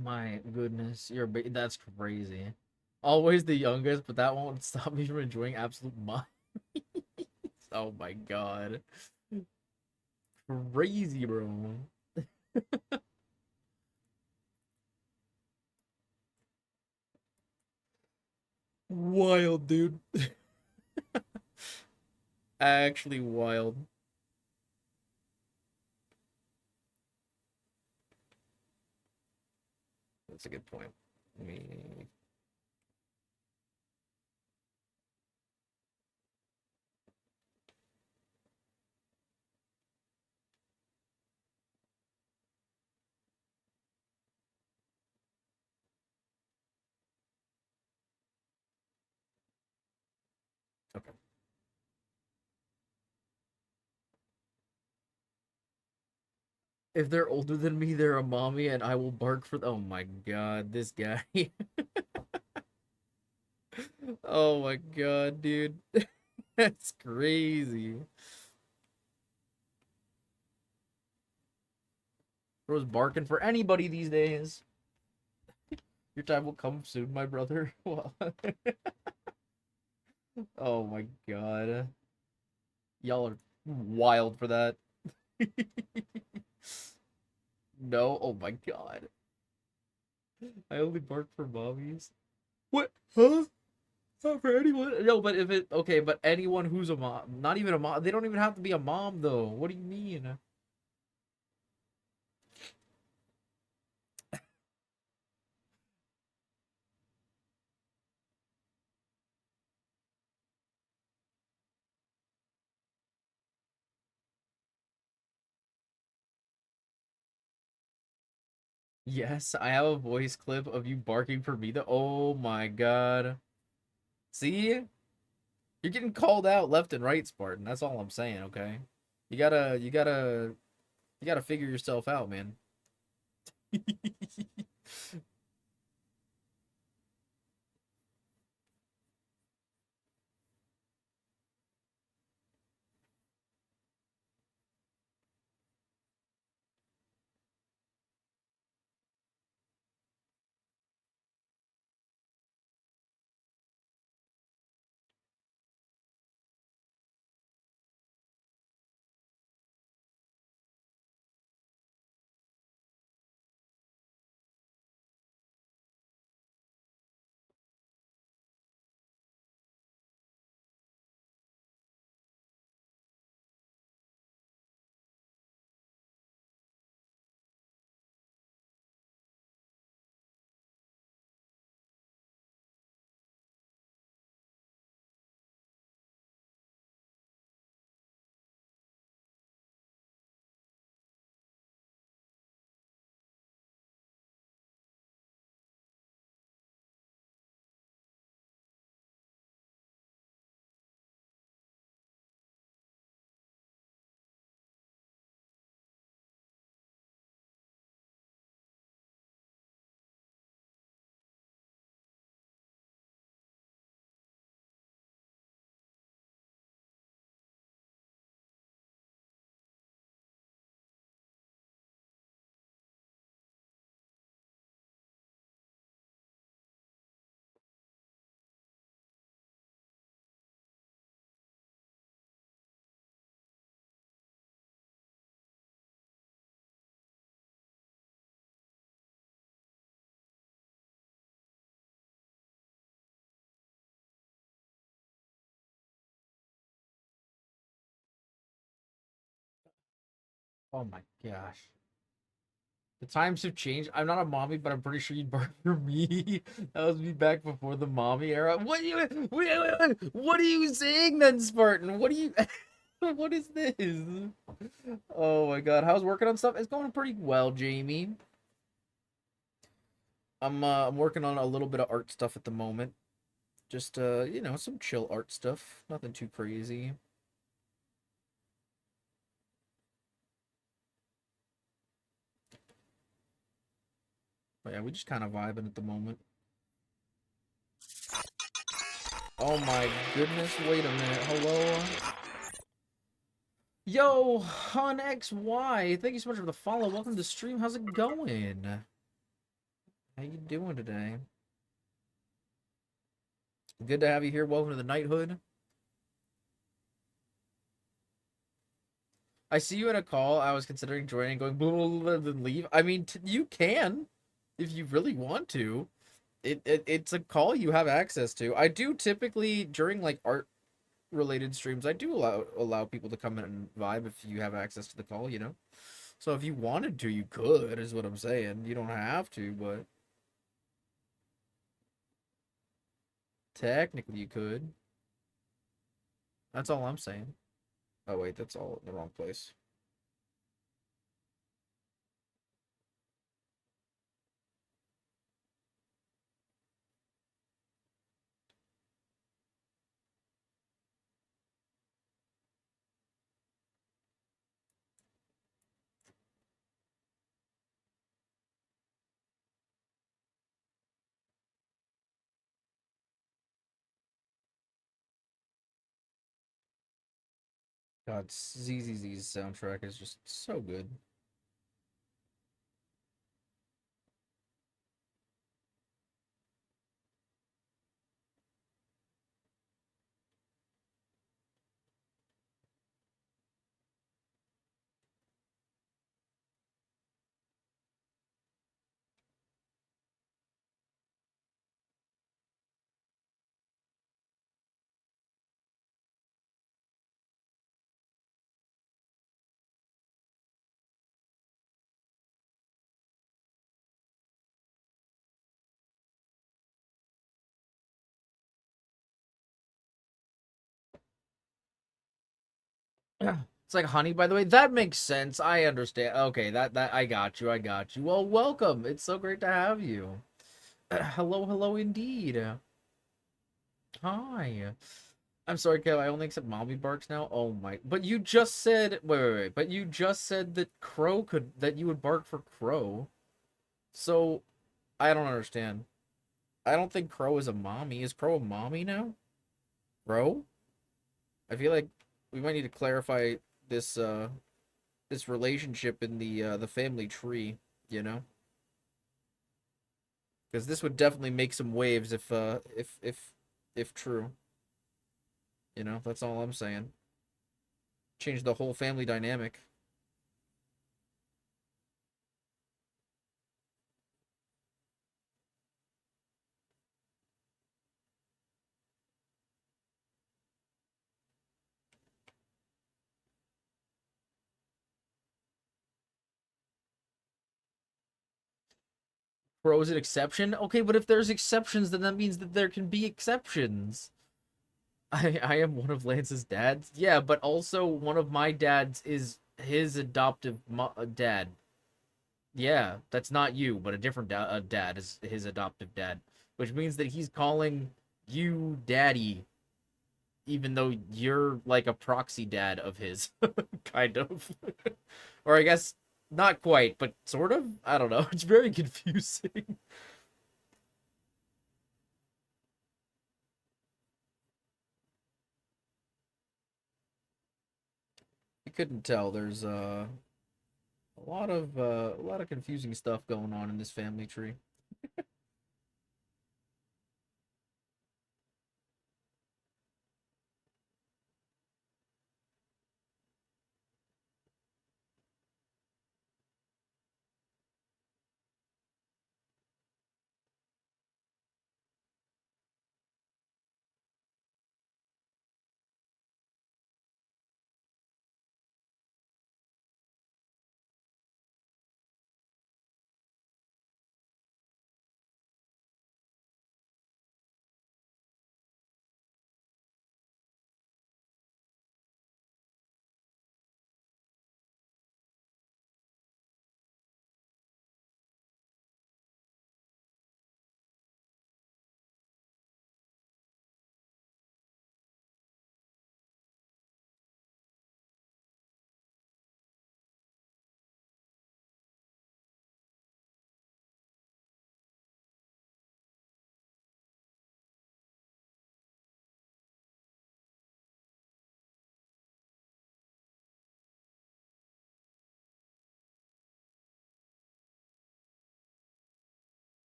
My goodness, that's crazy. Always the youngest, but that won't stop me from enjoying absolute mind. Oh my god. Crazy, bro. Wild, dude. Actually wild. That's a good point. Me. Okay. If they're older than me, they're a mommy, and I will bark for. Oh my god, this guy. Oh my god, dude. That's crazy. Bro's barking for anybody these days. Your time will come soon, my brother. Oh my god. Y'all are wild for that. No, oh my god. I only bark for mommies. What? Huh? Not for anyone. No, but if it okay, but anyone who's a mom, not even a mom. They don't even have to be a mom though. What do you mean? Yes, I have a voice clip of you barking for me. Oh my god. See? You're getting called out left and right, Spartan. That's all I'm saying, okay? You gotta figure yourself out, man. Oh my gosh. The times have changed. I'm not a mommy, but I'm pretty sure you'd bark for me. That was me back before the mommy era. What are you? What are you saying then, Spartan? What are you? What is this? Oh my god, how's working on stuff? It's going pretty well, Jamie. I'm working on a little bit of art stuff at the moment. Just you know, some chill art stuff. Nothing too crazy. But yeah, we just kind of vibing at the moment. Oh my goodness, wait a minute. Hello? Yo, Hun XY, thank you so much for the follow. Welcome to the stream. How's it going? How you doing today? Good to have you here. Welcome to the Knighthood. I see you in a call. I was considering joining, going blah, blah, blah, then leave. I mean, you can if you really want to. It's a call you have access to. I do typically during like art related streams, I do allow people to come in and vibe if you have access to the call, you know. So if you wanted to, you could, is what I'm saying. You don't have to, but technically you could. That's all I'm saying. Oh wait, that's all in the wrong place. God, ZZZ's soundtrack is just so good. It's like honey, by the way. That makes sense. I understand. Okay, that I got you. I got you. Well, welcome. It's so great to have you. Hello, hello, indeed. Hi. I'm sorry, Kev. I only accept mommy barks now. Oh my! But you just said wait. But you just said that that you would bark for Crow. So I don't understand. I don't think Crow is a mommy. Is Crow a mommy now? Crow? I feel like we might need to clarify this this relationship in the family tree, you know? Because this would definitely make some waves if true. You know, that's all I'm saying. Change the whole family dynamic. Crow's an exception? Okay, but if there's exceptions, then that means that there can be exceptions. I am one of Lance's dads. Yeah, but also one of my dads is his adoptive dad. Yeah, that's not you, but a different dad is his adoptive dad, which means that he's calling you daddy, even though you're like a proxy dad of his, kind of. Or I guess not quite, but sort of. I don't know. It's very confusing. You couldn't tell. There's a lot of confusing stuff going on in this family tree.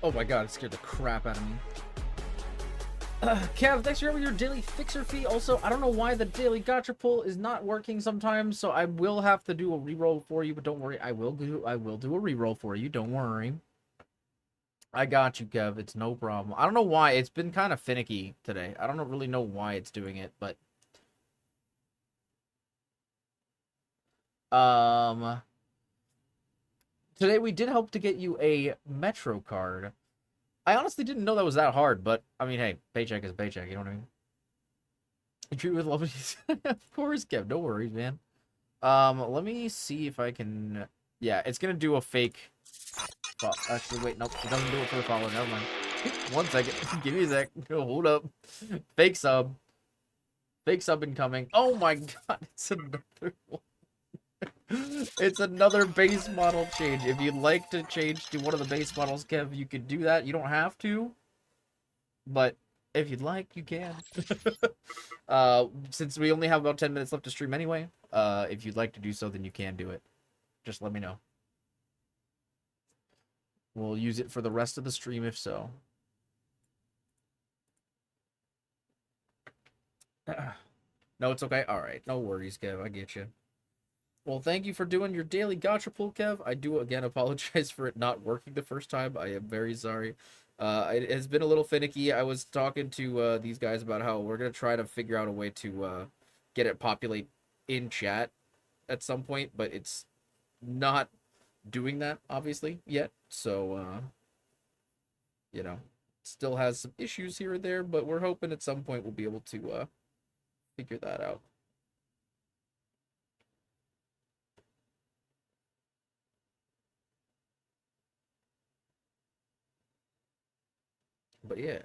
Oh my god, it scared the crap out of me. Kev, thanks for your daily fixer fee. Also, I don't know why the daily gotcha pull is not working sometimes, so I will have to do a reroll for you, but don't worry, I will do a reroll for you, don't worry. I got you, Kev, it's no problem. I don't know why, it's been kind of finicky today. I don't really know why it's doing it, but... Today we did help to get you a Metro card. I honestly didn't know that was that hard, but, I mean, hey, paycheck is paycheck, you know what I mean? Treat with love. Of course, Kev, no worries, man. Let me see if I can... Yeah, it's gonna do a fake... Well, actually, wait, nope, it doesn't do it for the follow, never mind. 1 second, give me a sec, hold up. Fake sub. Fake sub incoming. Oh my god, it's another one. It's another base model change. If you'd like to change to one of the base models, Kev, you could do that. You don't have to, but if you'd like, you can. Since we only have about 10 minutes left to stream anyway, if you'd like to do so, then you can do it. Just let me know. We'll use it for the rest of the stream if so. No, it's okay. All right. No worries, Kev. I get you. Well, thank you for doing your daily gotcha pull, Kev. I do, again, apologize for it not working the first time. I am very sorry. It has been a little finicky. I was talking to these guys about how we're going to try to figure out a way to get it populate in chat at some point, but it's not doing that, obviously, yet. So, you know, still has some issues here and there, but we're hoping at some point we'll be able to figure that out. But yeah.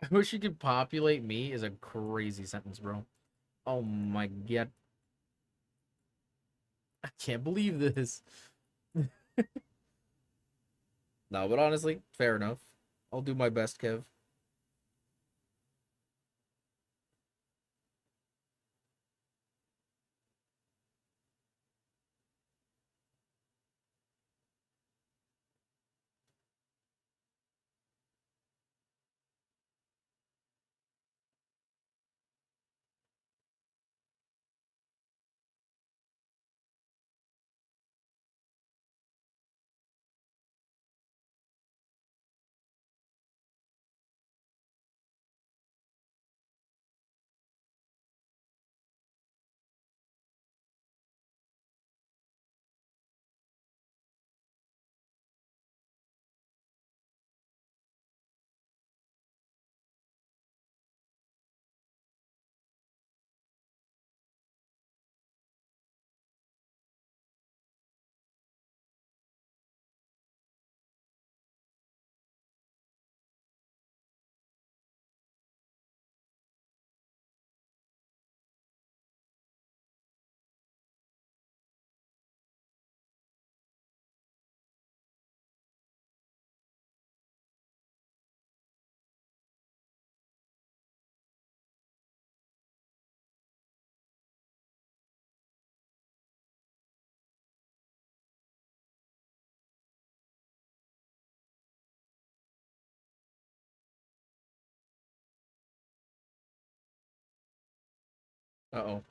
I wish you could populate me is a crazy sentence, bro. Oh my god. I can't believe this. No, but honestly, fair enough. I'll do my best, Kev. Uh-oh.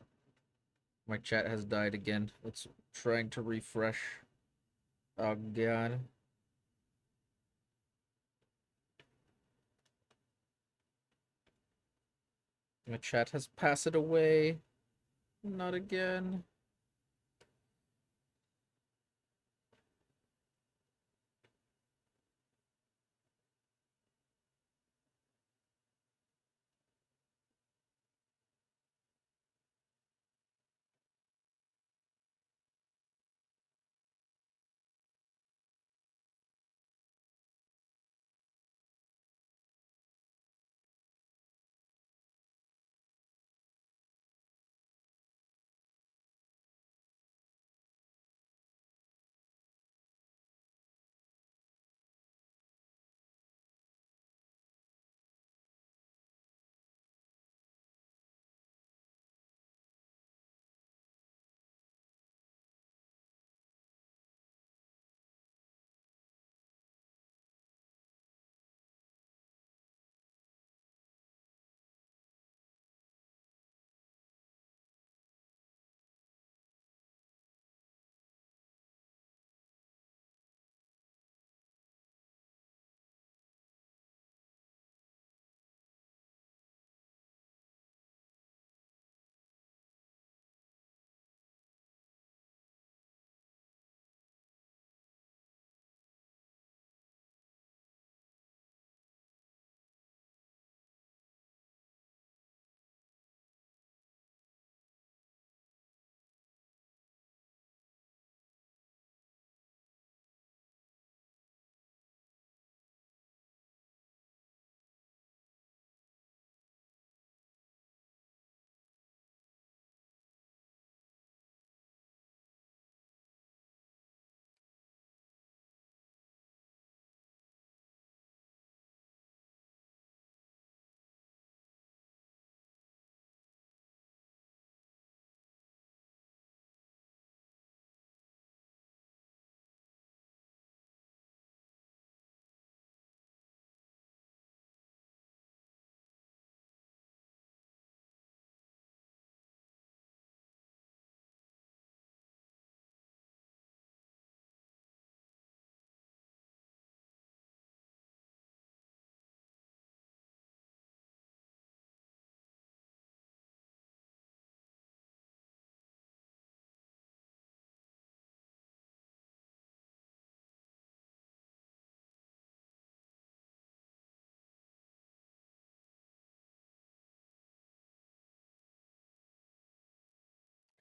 My chat has died again. It's trying to refresh. Oh, God. My chat has passed away. Not again.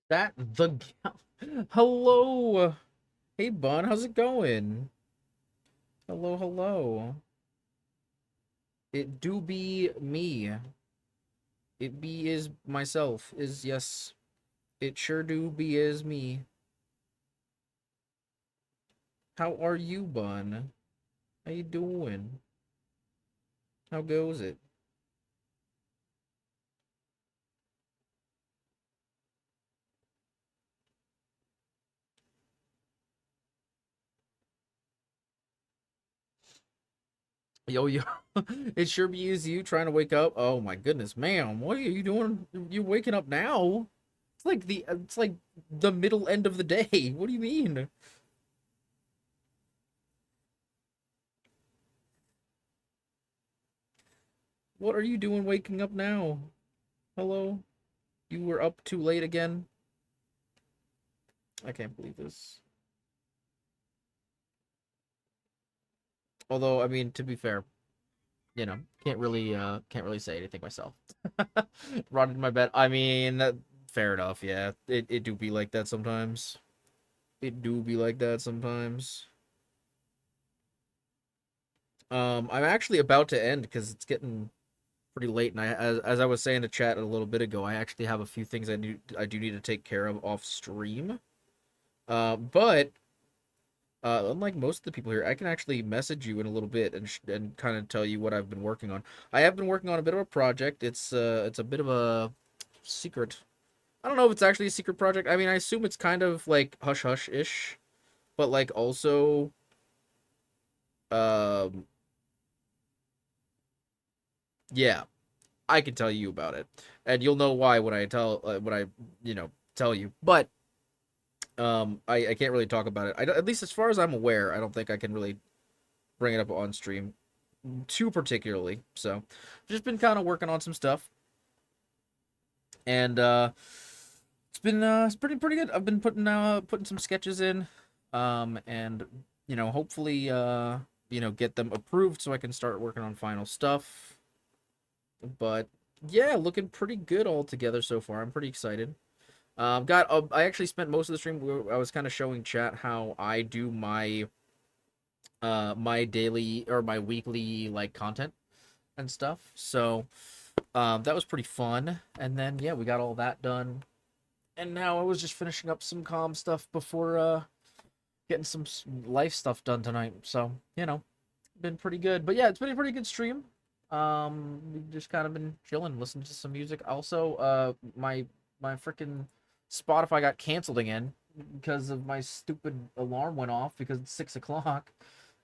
That the hello. Hey Bun, how's it going? Hello, hello. It do be me. It be is myself. Is yes. It sure do be is me. How are you, Bun? How you doing? How goes it? Yo, yo. It sure be is you trying to wake up. Oh my goodness, ma'am. What are you doing? You waking up now? It's like the middle end of the day. What do you mean? What are you doing waking up now? Hello? You were up too late again? I can't believe this. Although, I mean, to be fair, you know, can't really say anything myself. Rotted in my bed. I mean, fair enough, yeah. It do be like that sometimes. It do be like that sometimes. I'm actually about to end because it's getting pretty late, and as I was saying to chat a little bit ago, I actually have a few things I do need to take care of off stream. But unlike most of the people here, I can actually message you in a little bit and kind of tell you what I've been working on. I have been working on a bit of a project. It's a bit of a secret. I don't know if it's actually a secret project. I mean, I assume it's kind of like hush hush ish, but like also, um, yeah. I can tell you about it, and you'll know why when I tell you. But I can't really talk about it. At least as far as I'm aware, I don't think I can really bring it up on stream too particularly. So, just been kind of working on some stuff, and it's pretty good. I've been putting some sketches in, and hopefully get them approved so I can start working on final stuff. But yeah, looking pretty good all together so far. I'm pretty excited. I actually spent most of the stream. I was kind of showing chat how I do my my daily or my weekly like content and stuff. So that was pretty fun. And then yeah, we got all that done. And now I was just finishing up some comm stuff before getting some life stuff done tonight. So been pretty good. But yeah, it's been a pretty good stream. We've just kind of been chilling, listening to some music. Also, my freaking Spotify got canceled again because of my stupid alarm went off because it's 6 o'clock,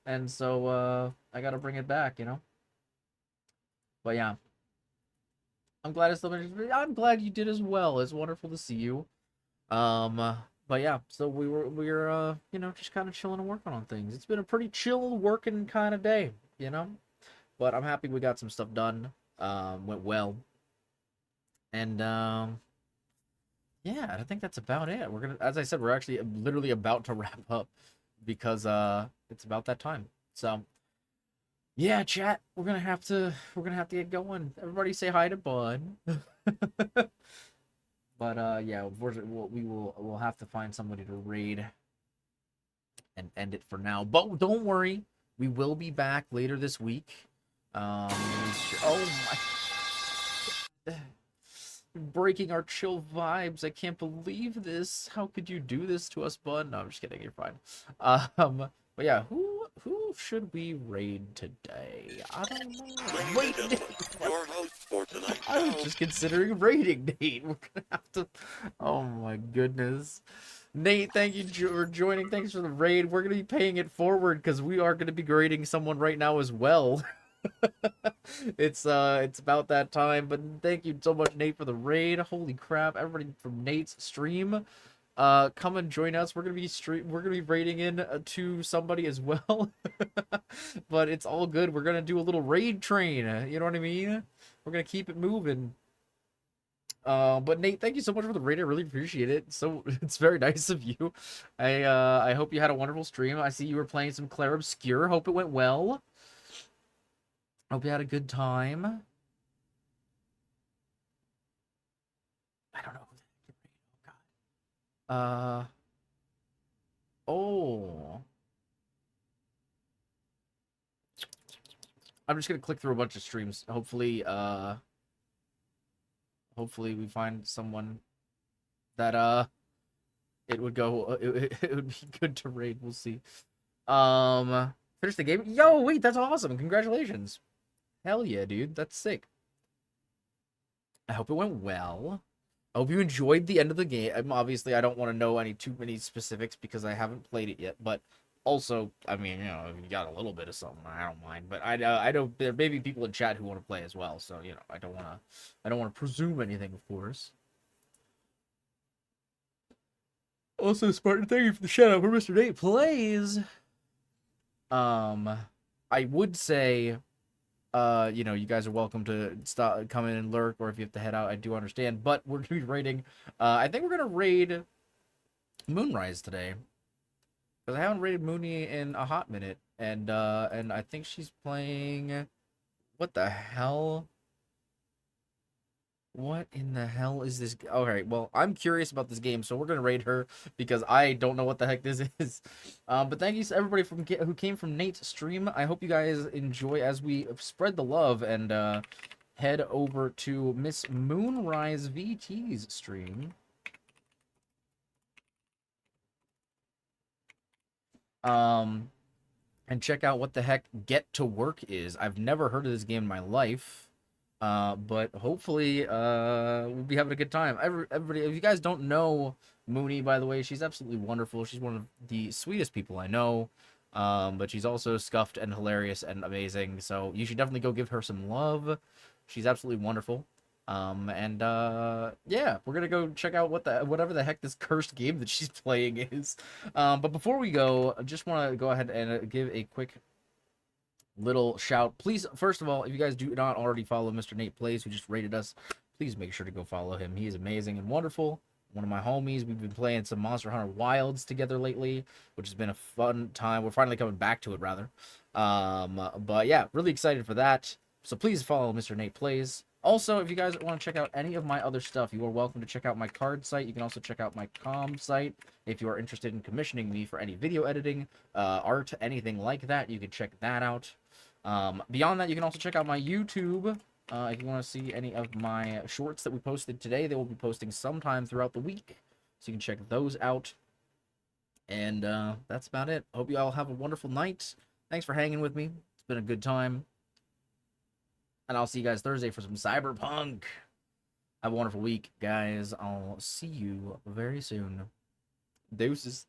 and so I gotta bring it back, But yeah, I'm glad it's still been. I'm glad you did as well. It's wonderful to see you. But yeah, so we're just kind of chilling and working on things. It's been a pretty chill working kind of day, But I'm happy we got some stuff done. Went well. And yeah, I think that's about it. As I said, we're actually literally about to wrap up because it's about that time. So yeah, chat, we're gonna have to get going. Everybody say hi to Bud. But yeah, we'll have to find somebody to raid and end it for now. But don't worry, we will be back later this week. Oh my, breaking our chill vibes. I can't believe this. How could you do this to us, Bud? No, I'm just kidding. You're fine. But yeah, who should we raid today? I don't know. Wait, I was just considering raiding Nate. We're gonna have to. Oh my goodness. Nate, thank you for joining. Thanks for the raid. We're gonna be paying it forward because we are gonna be grading someone right now as well. It's about that time. But thank you so much, Nate, for the raid. Holy crap! Everybody from Nate's stream, come and join us. We're gonna be raiding in to somebody as well. But it's all good. We're gonna do a little raid train. You know what I mean? We're gonna keep it moving. But Nate, thank you so much for the raid. I really appreciate it. So it's very nice of you. I hope you had a wonderful stream. I see you were playing some Claire Obscure. Hope it went well. Hope you had a good time. I don't know. Oh God. Oh. I'm just gonna click through a bunch of streams. Hopefully we find someone that it would be good to raid. We'll see. Finish the game. Yo, wait, that's awesome. Congratulations. Hell yeah, dude. That's sick. I hope it went well. I hope you enjoyed the end of the game. Obviously, I don't want to know too many specifics because I haven't played it yet. But also, I mean, if you got a little bit of something, I don't mind. But I know there may be people in chat who want to play as well. So I don't want to presume anything, of course. Also, Spartan, thank you for the shout out for Mr. Nate Plays. I would say, you guys are welcome to come in and lurk, or if you have to head out, I do understand. But we're gonna be raiding. I think we're gonna raid Moonrise today, because I haven't raided Mooney in a hot minute, and I think she's playing. What the hell? What in the hell is this? Okay, well, I'm curious about this game, so we're gonna raid her because I don't know what the heck this is. But thank you to everybody who came from Nate's stream. I hope you guys enjoy as we spread the love and head over to Miss Moonrise VT's stream. And check out what the heck Get to Work is. I've never heard of this game in my life. But hopefully, we'll be having a good time. Everybody, if you guys don't know Mooney, by the way, she's absolutely wonderful. She's one of the sweetest people I know. But she's also scuffed and hilarious and amazing. So you should definitely go give her some love. She's absolutely wonderful. Yeah, we're gonna go check out whatever the heck this cursed game that she's playing is. But before we go, I just want to go ahead and give a quick little shout. Please, first of all, if you guys do not already follow Mr. Nate Plays, who just rated us, please make sure to go follow him. He is amazing and wonderful. One of my homies. We've been playing some Monster Hunter Wilds together lately, which has been a fun time. We're finally coming back to it, rather. But yeah, really excited for that. So please follow Mr. Nate Plays. Also, if you guys want to check out any of my other stuff, you are welcome to check out my card site. You can also check out my com site. If you are interested in commissioning me for any video editing, art, anything like that, you can check that out. Beyond that, you can also check out my YouTube. If you want to see any of my shorts that we posted today, they will be posting sometime throughout the week. So you can check those out. And that's about it. Hope you all have a wonderful night. Thanks for hanging with me. It's been a good time. And I'll see you guys Thursday for some Cyberpunk. Have a wonderful week, guys. I'll see you very soon. Deuces.